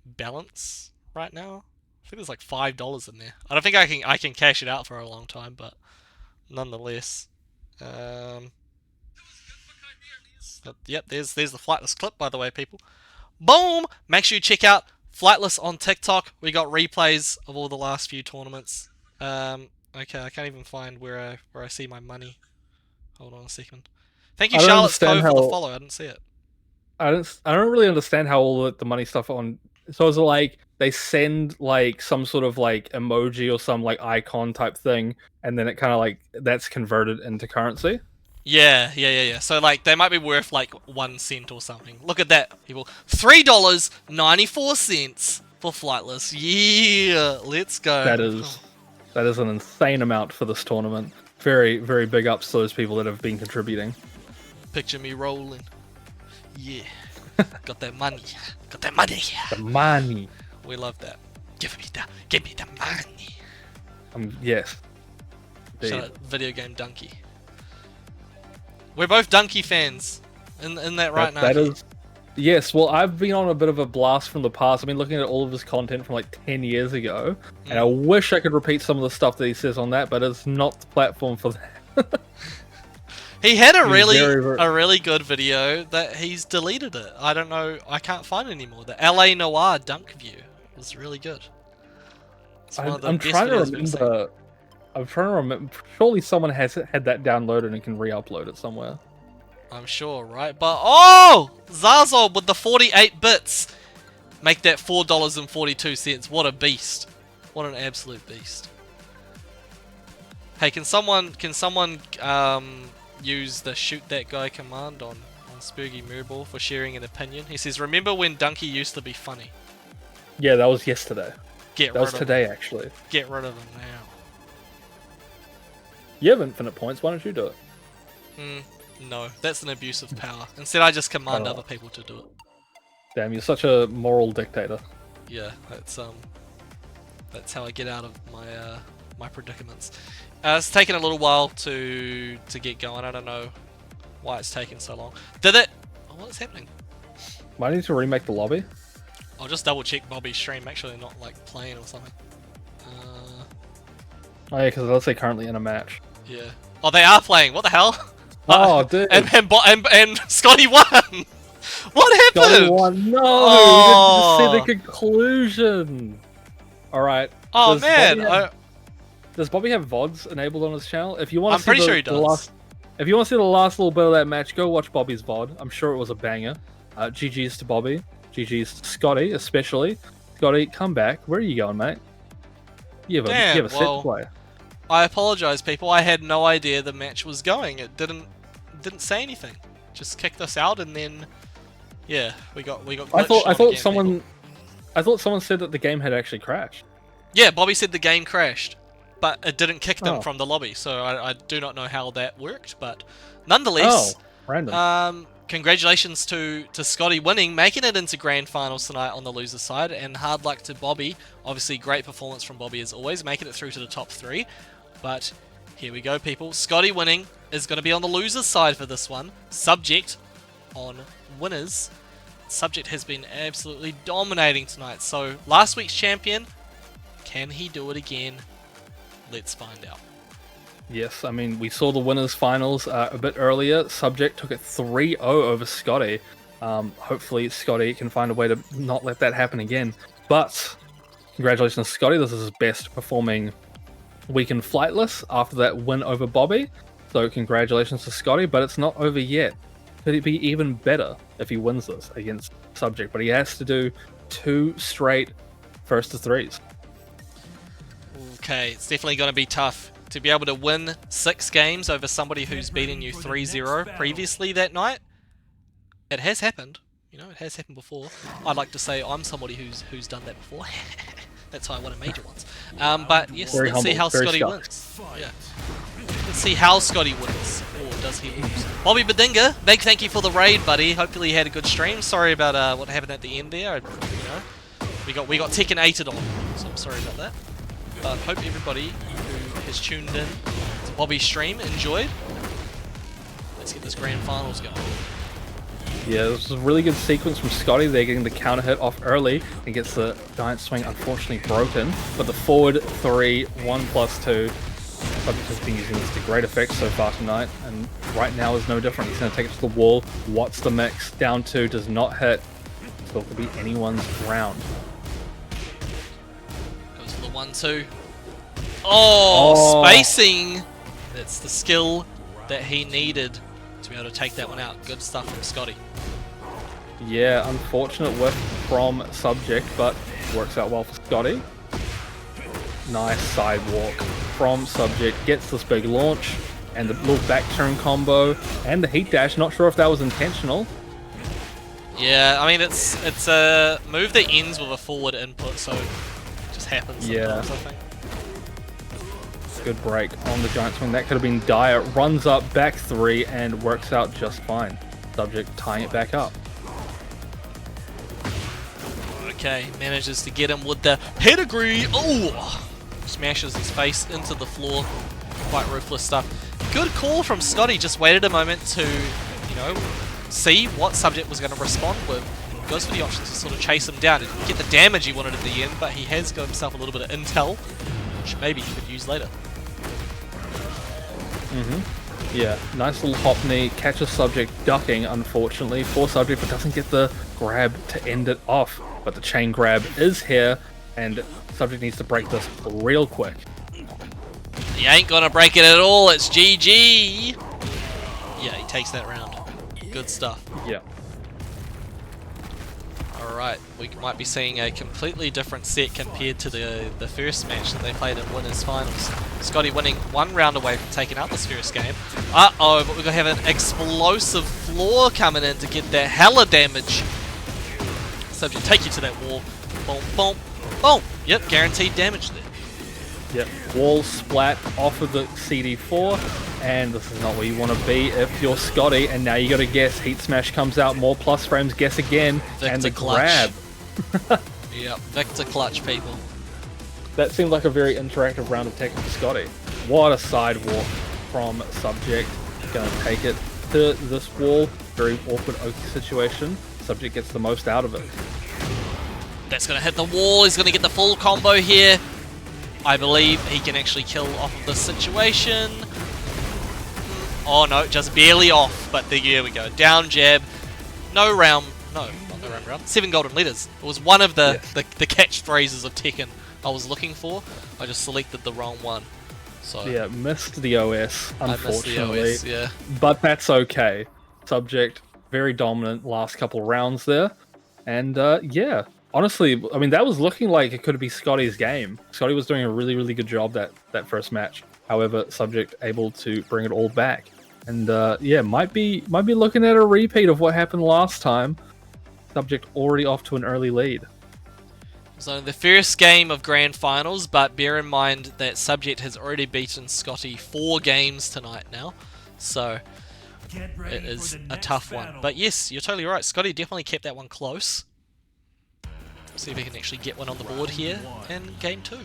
Speaker 1: balance right now, I think there's like $5 in there. I don't think I can cash it out for a long time, but nonetheless. Yep, there's the Flightless clip, by the way, people. Boom! Make sure you check out Flightless on TikTok. We got replays of all the last few tournaments. Okay, I can't even find where I see my money. Hold on a second. Thank you,
Speaker 2: I don't
Speaker 1: Charlotte's Co,
Speaker 2: understand
Speaker 1: for the
Speaker 2: how-
Speaker 1: follow. I didn't see it.
Speaker 2: I don't really understand how all the money stuff on. So is it like they send like some sort of like emoji or some like icon type thing, and then it kind of like that's converted into currency?
Speaker 1: Yeah. So like they might be worth like 1 cent or something. Look at that, people. $3.94 for Flightless. Yeah, let's go.
Speaker 2: That is an insane amount for this tournament. Very, very big ups to those people that have been contributing.
Speaker 1: Picture me rolling. Yeah. Got that money. Got that money.
Speaker 2: The money.
Speaker 1: We love that. Give me the money.
Speaker 2: Yes.
Speaker 1: Shut up, video game donkey. We're both donkey fans. In that right now.
Speaker 2: That is. Yes, well, I've been on a bit of a blast from the past. I've been looking at all of his content from like 10 years ago, and I wish I could repeat some of the stuff that he says on that, but it's not the platform for that.
Speaker 1: He had a really good video that he's deleted it. I don't know. I can't find it anymore. The LA Noir dunk view was really good. It's one of the best videos we've seen.
Speaker 2: I'm trying to remember. Surely someone has had that downloaded and can re-upload it somewhere.
Speaker 1: I'm sure, right? But oh, Zazo with the 48 bits, make that $4.42. What a beast! What an absolute beast! Hey, can someone use the shoot that guy command on Spooky Mirrorball for sharing an opinion? He says, "Remember when Donkey used to be funny?"
Speaker 2: Yeah, that was yesterday.
Speaker 1: That was
Speaker 2: today, actually.
Speaker 1: Get rid of him now.
Speaker 2: You have infinite points. Why don't you do it?
Speaker 1: No, that's an abuse of power. Instead, I just command other people to do it.
Speaker 2: Damn, you're such a moral dictator.
Speaker 1: Yeah, that's how I get out of my my predicaments. It's taken a little while to get going. I don't know why it's taken so long. Did it? Oh, what's happening?
Speaker 2: Might need to remake the lobby.
Speaker 1: I'll just double check Bobby's stream. Make sure they're not like playing or something.
Speaker 2: Oh yeah, because let's say currently in a match.
Speaker 1: Yeah. Oh, they are playing. What the hell?
Speaker 2: Oh, dude.
Speaker 1: And Scotty won. What happened?
Speaker 2: Scotty won. No,
Speaker 1: oh.
Speaker 2: You didn't see the conclusion. All right.
Speaker 1: Oh man.
Speaker 2: Does Bobby have VODs enabled on his channel? If you want to
Speaker 1: I'm pretty sure he does.
Speaker 2: If you want to see the last little bit of that match, go watch Bobby's VOD. I'm sure it was a banger. GG's to Bobby. GG's to Scotty, especially. Scotty, come back. Where are you going, mate? You have a set to play.
Speaker 1: I apologize, people. I had no idea the match was going. It didn't say anything. Just kicked us out, and then yeah, we got.
Speaker 2: I thought someone said that the game had actually crashed.
Speaker 1: Yeah, Bobby said the game crashed, but it didn't kick them from the lobby. So I do not know how that worked, but nonetheless,
Speaker 2: random.
Speaker 1: Congratulations to Scotty winning, making it into grand finals tonight on the loser side, and hard luck to Bobby. Obviously, great performance from Bobby as always, making it through to the top 3. But here we go, people. Scotty winning is going to be on the loser's side for this one. Subject on winners. Subject has been absolutely dominating tonight. So last week's champion, can he do it again? Let's find out.
Speaker 2: Yes, I mean, we saw the winners finals a bit earlier. Subject took it 3-0 over Scotty. Hopefully Scotty can find a way to not let that happen again. But congratulations to Scotty. This is his best performing week in Flightless after that win over Bobby. So congratulations to Scotty, but it's not over yet. Could it be even better if he wins this against Subject? But he has to do 2 straight first to 3s.
Speaker 1: Okay, it's definitely going to be tough to be able to win 6 games over somebody who's beaten you 3-0 previously that night. It has happened. You know, it has happened before. I'd like to say I'm somebody who's done that before. That's how I won a major once. But yes, let's see how Scotty wins. Yeah. Let's see how Scotty wins. Or does he lose? Bobby Badinga, big thank you for the raid, buddy. Hopefully you had a good stream. Sorry about what happened at the end there. You know, we got Tekken 8'd on, so I'm sorry about that. But hope everybody who has tuned in to Bobby's stream enjoyed. Let's get this grand finals going.
Speaker 2: Yeah, this was a really good sequence from Scotty. They're getting the counter hit off early and gets the giant swing unfortunately broken. But the forward 3, 1+2. Subject has been using this to great effect so far tonight, and right now is no different. He's going to take it to the wall. What's the mix? Down 2 does not hit. Still could be anyone's round.
Speaker 1: Goes for the 1-2. Oh, spacing! That's the skill that he needed to be able to take that one out. Good stuff from Scotty.
Speaker 2: Yeah, unfortunate whiff from Subject, but works out well for Scotty. Nice sidewalk from Subject, gets this big launch, and the little back turn combo, and the heat dash. Not sure if that was intentional.
Speaker 1: Yeah, I mean, it's a move that ends with a forward input, so it just happens sometimes, I think.
Speaker 2: Good break on the giant swing. That could have been dire. Runs up, back 3, and works out just fine. Subject tying it back up.
Speaker 1: Okay, manages to get him with the pedigree. Oh! Smashes his face into the floor. Quite ruthless stuff. Good call from Scotty. Just waited a moment to, you know, see what Subject was going to respond with. Goes for the option to sort of chase him down. Didn't get the damage he wanted at the end, but he has got himself a little bit of intel, which maybe he could use later.
Speaker 2: Yeah, nice little hop knee, catches Subject ducking, unfortunately, for Subject, but doesn't get the grab to end it off. But the chain grab is here, and Subject needs to break this real quick.
Speaker 1: He ain't gonna break it at all, it's GG! Yeah, he takes that round. Good stuff.
Speaker 2: Yeah.
Speaker 1: Alright, we might be seeing a completely different set compared to the first match that they played in Winners Finals. Scotty winning 1 round away from taking out this first game. Uh-oh, but we're gonna have an explosive floor coming in to get that hella damage. Subject, take you to that wall. Boom, boom, boom! Yep, guaranteed damage there.
Speaker 2: Yep, wall splat off of the CD4, and this is not where you want to be if you're Scotty, and now you got to guess. Heat Smash comes out, more plus frames, guess again,
Speaker 1: Victor
Speaker 2: and the
Speaker 1: clutch.
Speaker 2: grab.
Speaker 1: Yep, Victor clutch, people.
Speaker 2: That seemed like a very interactive round of Tekken for Scotty. What a sidewalk from Subject. Gonna take it to this wall. Very awkward Oki situation. Subject gets the most out of it.
Speaker 1: That's gonna hit the wall, he's gonna get the full combo here. I believe he can actually kill off of this situation. Oh no, just barely off, but there we go. Down jab, no round, no, not the round, 7 golden letters. It was one of the catchphrases of Tekken I was looking for. I just selected the wrong one. So
Speaker 2: Yeah, missed the OS, unfortunately.
Speaker 1: I missed the OS, yeah.
Speaker 2: But that's okay. Subject, very dominant last couple rounds there. And yeah, honestly, I mean, that was looking like it could be Scotty's game. Scotty was doing a really, really good job that first match. However, Subject able to bring it all back. And yeah, might be looking at a repeat of what happened last time. Subject already off to an early lead.
Speaker 1: So the first game of Grand Finals, but bear in mind that Subject has already beaten Scotty 4 games tonight now. So it is a tough one. But yes, you're totally right. Scotty definitely kept that one close. See if he can actually get one on the board here in game 2.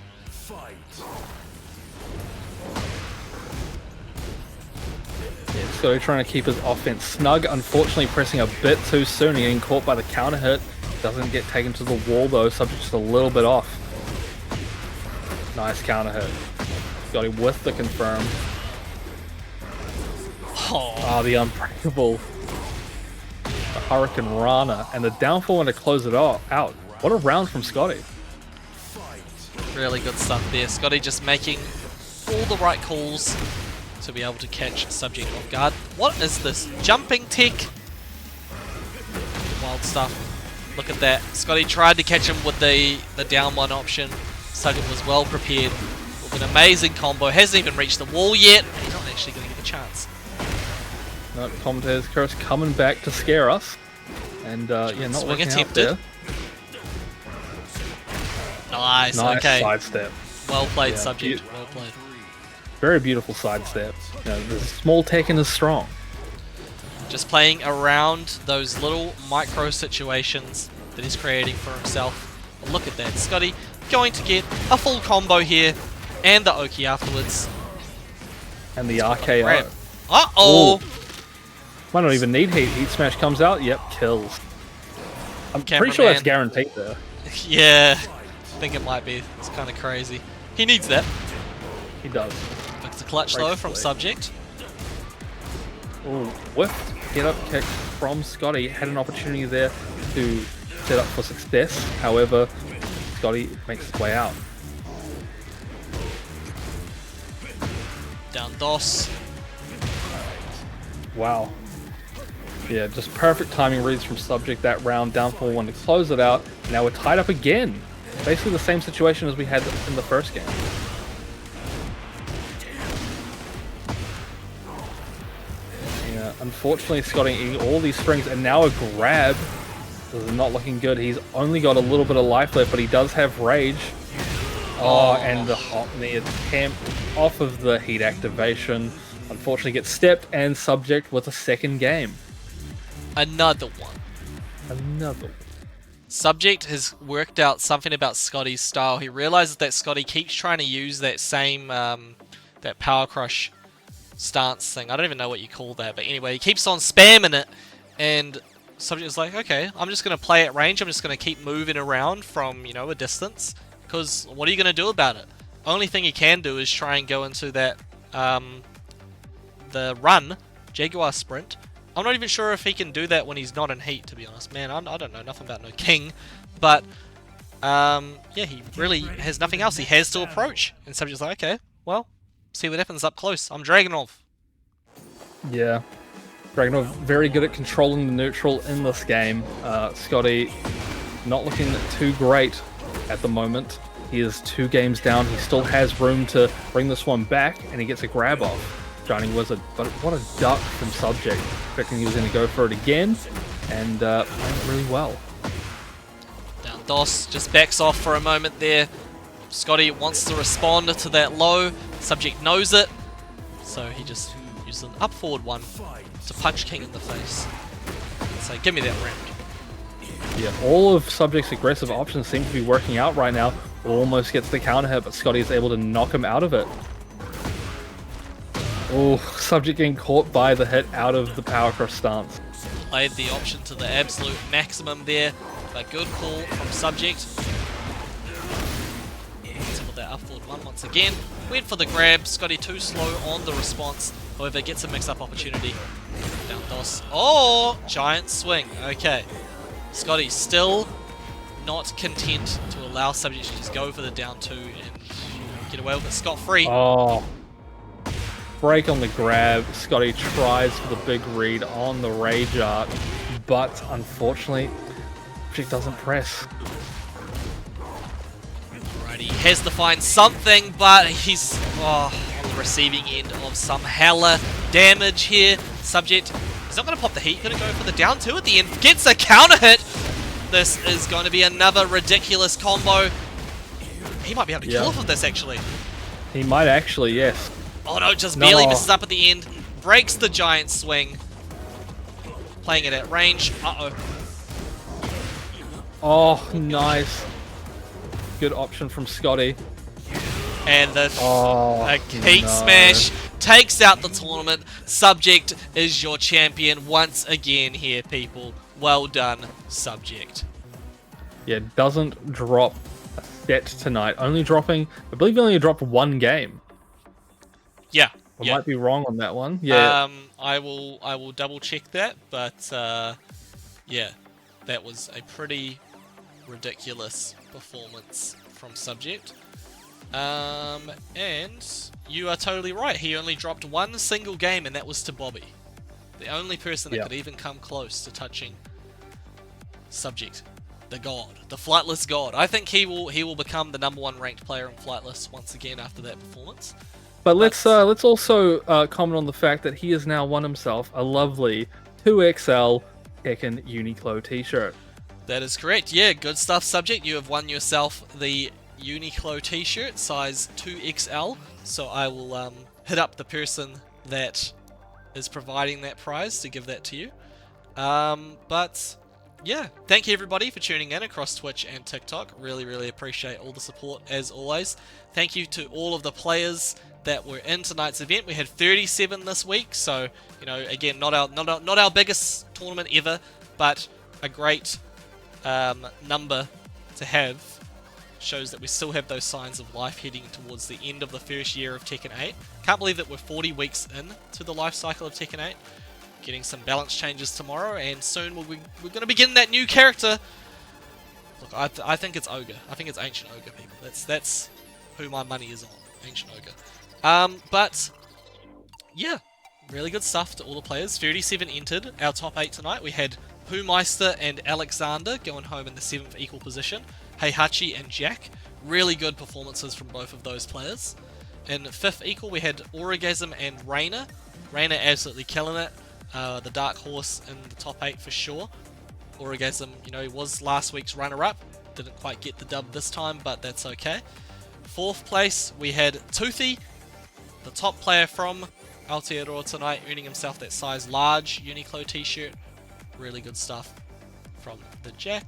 Speaker 2: Yeah, Scotty trying to keep his offense snug. Unfortunately, pressing a bit too soon and getting caught by the counter hit. Doesn't get taken to the wall though. Subject just a little bit off. Nice counter hit. Scotty with the confirm.
Speaker 1: Oh,
Speaker 2: The unbreakable. The Hurricane Rana and the downfall when to close it out. What a round from Scotty.
Speaker 1: really good stuff there. Scotty just making all the right calls to be able to catch Subject off guard. What is this? Jumping tech? Wild stuff. Look at that. Scotty tried to catch him with the down 1 option. Subject was well prepared with an amazing combo. Hasn't even reached the wall yet. He's not actually going to get a chance.
Speaker 2: No, commentator's curse coming back to scare us. And yeah, not
Speaker 1: Swing
Speaker 2: working
Speaker 1: attempted.
Speaker 2: out there.
Speaker 1: Nice,
Speaker 2: Nice
Speaker 1: okay.
Speaker 2: sidestep.
Speaker 1: Well played,
Speaker 2: Yeah,
Speaker 1: Subject. Well played.
Speaker 2: Very beautiful sidestep. You know, the small Tekken is strong.
Speaker 1: Just playing around those little micro situations that he's creating for himself. But look at that. Scotty going to get a full combo here and the Oki afterwards.
Speaker 2: And the RKO.
Speaker 1: Uh-oh!
Speaker 2: Might not even need heat. Heat Smash comes out. Yep, kills. I'm pretty sure that's guaranteed there.
Speaker 1: Yeah, I think it might be. It's kind of crazy. He needs that.
Speaker 2: He does.
Speaker 1: It's a clutch though from Subject.
Speaker 2: Ooh, whiffed. Get up kick from Scotty. Had an opportunity there to set up for success. However, Scotty makes his way out.
Speaker 1: Down DOS.
Speaker 2: Wow. Yeah, just perfect timing reads from Subject that round, down 4-1 to close it out. Now we're tied up again. Basically the same situation as we had in the first game. Yeah, unfortunately Scotty eating all these springs, and now a grab. This is not looking good. He's only got a little bit of life left, but he does have rage. Oh, and the attempt off of the heat activation unfortunately gets stepped, and Subject with a second game.
Speaker 1: Another one.
Speaker 2: Another.
Speaker 1: Subject has worked out something about Scotty's style. He realizes that Scotty keeps trying to use that same that power crush stance thing. I don't even know what you call that, but anyway, he keeps on spamming it, and Subject is like, okay, I'm just gonna play at range. I'm just gonna keep moving around from, you know, a distance, because what are you gonna do about it? Only thing he can do is try and go into that the run Jaguar sprint. I'm not even sure if he can do that when he's not in heat, to be honest. Man, I don't know nothing about no king. But, yeah, he really has nothing else. He has to approach. And Subject's like, okay, well, see what happens up close. I'm Dragunov.
Speaker 2: Yeah. Dragunov very good at controlling the neutral in this game. Scotty not looking too great at the moment. He is 2 games down. He still has room to bring this one back, and he gets a grab off. Shining Wizard, but what a duck from Subject. Expecting he was going to go for it again, and playing really well.
Speaker 1: Down DOS just backs off for a moment there. Scotty wants to respond to that low. Subject knows it, so he just uses an up forward one to punch King in the face and say, give me that round.
Speaker 2: Yeah, all of Subject's aggressive options seem to be working out right now. Almost gets the counter hit, but Scotty is able to knock him out of it. Oh, Subject getting caught by the hit out of the power crush stance.
Speaker 1: Played the option to the absolute maximum there, but good call from Subject. With that up forward one once again. Went for the grab. Scotty too slow on the response. However, gets a mix-up opportunity. Down DOS. Oh, giant swing. Okay. Scotty still not content to allow Subject to just go for the down 2 and get away with it scot-free.
Speaker 2: Oh. Break on the grab. Scotty tries for the big read on the rage art, but unfortunately, Subject doesn't press.
Speaker 1: Right, he has to find something, but he's on the receiving end of some hella damage here. Subject is not going to pop the heat, going to go for the down 2 at the end. Gets a counter hit. This is going to be another ridiculous combo. He might be able to kill off of this, actually.
Speaker 2: He might actually, yes.
Speaker 1: Oh no, just barely misses up at the end. Breaks the giant swing. Playing it at range. Uh-oh.
Speaker 2: Oh, nice. Good option from Scotty.
Speaker 1: And the heat smash takes out the tournament. Subject is your champion once again here, people. Well done, Subject.
Speaker 2: Yeah, doesn't drop a set tonight. Only dropping, I believe he only dropped 1 game.
Speaker 1: Yeah.
Speaker 2: I might be wrong on that one. Yeah.
Speaker 1: I will double check that, but yeah, that was a pretty ridiculous performance from Subject. And you are totally right. He only dropped 1 single game, and that was to Bobby. The only person that could even come close to touching Subject, the god, the Flightless god. I think he will become the #1 ranked player in Flightless once again after that performance.
Speaker 2: But let's also comment on the fact that he has now won himself a lovely 2XL Tekken Uniqlo t-shirt.
Speaker 1: That is correct. Yeah, good stuff, Subject. You have won yourself the Uniqlo t-shirt, size 2XL. So I will hit up the person that is providing that prize to give that to you. But yeah, thank you everybody for tuning in across Twitch and TikTok. Really appreciate all the support as always. Thank you to all of the players that were in tonight's event. We had 37 this week, so you know, again, not our biggest tournament ever, but a great number to have. Shows that we still have those signs of life heading towards the end of the first year of Tekken 8. Can't believe that we're 40 weeks in to the life cycle of Tekken 8. Getting some balance changes tomorrow, and soon we're going to begin that new character. Look, I think it's Ogre. I think it's Ancient Ogre, people. That's who my money is on, Ancient Ogre. But yeah, really good stuff to all the players. 37 entered our top 8 tonight. We had Poohmeister and Alexander going home in the 7th equal position. Heihachi and Jack. Really good performances from both of those players. In 5th equal, we had Orgasm and Rainer. Rainer absolutely killing it. The dark horse in the top 8 for sure. Orgasm, you know, he was last week's runner-up. Didn't quite get the dub this time, but that's okay. 4th place, we had Toothy, the top player from Aotearoa tonight, earning himself that size large Uniqlo t-shirt. Really good stuff from the Jack.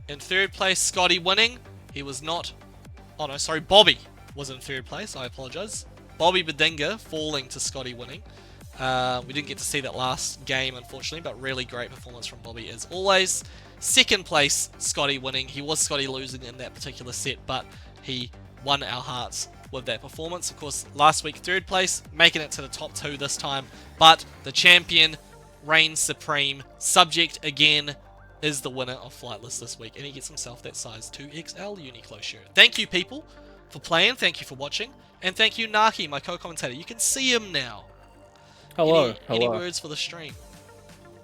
Speaker 1: In 3rd place, Scotty winning. He was not... Oh no, sorry, Bobby was in 3rd place. I apologise. Bobby Bedinga falling to Scotty winning. We didn't get to see that last game, unfortunately, but really great performance from Bobby as always. 2nd place, Scotty winning. He was Scotty losing in that particular set, but he won our hearts with that performance. Of course, last week 3rd place, making it to the top 2 this time, but the champion reigns supreme. Subject again is the winner of Flightless this week, and he gets himself that size 2XL Uniqlo shirt. Thank you, people, for playing. Thank you for watching, and thank you, Naki, my co-commentator. You can see him now.
Speaker 2: Hello.
Speaker 1: Any words for the stream?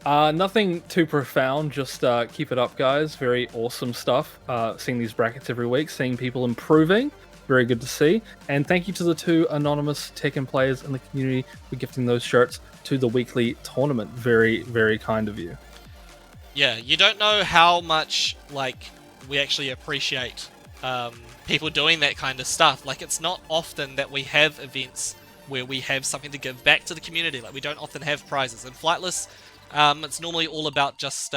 Speaker 2: Nothing too profound, just keep it up, guys. Very awesome stuff. Seeing these brackets every week, seeing people improving. Very good to see. And thank you to the 2 anonymous Tekken players in the community for gifting those shirts to the weekly tournament. Very, very kind of you.
Speaker 1: Yeah, you don't know how much, like, we actually appreciate people doing that kind of stuff. Like, it's not often that we have events where we have something to give back to the community. Like, we don't often have prizes. In Flightless, it's normally all about just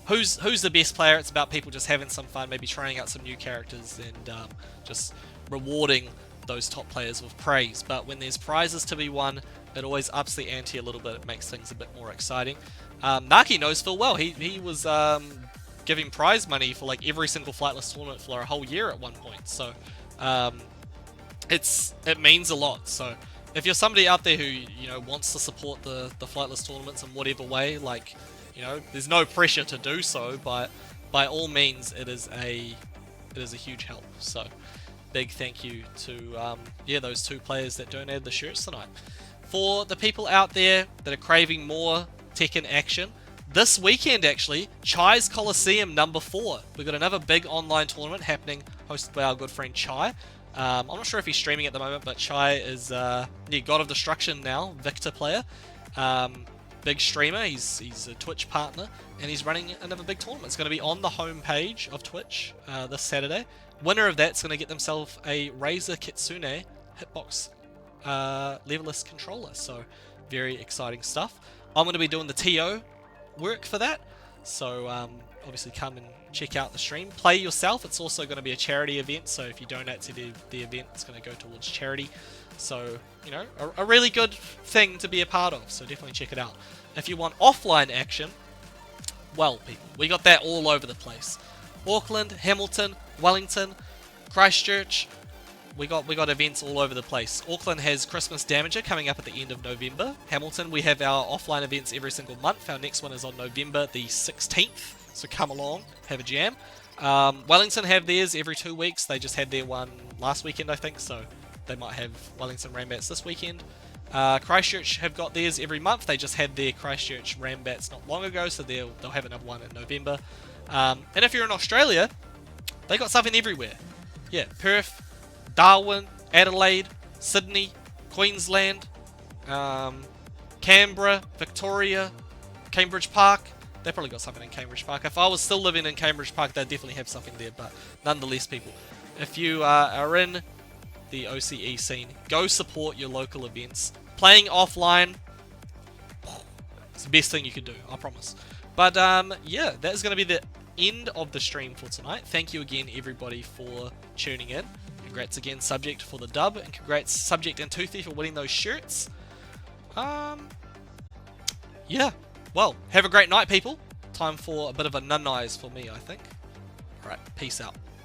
Speaker 1: who's the best player. It's about people just having some fun, maybe trying out some new characters, and just rewarding those top players with praise. But when there's prizes to be won, it always ups the ante a little bit. It makes things a bit more exciting. Naki knows full well. He was giving prize money for like every single Flightless tournament for a whole year at one point. So it means a lot. So if you're somebody out there who, you know, wants to support the Flightless tournaments in whatever way, like, you know, there's no pressure to do so, but by all means, it is a huge help. So big thank you to those 2 players that donated the shirts tonight. For the people out there that are craving more Tekken action, this weekend actually, Chai's Coliseum number 4. We've got another big online tournament happening, hosted by our good friend Chai. I'm not sure if he's streaming at the moment, but Chai is God of Destruction now, Victor player. Big streamer, he's a Twitch partner, and he's running another big tournament. It's going to be on the home page of Twitch this Saturday. Winner of that's going to get themselves a Razer Kitsune Hitbox leverless controller. So very exciting stuff. I'm going to be doing the TO work for that. So obviously come and check out the stream. Play yourself. It's also going to be a charity event. So if you donate to the event, it's going to go towards charity. So, you know, a really good thing to be a part of. So definitely check it out. If you want offline action, well, people, we got that all over the place. Auckland, Hamilton, Wellington, Christchurch. We got events all over the place. Auckland has Christmas Damager coming up at the end of November. Hamilton, we have our offline events every single month. Our next one is on November the 16th. So come along, have a jam. Wellington have theirs every 2 weeks. They just had their one last weekend, I think. So they might have Wellington Rambats this weekend. Christchurch have got theirs every month. They just had their Christchurch Rambats not long ago. So they'll have another one in November. And if you're in Australia, they got something everywhere. Yeah, Perth, Darwin, Adelaide, Sydney, Queensland, Canberra, Victoria, Cambridge Park. They probably got something in Cambridge Park. If I was still living in Cambridge Park, they'd definitely have something there. But nonetheless, people, if you are in the OCE scene, go support your local events. Playing offline, it's the best thing you could do, I promise. But yeah, that is going to be the end of the stream for tonight. Thank you again, everybody, for tuning in. Congrats again, Subject, for the dub, and congrats, Subject and Toothy, for winning those shirts. Yeah, well, have a great night, people. Time for a bit of a nun-eyes for me, I think. Alright, peace out.